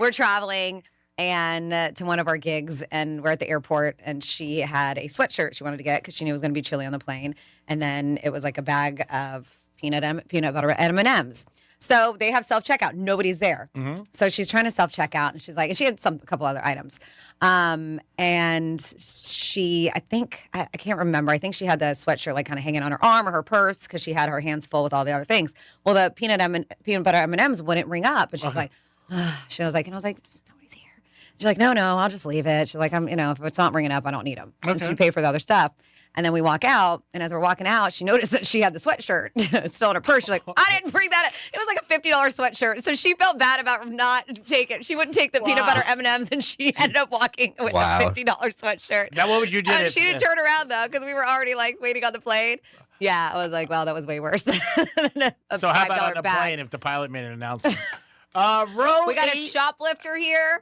we're traveling and to one of our gigs, and we're at the airport, and she had a sweatshirt she wanted to get because she knew it was going to be chilly on the plane. And then it was a bag of peanut butter M&Ms. So they have self-checkout. Nobody's there. Mm-hmm. So she's trying to self-checkout, and she's like, and she had a couple other items. And she, I can't remember. I think she had the sweatshirt kind of hanging on her arm or her purse because she had her hands full with all the other things. Well, the peanut butter M&Ms wouldn't ring up. And she was like, and I was like, nobody's here. She's like, no, I'll just leave it. She's like, if it's not ringing up, I don't need them. And so you pay for the other stuff. And then we walk out, and as we're walking out, she noticed that she had the sweatshirt still in her purse. She's like, I didn't bring that. It was like a $50 sweatshirt. So she felt bad about not taking it. She wouldn't take the peanut butter M&Ms, and she ended up walking with a $50 sweatshirt. Now, what would you do? She didn't turn around, though, because we were already, waiting on the plane. Yeah, I was like, wow, that was way worse. So how about on the bag. plane if the pilot made an announcement? Row We got 8, a shoplifter here.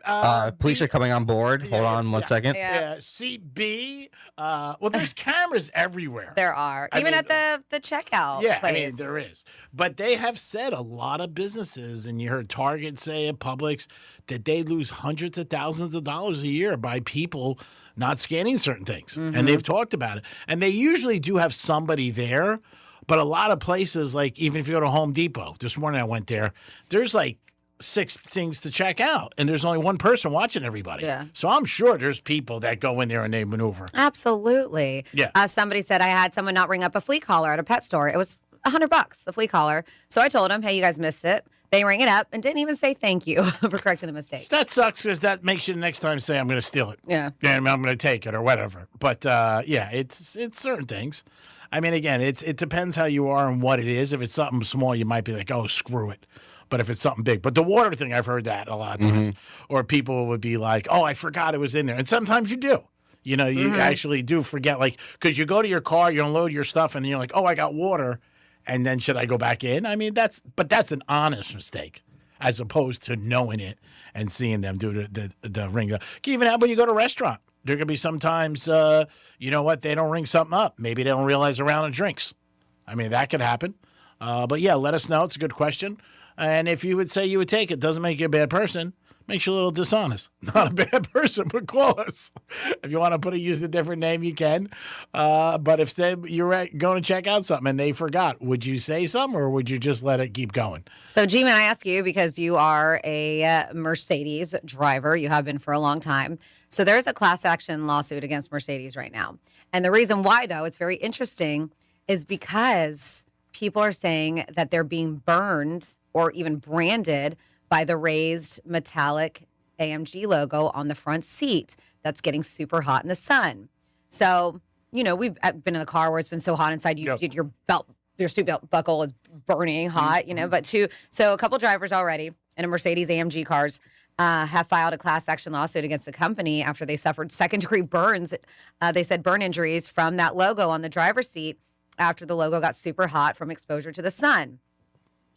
Police are coming on board. Hold on one second. Yeah, seat B. Well, there's cameras everywhere. There are. Even at the checkout Yeah, place. there is. But they have said a lot of businesses, and you heard Target say it, Publix, that they lose hundreds of thousands of dollars a year by people not scanning certain things. And they've talked about it. And they usually do have somebody there. But a lot of places, even if you go to Home Depot, this morning I went there, there's 6 things to check out, and there's only one person watching everybody. Yeah. So I'm sure there's people that go in there and they maneuver. Absolutely. Yeah. Somebody said I had someone not ring up a flea collar at a pet store. It was $100, the flea collar. So I told them, hey, you guys missed it. They rang it up and didn't even say thank you for correcting the mistake. That sucks because that makes you the next time say, I'm going to steal it. Yeah. And I'm going to take it or whatever. But it's certain things. I mean, again, it depends how you are and what it is. If it's something small, you might be like, oh, screw it. But if it's something big, but the water thing, I've heard that a lot of times. Or people would be like, oh, I forgot it was in there. And sometimes you do. You actually do forget, because you go to your car, you unload your stuff, and then you're like, oh, I got water. And then should I go back in? I mean, that's an honest mistake as opposed to knowing it and seeing them do the ring. Even when you go to a restaurant, there could be sometimes, they don't ring something up. Maybe they don't realize they're out of drinks. I mean, that could happen. But yeah, let us know. It's a good question. And if you would say you would take it, doesn't make you a bad person. Makes you a little dishonest. Not a bad person, but call us. If you want to use a different name, you can. But if you're going to check out something and they forgot, would you say something or would you just let it keep going? So, G-Man, I ask you because you are a Mercedes driver. You have been for a long time. So there's a class action lawsuit against Mercedes right now. And the reason why, though, it's very interesting is because people are saying that they're being burned or even branded by the raised metallic AMG logo on the front seat that's getting super hot in the sun. So, we've been in the car where it's been so hot inside, your seat belt buckle is burning hot, so a couple drivers already in a Mercedes AMG cars have filed a class action lawsuit against the company after they suffered second-degree burns. They said burn injuries from that logo on the driver's seat after the logo got super hot from exposure to the sun.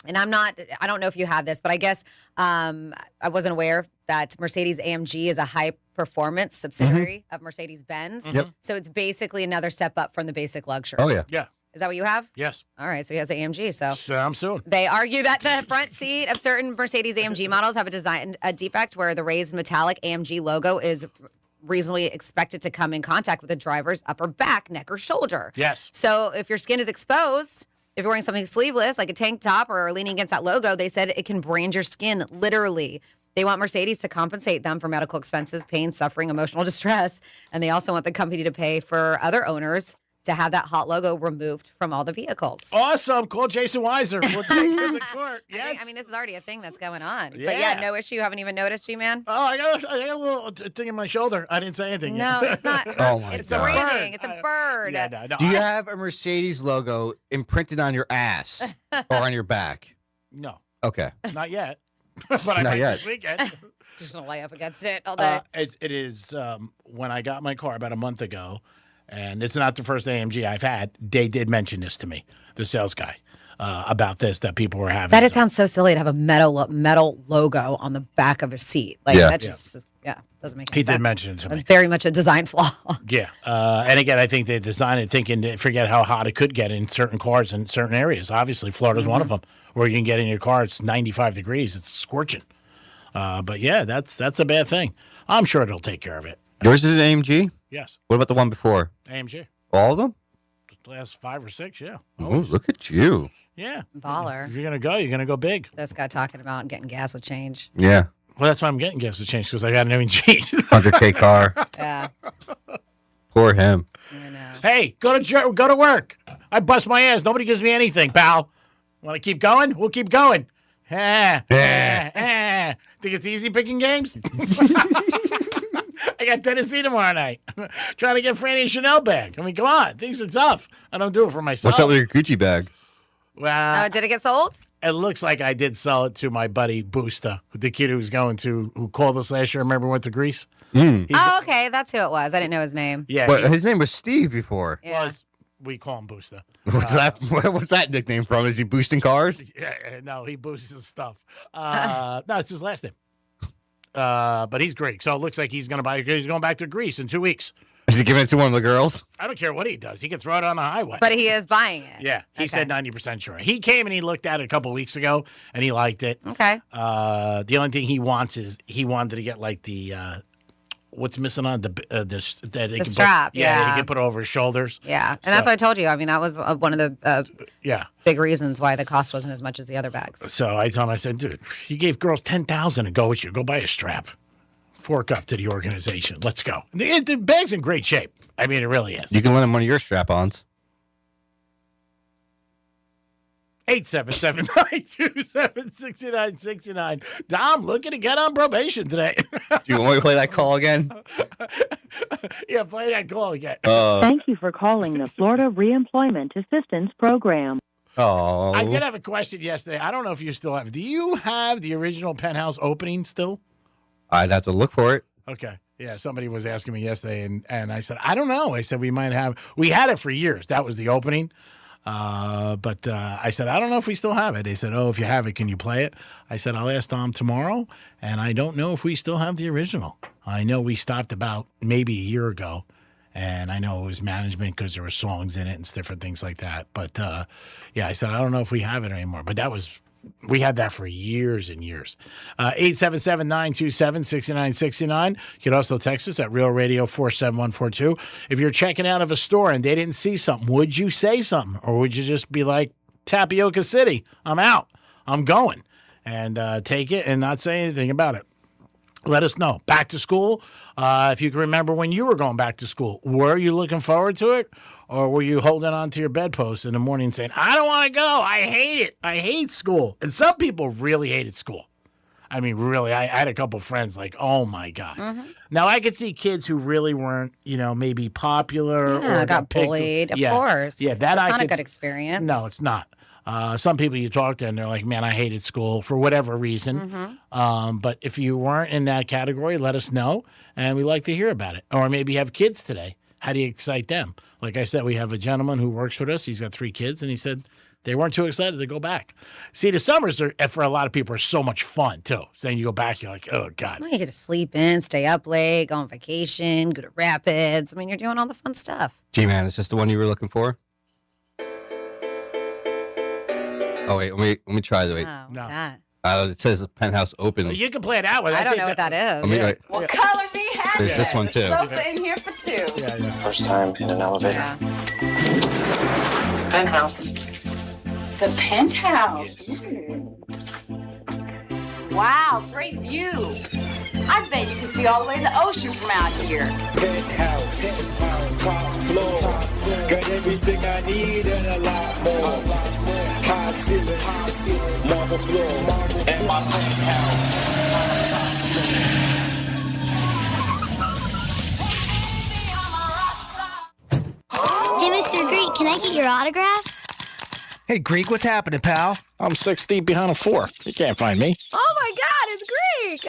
And I don't know if you have this, but I guess I wasn't aware that Mercedes AMG is a high performance subsidiary of Mercedes-Benz. Yep. So it's basically another step up from the basic luxury. Oh, yeah. Yeah. Is that what you have? Yes. All right. So he has an AMG. So I'm soon. They argue that the front seat of certain Mercedes AMG models have a defect where the raised metallic AMG logo is reasonably expected to come in contact with the driver's upper back, neck, or shoulder. Yes. So if your skin is exposed, if you're wearing something sleeveless, like a tank top or leaning against that logo, they said it can brand your skin, literally. They want Mercedes to compensate them for medical expenses, pain, suffering, emotional distress. And they also want the company to pay for other owners to have that hot logo removed from all the vehicles. Awesome. Call Jason Weiser. We'll take it to court. Yes. I mean, this is already a thing that's going on. But Yeah. yeah, no issue. You haven't even noticed, G-Man? Oh, I got a little thing in my shoulder. I didn't say anything No, yet. it's not. Oh, my It's God. branding. It's a bird. Yeah, no. Do you have a Mercedes logo imprinted on your ass or on your back? No, Okay. not yet. But I Not might yet. this weekend. Just gonna lay up against it all day. It is when I got my car about a month ago, and it's not the first AMG I've had. They did mention this to me, the sales guy, about this, that people were having. That sounds so silly to have a metal logo on the back of a seat. Like Yeah. that just doesn't make any He sense. did mention it to me. Very much a design flaw. Yeah. And again, I think they designed it thinking to forget how hot it could get in certain cars in certain areas. Obviously, Florida's one of them, where you can get in your car, it's 95 degrees. It's scorching. But yeah, that's a bad thing. I'm sure it'll take care of it. Yours is an AMG? Yes. What about the one before? AMG. All of them? Last 5 or 6, yeah. Oh, look at you. Yeah. Baller. If you're going to go big. This guy talking about getting gas will change. Yeah. Well, that's why I'm getting gas to change, because I got an AMG. 100K car. Yeah. Poor him. I know. Hey, go to work. I bust my ass. Nobody gives me anything, pal. Want to keep going? We'll keep going. Think it's easy picking games? I got Tennessee tomorrow night. Trying to get Franny and Chanel back. I mean, come on. Things are tough. I don't do it for myself. What's up with your Gucci bag? Well, did it get sold? It looks like I did sell it to my buddy Boosta, the kid who called us last year. Remember, went to Greece? Oh, okay. That's who it was. I didn't know his name. Yeah. But his name was Steve before. Yeah. We call him Boosta. What's that nickname from? Is he boosting cars? Yeah, no, he boosts his stuff. No, it's his last name. But he's Greek, so it looks like he's going back to Greece in 2 weeks. Is he giving it to one of the girls? I don't care what he does. He can throw it on the highway. But he is buying it. Yeah, he said 90% sure. He came and he looked at it a couple weeks ago, and he liked it. Okay. The only thing he wants is he wanted to get like the what's missing on the strap. He can put it over his shoulders. Yeah, and that's what I told you. I mean, that was one of the big reasons why the cost wasn't as much as the other bags. So I told him, I said, dude, you gave girls $10,000 to go with you. Go buy a strap. Fork up to the organization. Let's go. The bag's in great shape. I mean, it really is. You can lend him one of your strap-ons. 877-927-6969. Dom, looking to get on probation today. Do you want me to play that call again? Yeah, play that call again. Thank you for calling the Florida Reemployment Assistance Program. Oh. I did have a question yesterday. I don't know if you still have. Do you have the original Penthouse opening still? I'd have to look for it. Okay. Yeah, somebody was asking me yesterday, and I said, I don't know. I said, we had it for years. That was the opening. But I said, I don't know if we still have it. They said, if you have it, can you play it? I said, I'll ask Tom tomorrow, and I don't know if we still have the original. I know we stopped about maybe a year ago, and I know it was management because there were songs in it and different things like that. But, I said, I don't know if we have it anymore. But we had that for years and years. 877-927-6969. You can also text us at Real Radio 47142. If you're checking out of a store and they didn't see something, would you say something? Or would you just be like, Tapioca City, I'm out. I'm going. And take it and not say anything about it. Let us know. Back to school. If you can remember when you were going back to school, were you looking forward to it? Or were you holding on to your bedpost in the morning saying, I don't want to go. I hate it. I hate school. And some people really hated school. I mean, really, I had a couple friends like, oh, my God. Mm-hmm. Now, I could see kids who really weren't, maybe popular. Yeah, or got bullied, of course. Yeah, that's not a good experience. No, it's not. Some people you talk to and they're like, man, I hated school for whatever reason. Mm-hmm. But if you weren't in that category, let us know. And we'd like to hear about it. Or maybe you have kids today. How do you excite them? Like I said, we have a gentleman who works with us. He's got 3 kids, and he said they weren't too excited to go back. See, the summers for a lot of people are so much fun, too. So then you go back, you're like, oh, God. Well, you get to sleep in, stay up late, go on vacation, go to Rapids. I mean, you're doing all the fun stuff. G-Man, is this the one you were looking for? Oh, wait, let me try the wait. Oh, what's that? It says the Penthouse open. Well, you can play it out with. I don't know what that is. Well, color me happy. There's this one, too. Sofa in here for 2. Yeah. First time in an elevator. Yeah. Penthouse. The Penthouse. Wow, great view. I bet you can see all the way to the ocean from out here. Penthouse, top floor, got everything I need and a lot more. High ceilings, marble floor, and my penthouse. Hey, Mr. Greek, can I get your autograph? Hey, Greek, what's happening, pal? I'm 6 deep behind a 4. You can't find me. Oh, my God, it's Greek.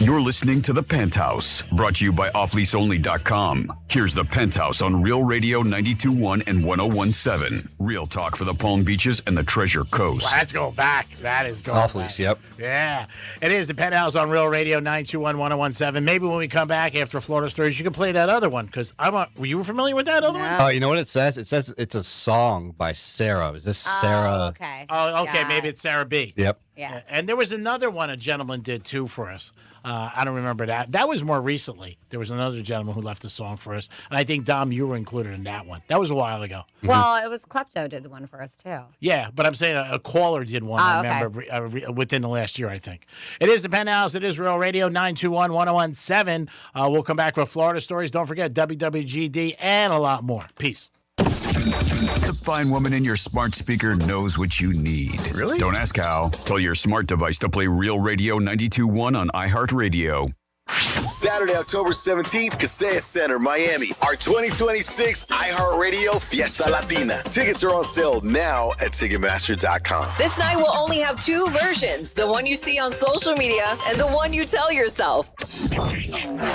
You're listening to The Penthouse, brought to you by offleaseonly.com. Here's The Penthouse on Real Radio 92.1 and 101.7. Real talk for the Palm Beaches and the Treasure Coast. Well, that's going back. That is going Off lease, yep. Yeah. It is The Penthouse on Real Radio 92.1, 101.7. Maybe when we come back after Florida Stories, you can play that other one, because were you familiar with that other one? Oh, you know what it says? It says it's a song by Sarah. Is this Sarah? Okay. Oh, okay. Maybe it's Sarah B. Yep. Yeah. And there was another one a gentleman did too for us. I don't remember that. That was more recently. There was another gentleman who left a song for us, and I think Dom, you were included in that one. That was a while ago. Well, it was Klepto did one for us too. Yeah, but I'm saying a caller did one. I remember within the last year, I think. It is the Penthouse. It is Real Radio 921-1017. We'll come back with Florida stories. Don't forget WWGD and a lot more. Peace. The fine woman in your smart speaker knows what you need. Really? Don't ask how. Tell your smart device to play Real Radio 92.1 on iHeartRadio. Saturday, October 17th, Kaseya Center, Miami. Our 2026 iHeartRadio Fiesta Latina. Tickets are on sale now at Ticketmaster.com. This night will only have two versions, the one you see on social media and the one you tell yourself.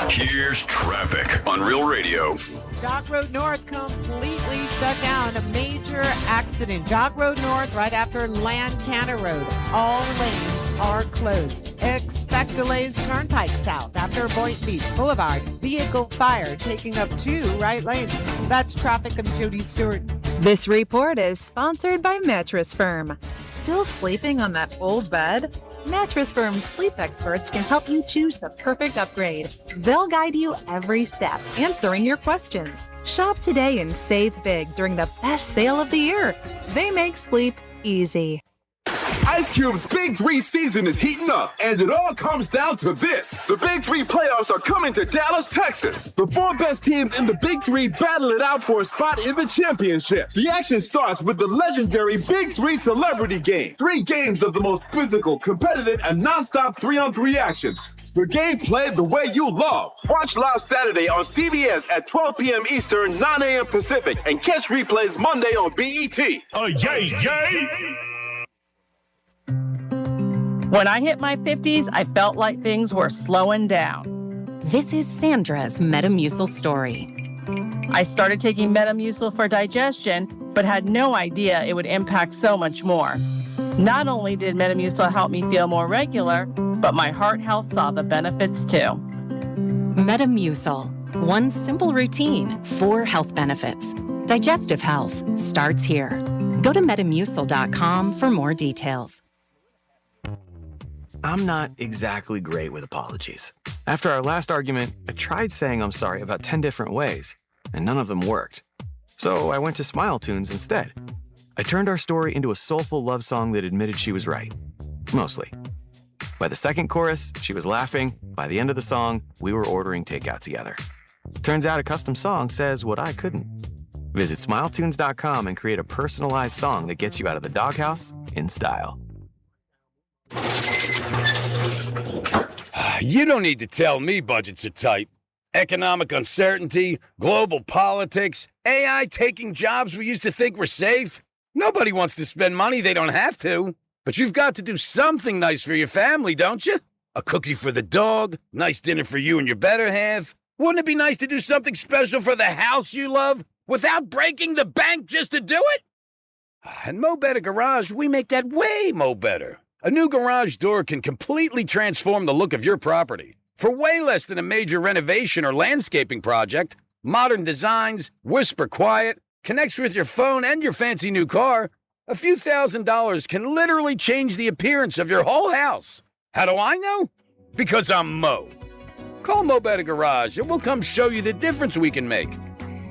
Here's traffic on Real Radio. Jog Road North completely shut down. A major accident. Jog Road North right after Lantana Road. All lanes are closed. Expect delays Turnpike South after Boynton Beach Boulevard. Vehicle fire taking up 2 right lanes. That's traffic. I'm Jody Stewart. This report is sponsored by Mattress Firm. Still sleeping on that old bed? Mattress Firm's sleep experts can help you choose the perfect upgrade. They'll guide you every step, answering your questions. Shop today and save big during the best sale of the year. They make sleep easy. Ice Cube's Big 3 season is heating up, and it all comes down to this. The Big 3 playoffs are coming to Dallas, Texas. The 4 best teams in the Big 3 battle it out for a spot in the championship. The action starts with the legendary Big 3 Celebrity Game. 3 games of the most physical, competitive, and nonstop 3-on-3 action. The game played the way you love. Watch live Saturday on CBS at 12 p.m. Eastern, 9 a.m. Pacific, and catch replays Monday on BET. Yay, yay! When I hit my 50s, I felt like things were slowing down. This is Sandra's Metamucil story. I started taking Metamucil for digestion, but had no idea it would impact so much more. Not only did Metamucil help me feel more regular, but my heart health saw the benefits too. Metamucil. One simple routine, 4 health benefits. Digestive health starts here. Go to metamucil.com for more details. I'm not exactly great with apologies. After our last argument, I tried saying I'm sorry about 10 different ways, and none of them worked. So I went to Smile Tunes instead. I turned our story into a soulful love song that admitted she was right. Mostly. By the second chorus, she was laughing. By the end of the song, we were ordering takeout together. Turns out a custom song says what I couldn't. Visit smiletunes.com and create a personalized song that gets you out of the doghouse in style. You don't need to tell me budgets are tight. Economic uncertainty, global politics, AI taking jobs we used to think were safe. Nobody wants to spend money they don't have to. But you've got to do something nice for your family, don't you? A cookie for the dog, nice dinner for you and your better half. Wouldn't it be nice to do something special for the house you love without breaking the bank just to do it? At Mo Better Garage, we make that way mo better. A new garage door can completely transform the look of your property. For way less than a major renovation or landscaping project, modern designs, whisper quiet, connects with your phone and your fancy new car, a few $1,000s can literally change the appearance of your whole house. How do I know? Because I'm Mo. Call Mo Better Garage and we'll come show you the difference we can make.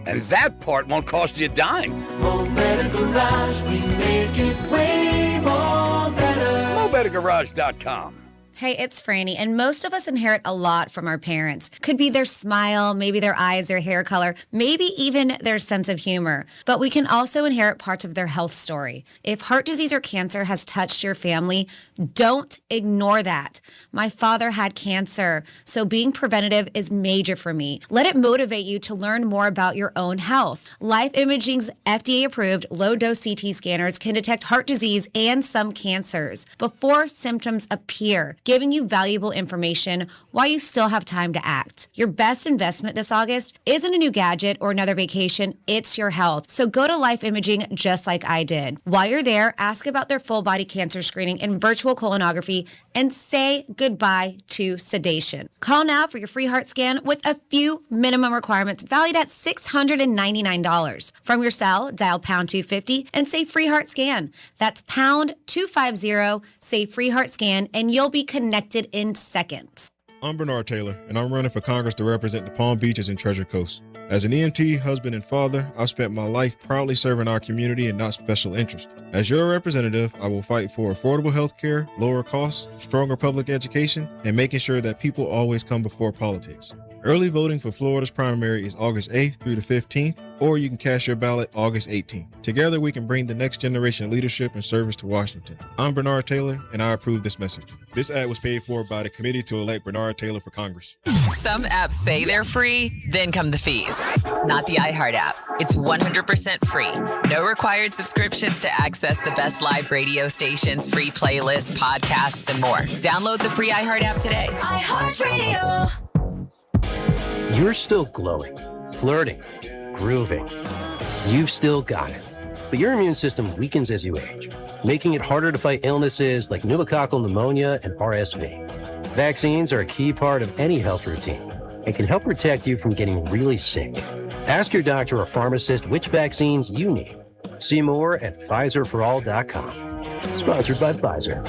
And that part won't cost you a dime. Mo Better Garage, we make it way more better. MoBetterGarage.com. Hey, it's Franny, and most of us inherit a lot from our parents. Could be their smile, maybe their eyes, their hair color, maybe even their sense of humor. But we can also inherit parts of their health story. If heart disease or cancer has touched your family, don't ignore that. My father had cancer, so being preventative is major for me. Let it motivate you to learn more about your own health. Life Imaging's FDA-approved low-dose CT scanners can detect heart disease and some cancers before symptoms appear, giving you valuable information while you still have time to act. Your best investment this August isn't a new gadget or another vacation, it's your health. So go to Life Imaging just like I did. While you're there, ask about their full body cancer screening and virtual colonography and say goodbye to sedation. Call now for your free heart scan with a few minimum requirements valued at $699. From your cell, dial pound 250 and say free heart scan. That's pound 250, say free heart scan, and you'll be connected in seconds. I'm Bernard Taylor, and I'm running for Congress to represent the Palm Beaches and Treasure Coast. As an EMT, husband, and father, I've spent my life proudly serving our community and not special interest. As your representative, I will fight for affordable health care, lower costs, stronger public education, and making sure that people always come before politics. Early voting for Florida's primary is August 8th through the 15th, or you can cast your ballot August 18th. Together, we can bring the next generation of leadership and service to Washington. I'm Bernard Taylor, and I approve this message. This ad was paid for by the committee to elect Bernard Taylor for Congress. Some apps say they're free, then come the fees. Not the iHeart app. It's 100% free. No required subscriptions to access the best live radio stations, free playlists, podcasts, and more. Download the free iHeart app today. iHeartRadio. You're still glowing, flirting, grooving. You've still got it. But your immune system weakens as you age, making it harder to fight illnesses like pneumococcal pneumonia and RSV. Vaccines are a key part of any health routine and can help protect you from getting really sick. Ask your doctor or pharmacist which vaccines you need. See more at PfizerForAll.com. Sponsored by Pfizer.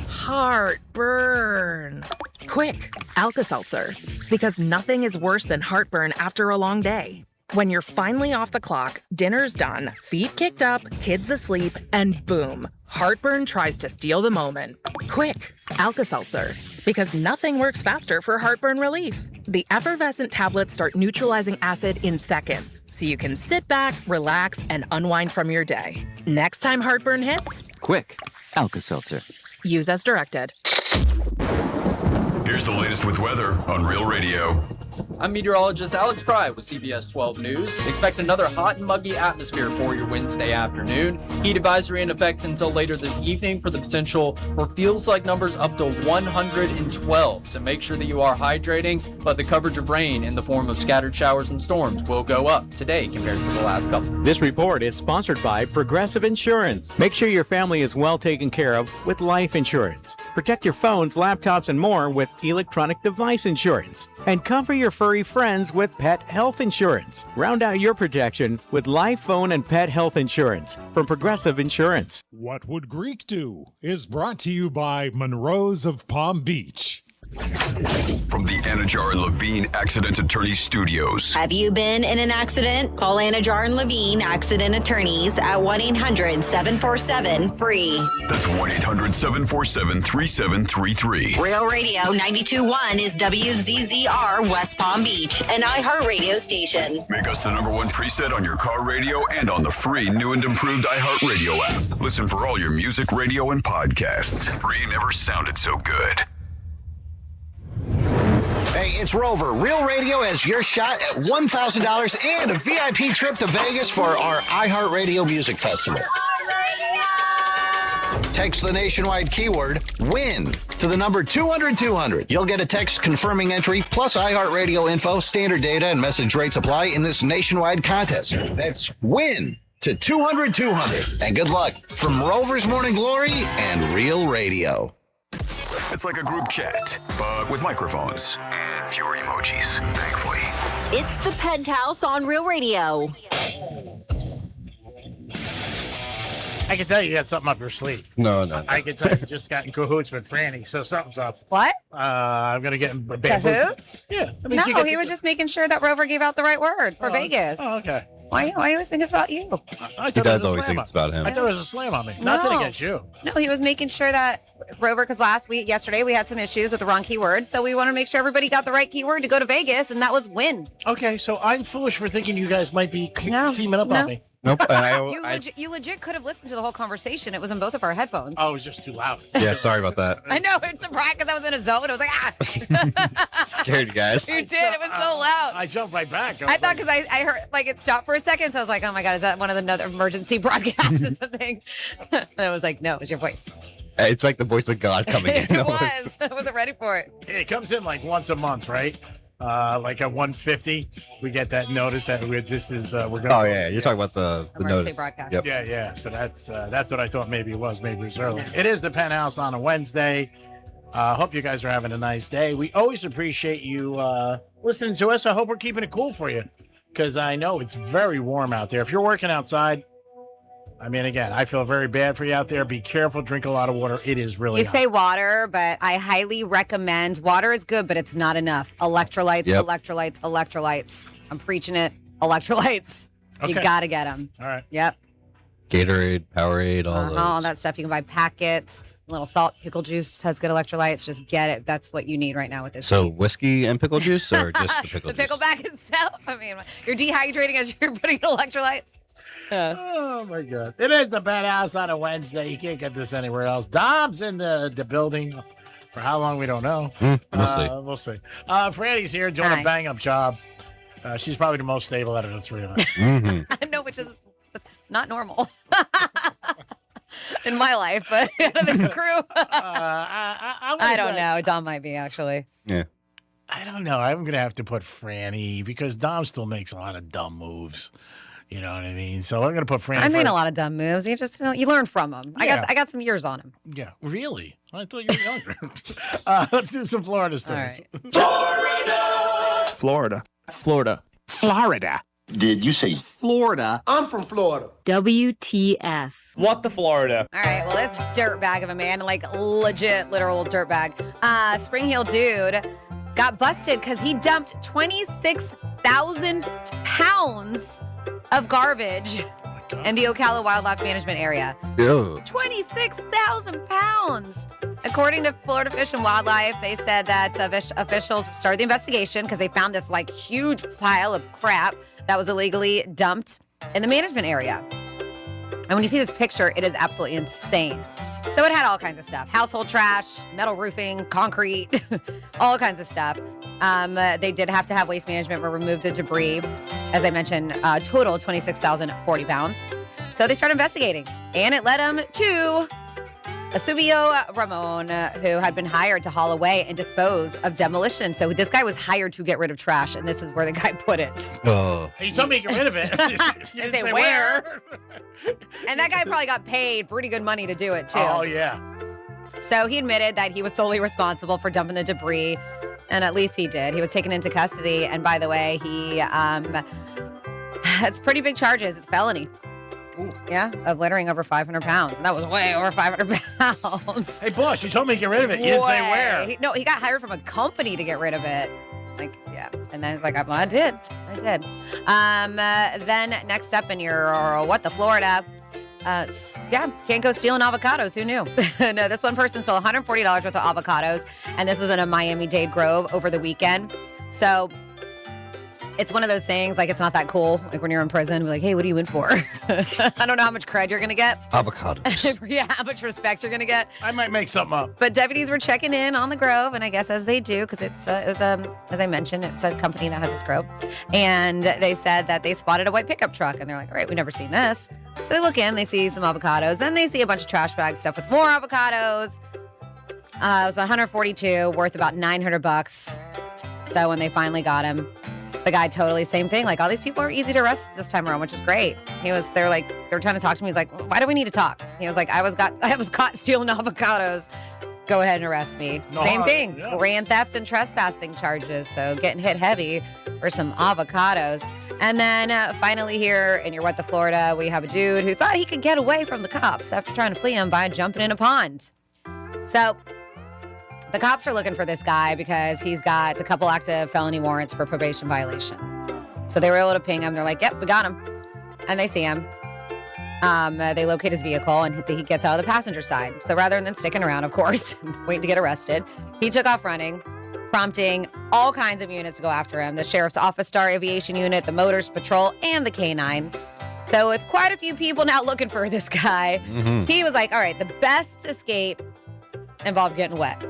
Heartburn. Quick, Alka-Seltzer. Because nothing is worse than heartburn after a long day. When you're finally off the clock, dinner's done, feet kicked up, kids asleep, and boom, heartburn tries to steal the moment. Quick, Alka-Seltzer. Because nothing works faster for heartburn relief. The effervescent tablets start neutralizing acid in seconds, so you can sit back, relax, and unwind from your day. Next time heartburn hits, quick, Alka-Seltzer. Use as directed. Here's the latest with weather on Real Radio. I'm meteorologist Alex Pry with CBS 12 News. Expect another hot and muggy atmosphere for your Wednesday afternoon. Heat advisory in effect until later this evening for the potential for feels like numbers up to 112. So make sure that you are hydrating, but the coverage of rain in the form of scattered showers and storms will go up today compared to the last couple. This report is sponsored by Progressive Insurance. Make sure your family is well taken care of with life insurance. Protect your phones, laptops, and more with electronic device insurance. And cover your furry friends with pet health insurance. Round out your protection with life, phone, and pet health insurance from Progressive Insurance. What Would Greek Do is brought to you by Monroe's of Palm Beach. From the Anajar and Levine Accident Attorney Studios. Have you been in an accident? Call Anajar and Levine Accident Attorneys at 1-800-747-FREE. That's 1-800-747-3733. Real Radio 92.1 is WZZR West Palm Beach, an iHeart radio station. Make us the #1 preset on your car radio and on the free new and improved iHeart Radio app. Listen for all your music, radio, and podcasts. Free never sounded so good. Hey, it's Rover. Real Radio has your shot at $1,000 and a VIP trip to Vegas for our iHeartRadio Music Festival. Text the nationwide keyword WIN to the number 200-200. You'll get a text confirming entry plus iHeartRadio info, standard data, and message rates apply in this nationwide contest. That's WIN to 200-200. And good luck from Rover's Morning Glory and Real Radio. It's like a group chat, but with microphones and fewer emojis, thankfully. It's the Penthouse on Real Radio. I can tell you got something up your sleeve. No. I can tell you just got in cahoots with Franny, so something's up. What? I'm going to get in Cahoots? Yeah. No, he was just making sure that Rover gave out the right word for Vegas. Oh, okay. Why you always think it's about you? He does always think it's about him. I thought it was a slam on me. Nothing against you. No, he was making sure that Rover, because yesterday we had some issues with the wrong keyword, so we want to make sure everybody got the right keyword to go to Vegas, and that was win. Okay, so I'm foolish for thinking you guys might be teaming up on me. Nope. You legit could have listened to the whole conversation. It was in both of our headphones. Oh, it was just too loud. Yeah, sorry about that. I know. It's surprised because I was in a zone. I was like, Scared you guys. You did. It was so loud. I jumped right back. I thought because I heard it stopped for a second, so I was like, oh my God, is that one of the other emergency broadcasts or something? And I was like, no, it was your voice. It's like the voice of God coming in. It was. I wasn't ready for it. It comes in like once a month, right? Like at 1:50, we get that notice that we're going. Oh yeah, you're talking about the Emergency notice. broadcast. Yep. Yeah. So that's what I thought maybe it was. Maybe it was early. It is the Penthouse on a Wednesday. Hope you guys are having a nice day. We always appreciate you listening to us. I hope we're keeping it cool for you, because I know it's very warm out there. If you're working outside, I mean, again, I feel very bad for you out there. Be careful. Drink a lot of water. It is really You hot. say water, but I highly recommend water is good, but it's not enough. Electrolytes, Yep. electrolytes. I'm preaching it. Electrolytes. You Okay. got to get them. All right. Yep. Gatorade, Powerade, all those. All that stuff. You can buy packets. A little salt. Pickle juice has good electrolytes. Just get it. That's what you need right now with this. So whiskey and pickle juice, or just the pickle The pickleback itself. I mean, you're dehydrating as you're putting electrolytes. Oh my God! It is the Penthouse on a Wednesday. You can't get this anywhere else. Dom's in the building. For how long we don't know. We'll see. Franny's here doing Hi. a bang up job. She's probably the most stable out of the three of us. I know, which is not normal in my life, but this crew. I don't know. Dom might be actually. Yeah. I don't know. I'm gonna have to put Franny because Dom still makes a lot of dumb moves. You know what I mean? So I'm gonna put Franny. I made first. a lot of dumb moves. You just you learn from them. Yeah. I got some years on him. Yeah, really? I thought you were younger. Let's do some Florida stories. Florida. Florida. Did you say Florida. I'm from Florida. WTF. What the Florida? All right, well, this dirtbag of a man, like legit, literal dirtbag, Spring Heel dude, got busted because he dumped 26,000 pounds of garbage in the Ocala Wildlife Management Area. Ew. 26,000 pounds. According to Florida Fish and Wildlife, they said that officials started the investigation because they found this like huge pile of crap that was illegally dumped in the management area. And when you see this picture, it is absolutely insane. So it had all kinds of stuff: household trash, metal roofing, concrete, all kinds of stuff. They did have to have waste management remove the debris. As I mentioned, total 26,040 pounds. So they started investigating, and it led them to Asubio Ramon, who had been hired to haul away and dispose of demolition. So this guy was hired to get rid of trash, and this is where the guy put it. Oh. Hey, you told me to get rid of it. You didn't say where. And that guy probably got paid pretty good money to do it, too. Oh, yeah. So he admitted that he was solely responsible for dumping the debris, and at least he did. He was taken into custody, and by the way, it's pretty big charges. It's felony. Ooh. Yeah, of littering over 500 pounds. And that was way over 500 pounds. Hey, boss, you told me to get rid of it. You didn't say where. He got hired from a company to get rid of it. Like, yeah. And then he's like, I did. Then next up in your Florida. Can't go stealing avocados. Who knew? No, this one person stole $140 worth of avocados, and this was in a Miami-Dade Grove over the weekend. So it's one of those things, like, it's not that cool. Like when you're in prison, be like, hey, what are you in for? I don't know how much cred you're going to get. Avocados. Yeah, how much respect you're going to get. I might make something up. But deputies were checking in on the Grove, and I guess as they do, because it was as I mentioned, it's a company that has this Grove. And they said that they spotted a white pickup truck, and they're like, all right, we've never seen this. So they look in, they see some avocados, then they see a bunch of trash bag stuff with more avocados. It was about 142, worth about $900. So when they finally got him, the guy totally same thing. Like, all these people are easy to arrest this time around, which is great. They're trying to talk to me. He's like, why do we need to talk? He was like, I was caught stealing avocados. Go ahead and arrest me. Same thing. Yeah. Grand theft and trespassing charges. So getting hit heavy for some avocados. And then finally here in your Florida, we have a dude who thought he could get away from the cops after trying to flee them by jumping in a pond. So the cops are looking for this guy because he's got a couple active felony warrants for probation violation. So they were able to ping him. They're like, yep, we got him. And they see him. They locate his vehicle, and he gets out of the passenger side. So rather than sticking around, of course, waiting to get arrested, he took off running, prompting all kinds of units to go after him. The Sheriff's Office Star Aviation Unit, the Motors Patrol, and the K-9. So with quite a few people now looking for this guy, he was like, all right, the best escape involved getting wet.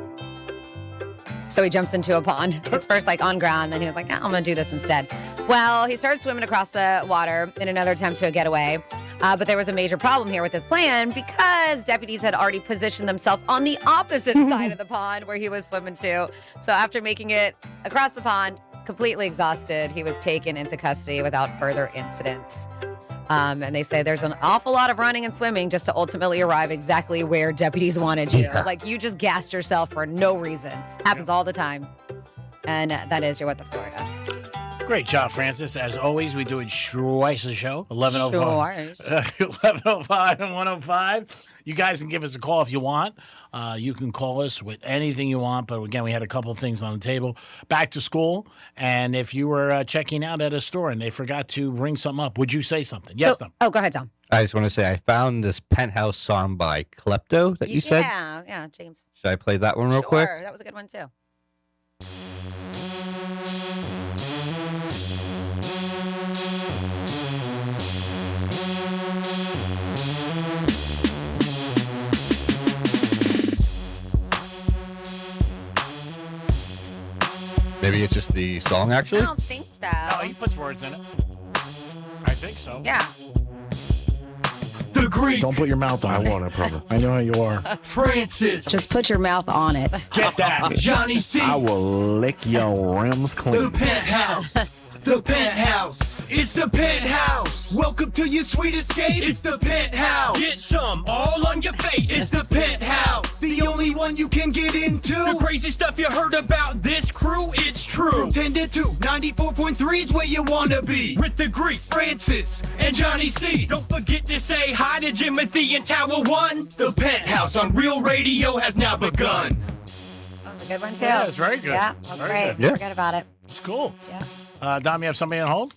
So he jumps into a pond. It's first like on ground, then he was like, I'm going to do this instead. Well, he started swimming across the water in another attempt to get away. But there was a major problem here with his plan because deputies had already positioned themselves on the opposite side of the pond where he was swimming to. So after making it across the pond, completely exhausted. He was taken into custody without further incident. And they say there's an awful lot of running and swimming just to ultimately arrive exactly where deputies wanted you. Yeah. Like, you just gassed yourself for no reason. Happens all the time. And that is your What the Florida. Great job, Francis. As always, we do it twice a show. 11:05. Twice. 11:05 and 105. You guys can give us a call if you want. You can call us with anything you want. But again, we had a couple of things on the table. Back to school. And if you were checking out at a store and they forgot to bring something up, would you say something? Yes, Tom. Oh, go ahead, Tom. I just want to say I found this Penthouse song by Klepto that you said. Yeah, James. Should I play that one real quick? Sure, that was a good one, too. Maybe it's just the song, I actually? don't think so. No, he puts words in it. I think so. Yeah. The Greek. Don't put your mouth on it. I won't, I promise. I know how you are. Francis. Just put your mouth on it. Get that. Johnny C. I will lick your rims clean. The Penthouse. The Penthouse. It's the Penthouse. Welcome to your sweet escape. It's the Penthouse. Get some all on your face. It's the Penthouse. The only one you can get into. The crazy stuff you heard about this crew, it's true. 10 to 2, 94.3 is where you wanna be. With the Greek, Francis, and Johnny C. Don't forget to say hi to Jimothy and Tower 1. The Penthouse on Real Radio has now begun. That was a good one, too. Yeah, it was very good. Yeah, that was Very great. good. Yeah. Forget about it. It's cool. Yeah. Dom, you have somebody on hold?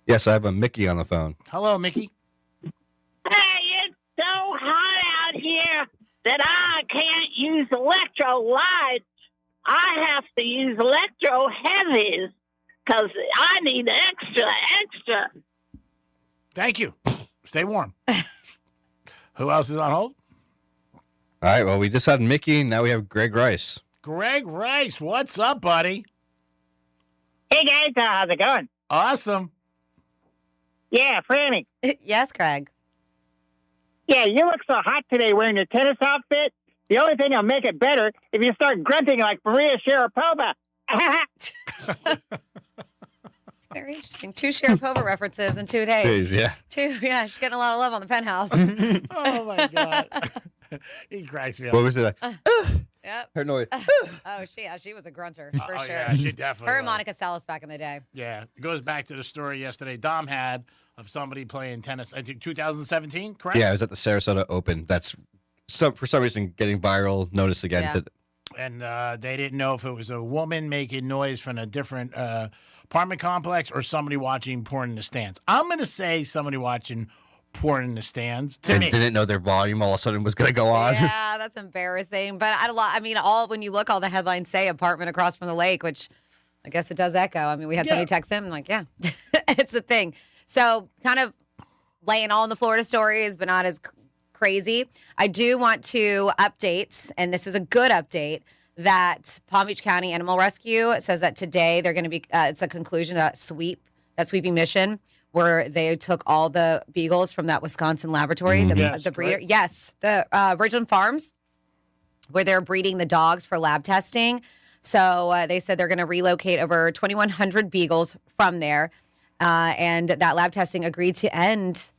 Yes, I have a Mickey on the phone. Hello, Mickey. Hey, it's so hot out here that I can't use electrolytes. I have to use electro heavies because I need extra. Thank you. Stay warm. Who else is on hold? All right, well, we just had Mickey, now we have Greg Rice. Greg Rice, what's up, buddy? Hey, guys, how's it going? Awesome. Yeah, Franny. Yes, Greg. Yeah, you look so hot today wearing your tennis outfit. The only thing that'll make it better if you start grunting like Maria Sharapova. It's very interesting. 2 Sharapova references in 2 days. Yeah. 2, yeah, she's getting a lot of love on the Penthouse. Oh, my God. He cracks me up. What was it? Yep. Her noise. Oh, she was a grunter, for Oh, sure. yeah, she definitely Her and was. Monica Seles back in the day. Yeah, it goes back to the story yesterday Dom had of somebody playing tennis, I think 2017, correct? Yeah, it was at the Sarasota Open. That's for some reason getting viral. Notice again. Yeah. And they didn't know if it was a woman making noise from a different apartment complex or somebody watching porn in the stands. I'm going to say somebody watching porn in the stands. To And me. didn't know their volume all of a sudden was going to go on. Yeah, that's embarrassing. But when you look, all the headlines say apartment across from the lake, which I guess it does echo. I mean, we had somebody text him, like, yeah, it's a thing. So kind of laying all in the Florida stories, but not as crazy. I do want to update, and this is a good update, that Palm Beach County Animal Rescue says that today they're going to be, it's a conclusion of that sweeping mission where they took all the beagles from that Wisconsin laboratory, the breeder. Right. Yes, the Ridgeland Farms, where they're breeding the dogs for lab testing. So they said they're going to relocate over 2,100 beagles from there. And that lab testing agreed to end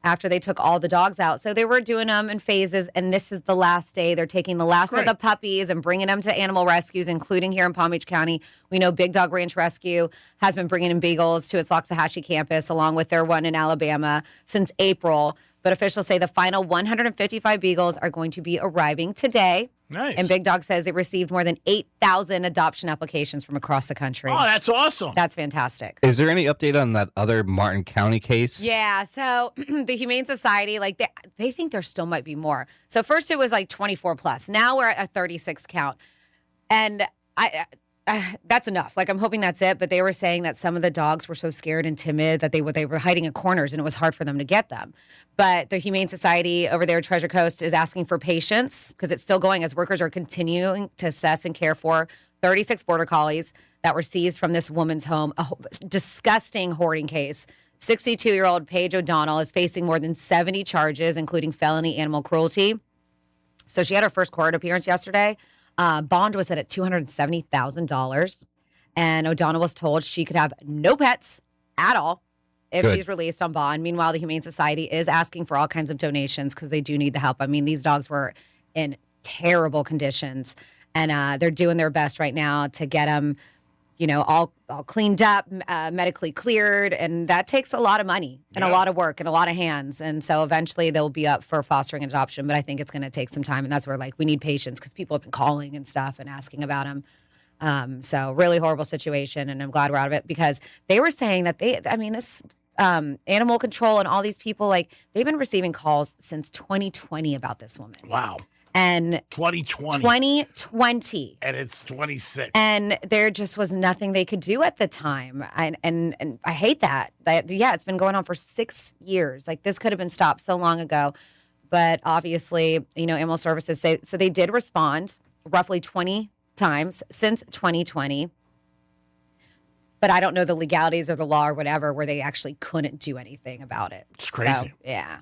after they took all the dogs out. So they were doing them in phases, and this is the last day. They're taking the last of the puppies and bringing them to animal rescues, including here in Palm Beach County. We know Big Dog Ranch Rescue has been bringing in beagles to its Loxahatchee campus, along with their one in Alabama, since April. But officials say the final 155 beagles are going to be arriving today. Nice. And Big Dog says they received more than 8,000 adoption applications from across the country. Oh, that's awesome. That's fantastic. Is there any update on that other Martin County case? Yeah, so the Humane Society, like they think there still might be more. So first it was like 24 plus. Now we're at a 36 count. And that's enough. Like, I'm hoping that's it. But they were saying that some of the dogs were so scared and timid that they were hiding in corners and it was hard for them to get them. But the Humane Society over there at Treasure Coast is asking for patience because it's still going as workers are continuing to assess and care for 36 border collies that were seized from this woman's home. A disgusting hoarding case. 62-year-old Paige O'Donnell is facing more than 70 charges, including felony animal cruelty. So she had her first court appearance yesterday. Bond was set at $270,000. And O'Donnell was told she could have no pets at all if Good. she's released on bond. Meanwhile, the Humane Society is asking for all kinds of donations because they do need the help. I mean, these dogs were in terrible conditions, and they're doing their best right now to get them, all cleaned up, medically cleared, and that takes a lot of money and a lot of work and a lot of hands. And so eventually they'll be up for fostering and adoption, but I think it's going to take some time, and that's where we need patience because people have been calling and stuff and asking about them. So really horrible situation, and I'm glad we're out of it because they were saying that this animal control and all these people, they've been receiving calls since 2020 about this woman. Wow. And 2020. And it's 26. And there just was nothing they could do at the time. And I hate that. It's been going on for 6 years. This could have been stopped so long ago. But obviously, Animal Services say, so they did respond roughly 20 times since 2020. But I don't know the legalities or the law or whatever where they actually couldn't do anything about it. It's crazy. So, yeah.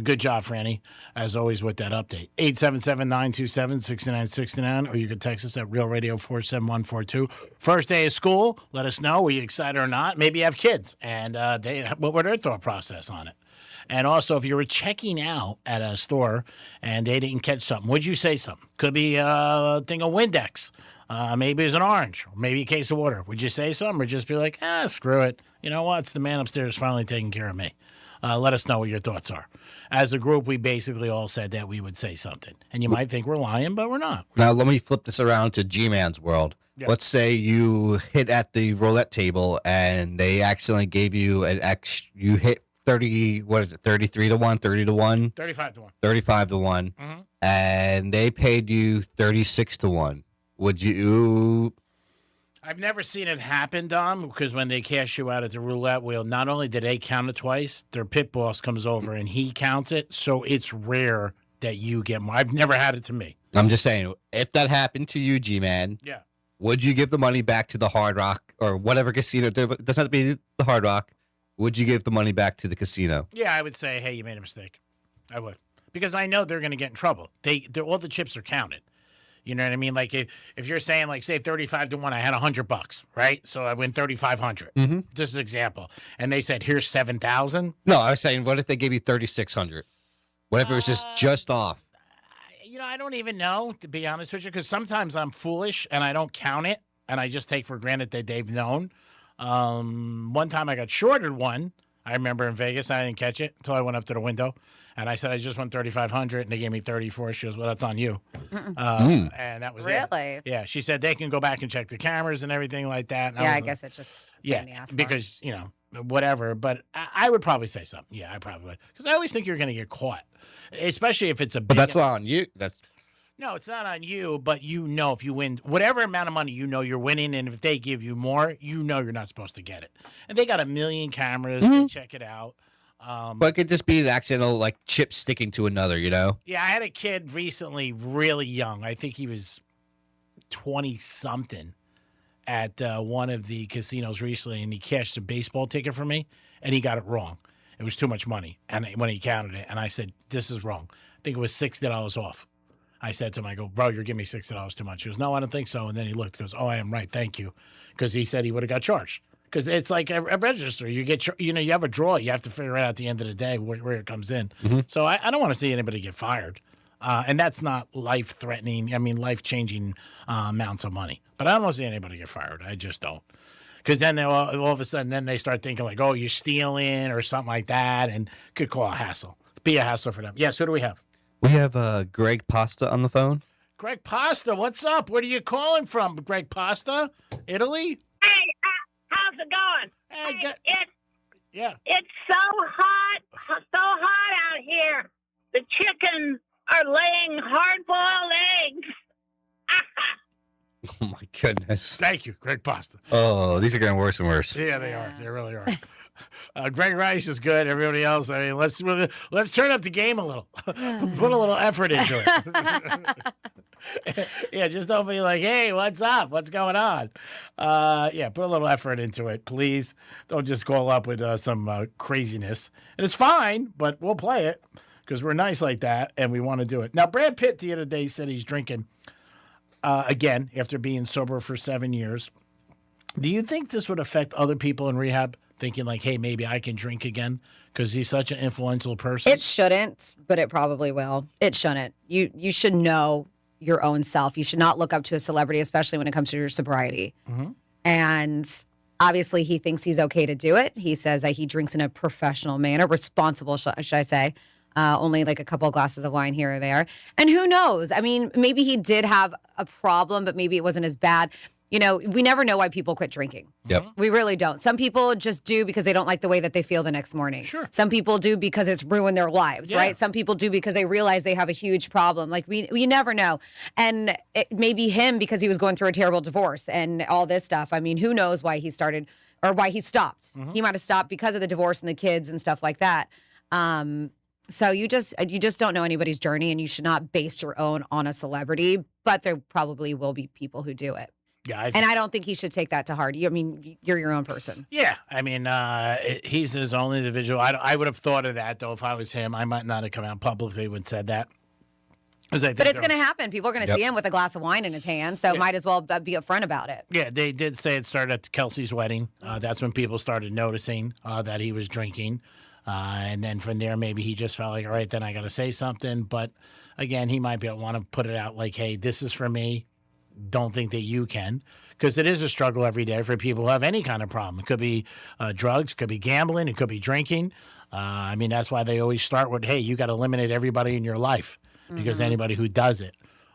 Good job, Franny, as always, with that update. 877-927-6969, or you can text us at Real Radio 47142. First day of school, let us know. Were you excited or not? Maybe you have kids, and what were their thought process on it? And also, if you were checking out at a store and they didn't catch something, would you say something? Could be a thing of Windex. Maybe it's an orange, or maybe a case of water. Would you say something or just be like, screw it? You know what? It's the man upstairs finally taking care of me. Let us know what your thoughts are. As a group, we basically all said that we would say something. And you might think we're lying, but we're not. Now, let me flip this around to G-Man's world. Yeah. Let's say you hit at the roulette table and they accidentally gave you you hit 33 to 1, 30 to 1? 35 to 1. 35 to 1. Mm-hmm. And they paid you 36 to 1. Would you... I've never seen it happen, Dom, because when they cash you out at the roulette wheel, not only do they count it twice, their pit boss comes over and he counts it, so it's rare that you get more. I've never had it to me. I'm just saying, if that happened to you, G-Man, yeah, would you give the money back to the Hard Rock or whatever casino? It doesn't have to be the Hard Rock. Would you give the money back to the casino? Yeah, I would say, hey, you made a mistake. I would. Because I know they're going to get in trouble. All the chips are counted. You know what I mean? Like if you're saying, say 35 to 1, I had $100, right? So I win 3,500. Mm-hmm. Just an example. And they said, here's 7,000. No, I was saying, what if they gave you 3,600? What if it was just off? I don't even know, to be honest with you, because sometimes I'm foolish and I don't count it and I just take for granted that they've known. One time I got shorted one. I remember in Vegas, I didn't catch it until I went up to the window. And I said, I just won 3,500, and they gave me 34. She goes, well, that's on you. And that was it. Really? Yeah. She said they can go back and check the cameras and everything like that. And I guess it's just because, whatever. But I would probably say something. Yeah, I probably would. Because I always think you're going to get caught, especially if it's a big... But that's not on you. No, it's not on you, but if you win whatever amount of money you're winning, and if they give you more, you're not supposed to get it. And they got 1 million cameras. Mm-hmm. They check it out. But it could just be an accidental, chip sticking to another, Yeah, I had a kid recently, really young. I think he was 20-something at one of the casinos recently, and he cashed a baseball ticket for me, and he got it wrong. It was too much money, and when he counted it, and I said, this is wrong. I think it was $60 off. I said to him, I go, bro, you're giving me $60 too much. He goes, no, I don't think so. And then he looked, goes, oh, I am right, thank you. Because he said he would have got charged. Because it's like a register. You get, you have a draw. You have to figure out at the end of the day where it comes in. Mm-hmm. So I don't want to see anybody get fired. And that's not life-threatening, life-changing amounts of money. But I don't want to see anybody get fired. I just don't. Because then all of a sudden, then they start thinking like, oh, you're stealing or something like that, and could call a hassle. Be a hassle for them. Yes, who do we have? We have Greg Pasta on the phone. Greg Pasta, what's up? Where are you calling from, Greg Pasta? Italy? Hey, how's it going? It's so hot out here. The chickens are laying hard-boiled eggs. Oh, my goodness. Thank you, Greg Pasta. Oh, these are getting worse and worse. Yeah, they are. They really are. Greg Rice is good. Everybody else, let's turn up the game a little. Put a little effort into it. Yeah, just don't be like, hey, what's up? What's going on? Put a little effort into it, please. Don't just call up with some craziness. And it's fine, but we'll play it because we're nice like that, and we want to do it. Now, Brad Pitt the other day said he's drinking again after being sober for 7 years. Do you think this would affect other people in rehab? Thinking like, hey, maybe I can drink again because he's such an influential person? It shouldn't, but it probably will. It shouldn't. You should know your own self. You should not look up to a celebrity, especially when it comes to your sobriety. Mm-hmm. And obviously, he thinks he's okay to do it. He says that he drinks in a professional manner, responsible, should I say. Only like a couple of glasses of wine here or there. And who knows? I mean, maybe he did have a problem, but maybe it wasn't as bad. You know, we never know why people quit drinking. Yep. We really don't. Some people just do because they don't like the way that they feel the next morning. Sure. Some people do because it's ruined their lives, right? Some people do because they realize they have a huge problem. Like we never know. And it may be him because he was going through a terrible divorce and all this stuff. I mean, who knows why he started or why he stopped. He might have stopped because of the divorce and the kids and stuff like that. So you just don't know anybody's journey, and you should not base your own on a celebrity, but there probably will be people who do it. Yeah, and I don't think he should take that to heart. I mean, you're your own person. Yeah, I mean, he's his own individual. I would have thought of that, though, if I was him. I might not have come out publicly and said that. But it's going to happen. People are going to see him with a glass of wine in his hand, so might as well be upfront about it. Yeah, they did say it started at Kelsey's wedding. That's when people started noticing that he was drinking. And then from there, maybe he just felt like, all right, then I got to say something. But again, he might want to put it out like, hey, this is for me. Don't think that you can, because it is a struggle every day for people who have any kind of problem. It could be drugs, could be gambling, it could be drinking. I mean, that's why they always start with, hey, you got to eliminate everybody in your life, because anybody who does it.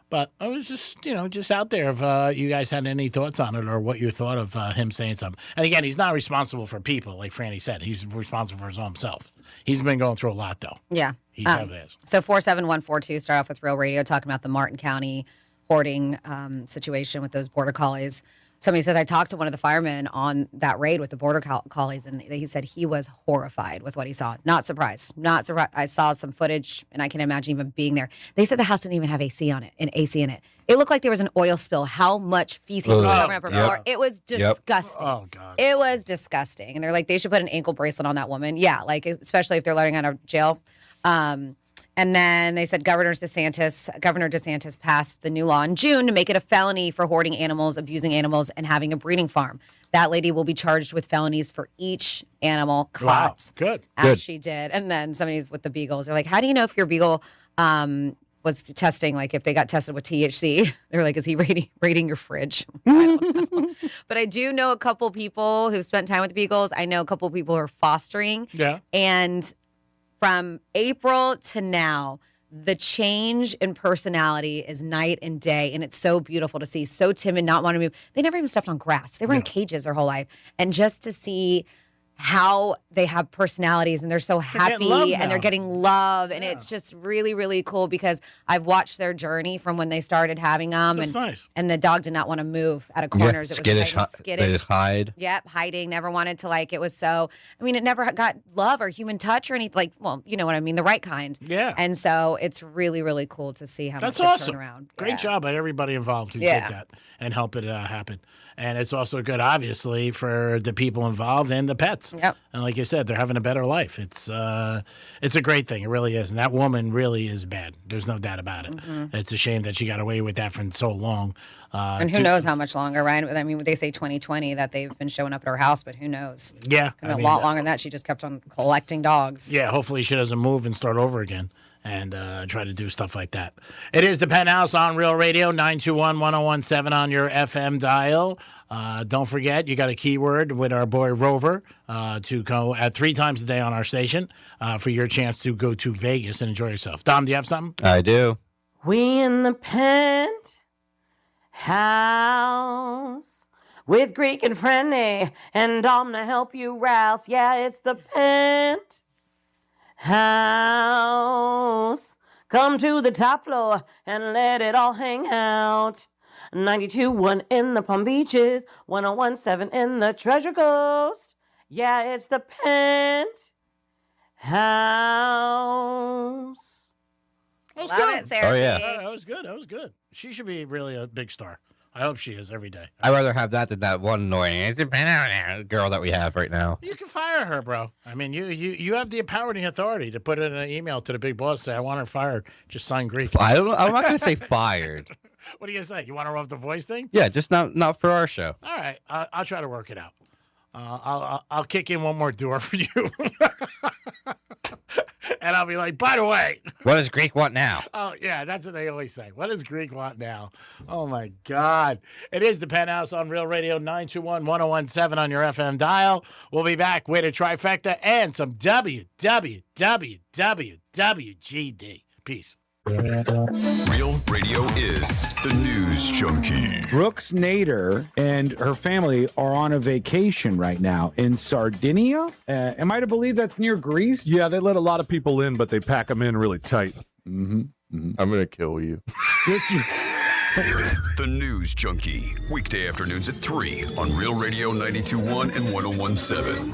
But I was just out there if you guys had any thoughts on it or what you thought of him saying something. And again, he's not responsible for people, like Franny said. He's responsible for his own self. He's been going through a lot, though. Yeah. He definitely is. So 47142, start off with Real Radio, talking about the Martin County hoarding situation with those border collies. Somebody says, I talked to one of the firemen on that raid with the border collies, and he said he was horrified with what he saw. Not surprised. Not surprised. I saw some footage, and I can imagine even being there. They said the house didn't even have AC in it. It looked like there was an oil spill. How much feces was covering up her floor. It was disgusting. Oh, God. It was disgusting. And they're like, they should put an ankle bracelet on that woman. Yeah, like, especially if they're letting out of jail. And then they said Governor DeSantis passed the new law in June to make it a felony for hoarding animals, abusing animals, and having a breeding farm. That lady will be charged with felonies for each animal caught. Wow. Good. She did. And then somebody's with the beagles. They're like, how do you know if your beagle was testing, like if they got tested with THC? They're like, is he raiding your fridge? I don't know. But I do know a couple people who've spent time with the beagles. I know a couple people who are fostering. Yeah. And from April to now, the change in personality is night and day, and it's so beautiful to see. So timid, not want to move. They never even stepped on grass. They were in cages their whole life. And just to see how they have personalities and they're so happy and they're getting love. And it's just really, really cool because I've watched their journey from when they started having them. That's nice. And the dog did not want to move out of corners. It was skittish. They hide. Yep, hiding. Never wanted to, like, it was so, I mean, it never got love or human touch or anything. Like, well, you know what I mean? The right kind. Yeah. And so it's really, really cool to see how That's much awesome. turn around. Great job by everybody involved who did that and help it happen. And it's also good, obviously, for the people involved and the pets. Yep. And like you said, they're having a better life. It's a great thing. It really is. And that woman really is bad. There's no doubt about it. Mm-hmm. It's a shame that she got away with that for so long. And who knows how much longer, right? I mean, they say 2020 that they've been showing up at her house, but who knows? Yeah. A lot longer than that. She just kept on collecting dogs. Yeah, hopefully she doesn't move and start over again and try to do stuff like that. It is the Penthouse on Real Radio, 921-1017 on your FM dial. Don't forget, you got a keyword with our boy Rover to go at 3 times a day on our station for your chance to go to Vegas and enjoy yourself. Dom, do you have something? I do. We in the Penthouse with Greek and Friendly and Dom to help you rouse. Yeah, it's the Penthouse. Come to the top floor and let it all hang out. 92.1 in the Palm Beaches, 101.7 in the Treasure Coast. Yeah, it's the Penthouse. That was Love good. it, Sarah. Oh, yeah. That was good. That was good. She should be really a big star. I hope she is every day. I'd rather have that than that one annoying girl that we have right now. You can fire her, bro. I mean, you have the power and the authority to put in an email to the big boss, say, I want her fired. Just sign Greek. I don't know. I'm not going to say fired. What do you say? You want to roll off the voice thing? Yeah, just not for our show. All right, I'll try to work it out. I'll kick in one more door for you, and I'll be like, by the way, what does Greek want now? Oh yeah, that's what they always say. What does Greek want now? Oh my God! It is the Penthouse on Real Radio 921-1017 on your FM dial. We'll be back with a trifecta and some WGD. Peace. Real Radio is the news junkie. Brooks Nader and her family are on a vacation right now in Sardinia. Am I to believe that's near Greece? Yeah, they let a lot of people in, but they pack them in really tight. I'm going to kill you. The News Junkie. Weekday afternoons at 3 on Real Radio 92.1 and 101.7.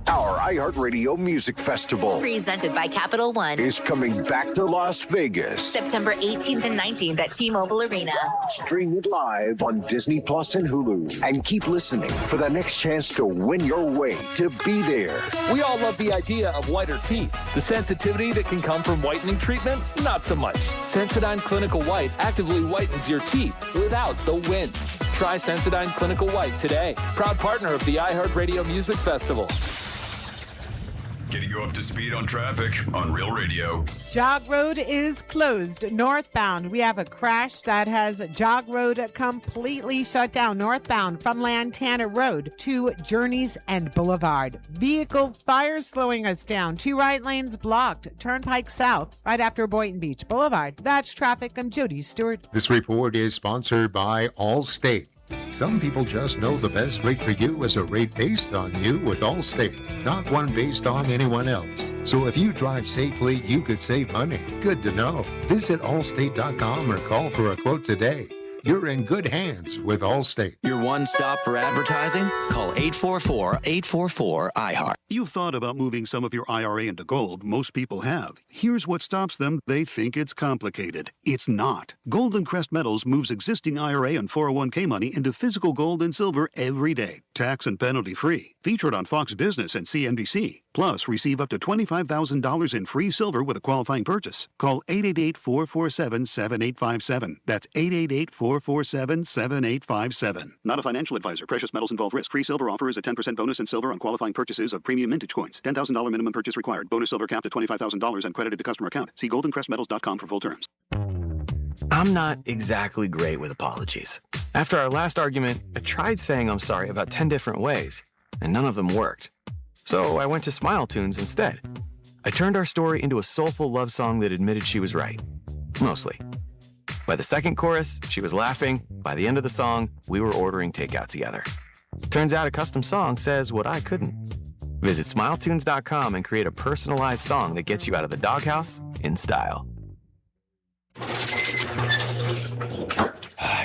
Our iHeartRadio Music Festival Presented by Capital One. is coming back to Las Vegas. September 18th and 19th at T-Mobile Arena. Stream it live on Disney Plus and Hulu. And keep listening for the next chance to win your way to be there. We all love the idea of whiter teeth. The sensitivity that can come from whitening treatment, not so much. Sensodyne Clinical White actively whitens your teeth without the wince. Try Sensodyne Clinical White today. Proud partner of the iHeartRadio Music Festival. Getting you up to speed on traffic on Real Radio. Jog Road is closed northbound. We have a crash that has Jog Road completely shut down northbound from Lantana Road to Journeys End Boulevard. Vehicle fire slowing us down. 2 right lanes blocked. Turnpike South right after Boynton Beach Boulevard. That's traffic. I'm Jody Stewart. This report is sponsored by Allstate. Some people just know the best rate for you is a rate based on you with Allstate, not one based on anyone else. So if you drive safely, you could save money. Good to know. Visit allstate.com or call for a quote today. You're in good hands with Allstate. Your one stop for advertising? Call 844-844-IHEART. You've thought about moving some of your IRA into gold. Most people have. Here's what stops them. They think it's complicated. It's not. Golden Crest Metals moves existing IRA and 401k money into physical gold and silver every day, tax and penalty free. Featured on Fox Business and CNBC. Plus, receive up to $25,000 in free silver with a qualifying purchase. Call 888-447-7857. That's 888-447-7857. Not a financial advisor. Precious metals involve risk. Free silver offer is a 10% bonus in silver on qualifying purchases of premium mintage coins. $10,000 minimum purchase required. Bonus silver capped at $25,000 and credited to customer account. See goldencrestmetals.com for full terms. I'm not exactly great with apologies. After our last argument, I tried saying I'm sorry about 10 different ways, and none of them worked. So I went to Smile Tunes instead. I turned our story into a soulful love song that admitted she was right. Mostly. By the second chorus, she was laughing. By the end of the song, we were ordering takeout together. Turns out a custom song says what I couldn't. Visit smiletunes.com and create a personalized song that gets you out of the doghouse in style.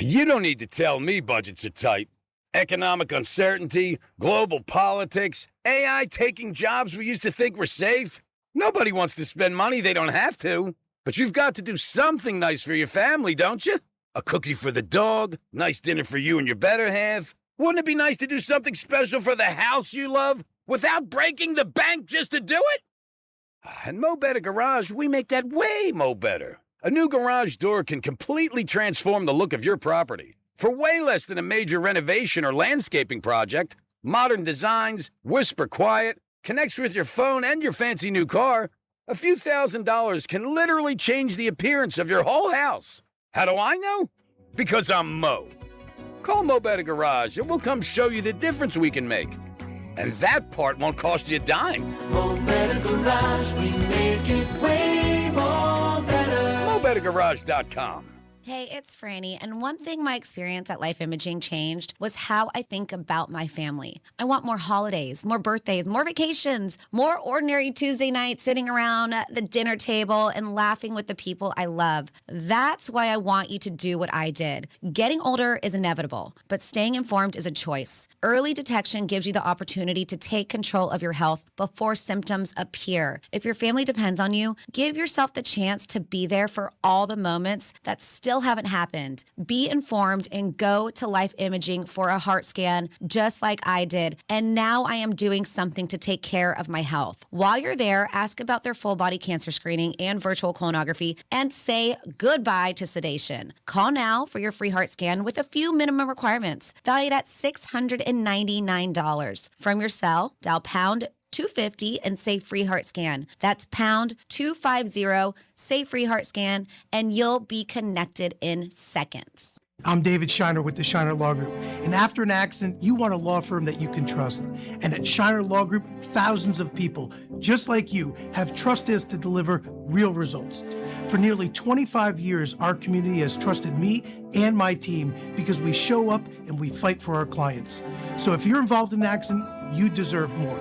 You don't need to tell me budgets are tight. Economic uncertainty, global politics, AI taking jobs we used to think were safe. Nobody wants to spend money they don't have to. But you've got to do something nice for your family, don't you? A cookie for the dog, nice dinner for you and your better half. Wouldn't it be nice to do something special for the house you love without breaking the bank just to do it? At Mo Better Garage, we make that way mo better. A new garage door can completely transform the look of your property. For way less than a major renovation or landscaping project, modern designs, whisper quiet, connects with your phone and your fancy new car, a few $1,000s can literally change the appearance of your whole house. How do I know? Because I'm Mo. Call Mo Better Garage and we'll come show you the difference we can make. And that part won't cost you a dime. Mo Better Garage, we make it way more better. MoBetterGarage.com. Hey, it's Franny, and one thing my experience at Life Imaging changed was how I think about my family. I want more holidays, more birthdays, more vacations, more ordinary Tuesday nights sitting around the dinner table and laughing with the people I love. That's why I want you to do what I did. Getting older is inevitable, but staying informed is a choice. Early detection gives you the opportunity to take control of your health before symptoms appear. If your family depends on you, give yourself the chance to be there for all the moments that still still haven't happened, be informed and go to Life Imaging for a heart scan, just like I did. And now I am doing something to take care of my health. While you're there, ask about their full body cancer screening and virtual colonoscopy, and say goodbye to sedation. Call now for your free heart scan with a few minimum requirements, valued at $699. From your cell, dial pound 250 and say free heart scan. That's pound 250, say free heart scan, and you'll be connected in seconds. I'm David Shiner with the Shiner Law Group. And after an accident, you want a law firm that you can trust. And at Shiner Law Group, thousands of people, just like you, have trusted us to deliver real results. For nearly 25 years, our community has trusted me and my team because we show up and we fight for our clients. So if you're involved in an accident, you deserve more.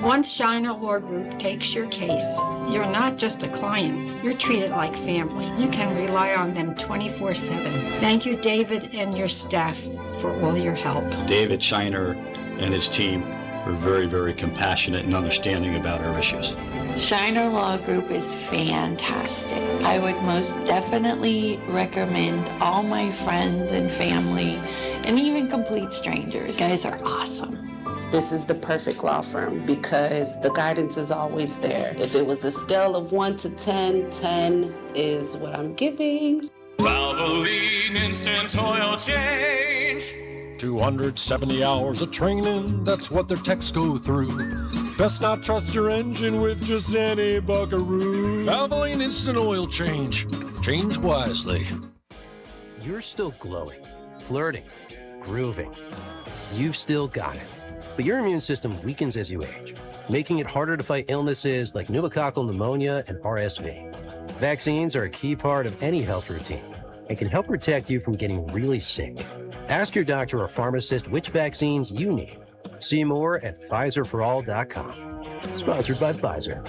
Once Shiner Law Group takes your case, you're not just a client, you're treated like family. You can rely on them 24/7. Thank you, David and your staff, for all your help. David Shiner and his team are very, very compassionate and understanding about our issues. Shiner Law Group is fantastic. I would most definitely recommend all my friends and family, and even complete strangers. You guys are awesome. This is the perfect law firm because the guidance is always there. If it was a scale of 1 to 10, 10 is what I'm giving. Valvoline Instant Oil Change. 270 hours of training, that's what their techs go through. Best not trust your engine with just any buckaroo. Valvoline Instant Oil Change. Change wisely. You're still glowing, flirting, grooving. You've still got it. But your immune system weakens as you age, making it harder to fight illnesses like pneumococcal pneumonia and RSV. Vaccines are a key part of any health routine and can help protect you from getting really sick. Ask your doctor or pharmacist which vaccines you need. See more at PfizerForAll.com. Sponsored by Pfizer.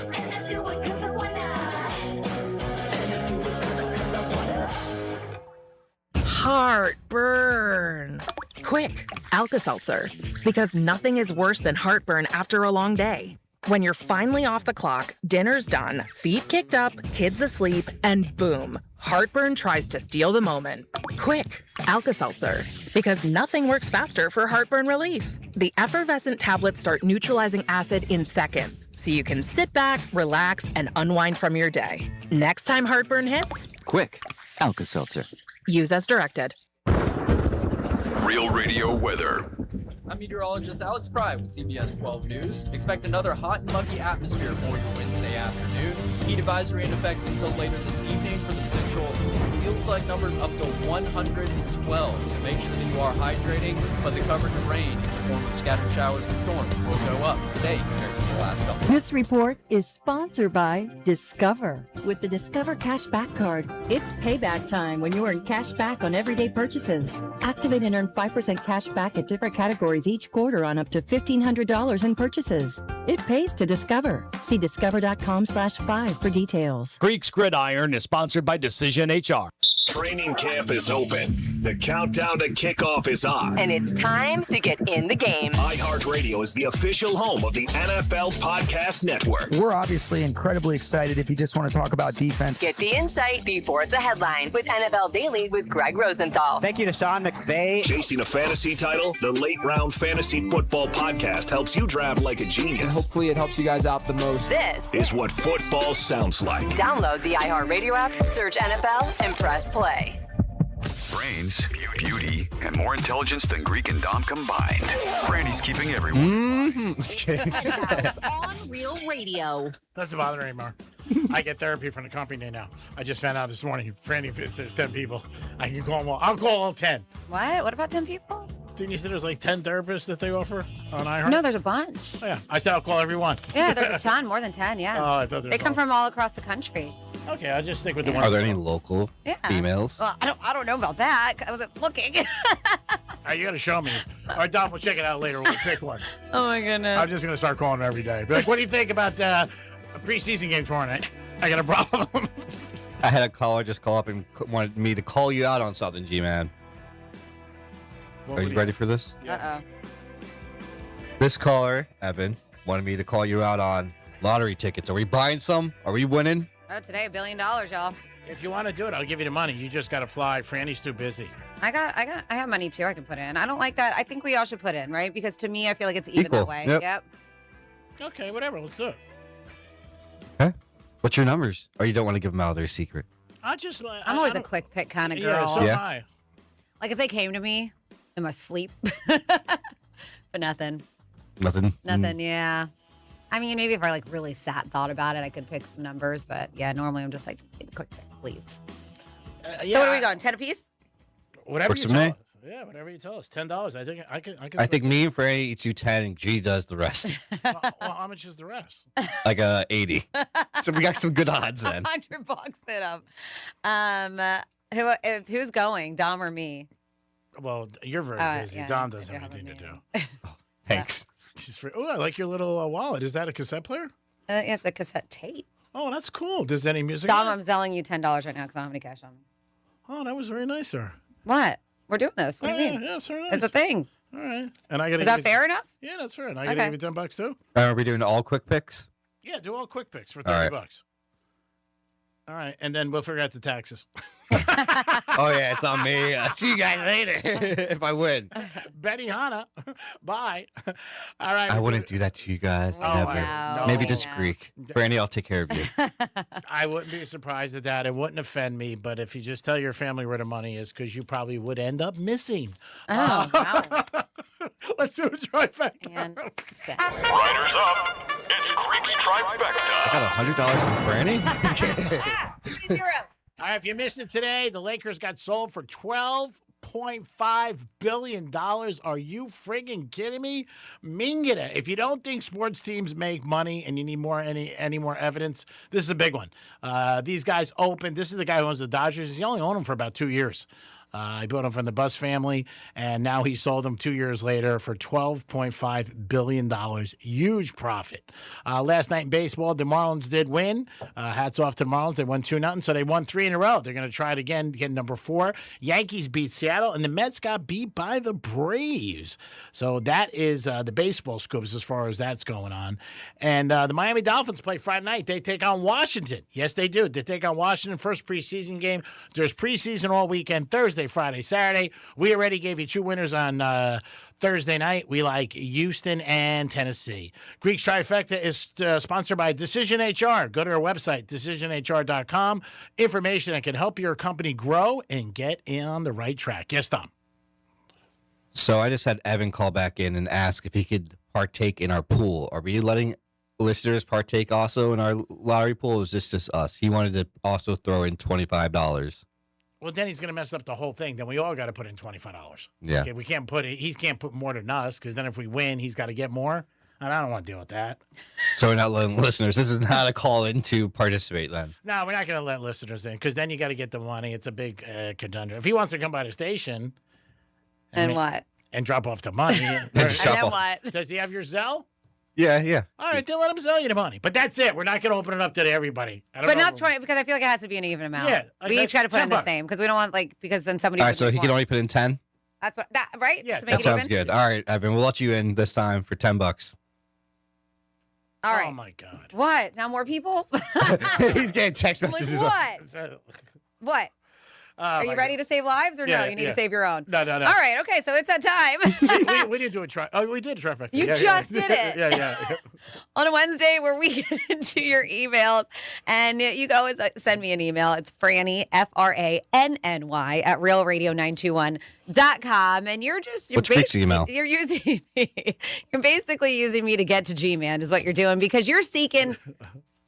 Heartburn. Quick, Alka-Seltzer, because nothing is worse than heartburn after a long day. When you're finally off the clock, dinner's done, feet kicked up, kids asleep, and boom, heartburn tries to steal the moment. Quick, Alka-Seltzer, because nothing works faster for heartburn relief. The effervescent tablets start neutralizing acid in seconds, so you can sit back, relax, and unwind from your day. Next time heartburn hits, Quick, Alka-Seltzer. use as directed. Real Radio weather. I'm meteorologist Alex Pry with CBS 12 News. Expect another hot and muggy atmosphere for your Wednesday afternoon. Heat advisory in effect until later this evening for the potential feels-like numbers up to 112. So make sure that you are hydrating, but the coverage of rain in the form of scattered showers and storms will go up today compared to the last couple. This report is sponsored by Discover. With the Discover Cashback Card, it's payback time when you earn cash back on everyday purchases. Activate and earn 5% cash back at different categories each quarter on up to $1,500 in purchases. It pays to Discover. See discover.com/5 for details. Greek's Gridiron is sponsored by Decision HR. Training camp is open. The countdown to kickoff is on. And it's time to get in the game. iHeartRadio is the official home of the NFL Podcast Network. We're obviously incredibly excited if you just want to talk about defense. Get the insight before it's a headline with NFL Daily with Greg Rosenthal. Thank you to Sean McVay. Chasing a fantasy title? The Late Round Fantasy Football Podcast helps you draft like a genius. And hopefully it helps you guys out the most. This is what football sounds like. Download the iHeartRadio app, search NFL, and press play. Brains, beauty, and more intelligence than Greek and Dom combined. Brandy's keeping everyone. On Real Radio. Doesn't bother me anymore. I get therapy from the company now. I just found out this morning, Brandy, if there's 10 people, I can call them all. I'll call all 10. What? What about 10 people? Didn't you say there's like 10 therapists that they offer on iHeart? No, there's a bunch. Oh, yeah. I said I'll call everyone. Yeah, there's a ton, more than 10, yeah. Oh, I thought there they was come more. from all across the country. Okay, I'll just stick with the one. Are there any local females? Well, I don't know about that. I wasn't looking. You got to show me. All right, Dom, we'll check it out later. We'll pick one. Oh, my goodness. I'm just going to start calling them every day. Be like, what do you think about a preseason game tomorrow night? I got a problem. I had a caller just call up and wanted me to call you out on something, G-Man. Are you ready for this? Uh-oh. This caller, Evan, wanted me to call you out on lottery tickets. Are we buying some? Are we winning? Oh, today, $1 billion, y'all. If you want to do it, I'll give you the money. You just got to fly. Franny's too busy. I have money too I can put in. I don't like that. I think we all should put in, right? Because to me, I feel like it's even Equal. that way. Yep. Okay, whatever. Let's do it. Okay. What's your numbers? Or you don't want to give them out their secret? I'm always a quick pick kind of girl. Yeah, so am I. Like if they came to me in my sleep, but nothing. Nothing? Yeah. I mean, maybe if I like really sat and thought about it, I could pick some numbers. But yeah, normally I'm just like, just give me a quick pick, please. So what are we going? 10 apiece? Whatever Works you for tell me. us. Yeah, whatever you tell us. $10. I think I can. I think me and Franny each do 10 and G does the rest. Well, how much is the rest? Like 80. So we got some good odds then. $100 hit them. Who's going? Dom or me? Well, you're very busy. yeah, Dom doesn't have anything to do. Thanks. She's free. Oh, I like your little wallet. Is that a cassette player? Yeah, it's a cassette tape. Oh, that's cool. Does any music? Dom, on it? I'm selling you $10 right now because I don't have any cash on me. Oh, that was very nice, sir. What? We're doing this. What do you mean? Yeah, it's very nice. It's a thing. All right. And I got. Is that fair enough? Yeah, that's fair. And I got to Okay. give you $10 too. Are we doing all quick picks? Yeah, do all quick picks for All right. $30. All right, and then we'll figure out the taxes. Oh, yeah, it's on me. See you guys later if I win. Betty Hanna, bye. All right. I wouldn't do that to you guys. Oh, Never. no. Maybe No. just Greek. Franny, I'll take care of you. I wouldn't be surprised at that. It wouldn't offend me, but if you just tell your family where the money is, because you probably would end up missing. Oh, wow. Let's do a trifecta. And Riders up. It's Greek's Trifecta. I got $100 from Franny? Too many zeros. All right, if you missed it today, the Lakers got sold for $12.5 billion. Are you friggin' kidding me? Mingita. If you don't think sports teams make money and you need any more evidence, this is a big one. These guys opened. This is the guy who owns the Dodgers. He only owned them for about 2 years. He bought them from the Buss family, and now he sold them 2 years later for $12.5 billion. Huge profit. Last night in baseball, the Marlins did win. Hats off to the Marlins. They won 2-0, so they won 3 in a row. They're going to try it again, get number 4. Yankees beat Seattle, and the Mets got beat by the Braves. So that is the baseball scoops as far as that's going on. And the Miami Dolphins play Friday night. They take on Washington. Yes, they do. They take on Washington, first preseason game. There's preseason all weekend, Thursday, Friday, Saturday. We already gave you 2 winners on Thursday night. We like Houston and Tennessee. Greek's Trifecta is sponsored by Decision HR. Go to our website, decisionhr.com. Information that can help your company grow and get on the right track. Yes, Tom. So I just had Evan call back in and ask if he could partake in our pool. Are we letting listeners partake also in our lottery pool, or is this just us? He wanted to also throw in $25. Well, then he's going to mess up the whole thing. Then we all got to put in $25. Yeah. Okay, we can't put it. He can't put more than us, because then if we win, he's got to get more. And I don't want to deal with that. So we're not letting listeners. This is not a call in to participate then. No, we're not going to let listeners in, because then you got to get the money. It's a big conundrum. If he wants to come by the station, And what? and drop off the money, And then what? does he have your Zelle? Yeah. All right, then let him sell you the money. But that's it. We're not going to open it up to everybody. I don't But know. not 20, because I feel like it has to be an even amount. Yeah, We each got to put in the $10. same, because we don't want, like, because then somebody. All right, would so do he can more. only put in 10? That's what, right? Yeah, To make That it sounds even? good. All right, Evan, we'll let you in this time for $10. All right. Oh, my God. What? Now more people? He's getting text Like messages. what? What? Are you ready to save lives or no? You need to save your own. No. All right. Okay. So it's that time. we didn't do a try. Oh, we did a trifecta. You Yeah, just yeah. did it. Yeah. On a Wednesday where we get into your emails, and you can always send me an email. It's Franny, FRANNY at realradio921.com. And you're What's Greek's email? You're using you're basically using me to get to G-Man is what you're doing, because you're seeking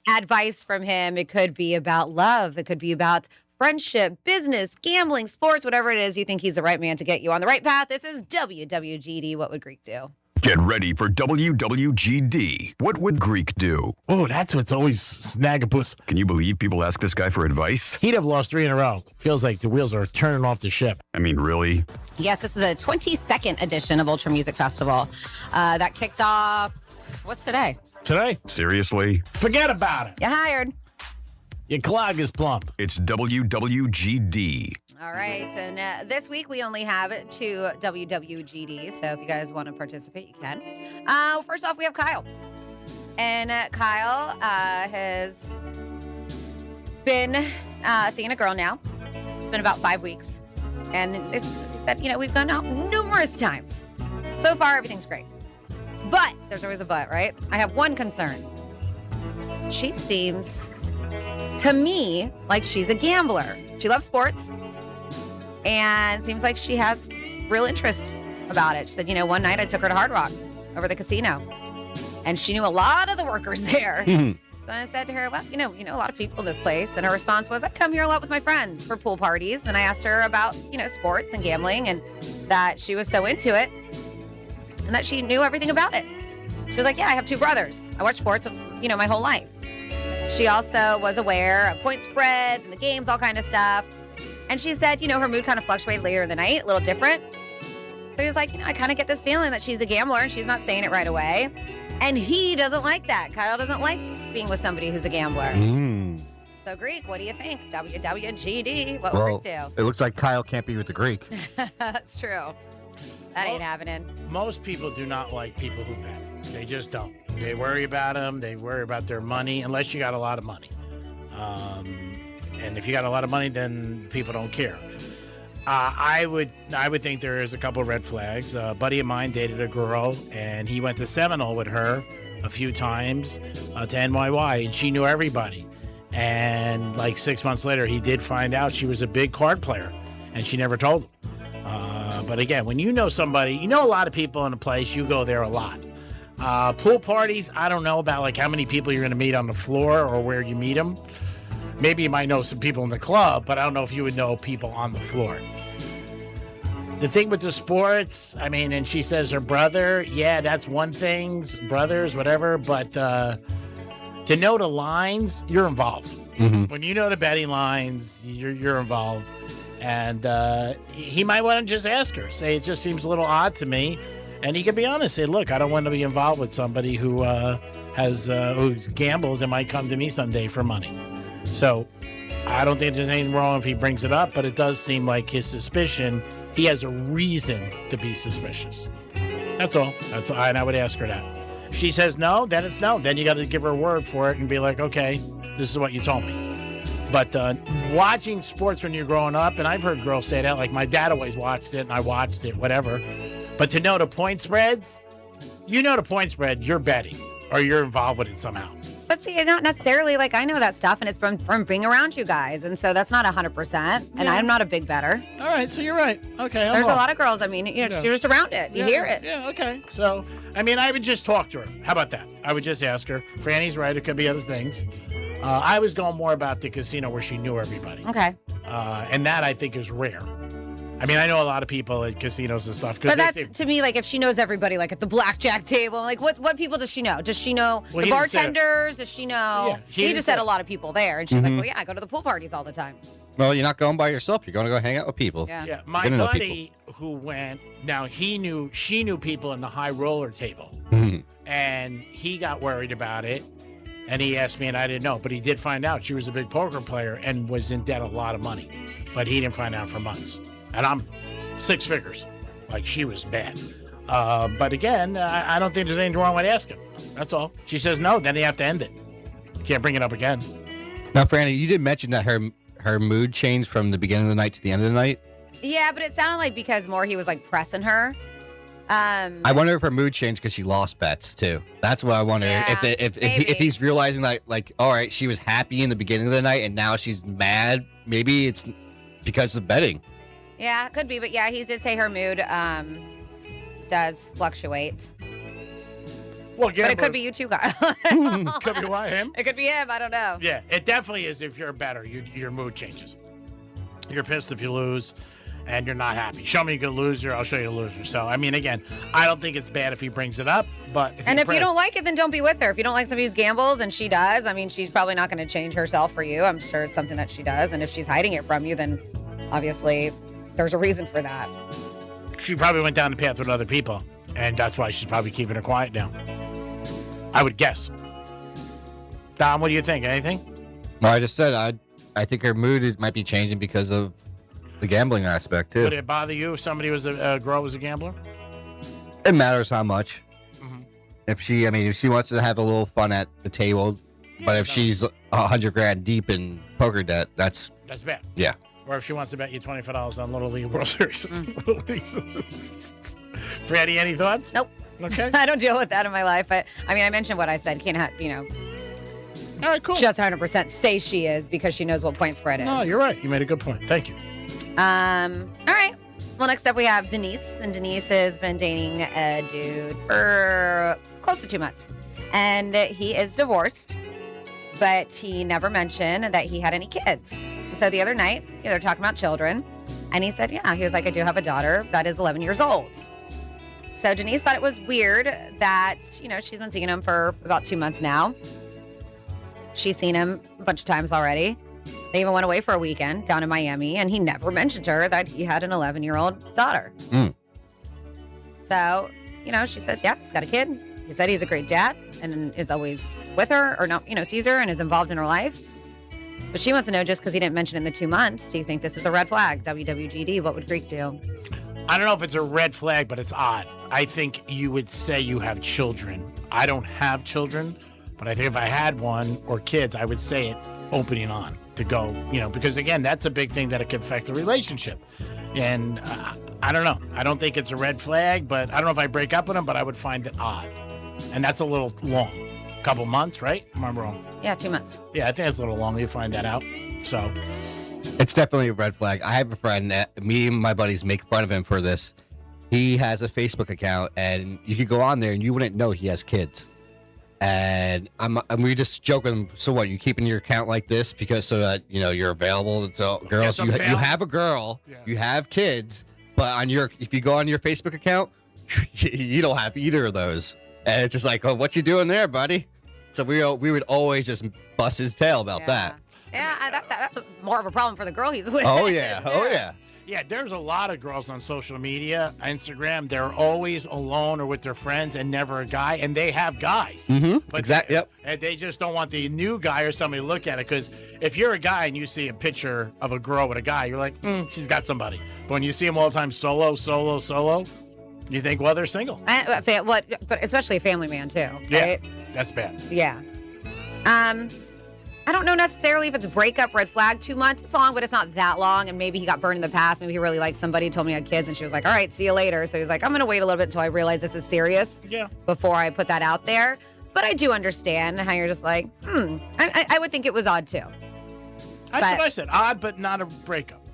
advice from him. It could be about love. It could be about friendship, business, gambling, sports, whatever it is. You think he's the right man to get you on the right path. This is WWGD. What would Greek do? Get ready for WWGD. What would Greek do? Oh, that's what's always snaggapus. Can you believe people ask this guy for advice? He'd have lost 3 in a row. Feels like the wheels are turning off the ship. I mean, really? Yes, this is the 22nd edition of Ultra Music Festival. That kicked off, what's today? Today? Seriously? Forget about it. You hired. Your clog is plumped. It's WWGD. All right. And this week we only have 2 WWGD. So if you guys want to participate, you can. First off, we have Kyle. And Kyle has been seeing a girl now. It's been about 5 weeks. And he said, we've gone out numerous times. So far, everything's great. But there's always a but, right? I have one concern. She seems, to me, like she's a gambler. She loves sports and seems like she has real interest about it. She said, one night I took her to Hard Rock over the casino and she knew a lot of the workers there. So I said to her, well, you know a lot of people in this place. And her response was, I come here a lot with my friends for pool parties. And I asked her about, sports and gambling and that she was so into it and that she knew everything about it. She was like, yeah, I have 2 brothers. I watch sports, my whole life. She also was aware of point spreads and the games, all kind of stuff. And she said, her mood kind of fluctuated later in the night, a little different. So he was like, I kind of get this feeling that she's a gambler and she's not saying it right away. And he doesn't like that. Kyle doesn't like being with somebody who's a gambler. So, Greek, what do you think? WWGD, what will Greek do? It looks like Kyle can't be with the Greek. That's true. That ain't happening. Most people do not like people who bet. They just don't. They worry about them. They worry about their money, unless you got a lot of money. And if you got a lot of money, then people don't care. I would think there is a couple of red flags. A buddy of mine dated a girl, and he went to Seminole with her a few times to NYY, and she knew everybody. And like 6 months later, he did find out she was a big card player, and she never told him. But again, when you know somebody, a lot of people in a place, you go there a lot. Pool parties, I don't know about like how many people you're going to meet on the floor or where you meet them. Maybe you might know some people in the club, but I don't know if you would know people on the floor. The thing with the sports, and she says her brother, yeah, that's one thing, brothers, whatever, but to know the lines, you're involved. When you know the betting lines, you're involved. And he might want to just ask her, say, it just seems a little odd to me. And he could be honest, say, look, I don't want to be involved with somebody who who gambles and might come to me someday for money. So I don't think there's anything wrong if he brings it up, but it does seem like his suspicion, he has a reason to be suspicious. That's all. And I would ask her that. If she says no, then it's no. Then you got to give her a word for it and be like, okay, this is what you told me. But watching sports when you're growing up, and I've heard girls say that, like my dad always watched it and I watched it, whatever. But to know the point spreads, the point spread, you're betting or you're involved with it somehow. But see, not necessarily. Like, I know that stuff, and it's from being around you guys, and so that's not 100%. And I'm not a big bettor. All right, so you're right. Okay, there's a lot of girls. You're just around it. You hear it. Yeah. Okay. So, I would just talk to her. How about that? I would just ask her. Franny's right. It could be other things. I was going more about the casino where she knew everybody. Okay. And that I think is rare. I know a lot of people at casinos and stuff. But that's, to me, like if she knows everybody, like at the blackjack table, like what people does she know? Does she know the bartenders? Does she know? Yeah, he just said a lot of people there. And she's like, well, yeah, I go to the pool parties all the time. Well, you're not going by yourself. You're going to go hang out with people. Yeah. My buddy who went, now she knew people in the high roller table. And he got worried about it. And he asked me, and I didn't know, but he did find out she was a big poker player and was in debt a lot of money. But he didn't find out for months. And I'm 6 figures. Like, she was bad. But again, I don't think there's anything wrong with asking. That's all. She says no, then you have to end it. Can't bring it up again. Now, Franny, you did mention that her mood changed from the beginning of the night to the end of the night. Yeah, but it sounded like because more he was like pressing her. I wonder if her mood changed because she lost bets too. That's what I wonder. Yeah, if he's realizing that, like, all right, she was happy in the beginning of the night and now she's mad. Maybe it's because of betting. Yeah, it could be, but yeah, he did say her mood does fluctuate. Well, but it could be you too, Kyle. Could be why him. It could be him. I don't know. Yeah, it definitely is. If you're a bettor, your mood changes. You're pissed if you lose, and you're not happy. Show me a good loser, I'll show you a loser. So, again, I don't think it's bad if he brings it up, but if you don't like it, then don't be with her. If you don't like somebody who gambles, and she does, she's probably not going to change herself for you. I'm sure it's something that she does, and if she's hiding it from you, then obviously there's a reason for that. She probably went down the path with other people, and that's why she's probably keeping her quiet now. I would guess. Dom, what do you think? Anything? Well, I just said I think her mood might be changing because of the gambling aspect too. Would it bother you if somebody was a girl was a gambler? It matters how much. If she wants to have a little fun at the table, But if she's $100,000 deep in poker debt, that's bad. Yeah. Or if she wants to bet you $25 on Little League World Series. Freddie, any thoughts? Nope. Okay. I don't deal with that in my life. I mean, I mentioned what I said. Can't have, All right, cool. just 100% say she is because she knows what point spread is. No, you're right. You made a good point. Thank you. All right. Well, next up we have Denise, and Denise has been dating a dude for close to 2 months, and he is divorced, but he never mentioned that he had any kids. And so the other night, they're talking about children, and he said, yeah, he was like, I do have a daughter that is 11 years old. So Denise thought it was weird that, she's been seeing him for about 2 months now. She's seen him a bunch of times already. They even went away for a weekend down in Miami, and he never mentioned to her that he had an 11-year-old daughter. So, she says, yeah, he's got a kid. He said he's a great dad and is always with her or not, sees her and is involved in her life. But she wants to know, just because he didn't mention it in the 2 months, do you think this is a red flag? WWGD, what would Greek do? I don't know if it's a red flag, but it's odd. I think you would say you have children. I don't have children, but I think if I had one or kids, I would say it opening on to go, because again, that's a big thing that it could affect the relationship. And I don't know. I don't think it's a red flag, but I don't know if I break up with him, but I would find it odd. And that's a little long. Couple months, right? Am I wrong? Yeah, 2 months. Yeah, I think it's a little long. You find that out. So it's definitely a red flag. I have a friend that me and my buddies make fun of him for this. He has a Facebook account, and you could go on there and you wouldn't know he has kids. And we just joking. So what? You keeping your account like this because so that you're available to girls? You have a girl, you have kids, but if you go on your Facebook account, you don't have either of those. And it's just like, oh, what you doing there, buddy? So we would always just bust his tail about that. Yeah, that's more of a problem for the girl he's with. Oh yeah. Yeah, there's a lot of girls on social media, Instagram. They're always alone or with their friends and never a guy, and they have guys. Mm-hmm. Exactly. Yep. And they just don't want the new guy or somebody to look at it, because if you're a guy and you see a picture of a girl with a guy, you're like, she's got somebody. But when you see them all the time solo, you think, well, they're single. But especially a family man too, right? Yeah, that's bad. Yeah. I don't know necessarily if it's a breakup, red flag, 2 months. It's long, but it's not that long. And maybe he got burned in the past. Maybe he really liked somebody, told me he had kids, and she was like, all right, see you later. So he was like, I'm going to wait a little bit until I realize this is serious before I put that out there. But I do understand how you're just like, I would think it was odd too. That's what I said. Odd, but not a breakup.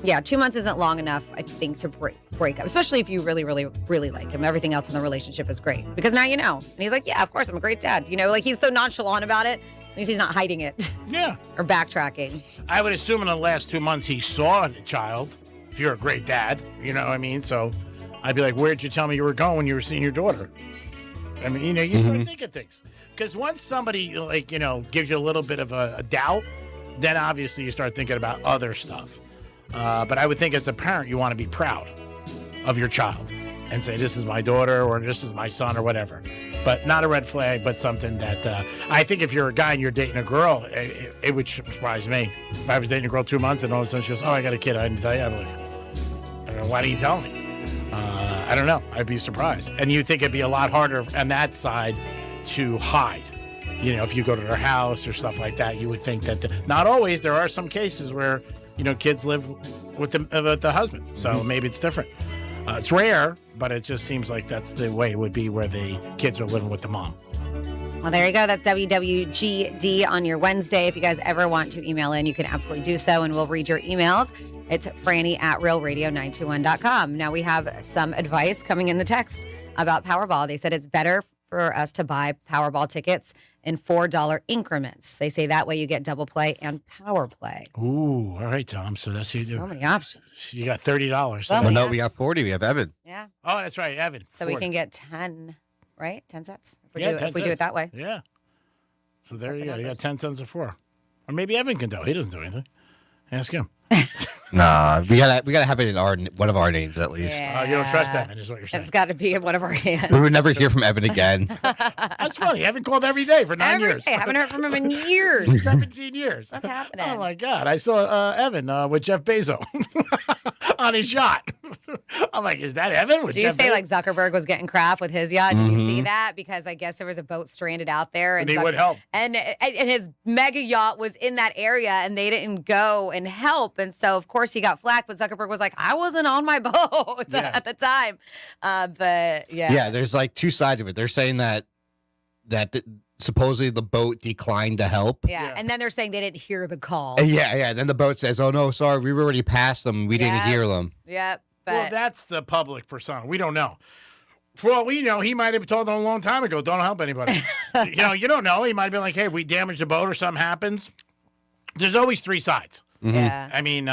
Yeah, 2 months isn't long enough, I think, to break up, especially if you really, really, really like him. Everything else in the relationship is great because now you know. And he's like, yeah, of course, I'm a great dad. Like he's so nonchalant about it. At least he's not hiding it. Yeah. Or backtracking. I would assume in the last 2 months he saw the child, if you're a great dad, you know what I mean? So I'd be like, where'd you tell me you were going when you were seeing your daughter? I mean, you start thinking things. Because once somebody, gives you a little bit of a doubt, then obviously you start thinking about other stuff. But I would think as a parent, you want to be proud of your child and say, this is my daughter or this is my son or whatever. But not a red flag, but something that I think if you're a guy and you're dating a girl, it would surprise me. If I was dating a girl 2 months and all of a sudden she goes, oh, I got a kid, I didn't tell you. I'm like, I don't know, why didn't you tell me? I don't know. I'd be surprised. And you think it'd be a lot harder on that side to hide. If you go to their house or stuff like that, you would think that not always. There are some cases where, kids live with the husband. So maybe it's different. It's rare, but it just seems like that's the way it would be where the kids are living with the mom. Well, there you go. That's WWGD on your Wednesday. If you guys ever want to email in, you can absolutely do so, and we'll read your emails. It's Franny@realradio921.com. Now, we have some advice coming in the text about Powerball. They said it's better for us to buy Powerball tickets in $4 increments. They say that way you get double play and power play. Ooh, all right, Tom. So that's what you do. So many options. You got $30. Well, no, we have 40. We have Evan. Yeah. Oh, that's right, Evan. So 40. we can get 10, right? 10 sets? If we, 10 do it that way. Yeah. So there you go. You got 10 cents of 4. Or maybe Evan can do it. He doesn't do anything. Ask him. Nah, we gotta have it in one of our names at least. Yeah. You don't trust Evan, is what you're saying. It's got to be in one of our hands. We would never hear from Evan again. That's funny. Evan called every day for 9 years. Every day. I haven't heard from him in years. 17 years. What's happening? Oh, my God. I saw Evan with Jeff Bezos on his yacht. I'm like, is that Evan? Did you say like Zuckerberg was getting crap with his yacht? Did you see that? Because I guess there was a boat stranded out there, and he would help. And his mega yacht was in that area, and they didn't go and help. And so of course he got flack. But Zuckerberg was like, I wasn't on my boat at the time. But yeah, there's like two sides of it. They're saying that supposedly the boat declined to help. Yeah, and then they're saying they didn't hear the call. Yeah. Then the boat says, "Oh no, sorry, we already passed them. We didn't hear them." Yep. Well, that's the public persona. We don't know. For all we know, he might have told them a long time ago, don't help anybody. You don't know. He might have been like, hey, if we damage the boat or something happens. There's always three sides. Yeah. I mean,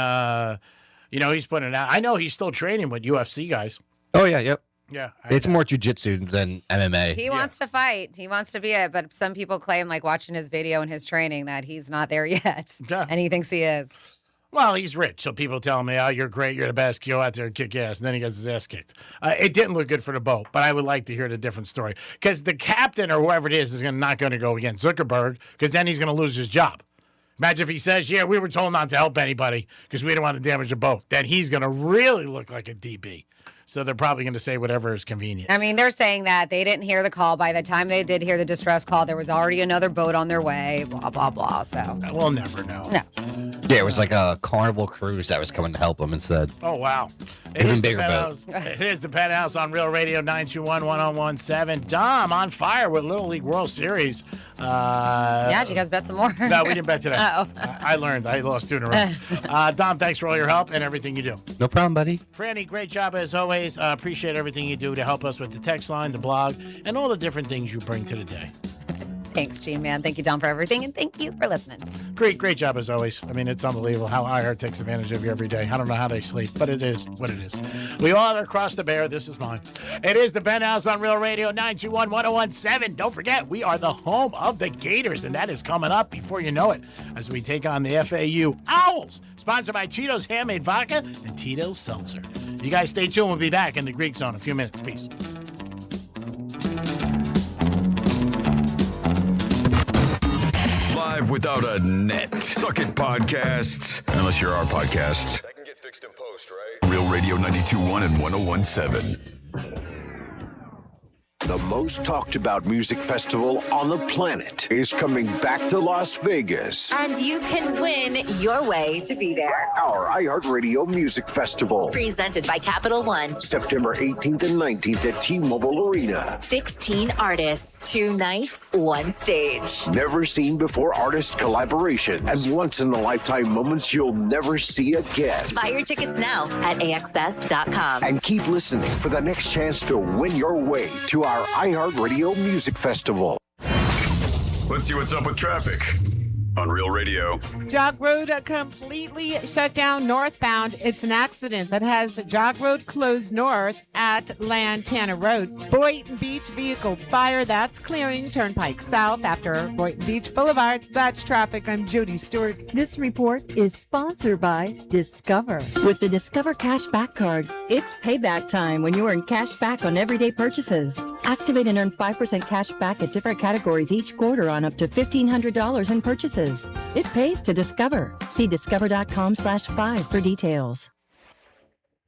he's putting it out. I know he's still training with UFC guys. Oh, yeah, yep. Yeah. It's more jiu-jitsu than MMA. He wants to fight. He wants to be it. But some people claim, like watching his video and his training, that he's not there yet. Yeah. And he thinks he is. Well, he's rich, so people tell me, oh, you're great, you're the best, go out there and kick ass, and then he gets his ass kicked. It didn't look good for the boat, but I would like to hear the different story. Because the captain or whoever it is not going to go against Zuckerberg, because then he's going to lose his job. Imagine if he says, yeah, we were told not to help anybody because we didn't want to damage the boat. Then he's going to really look like a DB. So they're probably going to say whatever is convenient. I mean, they're saying that they didn't hear the call. By the time they did hear the distress call, there was already another boat on their way, blah, blah, blah. So we'll never know. No. Yeah, it was like a Carnival cruise that was coming to help them instead. Oh, wow. Even bigger boat. It is the Penthouse on Real Radio 921-1017. Dom on fire with Little League World Series. Yeah, did you guys bet some more? No, we didn't bet today. Uh-oh. I learned. I lost 2 in a row. Dom, thanks for all your help and everything you do. No problem, buddy. Franny, great job as always. Appreciate everything you do to help us with the text line, the blog, and all the different things you bring to the day. Thanks, G-Man. Thank you, Dom, for everything, and thank you for listening. Great job as always. I mean, it's unbelievable how iHeart takes advantage of you every day. I don't know how they sleep, but it is what it is. We all are across the bear. This is mine. It is the Penthouse on Real Radio 921-1017. Don't forget, we are the home of the Gators, and that is coming up before you know it as we take on the FAU Owls, sponsored by Cheetos Handmade Vodka and Tito's Seltzer. You guys stay tuned. We'll be back in the Greek Zone in a few minutes. Peace. Live without a net. Suck it podcasts. Unless you're our podcast. That can get fixed in post, right? Real Radio 92.1 and 101.7. The most talked about music festival on the planet is coming back to Las Vegas. And you can win your way to be there. Our iHeartRadio Music Festival. Presented by Capital One. September 18th and 19th at T-Mobile Arena. 16 artists, 2 nights, 1 stage. Never seen before artist collaborations and once-in-a-lifetime moments you'll never see again. Buy your tickets now at AXS.com. And keep listening for the next chance to win your way to our iHeartRadio Music Festival. Let's see what's up with traffic on Real Radio. Jog Road completely shut down northbound. It's an accident that has Jog Road closed north at Lantana Road. Boynton Beach vehicle fire, that's clearing Turnpike south after Boynton Beach Boulevard. That's traffic. I'm Jody Stewart. This report is sponsored by Discover. With the Discover Cash Back Card, it's payback time when you earn cash back on everyday purchases. Activate and earn 5% cash back at different categories each quarter on up to $1,500 in purchases. It pays to Discover. See discover.com/5 for details.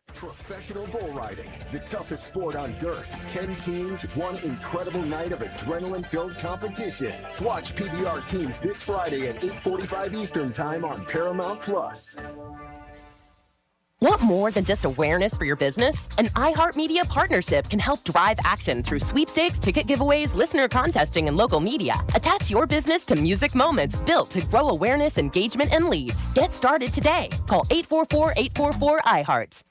Professional bull riding, the toughest sport on dirt. 10 teams, one incredible night of adrenaline-filled competition. Watch PBR teams this Friday at 8:45 Eastern Time on Paramount Plus. Want more than just awareness for your business? An iHeartMedia partnership can help drive action through sweepstakes, ticket giveaways, listener contesting, and local media. Attach your business to music moments built to grow awareness, engagement, and leads. Get started today. Call 844-844-iHeart.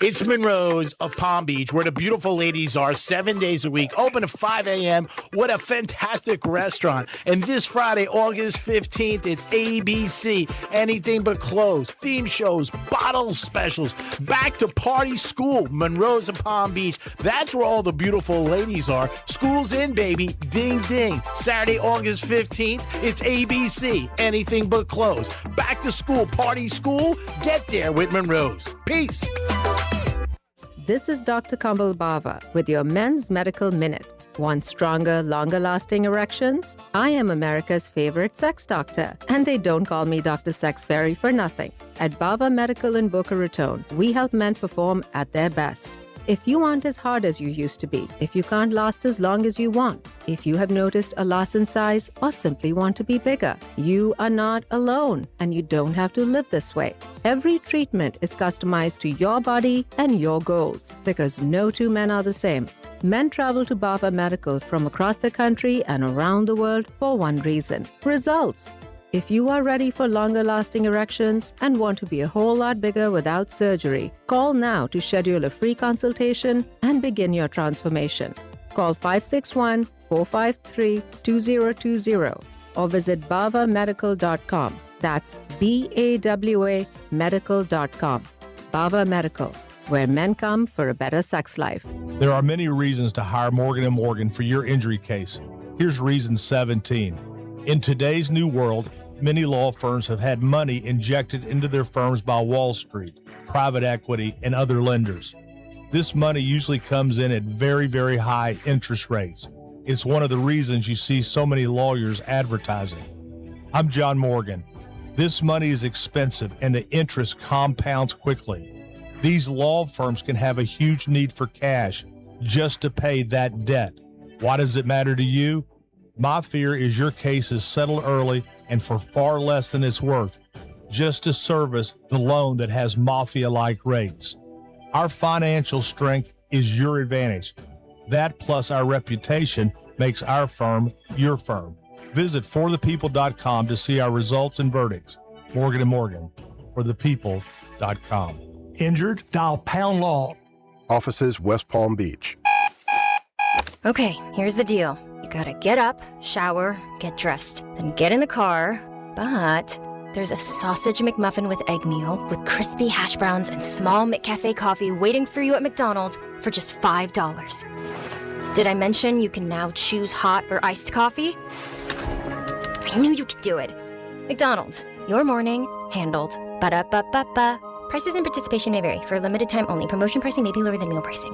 It's Monroe's of Palm Beach, where the beautiful ladies are 7 days a week, open at 5 a.m. What a fantastic restaurant. And this Friday, August 15th, it's ABC, anything but clothes, theme shows, bottle specials, back to party school, Monroe's of Palm Beach. That's where all the beautiful ladies are. School's in, baby. Ding, ding. Saturday, August 15th, it's ABC, anything but clothes. Back to school, party school, get there with Monroe's. Peace. This is Dr. Kamal Bava with your Men's Medical Minute. Want stronger, longer-lasting erections? I am America's favorite sex doctor, and they don't call me Dr. Sex Fairy for nothing. At Bava Medical in Boca Raton, we help men perform at their best. If you aren't as hard as you used to be, if you can't last as long as you want, if you have noticed a loss in size or simply want to be bigger, you are not alone, and you don't have to live this way. Every treatment is customized to your body and your goals, because no two men are the same. Men travel to Bava Medical from across the country and around the world for one reason: results. If you are ready for longer-lasting erections and want to be a whole lot bigger without surgery, call now to schedule a free consultation and begin your transformation. Call 561-453-2020 or visit bavamedical.com. That's BAWA medical.com. Bava Medical, where men come for a better sex life. There are many reasons to hire Morgan & Morgan for your injury case. Here's reason 17. In today's new world, many law firms have had money injected into their firms by Wall Street, private equity, and other lenders. This money usually comes in at very, very high interest rates. It's one of the reasons you see so many lawyers advertising. I'm John Morgan. This money is expensive and the interest compounds quickly. These law firms can have a huge need for cash just to pay that debt. Why does it matter to you? My fear is your case is settled early and for far less than it's worth, just to service the loan that has mafia-like rates. Our financial strength is your advantage. That plus our reputation makes our firm your firm. Visit forthepeople.com to see our results and verdicts. Morgan & Morgan, forthepeople.com. Injured? Dial pound law. Offices West Palm Beach. Okay, here's the deal. You gotta get up, shower, get dressed, then get in the car, but there's a sausage McMuffin with egg meal, with crispy hash browns and small McCafe coffee waiting for you at McDonald's for just $5. Did I mention you can now choose hot or iced coffee? I knew you could do it. McDonald's, your morning handled. Ba-da-ba-ba-ba. Prices and participation may vary. For a limited time only. Promotion pricing may be lower than meal pricing.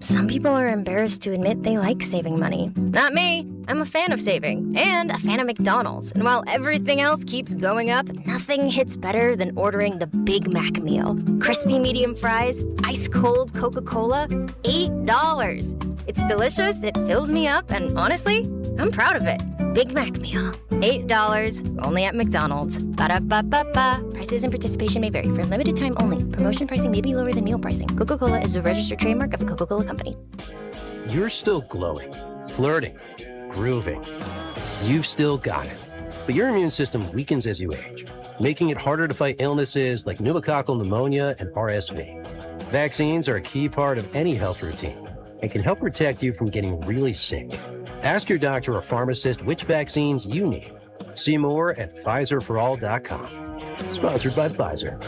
Some people are embarrassed to admit they like saving money. Not me. I'm a fan of saving and a fan of McDonald's. And while everything else keeps going up, nothing hits better than ordering the Big Mac meal. Crispy medium fries, ice cold Coca-Cola, $8. It's delicious, it fills me up, and honestly, I'm proud of it. Big Mac meal, $8, only at McDonald's. Ba-da-ba-ba-ba. Prices and participation may vary. For a limited time only. Promotion pricing may be lower than meal pricing. Coca-Cola is a registered trademark of the Coca-Cola Company. You're still glowing, flirting, grooving. You've still got it. But your immune system weakens as you age, making it harder to fight illnesses like pneumococcal pneumonia and RSV. Vaccines are a key part of any health routine and can help protect you from getting really sick. Ask your doctor or pharmacist which vaccines you need. See more at PfizerForAll.com. Sponsored by Pfizer.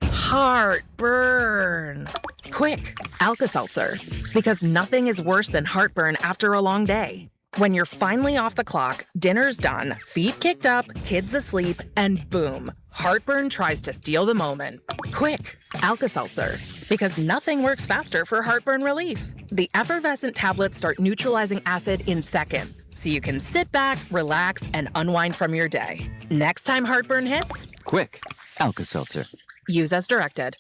Heartburn. Quick, Alka-Seltzer. Because nothing is worse than heartburn after a long day. When you're finally off the clock, dinner's done, feet kicked up, kids asleep, and boom, heartburn tries to steal the moment. Quick, Alka-Seltzer. Because nothing works faster for heartburn relief. The effervescent tablets start neutralizing acid in seconds, so you can sit back, relax, and unwind from your day. Next time heartburn hits, quick, Alka-Seltzer. Use as directed.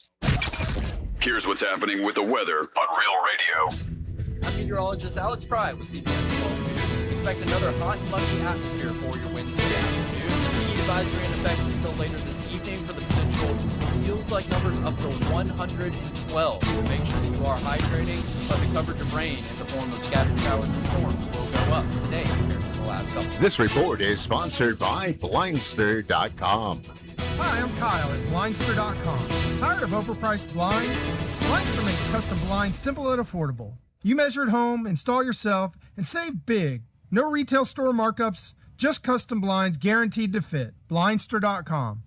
Here's what's happening with the weather on Real Radio. I'm meteorologist Alex Fry with CBS 12 News. Expect another hot and muggy atmosphere for your Wednesday afternoon. Heat advisory in effect until later this evening for the potential feels like numbers up to 112. So make sure that you are hydrating, but the coverage of rain in the form of scattered showers and storms will go up today compared to the last couple. This report is sponsored by Blindster.com. Hi, I'm Kyle at Blindster.com. Tired of overpriced blinds? Blindster makes custom blinds simple and affordable. You measure at home, install yourself, and save big. No retail store markups, just custom blinds guaranteed to fit. Blindster.com.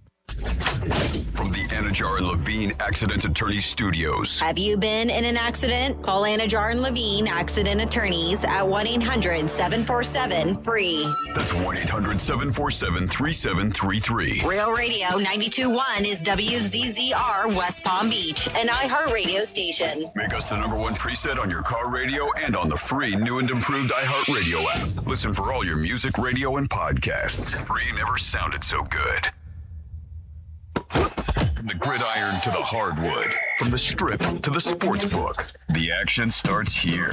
From the Anajar and Levine Accident Attorney Studios. Have you been in an accident? Call Anajar and Levine Accident Attorneys at 1-800-747-FREE. That's 1-800-747-3733. Real Radio 92.1 is WZZR West Palm Beach, an iHeartRadio station. Make us the #1 preset on your car radio and on the free new and improved iHeartRadio app. Listen for all your music, radio, and podcasts. Free never sounded so good. From the gridiron to the hardwood, from the strip to the sports book, the action starts here.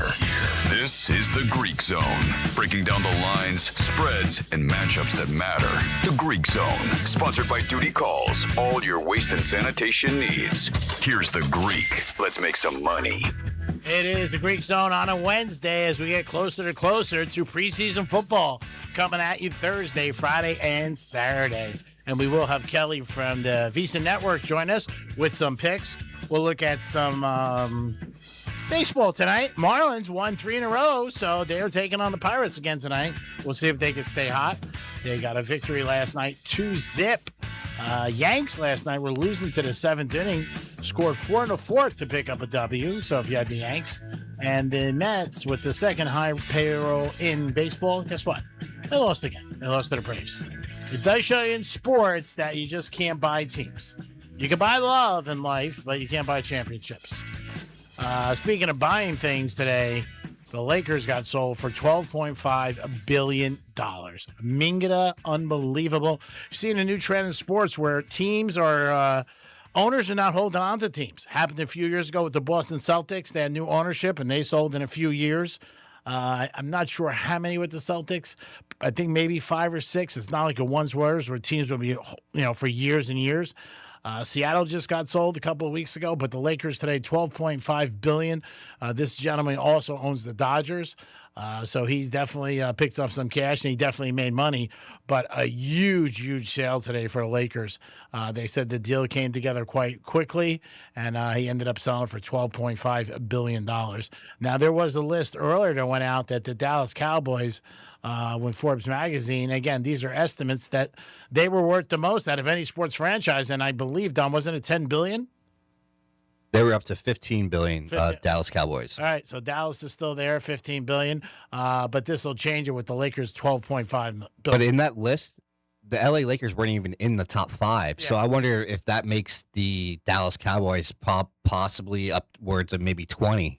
This is the Greek Zone, breaking down the lines, spreads, and matchups that matter. The Greek Zone, sponsored by Duty Calls, all your waste and sanitation needs. Here's the Greek. Let's make some money. It is the Greek Zone on a Wednesday as we get closer to preseason football coming at you Thursday, Friday, and Saturday. And we will have Kelly from the Visa Network join us with some picks. We'll look at some baseball tonight. Marlins won 3 in a row, so they're taking on the Pirates again tonight. We'll see if they can stay hot. They got a victory last night, 2-zip. Yanks last night were losing to the 7th inning, scored 4 in the 4th to pick up a W. So if you had the Yanks, and the Mets with the second high payroll in baseball, guess what? They lost again. They lost to the Braves. It does show you in sports that you just can't buy teams. You can buy love in life, but you can't buy championships. Speaking of buying things today, the Lakers got sold for $12.5 billion. Mingada, unbelievable. You're seeing a new trend in sports where teams are, owners are not holding on to teams. Happened a few years ago with the Boston Celtics. They had new ownership, and they sold in a few years. I'm not sure how many with the Celtics. I think maybe 5 or 6. It's not like a once was where teams will be, for years and years. Seattle just got sold a couple of weeks ago, but the Lakers today, $12.5 billion. This gentleman also owns the Dodgers, so he's definitely picked up some cash, and he definitely made money. But a huge, huge sale today for the Lakers. They said the deal came together quite quickly, and he ended up selling for $12.5 billion. Now, there was a list earlier that went out that the Dallas Cowboys, when Forbes magazine, again, these are estimates, that they were worth the most out of any sports franchise, and I believe, Don, wasn't it $10 billion? They were up to $15 billion, Dallas Cowboys. All right, so Dallas is still there, $15 billion, but this will change it with the Lakers, $12.5 billion. But in that list, the LA Lakers weren't even in the top 5, so I wonder if that makes the Dallas Cowboys possibly upwards of maybe $20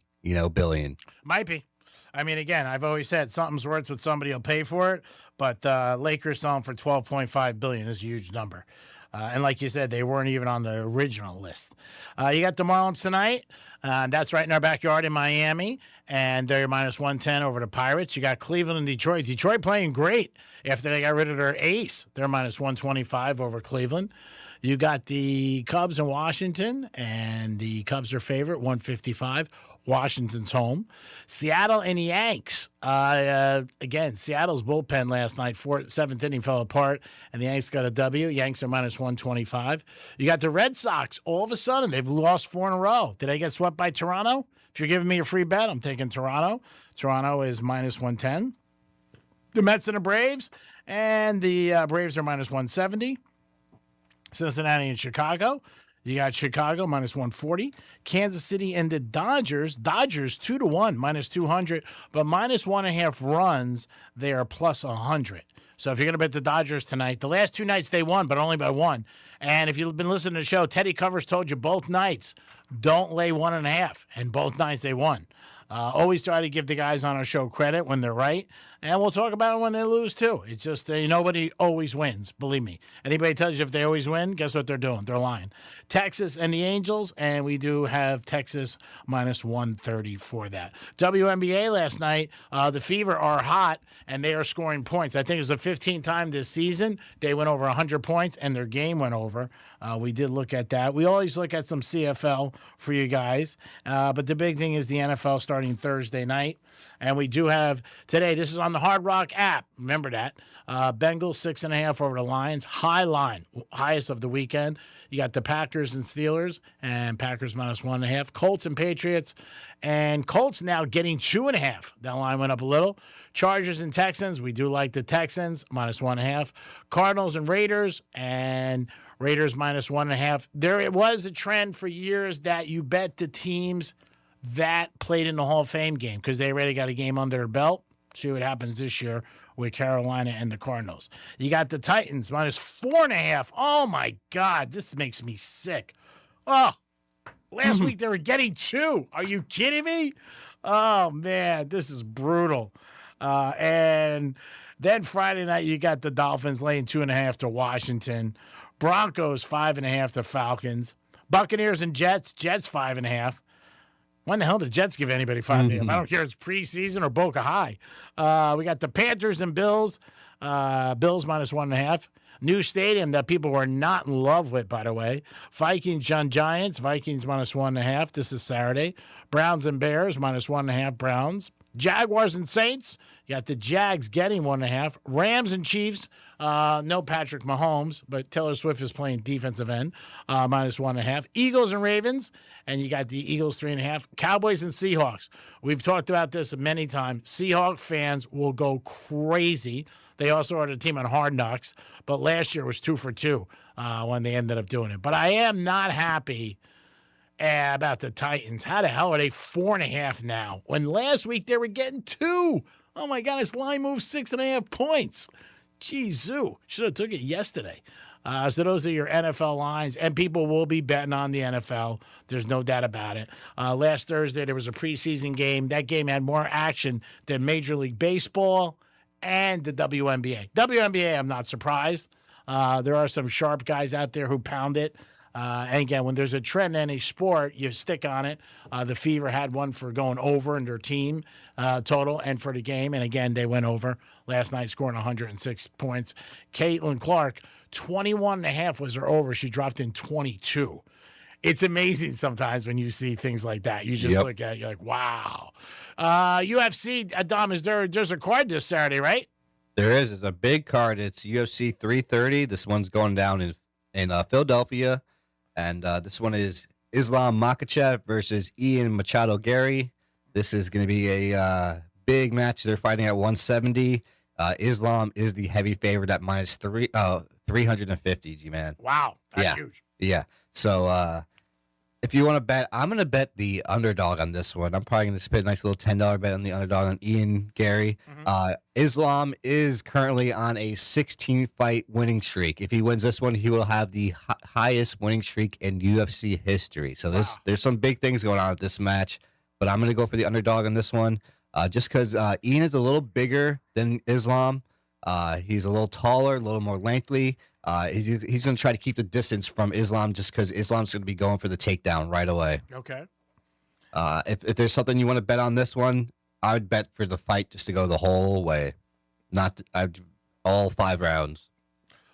billion. Might be. I mean, again, I've always said something's worth what somebody will pay for it, but Lakers selling for $12.5 billion is a huge number. And like you said, they weren't even on the original list. You got the Marlins tonight. That's right in our backyard in Miami, and they're minus 110 over the Pirates. You got Cleveland and Detroit. Detroit playing great after they got rid of their ace. They're minus 125 over Cleveland. You got the Cubs and Washington, and the Cubs are favorite, 155. Washington's home. Seattle and the Yanks. Again, Seattle's bullpen last night, 7th inning fell apart, and the Yanks got a W. Yanks are minus 125. You got the Red Sox. All of a sudden, they've lost 4 in a row. Did they get swept by Toronto? If you're giving me a free bet, I'm taking Toronto. Toronto is minus 110. The Mets and the Braves, and the Braves are minus 170. Cincinnati and Chicago. You got Chicago minus 140. Kansas City and the Dodgers. Dodgers 2-1, minus 200, but minus 1.5 runs. They are plus 100. So if you're going to bet the Dodgers tonight, the last 2 nights they won, but only by 1. And if you've been listening to the show, Teddy Covers told you both nights, don't lay 1.5, and both nights they won. Always try to give the guys on our show credit when they're right, and we'll talk about it when they lose too. It's just nobody always wins, believe me. Anybody tells you if they always win, guess what they're doing? They're lying. Texas and the Angels, and we do have Texas minus 130 for that. WNBA last night, the Fever are hot, and they are scoring points. I think it was the 15th time this season they went over 100 points, and their game went over. We did look at that. We always look at some CFL for you guys, but the big thing is the NFL starts starting Thursday night. And we do have today, this is on the Hard Rock app. Remember that. Bengals 6.5 over the Lions. High line, highest of the weekend. You got the Packers and Steelers, and Packers -1.5. Colts and Patriots, and Colts now getting 2.5. That line went up a little. Chargers and Texans, we do like the Texans, -1.5. Cardinals and Raiders, and Raiders -1.5. There it was a trend for years that you bet the teams that played in the Hall of Fame game because they already got a game under their belt. See what happens this year with Carolina and the Cardinals. You got the Titans -4.5. Oh, my God. This makes me sick. Oh, last week they were getting 2. Are you kidding me? Oh, man, this is brutal. And then Friday night, you got the Dolphins laying 2.5 to Washington. Broncos 5.5 to Falcons. Buccaneers and Jets 5.5. When the hell did Jets give anybody 5.5? I don't care if it's preseason or Boca High. We got the Panthers and Bills. Bills -1.5. New stadium that people were not in love with, by the way. Vikings and Giants. Vikings -1.5. This is Saturday. Browns and Bears -1.5. Browns. Jaguars and Saints. You got the Jags getting 1.5. Rams and Chiefs. No Patrick Mahomes, but Taylor Swift is playing defensive end. -1.5. Eagles and Ravens. And you got the Eagles 3.5. Cowboys and Seahawks. We've talked about this many times. Seahawk fans will go crazy. They also are the team on Hard Knocks, but last year was 2 for 2 when they ended up doing it. But I am not happy about the Titans. How the hell are they 4.5 now? When last week they were getting 2. Oh, my God, this line moved 6.5 points. Jeez, should have took it yesterday. So those are your NFL lines, and people will be betting on the NFL. There's no doubt about it. Last Thursday, there was a preseason game. That game had more action than Major League Baseball and the WNBA. WNBA, I'm not surprised. There are some sharp guys out there who pound it. And again, when there's a trend in a sport, you stick on it. The Fever had one for going over in their team total and for the game. And again, they went over last night, scoring 106 points. Caitlin Clark, 21.5 was her over. She dropped in 22. It's amazing sometimes when you see things like that. You just look at it, you're like, wow. UFC, Adam, there's a card this Saturday, right? There is. It's a big card. It's UFC 330. This one's going down in Philadelphia. And this one is Islam Makhachev versus Ian Machado Gary. This is going to be a big match. They're fighting at 170. Islam is the heavy favorite at -350, G-Man. Wow. That's huge. Yeah. So if you want to bet, I'm going to bet the underdog on this one. I'm probably going to spit a nice little $10 bet on the underdog on Ian Gary. Islam is currently on a 16-fight winning streak. If he wins this one, he will have the highest winning streak in UFC history. So there's some big things going on with this match, but I'm going to go for the underdog on this one just because Ian is a little bigger than Islam. He's a little taller, a little more lengthy. He's going to try to keep the distance from Islam just because Islam's going to be going for the takedown right away. Okay. If there's something you want to bet on this one, I would bet for the fight just to go the whole way, all 5 rounds.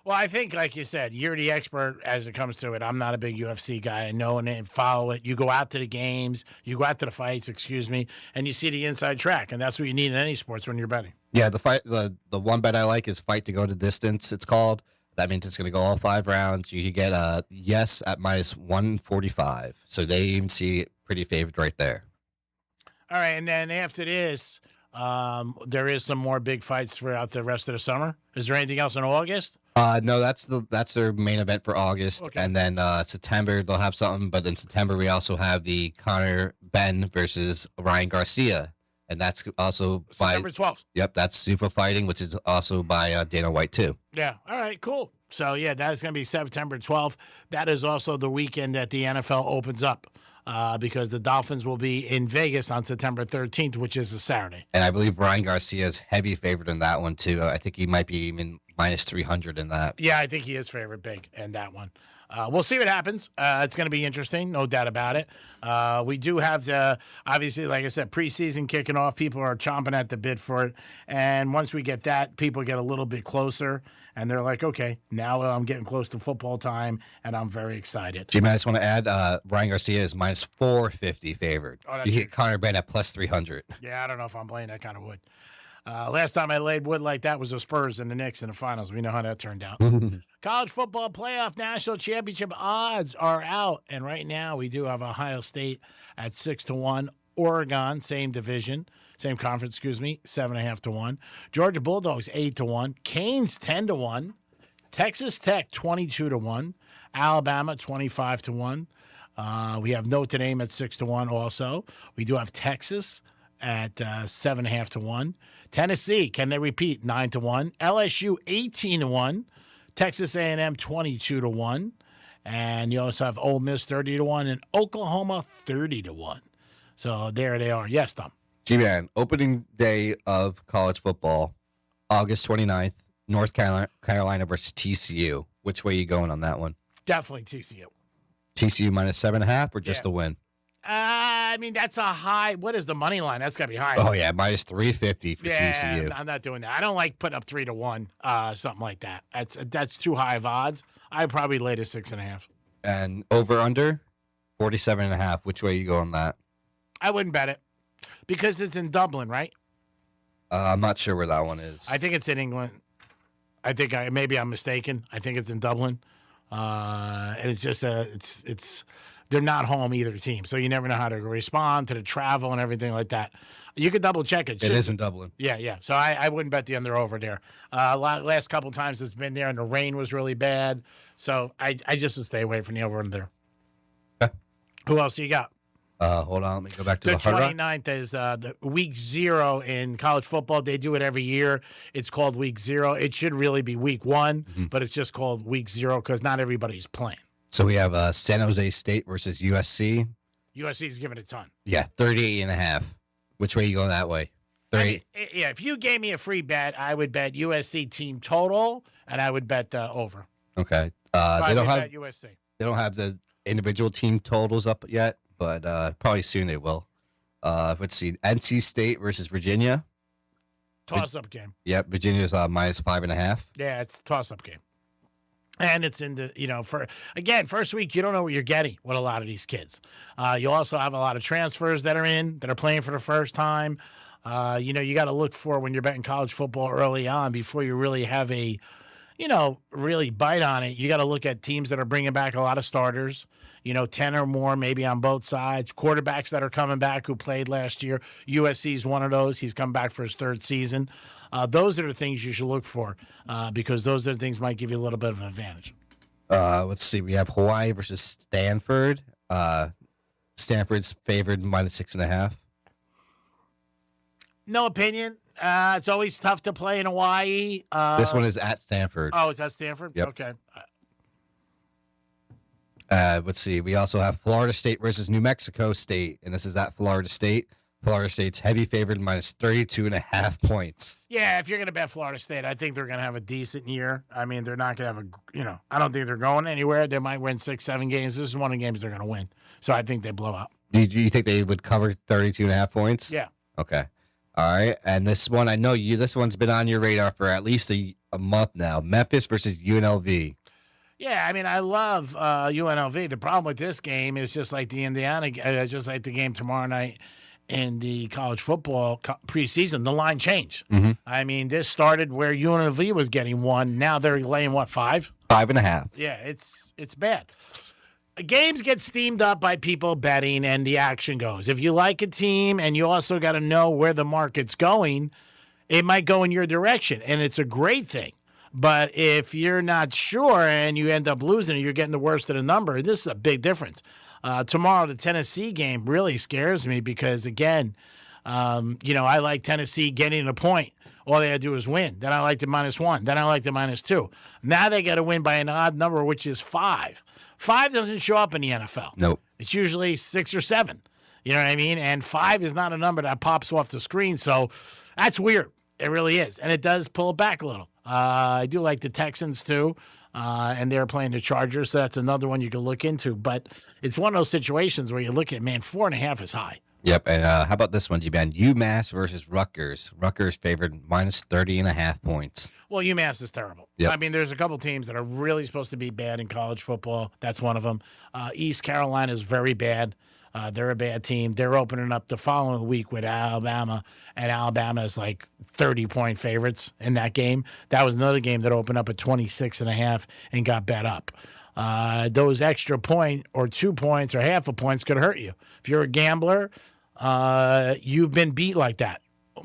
Well, I think, like you said, you're the expert as it comes to it. I'm not a big UFC guy. I know and follow it. You go out to the games, you go out to the fights, and you see the inside track, and that's what you need in any sports when you're betting. Yeah, the one bet I like is fight to go the distance, it's called. That means it's going to go all 5 rounds. You get a yes at -145. So they even see it pretty favored right there. All right, and then after this, there is some more big fights throughout the rest of the summer. Is there anything else in August? No, that's their main event for August. Okay. And then September, they'll have something. But in September, we also have the Conor Ben versus Ryan Garcia. And that's also September 12th. Yep, that's Super Fighting, which is also by Dana White, too. Yeah, all right, cool. So, yeah, that is going to be September 12th. That is also the weekend that the NFL opens up because the Dolphins will be in Vegas on September 13th, which is a Saturday. And I believe Ryan Garcia is heavy favorite in that one, too. I think he might be even -300 in that. Yeah, I think he is favorite big in that one. We'll see what happens. It's going to be interesting, no doubt about it. We do have, obviously, like I said, preseason kicking off. People are chomping at the bit for it. And once we get that, people get a little bit closer. And they're like, okay, now I'm getting close to football time, and I'm very excited. Jim, I just want to add, Ryan Garcia is minus 450 favored. Oh, You get Connor Brand at plus 300. Yeah, I don't know if I'm playing that kind of wood. Last time I laid wood like that was the Spurs and the Knicks in the finals. We know how that turned out. College football playoff national championship odds are out. And right now we do have Ohio State at 6-1. Oregon, same division, same conference, 7.5 to 1. Georgia Bulldogs 8 to 1. Canes 10 to 1. Texas Tech 22 to 1. Alabama 25 to 1. We have Notre Dame at 6 to 1 also. We do have Texas at 7.5 to 1. Tennessee, can they repeat? 9 to 1. LSU 18 to 1. Texas A&M 22 to 1. And you also have Ole Miss 30 to 1 and Oklahoma 30 to 1. So there they are. Yes, Tom. G-Man, opening day of college football, August 29th, North Carolina versus TCU. Which way are you going on that one? Definitely TCU. TCU minus 7.5 or just the win? I mean, that's a high. What is the money line? That's got to be high. Oh, yeah, minus 350 for TCU. I'm not doing that. I don't like putting up 3 to 1, something like that. That's too high of odds. I'd probably lay to 6.5. And over-under, 47.5. Which way you go on that? I wouldn't bet it because it's in Dublin, right? I'm not sure where that one is. I think it's in England. I think maybe I'm mistaken. I think it's in Dublin. And it's just it's they're not home either team, so you never know how to respond to the travel and everything like that. You could double check it. It is in Dublin. Yeah. So I wouldn't bet the under over there. Last couple times it's been there, and the rain was really bad. So I just would stay away from the over and there. Okay. Who else you got? Hold on, let me go back to The the Hard Rock. 29th is the week 0 in college football. They do it every year. It's called week 0. It should really be week 1, but it's just called week 0 because not everybody's playing. So we have San Jose State versus USC. USC's giving a ton. Yeah, 38.5. Which way you going that way? 30. Yeah, if you gave me a free bet, I would bet USC team total, and I would bet over. Okay. I They don't would have bet USC. They don't have the individual team totals up yet, but probably soon they will. Let's see. NC State versus Virginia. Toss-up game. Yep, Virginia's minus 5.5. Yeah, it's a toss-up game. And it's in the, first week, you don't know what you're getting with a lot of these kids. You also have a lot of transfers that are playing for the first time. You got to look for when you're betting college football early on before you really have a, really bite on it. You got to look at teams that are bringing back a lot of starters, 10 or more maybe on both sides. Quarterbacks that are coming back who played last year. USC's one of those. He's come back for his 3rd season. Those are the things you should look for because those are the things might give you a little bit of an advantage. Let's see. We have Hawaii versus Stanford. Stanford's favored minus 6.5. No opinion. It's always tough to play in Hawaii. This one is at Stanford. Oh, is that Stanford? Yep. Okay. Let's see. We also have Florida State versus New Mexico State, and this is at Florida State. Florida State's heavy favored minus 32.5 points. Yeah, if you're going to bet Florida State, I think they're going to have a decent year. I mean, they're not going to have I don't think they're going anywhere. They might win 6-7 games. This is one of the games they're going to win. So I think they blow out. Do you think they would cover 32.5 points? Yeah. Okay. All right. And this one, I know this one's been on your radar for at least a month now. Memphis versus UNLV. Yeah, I mean, I love UNLV. The problem with this game is just like the just like the game tomorrow night in the college football preseason, the line changed. Mm-hmm. I mean, this started where UNLV was getting 1. Now they're laying, 5? 5.5. Yeah, it's bad. Games get steamed up by people betting, and the action goes. If you like a team and you also got to know where the market's going, it might go in your direction, and it's a great thing. But if you're not sure and you end up losing, you're getting the worst of the number. This is a big difference. Tomorrow, the Tennessee game really scares me because, again, I like Tennessee getting a point. All they got to do is win. Then I like the -1. Then I like the -2. Now they got to win by an odd number, which is 5. 5 doesn't show up in the NFL. Nope. It's usually 6 or 7. You know what I mean? And 5 is not a number that pops off the screen. So that's weird. It really is. And it does pull it back a little. I do like the Texans, too. and they're playing the Chargers. So that's another one you can look into. But it's one of those situations where you look at, man, 4.5 is high. Yep, and how about this one, G-Man? UMass versus Rutgers. Rutgers favored minus 30.5 points. Well, UMass is terrible. Yep. I mean, there's a couple teams that are really supposed to be bad in college football. That's one of them. East Carolina is very bad. They're a bad team. They're opening up the following week with Alabama, and Alabama is like 30-point favorites in that game. That was another game that opened up at 26.5 and got bet up. Those extra point or 2 points or half a points could hurt you. If you're a gambler, you've been beat like that.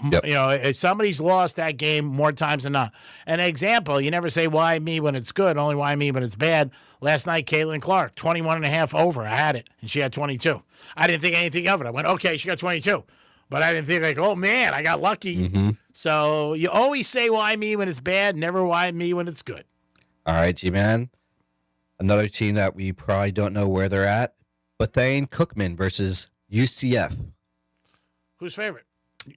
Yep. You know, if somebody's lost that game more times than not. An example, you never say why me when it's good, only why me when it's bad. Last night, Caitlin Clark, 21.5 over. I had it, and she had 22. I didn't think anything of it. I went, okay, she got 22. But I didn't think like, oh, man, I got lucky. Mm-hmm. So you always say why me when it's bad, never why me when it's good. All right, G-Man. Another team that we probably don't know where they're at. Bethune Cookman versus UCF. Who's favorite?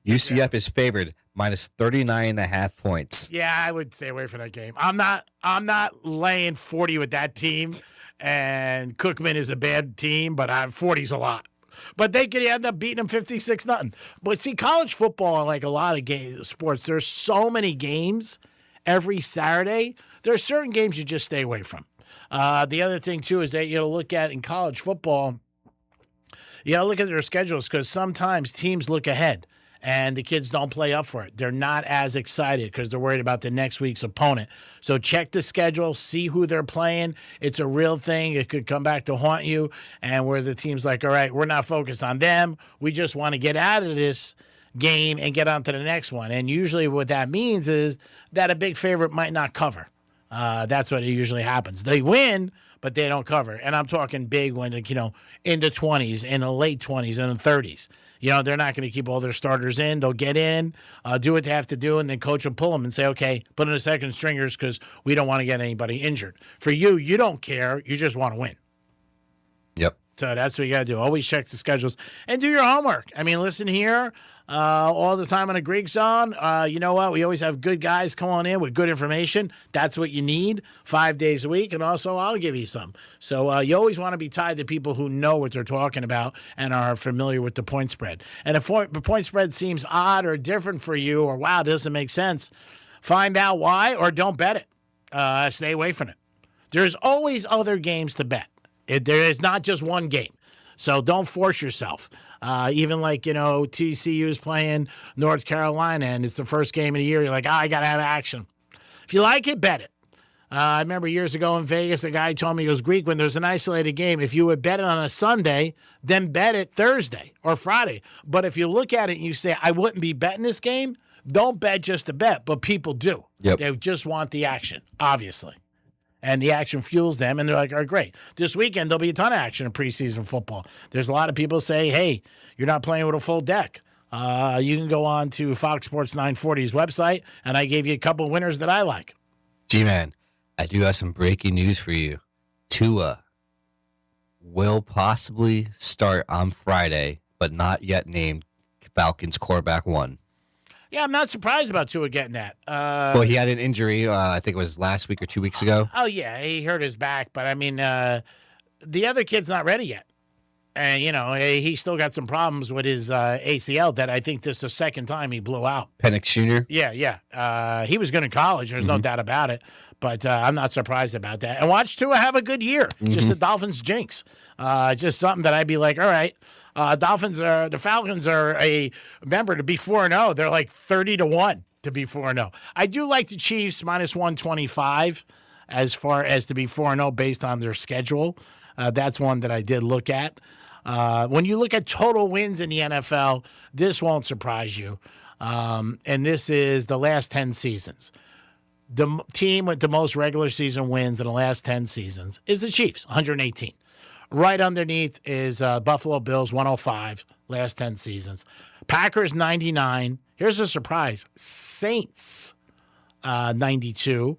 UCF is favored minus 39.5 points. Yeah, I would stay away from that game. I'm not laying 40 with that team, and Cookman is a bad team, but 40's a lot. But they could end up beating them 56-0. But see, college football, like a lot of sports, there's so many games every Saturday. There are certain games you just stay away from. The other thing, too, is that you got to look at in college football, you got to look at their schedules because sometimes teams look ahead and the kids don't play up for it. They're not as excited because they're worried about the next week's opponent. So check the schedule, see who they're playing. It's a real thing. It could come back to haunt you, and where the team's like, all right, we're not focused on them. We just want to get out of this game and get on to the next one. And usually what that means is that a big favorite might not cover. That's what it usually happens. They win, but they don't cover. And I'm talking big when, like, in the 20s, in the late 20s, and the 30s. They're not going to keep all their starters in. They'll get in, do what they have to do, and then coach will pull them and say, okay, put in the second stringers because we don't want to get anybody injured. For you, you don't care. You just want to win. Yep. So that's what you got to do. Always check the schedules and do your homework. I mean, listen here all the time on a Greek Zone. You know what? We always have good guys come on in with good information. That's what you need 5 days a week. And also, I'll give you some. So you always want to be tied to people who know what they're talking about and are familiar with the point spread. And if the point spread seems odd or different for you or, wow, doesn't make sense, find out why or don't bet it. Stay away from it. There's always other games to bet. There is not just one game. So don't force yourself. Even like, TCU is playing North Carolina and it's the first game of the year. You're like, I got to have action. If you like it, bet it. I remember years ago in Vegas, a guy told me, he goes, Greek, when there's an isolated game, if you would bet it on a Sunday, then bet it Thursday or Friday. But if you look at it and you say, I wouldn't be betting this game, don't bet just to bet. But people do. Yep. They just want the action, obviously. And the action fuels them, and they're like, all right, great. This weekend, there'll be a ton of action in preseason football. There's a lot of people say, hey, you're not playing with a full deck. You can go on to Fox Sports 940's website, and I gave you a couple winners that I like. G-Man, I do have some breaking news for you. Tua will possibly start on Friday, but not yet named Falcons quarterback 1. Yeah, I'm not surprised about Tua getting that. Well, he had an injury, I think it was last week or 2 weeks ago. Oh, yeah, he hurt his back. But, I mean, the other kid's not ready yet. And, he still got some problems with his ACL that I think this is the second time he blew out. Penix Jr.? Yeah. He was good in college. There's no doubt about it. But I'm not surprised about that. And watch Tua have a good year. Just the Dolphins jinx. Just something that I'd be like, all right. The Falcons are remember, to be 4-0, they're like 30-1 to be 4-0. I do like the Chiefs minus 125 as far as to be 4-0 based on their schedule. That's one that I did look at. When you look at total wins in the NFL, this won't surprise you. And this is the last 10 seasons. The team with the most regular season wins in the last 10 seasons is the Chiefs, 118. Right underneath is Buffalo Bills, 105, last 10 seasons. Packers, 99. Here's a surprise. Saints, 92.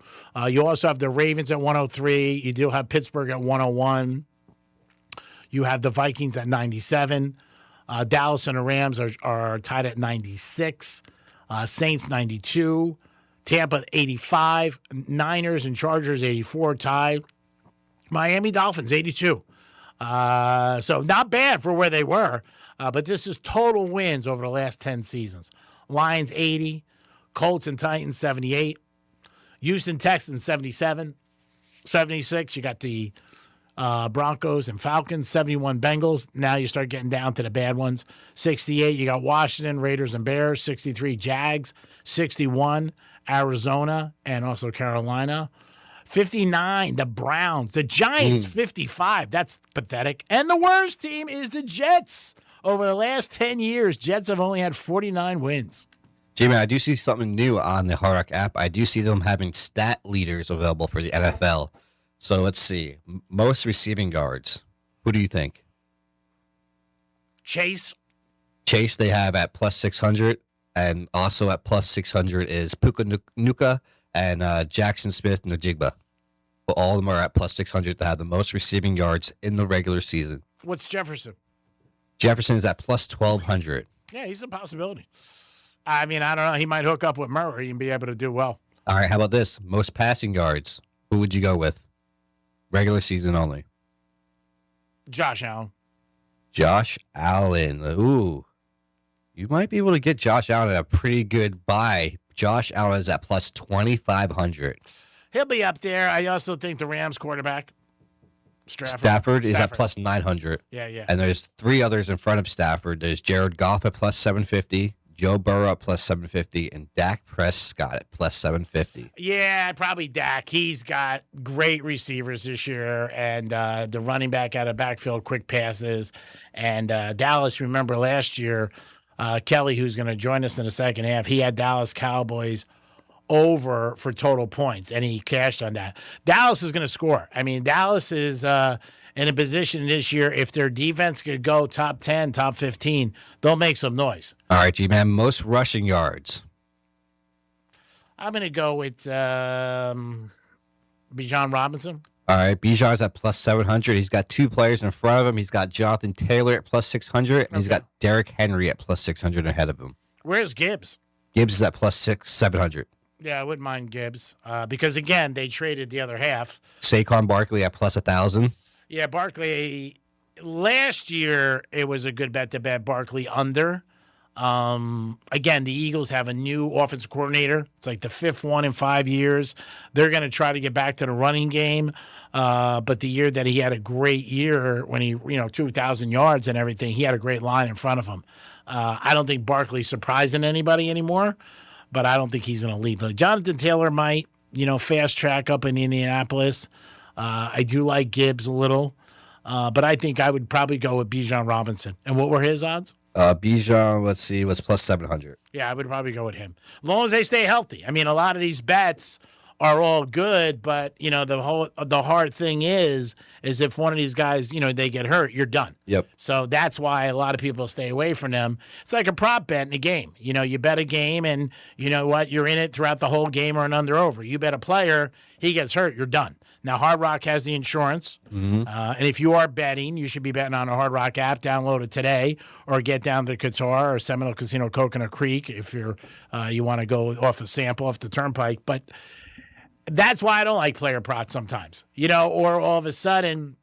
You also have the Ravens at 103. You do have Pittsburgh at 101. You have the Vikings at 97. Dallas and the Rams are tied at 96. Saints, 92. Tampa 85, Niners and Chargers 84 tied. Miami Dolphins 82. So not bad for where they were, but this is total wins over the last 10 seasons. Lions 80, Colts and Titans 78, Houston Texans 77, 76. You got the Broncos and Falcons, 71 Bengals. Now you start getting down to the bad ones. 68, you got Washington, Raiders and Bears. 63, Jags. 61, Arizona and also Carolina. 59, the Browns. The Giants, 55. That's pathetic. And the worst team is the Jets. Over the last 10 years, Jets have only had 49 wins. Jamie, I do see something new on the Hard Rock app. I do see them having stat leaders available for the NFL. So let's see. Most receiving yards. Who do you think? Chase, they have at plus 600. And also at plus 600 is Puka Nuka and Jackson Smith Najigba. But all of them are at plus 600 to have the most receiving yards in the regular season. What's Jefferson? Jefferson is at plus 1,200. Yeah, he's a possibility. I mean, I don't know. He might hook up with Murray and be able to do well. All right, how about this? Most passing yards. Who would you go with? Regular season only. Josh Allen. Josh Allen. Ooh. You might be able to get Josh Allen at a pretty good buy. Josh Allen is at plus 2,500. He'll be up there. I also think the Rams quarterback, Stafford is at plus 900. Yeah. And there's three others in front of Stafford. There's Jared Goff at plus 750, Joe Burrow at plus 750, and Dak Prescott at plus 750. Yeah, probably Dak. He's got great receivers this year, and the running back out of backfield, quick passes. And Dallas, remember last year, Kelly, who's going to join us in the second half, he had Dallas Cowboys over for total points, and he cashed on that. Dallas is going to score. I mean, Dallas is in a position this year, if their defense could go top 10, top 15, they'll make some noise. All right, G-Man, most rushing yards. I'm going to go with Bijan Robinson. All right, Bijan's at plus 700. He's got two players in front of him. He's got Jonathan Taylor at plus 600, and he's got Derrick Henry at plus 600 ahead of him. Where's Gibbs? Gibbs is at plus 700. Yeah, I wouldn't mind Gibbs because, again, they traded the other half. Saquon Barkley at plus 1,000. Yeah, Barkley, last year it was a good bet to bet Barkley under. Again, the Eagles have a new offensive coordinator. It's like the fifth one in 5 years. They're going to try to get back to the running game. But the year that he had a great year when he, 2,000 yards and everything, he had a great line in front of him. I don't think Barkley's surprising anybody anymore, but I don't think he's going to lead. Like Jonathan Taylor might, fast track up in Indianapolis. I do like Gibbs a little, but I think I would probably go with Bijan Robinson. And what were his odds? Bijan, let's see, was plus 700. Yeah, I would probably go with him. As long as they stay healthy. I mean, a lot of these bets are all good, but, the hard thing is if one of these guys, they get hurt, you're done. Yep. So that's why a lot of people stay away from them. It's like a prop bet in a game. You bet a game and you know what? You're in it throughout the whole game or an under over. You bet a player, he gets hurt, you're done. Now, Hard Rock has the insurance, and if you are betting, you should be betting on a Hard Rock app. Download it today, or get down to Qatar or Seminole Casino Coconut Creek if you want to go off a sample off the turnpike. But that's why I don't like player props sometimes, or all of a sudden,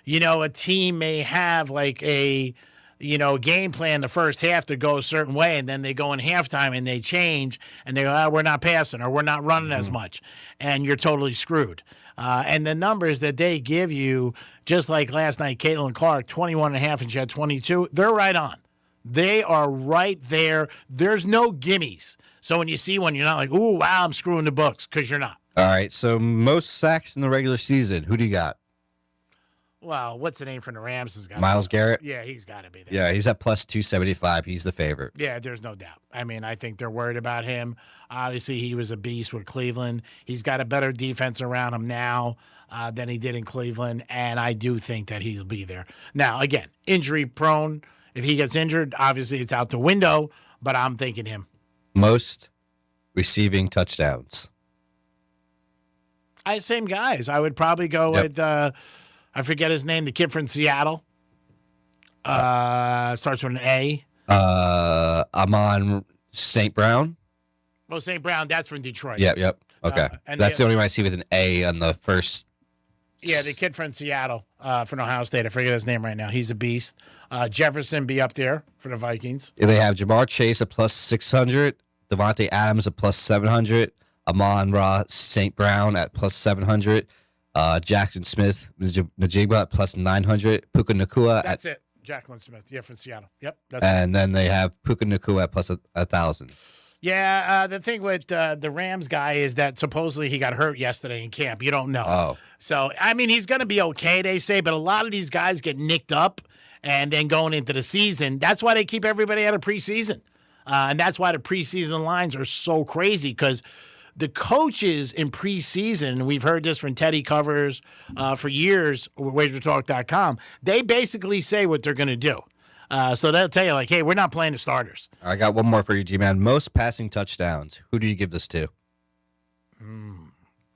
a team may have like a game plan the first half to go a certain way, and then they go in halftime and they change and they go, we're not passing or we're not running as much, and you're totally screwed. And the numbers that they give you, just like last night, Caitlin Clark, 21 and a half and she had 22, they're right on. They are right there. There's no gimmies. So when you see one, you're not like, ooh, wow, I'm screwing the books, because you're not. All right, so most sacks in the regular season, who do you got? Well, what's the name for the Rams? Has got Myles Garrett? Yeah, he's got to be there. Yeah, he's at plus 275. He's the favorite. Yeah, there's no doubt. I mean, I think they're worried about him. Obviously, he was a beast with Cleveland. He's got a better defense around him now than he did in Cleveland, and I do think that he'll be there. Now, again, injury prone. If he gets injured, obviously it's out the window, but I'm thinking him. Most receiving touchdowns. Same guys. I would probably go with, I forget his name, the kid from Seattle. Starts with an A. Amon St. Brown. Oh, St. Brown, that's from Detroit. Yep. Okay. And That's the only one I see with an A on the first. Yeah, the kid from Seattle, from Ohio State. I forget his name right now. He's a beast. Jefferson be up there for the Vikings. They have Jamar Chase at plus 600, Devontae Adams at plus 700, Amon-Ra St. Brown at plus 700, Jackson Smith Najigba at plus 900, Puka Nacua That's it. Jacqueline Smith. Yeah, from Seattle. Yep. and then they have Puka Nacua at plus 1,000. Yeah, the thing with the Rams guy is that supposedly he got hurt yesterday in camp. You don't know. Oh. So, I mean, he's going to be okay, they say, but a lot of these guys get nicked up and then going into the season. That's why they keep everybody out of preseason. And that's why the preseason lines are so crazy because the coaches in preseason, and we've heard this from Teddy Covers for years, WagerTalk.com, they basically say what they're going to do. So they'll tell you, like, hey, we're not playing the starters. I got one more for you, G-Man. Most passing touchdowns. Who do you give this to?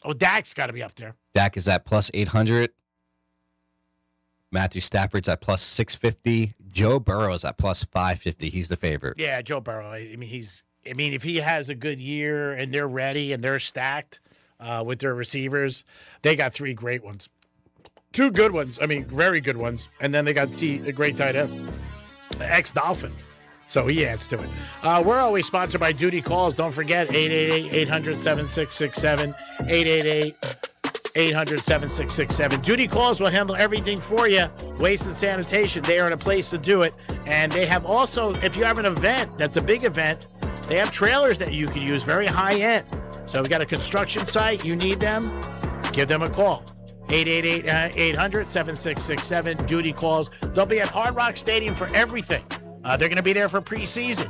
Oh, Dak's got to be up there. Dak is at plus 800. Matthew Stafford's at plus 650. Joe Burrow's at plus 550. He's the favorite. Yeah, Joe Burrow. I mean, if he has a good year and they're ready and they're stacked with their receivers, they got 3 great ones. 2 good ones. I mean, very good ones. And then they got a great tight end. Ex-Dolphin. So he adds to it. We're always sponsored by Duty Calls. Don't forget, 888-800-7667, 888-800-7667. Duty Calls will handle everything for you. Waste and sanitation, they are in a place to do it. And they have also, if you have an event that's a big event, they have trailers that you can use, very high end. So we got a construction site, you need them, give them a call. 888-800-7667, Duty Calls. They'll be at Hard Rock Stadium for everything. They're going to be there for preseason.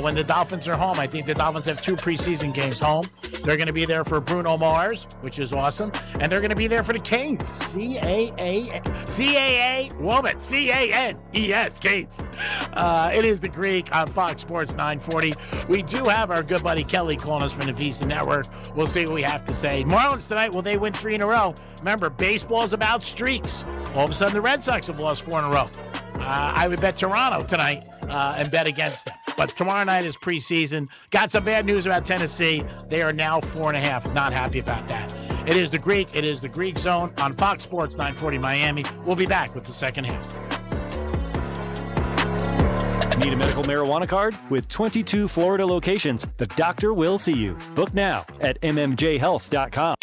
When the Dolphins are home, I think the Dolphins have 2 preseason games home. They're going to be there for Bruno Mars, which is awesome. And they're going to be there for the Canes. C-A-A, woman, C-A-N-E-S, Canes. It is the Greek on Fox Sports 940. We do have our good buddy Kelly calling us from the VC Network. We'll see what we have to say. Marlins tonight, will they win 3 in a row? Remember, baseball's about streaks. All of a sudden, the Red Sox have lost 4 in a row. I would bet Toronto tonight and bet against them. But tomorrow night is preseason. Got some bad news about Tennessee. They are now 4.5. Not happy about that. It is the Greek. It is the Greek Zone on Fox Sports 940 Miami. We'll be back with the second half. Need a medical marijuana card? With 22 Florida locations, the doctor will see you. Book now at mmjhealth.com.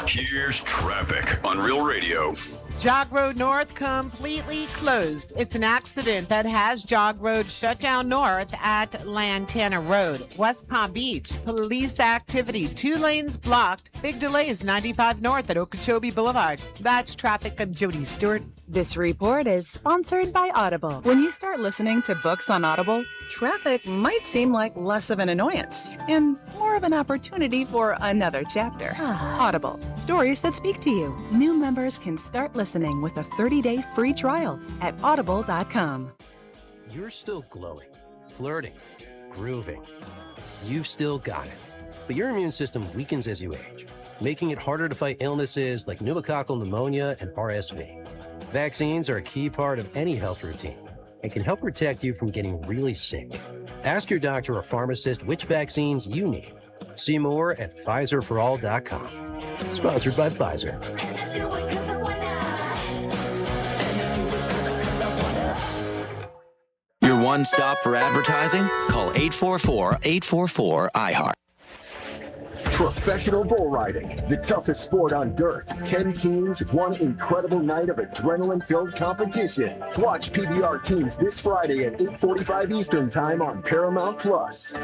Here's traffic on Real Radio. Jog Road North completely closed. It's an accident that has Jog Road shut down north at Lantana Road. West Palm Beach, police activity. 2 lanes blocked. Big delays 95 north at Okeechobee Boulevard. That's traffic. I'm Jody Stewart. This report is sponsored by Audible. When you start listening to books on Audible, traffic might seem like less of an annoyance and more of an opportunity for another chapter. Audible, stories that speak to you. New members can start listening with a 30-day free trial at audible.com. You're still glowing, flirting, grooving. You've still got it. But your immune system weakens as you age, making it harder to fight illnesses like pneumococcal pneumonia and RSV. Vaccines are a key part of any health routine and can help protect you from getting really sick. Ask your doctor or pharmacist which vaccines you need. See more at PfizerForAll.com. Sponsored by Pfizer. Your one stop for advertising? Call 844-844-IHEART. Professional bull riding, the toughest sport on dirt. 10 teams, one incredible night of adrenaline-filled competition. Watch PBR teams this Friday at 8:45 Eastern Time on Paramount Plus.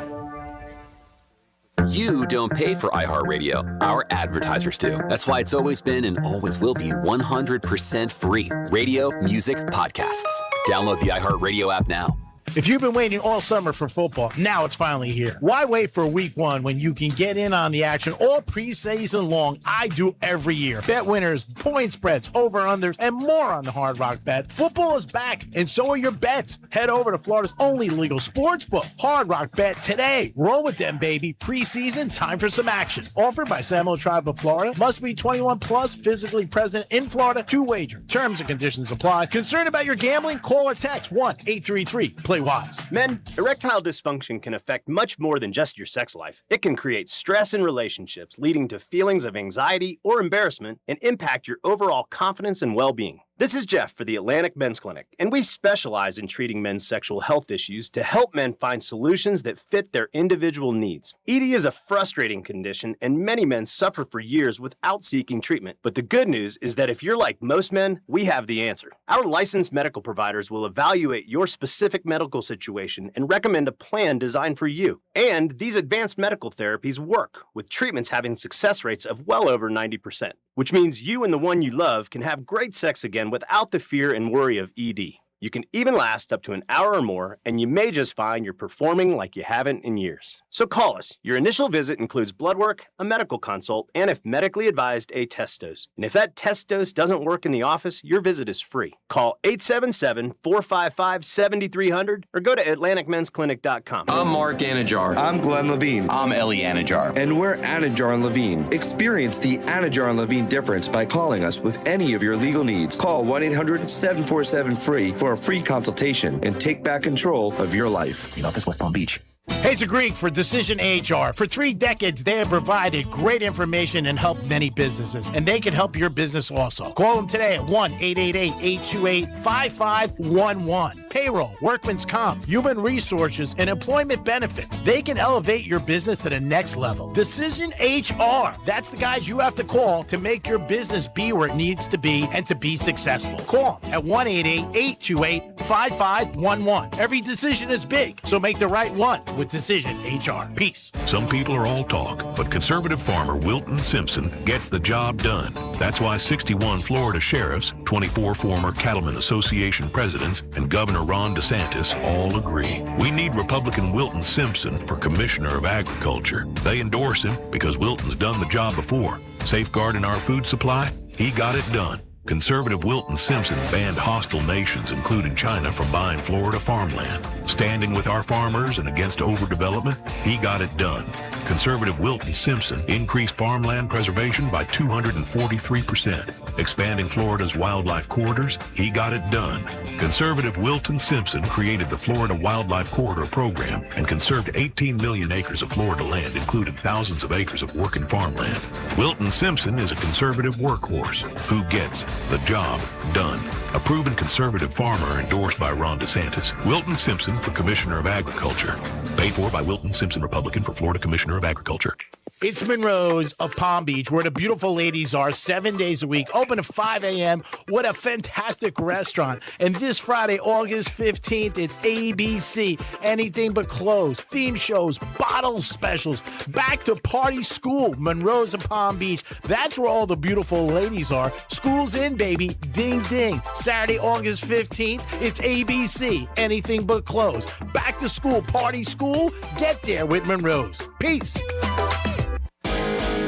You don't pay for iHeartRadio. Our advertisers do. That's why it's always been and always will be 100% free. Radio, music, podcasts. Download the iHeartRadio app now. If you've been waiting all summer for football, now it's finally here. Why wait for week 1 when you can get in on the action all preseason long? I do every year. Bet winners, point spreads, over-unders, and more on the Hard Rock Bet. Football is back, and so are your bets. Head over to Florida's only legal sportsbook, Hard Rock Bet today. Roll with them, baby. Preseason, time for some action. Offered by Seminole Tribe of Florida. Must be 21 plus, physically present in Florida to wager. Terms and conditions apply. Concerned about your gambling? Call or text 1-833-PLAY really was. Men, erectile dysfunction can affect much more than just your sex life. It can create stress in relationships, leading to feelings of anxiety or embarrassment, and impact your overall confidence and well-being. This is Jeff for the Atlantic Men's Clinic, and we specialize in treating men's sexual health issues to help men find solutions that fit their individual needs. ED is a frustrating condition, and many men suffer for years without seeking treatment. But the good news is that if you're like most men, we have the answer. Our licensed medical providers will evaluate your specific medical situation and recommend a plan designed for you. And these advanced medical therapies work, with treatments having success rates of well over 90%, which means you and the one you love can have great sex again without the fear and worry of ED. You can even last up to an hour or more, and you may just find you're performing like you haven't in years. So call us. Your initial visit includes blood work, a medical consult, and if medically advised, a test dose. And if that test dose doesn't work in the office, your visit is free. Call 877-455-7300 or go to AtlanticMen'sClinic.com. I'm Mark Anajar. I'm Glenn Levine. I'm Ellie Anajar. And we're Anajar and Levine. Experience the Anajar and Levine difference by calling us with any of your legal needs. Call 1-800-747-FREE for a free consultation and take back control of your life. In office, West Palm Beach. Hey, it's Greek for Decision HR. For 3 decades, they have provided great information and helped many businesses, and they can help your business also. Call them today at 1-888-828-5511. Payroll, workman's comp, human resources, and employment benefits. They can elevate your business to the next level. Decision HR. That's the guys you have to call to make your business be where it needs to be and to be successful. Call them at 1-888-828-5511. Every decision is big, so make the right one with Decision HR. Peace. Some people are all talk, but conservative farmer Wilton Simpson gets the job done. That's why 61 Florida sheriffs, 24 former Cattlemen Association presidents, and Governor Ron DeSantis all agree. We need Republican Wilton Simpson for Commissioner of Agriculture. They endorse him because Wilton's done the job before. Safeguarding our food supply, he got it done. Conservative Wilton Simpson banned hostile nations, including China, from buying Florida farmland. Standing with our farmers and against overdevelopment, he got it done. Conservative Wilton Simpson increased farmland preservation by 243%. Expanding Florida's wildlife corridors, he got it done. Conservative Wilton Simpson created the Florida Wildlife Corridor Program and conserved 18 million acres of Florida land, including thousands of acres of working farmland. Wilton Simpson is a conservative workhorse who gets the job done. A proven conservative farmer endorsed by Ron DeSantis. Wilton Simpson for Commissioner of Agriculture. Paid for by Wilton Simpson, Republican, for Florida Commissioner of Agriculture. It's Monroe's of Palm Beach, where the beautiful ladies are 7 days a week, open at 5 a.m. What a fantastic restaurant. And this Friday, August 15th, it's ABC, anything but clothes, theme shows, bottle specials, back to party school, Monroe's of Palm Beach. That's where all the beautiful ladies are. School's in, baby. Ding, ding. Saturday, August 15th, it's ABC, anything but clothes. Back to school, party school, get there with Monroe's. Peace.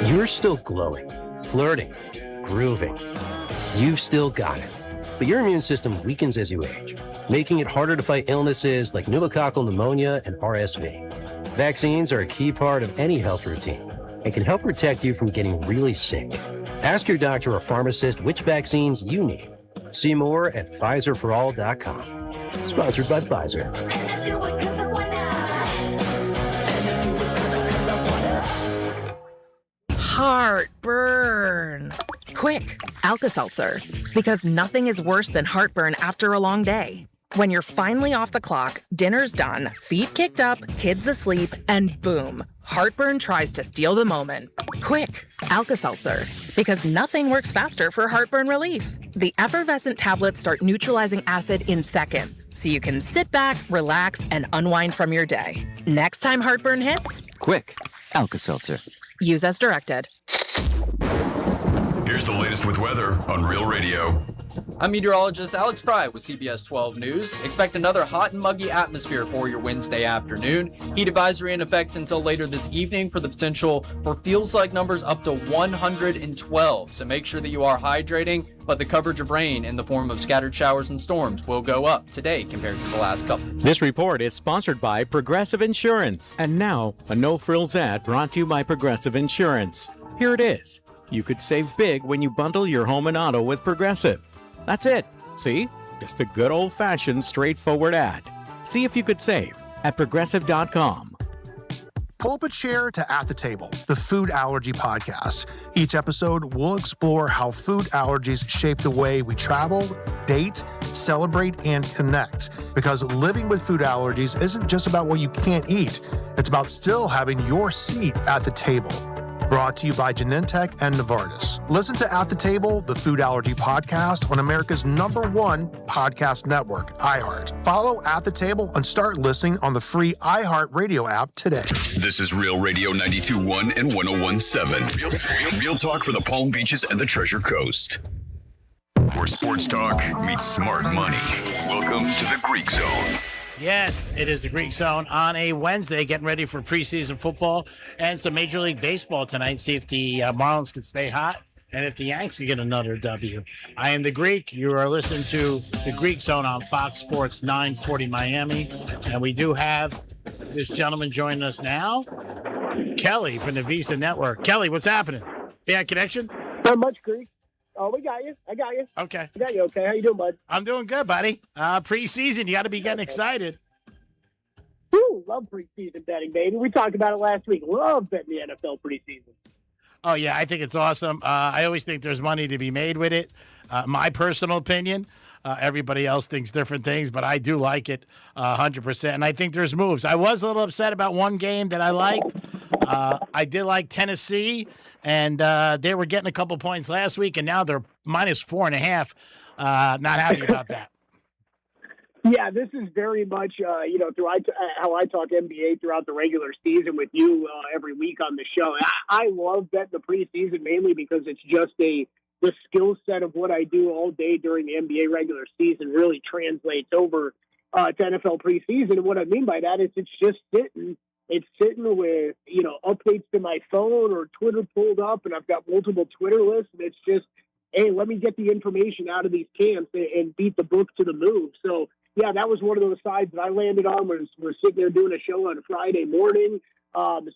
You're still glowing, flirting, grooving. You've still got it. But your immune system weakens as you age, making it harder to fight illnesses like pneumococcal pneumonia and RSV. Vaccines are a key part of any health routine and can help protect you from getting really sick. Ask your doctor or pharmacist which vaccines you need. See more at PfizerForAll.com. Sponsored by Pfizer. Heartburn. Quick, Alka-Seltzer. Because nothing is worse than heartburn after a long day. When you're finally off the clock, dinner's done, feet kicked up, kids asleep, and boom, heartburn tries to steal the moment. Quick, Alka-Seltzer. Because nothing works faster for heartburn relief. The effervescent tablets start neutralizing acid in seconds, so you can sit back, relax, and unwind from your day. Next time heartburn hits, Quick, Alka-Seltzer. use as directed. Here's the latest with weather on Real Radio. I'm meteorologist Alex Fry with CBS 12 News. Expect another hot and muggy atmosphere for your Wednesday afternoon. Heat advisory in effect until later this evening for the potential for feels like numbers up to 112. So make sure that you are hydrating, but the coverage of rain in the form of scattered showers and storms will go up today compared to the last couple. This report is sponsored by Progressive Insurance. And now, a no-frills ad brought to you by Progressive Insurance. Here it is. You could save big when you bundle your home and auto with Progressive. That's it. See? Just a good old-fashioned straightforward ad. See if you could save at Progressive.com. Pull up a chair to At the Table, the food allergy podcast. Each episode, we'll explore how food allergies shape the way we travel, date, celebrate, and connect. Because living with food allergies isn't just about what you can't eat, it's about still having your seat at the table. Brought to you by Genentech and Novartis. Listen to At the Table, the food allergy podcast on America's #1 podcast network, iHeart. Follow At the Table and start listening on the free iHeart Radio app today. This is Real Radio 92.1 and 101.7. Real talk for the Palm Beaches and the Treasure Coast. Where sports talk meets smart money. Welcome to the Greek Zone. Yes, it is the Greek Zone on a Wednesday, getting ready for preseason football and some Major League Baseball tonight. See if the Marlins can stay hot and if the Yanks can get another W. I am the Greek. You are listening to the Greek Zone on Fox Sports 940 Miami. And we do have this gentleman joining us now, Kelly from the Visa Network. Kelly, what's happening? Yeah, connection? Not much, Greek. Oh, we got you. I got you. Okay. I got you. Okay. How you doing, bud? I'm doing good, buddy. Preseason, you got to be getting excited. Woo, love preseason betting, baby. We talked about it last week. Love betting the NFL preseason. Oh, yeah, I think it's awesome. I always think there's money to be made with it. My personal opinion, everybody else thinks different things, but I do like it 100%. And I think there's moves. I was a little upset about one game that I liked. I did like Tennessee, and they were getting a couple points last week, and now they're -4.5. Not happy about that. Yeah, this is very much, how I talk NBA throughout the regular season with you every week on the show. I love betting the preseason mainly because it's just the skill set of what I do all day during the NBA regular season really translates over to NFL preseason. And what I mean by that is it's just sitting. It's sitting with, updates to my phone or Twitter pulled up, and I've got multiple Twitter lists, and it's just, hey, let me get the information out of these camps and beat the book to the move. So, yeah, that was one of those sides that I landed on. We're sitting there doing a show on a Friday morning,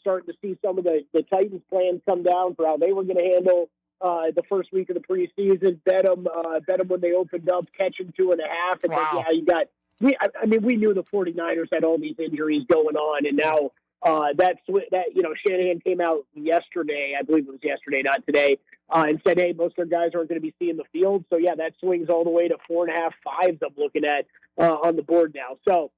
starting to see some of the Titans plans come down for how they were going to handle the first week of the preseason. Bet them when they opened up, catch them 2.5. And wow. then, yeah, you got – we knew the 49ers had all these injuries going on, and now Shanahan came out yesterday, I believe it was yesterday, not today, and said, hey, most of their guys aren't going to be seeing the field. So, yeah, that swings all the way to 4.5, 5s I'm looking at on the board now. So,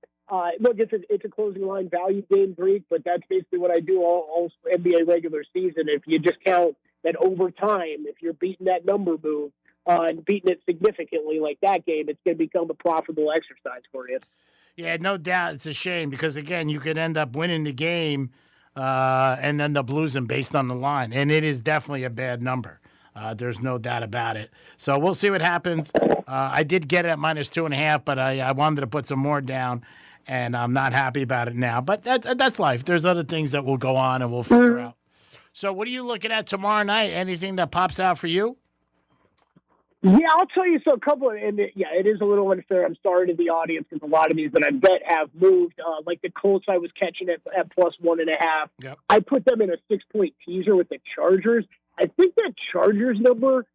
look, it's a closing line value game, Greek, but that's basically what I do all NBA regular season. If you just count that over time, if you're beating that number move and beating it significantly like that game, it's going to become a profitable exercise for you. Yeah, no doubt. It's a shame because, again, you could end up winning the game and end up losing based on the line. And it is definitely a bad number. There's no doubt about it. So we'll see what happens. I did get it at -2.5, but I wanted to put some more down, and I'm not happy about it now. But that's life. There's other things that will go on, and we'll figure out. So what are you looking at tomorrow night? Anything that pops out for you? Yeah, I'll tell you. So a couple, it is a little unfair. I'm sorry to the audience because a lot of these that I bet have moved. Like the Colts, I was catching at +1.5. Yep. I put them in a 6-point teaser with the Chargers. I think that Chargers number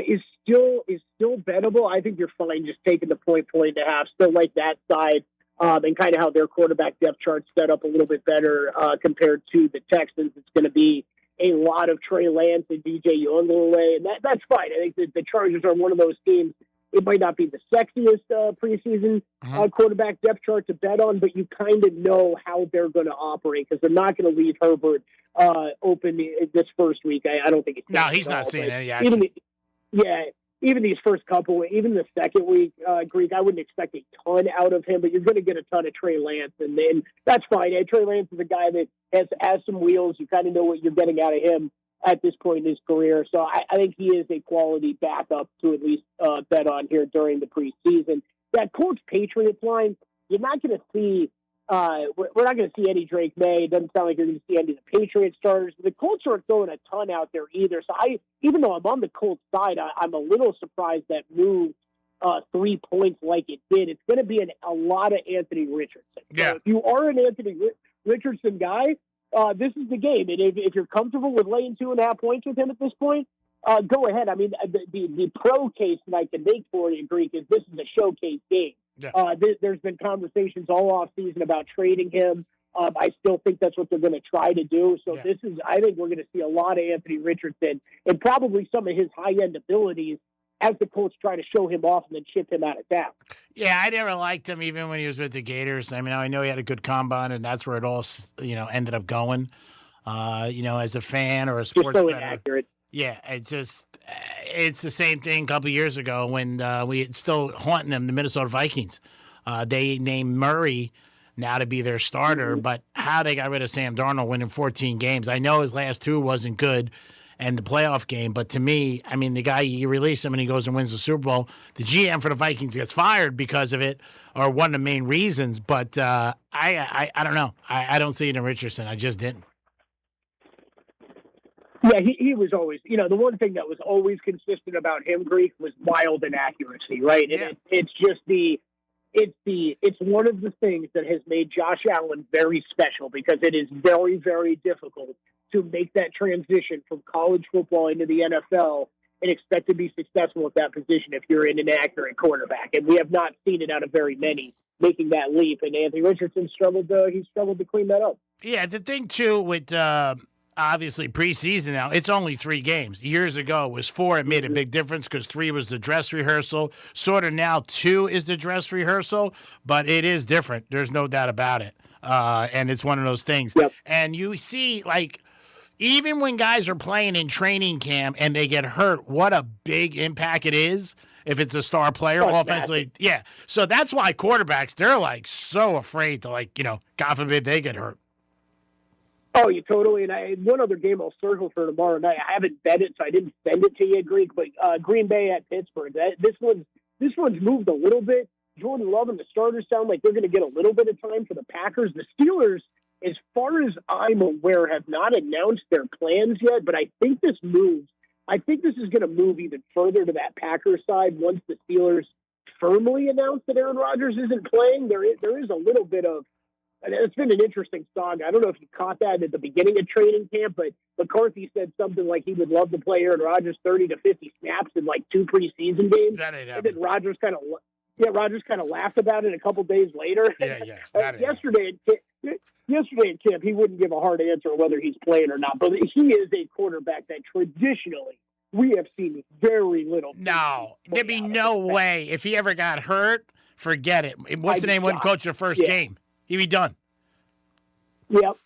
is still bettable. I think you're fine just taking the point and a half. Still like that side, and kind of how their quarterback depth chart set up a little bit better compared to the Texans. It's going to be a lot of Trey Lance and DJ Young away, and that's fine. I think that the Chargers are one of those teams. It might not be the sexiest preseason quarterback depth chart to bet on, but you kind of know how they're going to operate because they're not going to leave Herbert open this first week. I don't think it's he's not seeing any action. Even these first couple, even the second week, Greek, I wouldn't expect a ton out of him, but you're going to get a ton of Trey Lance, and then that's fine. Trey Lance is a guy that has some wheels. You kind of know what you're getting out of him at this point in his career. So I think he is a quality backup to at least bet on here during the preseason. That Colts-Patriots line, you're not going to see we're not going to see any Drake May. It doesn't sound like you're going to see any of the Patriots starters. The Colts aren't throwing a ton out there either. So even though I'm on the Colts side, I'm a little surprised that moved 3 points like it did. It's going to be a lot of Anthony Richardson. Yeah. So if you are an Anthony Richardson guy, this is the game. And if you're comfortable with laying 2.5 points with him at this point, go ahead. I mean, the pro case that I can make for you, Greek, is this is a showcase game. There's been conversations all off season about trading him. I still think that's what they're going to try to do. So I think we're going to see a lot of Anthony Richardson and probably some of his high-end abilities as the Colts try to show him off and then ship him out of town. Yeah, I never liked him even when he was with the Gators. I mean, I know he had a good combine, and that's where it all, ended up going. As a fan or a sports so bettor. inaccurate. Yeah, it's the same thing a couple years ago when we still haunting them, the Minnesota Vikings. They named Murray now to be their starter, but how they got rid of Sam Darnold winning 14 games. I know his last two wasn't good and the playoff game, but to me, I mean, the guy, you release him and he goes and wins the Super Bowl. The GM for the Vikings gets fired because of it, or one of the main reasons, but I don't know. I don't see it in Richardson. I just didn't. Yeah, he was always, the one thing that was always consistent about him, Greek, was wild inaccuracy, right? And it's just it's one of the things that has made Josh Allen very special because it is very, very difficult to make that transition from college football into the NFL and expect to be successful at that position if you're an inaccurate quarterback. And we have not seen it out of very many making that leap. And Anthony Richardson struggled to clean that up. Yeah, the thing, too, with obviously preseason now, it's only 3 games. Years ago, it was 4. It made a big difference because 3 was the dress rehearsal. Sort of now 2 is the dress rehearsal, but it is different. There's no doubt about it. And it's one of those things. Yep. And you see, even when guys are playing in training camp and they get hurt, what a big impact it is if it's a star player offensively. Massive. Yeah. So that's why quarterbacks, they're so afraid to God forbid they get hurt. Oh, you totally. And one other game I'll circle for tomorrow night. I haven't bet it, so I didn't send it to you, Greek. But Green Bay at Pittsburgh. This one's moved a little bit. Jordan Love and the starters sound like they're going to get a little bit of time for the Packers. The Steelers, as far as I'm aware, have not announced their plans yet. But I think this moves. I think this is going to move even further to that Packers side once the Steelers firmly announce that Aaron Rodgers isn't playing. There is a little bit of. It's been an interesting saga. I don't know if you caught that at the beginning of training camp, but McCarthy said something like he would love to play Aaron Rodgers 30 to 50 snaps in 2 preseason games. That ain't happening. And then Rodgers kind of laughed about it a couple days later. Yeah. Yesterday in camp, he wouldn't give a hard answer whether he's playing or not. But he is a quarterback that traditionally we have seen very little. No, there'd be no way if he ever got hurt. Forget it. What's the name? Wouldn't coach the first game. He'd be done. Yep.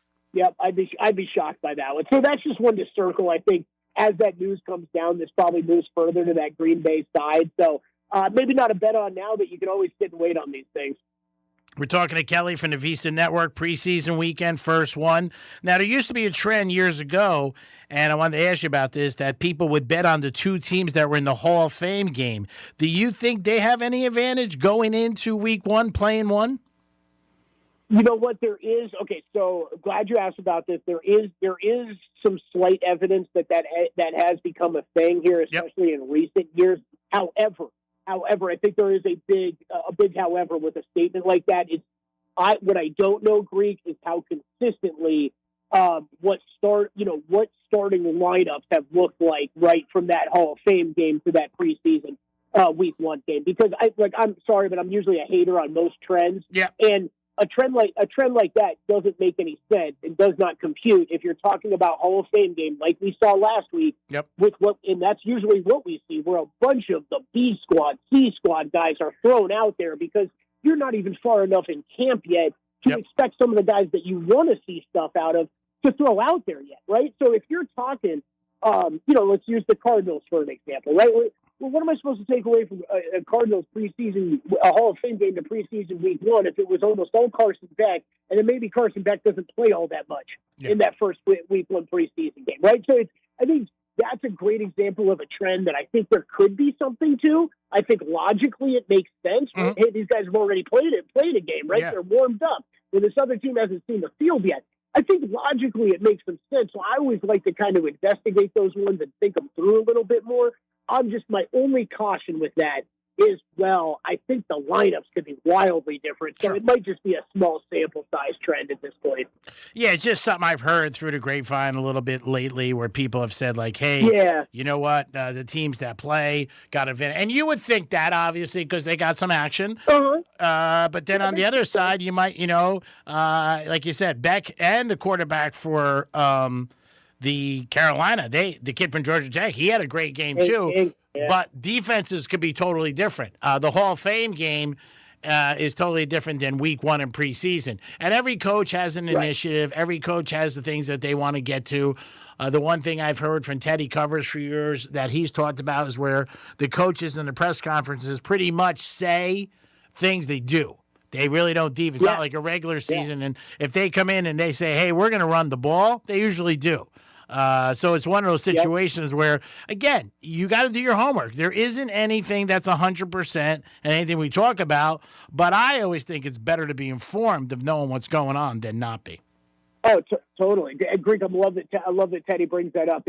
I'd be shocked by that one. So that's just one to circle. I think as that news comes down, this probably moves further to that Green Bay side. So maybe not a bet on now, but you can always sit and wait on these things. We're talking to Kelly from the Visa Network, preseason weekend, first one. Now, there used to be a trend years ago, and I wanted to ask you about this, that people would bet on the 2 teams that were in the Hall of Fame game. Do you think they have any advantage going into week 1, playing 1? You know what? There is. Okay, so glad you asked about this. There is some slight evidence that has become a thing here, especially in recent years. However, I think there is a big however with a statement like that. What I don't know, Greek, is how consistently what starting lineups have looked like right from that Hall of Fame game to that preseason week 1 game. Because I'm sorry, but I'm usually a hater on most trends. Yeah. And a trend like that doesn't make any sense and does not compute if you're talking about Hall of Fame game like we saw last week. Yep. And that's usually what we see, where a bunch of the B squad, C squad guys are thrown out there because you're not even far enough in camp yet to expect some of the guys that you want to see stuff out of to throw out there yet, right? So if you're talking, let's use the Cardinals for an example, right? Well, what am I supposed to take away from a Cardinals preseason, a Hall of Fame game to preseason week 1 if it was almost all Carson Beck, and then maybe Carson Beck doesn't play all that much in that first week 1 preseason game, right? So I think that's a great example of a trend that I think there could be something to. I think logically it makes sense. Mm-hmm. Hey, these guys have already played a game, right? Yeah. They're warmed up. When this other team hasn't seen the field yet. I think logically it makes some sense. So I always like to kind of investigate those ones and think them through a little bit more. My only caution with that is, well, I think the lineups could be wildly different. So it might just be a small sample size trend at this point. Yeah, it's just something I've heard through the grapevine a little bit lately where people have said, like, hey, you know what? The teams that play got a and you would think that, obviously, because they got some action. But then on the other side, you might, like you said, Beck and the quarterback for the Carolina, the kid from Georgia Tech, he had a great game too. But defenses could be totally different. The Hall of Fame game is totally different than week one in preseason. And every coach has an initiative. Every coach has the things that they want to get to. The one thing I've heard from Teddy Covers for years that he's talked about is where the coaches in the press conferences pretty much say things they do. They really don't deep. It's not like a regular season. And if they come in and they say, hey, we're going to run the ball, they usually do. So it's one of those situations where, again, you got to do your homework. There isn't anything that's 100% and anything we talk about, but I always think it's better to be informed of knowing what's going on than not be. Oh, totally. Greek, I love that Teddy brings that up.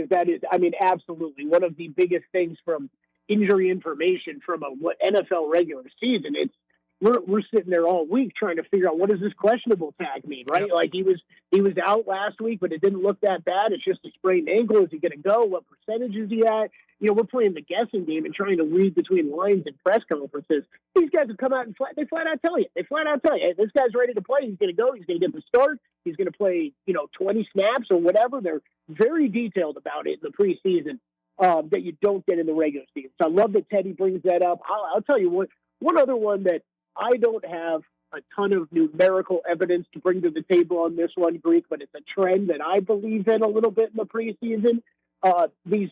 Absolutely. One of the biggest things from injury information from a NFL regular season, we're sitting there all week trying to figure out what does this questionable tag mean, right? Like he was out last week, but it didn't look that bad. It's just a sprained ankle. Is he going to go? What percentage is he at? We're playing the guessing game and trying to read between lines in press conferences. These guys have come out and they flat out tell you. They flat out tell you, hey, this guy's ready to play. He's going to go. He's going to get the start. He's going to play, 20 snaps or whatever. They're very detailed about it in the preseason that you don't get in the regular season. So I love that Teddy brings that up. I'll tell you one other one that I don't have a ton of numerical evidence to bring to the table on this one, Greek, but it's a trend that I believe in a little bit in the preseason. These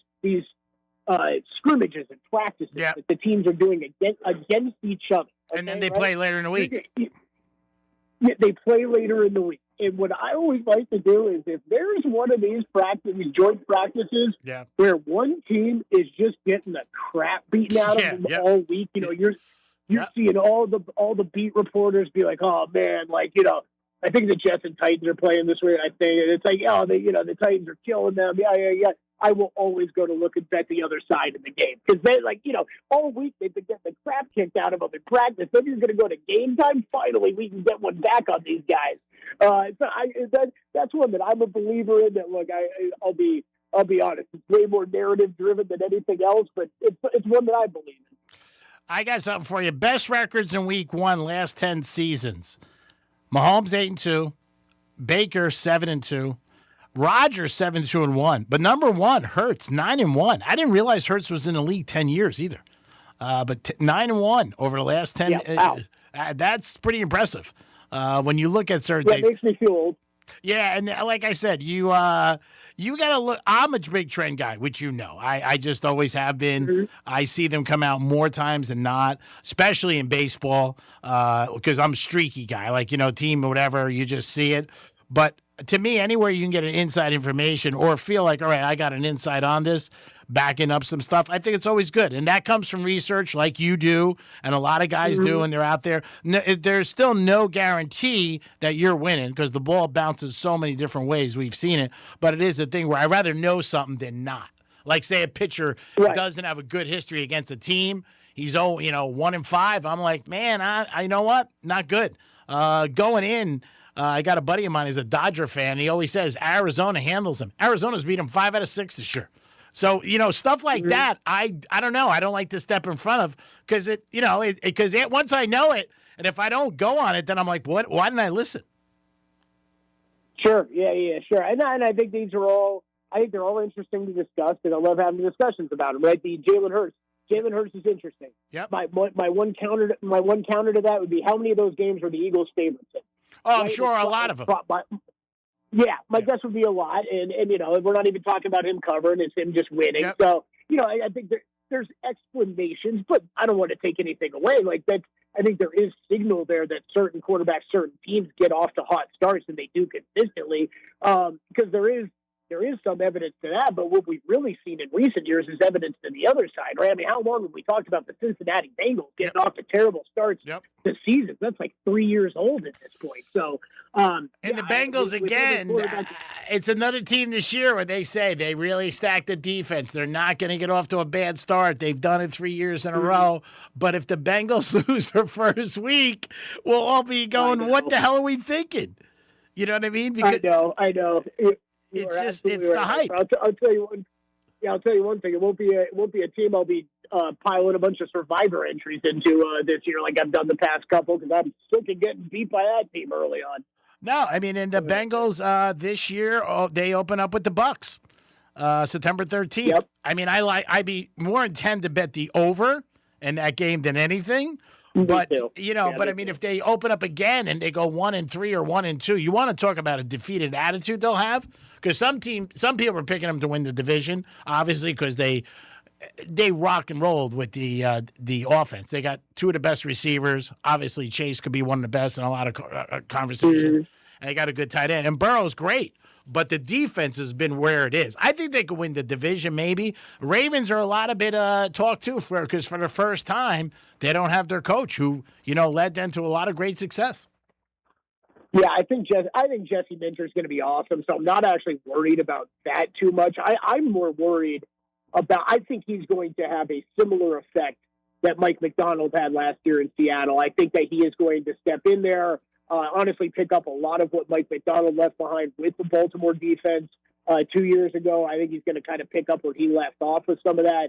scrimmages and practices that the teams are doing against each other. Okay, and then they play later in the week. They play later in the week. And what I always like to do is if there's one of these joint practices where one team is just getting the crap beaten out of them all week, you're seeing all the beat reporters be like, oh man, I think the Jets and Titans are playing this way. I think it's like, the Titans are killing them. Yeah. I will always go to look and bet the other side of the game because they all week they've been getting the crap kicked out of them in practice. Then you're going to go to game time. Finally, we can get one back on these guys. That's one that I'm a believer in. That I'll be honest, it's way more narrative driven than anything else, but it's one that I believe in. I got something for you. Best records in week one, last 10 seasons. Mahomes 8-2, Baker 7-2, Rodgers 7-2-1. But number one, Hurts 9-1. I didn't realize Hurts was in the league 10 years either. But 9-1 over the last 10. That's pretty impressive. When you look at certain things. It makes me feel old. Yeah, and like I said, you got to look. I'm a big trend guy, which I just always have been. Mm-hmm. I see them come out more times than not, especially in baseball, because I'm a streaky guy. Team or whatever, you just see it. But to me, anywhere you can get an inside information or feel like, all right, I got an insight on this, backing up some stuff, I think it's always good. And that comes from research like you do and a lot of guys do, and they're out there. There's still no guarantee that you're winning because the ball bounces so many different ways. We've seen it. But it is a thing where I'd rather know something than not. Like, say, a pitcher doesn't have a good history against a team. He's 1-5. I'm like, man, I you know what? Not good. Going in, I got a buddy of mine who's a Dodger fan. He always says Arizona handles him. Arizona's beat him 5 out of 6 this year. So, stuff like that, I don't know. I don't like to step in front of because once I know it, and if I don't go on it, then I'm like, what? Why didn't I listen? Sure. Yeah, sure. And I think these are all, they're all interesting to discuss, and I love having discussions about them, right? The Jalen Hurts is interesting. Yep. My one counter to that would be how many of those games were the Eagles favorites in? Oh, I'm sure a lot of them. My guess would be a lot, and we're not even talking about him covering; it's him just winning. Yep. So I think there's explanations, but I don't want to take anything away. Like that, I think there is signal there that certain quarterbacks, certain teams get off to hot starts, and they do consistently because there there is some evidence to that, but what we've really seen in recent years is evidence to the other side, right? I mean, how long have we talked about the Cincinnati Bengals getting off to terrible starts this season? That's like 3 years old at this point. So, and the Bengals, again, it's another team this year where they say they really stacked the defense. They're not going to get off to a bad start. They've done it 3 years in a row. But if the Bengals lose their first week, we'll all be going, what the hell are we thinking? You know what I mean? Because I know. It's the hype. I'll tell you one. Yeah, I'll tell you one thing. It won't be a team I'll be piling a bunch of Survivor entries into this year like I've done the past couple, because I'm sick of getting beat by that team early on. No, I mean, and the Bengals this year, they open up with the Bucks September 13th. Yep. I mean, I'd be more intent to bet the over in that game than anything. But I mean, if they open up again and they go 1-3 or 1-2, you want to talk about a defeated attitude they'll have, because some people are picking them to win the division, obviously, because they rock and rolled with the offense. They got two of the best receivers. Obviously, Chase could be one of the best in a lot of conversations, and they got a good tight end. And Burrow's great. But the defense has been where it is. I think they could win the division, maybe. Ravens are a lot of bit talked to because for the first time, they don't have their coach who, led them to a lot of great success. Yeah, I think Jesse Minter is going to be awesome, so I'm not actually worried about that too much. I'm more worried about, I think he's going to have a similar effect that Mike McDonald had last year in Seattle. I think that he is going to step in there, honestly pick up a lot of what Mike McDonald left behind with the Baltimore defense 2 years ago. I think he's going to kind of pick up where he left off with some of that.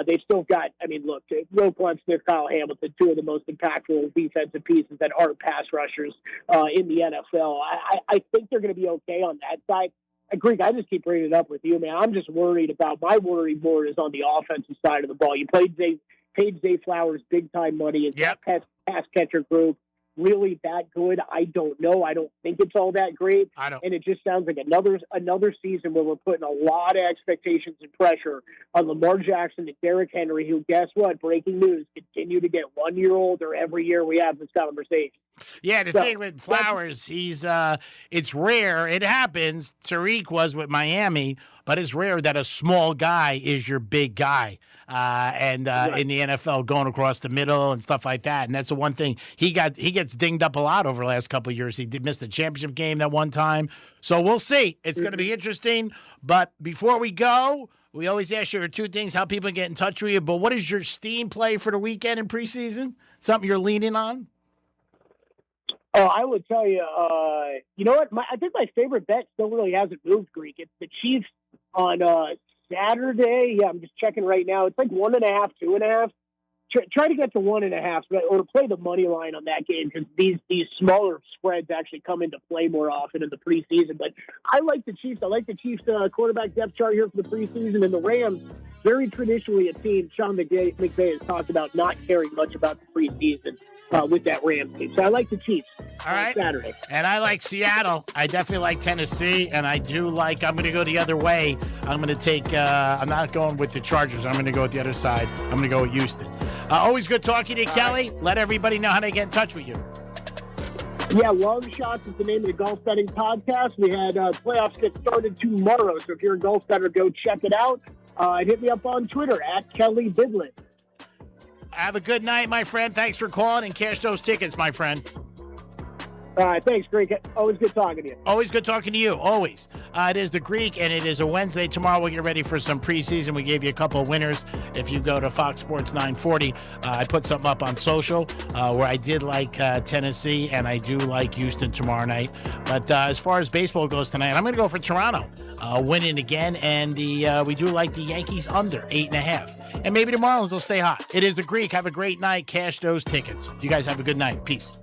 They've still got, look, Roquan Smith, Kyle Hamilton, two of the most impactful defensive pieces that aren't pass rushers in the NFL. I think they're going to be okay on that side. Greek, I just keep bringing it up with you, man. I'm just worried about, my worry more is on the offensive side of the ball. You paid Zay Flowers big-time money as that pass catcher group. Really that good? I don't know. I don't think it's all that great. And it just sounds like another season where we're putting a lot of expectations and pressure on Lamar Jackson and Derrick Henry, who, guess what? Breaking news, continue to get 1 year older every year we have this conversation. Yeah, the thing with Flowers, it's rare. It happens. Tariq was with Miami, but it's rare that a small guy is your big guy. In the NFL, going across the middle and stuff like that. And that's the one thing. He gets dinged up a lot over the last couple of years. He did miss the championship game that one time. So we'll see. It's going to be interesting. But before we go, we always ask you for two things, how people get in touch with you. But what is your steam play for the weekend in preseason? Something you're leaning on? Oh, I would tell you, you know what? I think my favorite bet still really hasn't moved, Greek. It's the Chiefs on Saturday. Yeah, I'm just checking right now. It's like 1.5, 2.5. Try to get to 1.5, or play the money line on that game, because these smaller spreads actually come into play more often in the preseason. But I like the Chiefs. I like the Chiefs quarterback depth chart here for the preseason, and the Rams, very traditionally a team Sean McVay has talked about not caring much about the preseason with that Rams team. So I like the Chiefs on Saturday. And I like Seattle. I definitely like Tennessee, and I do like, I'm going to go the other way. I'm going to take, I'm not going with the Chargers. I'm going to go with the other side. I'm going to go with Houston. Always good talking to you, Kelly. Let everybody know how they get in touch with you. Yeah, Long Shots is the name of the golf betting podcast. We had playoffs get started tomorrow, so if you're a golf bettor, go check it out. And hit me up on Twitter at Kelly Bidlin. Have a good night, my friend. Thanks for calling, and cash those tickets, my friend. All right, thanks, Greek. Always good talking to you. Always good talking to you, always. It is the Greek, and it is a Wednesday. Tomorrow we'll get ready for some preseason. We gave you a couple of winners. If you go to Fox Sports 940, I put something up on social where I did like Tennessee, and I do like Houston tomorrow night. But as far as baseball goes tonight, I'm going to go for Toronto winning again, and we do like the Yankees under 8.5. And maybe the Marlins will stay hot. It is the Greek. Have a great night. Cash those tickets. You guys have a good night. Peace.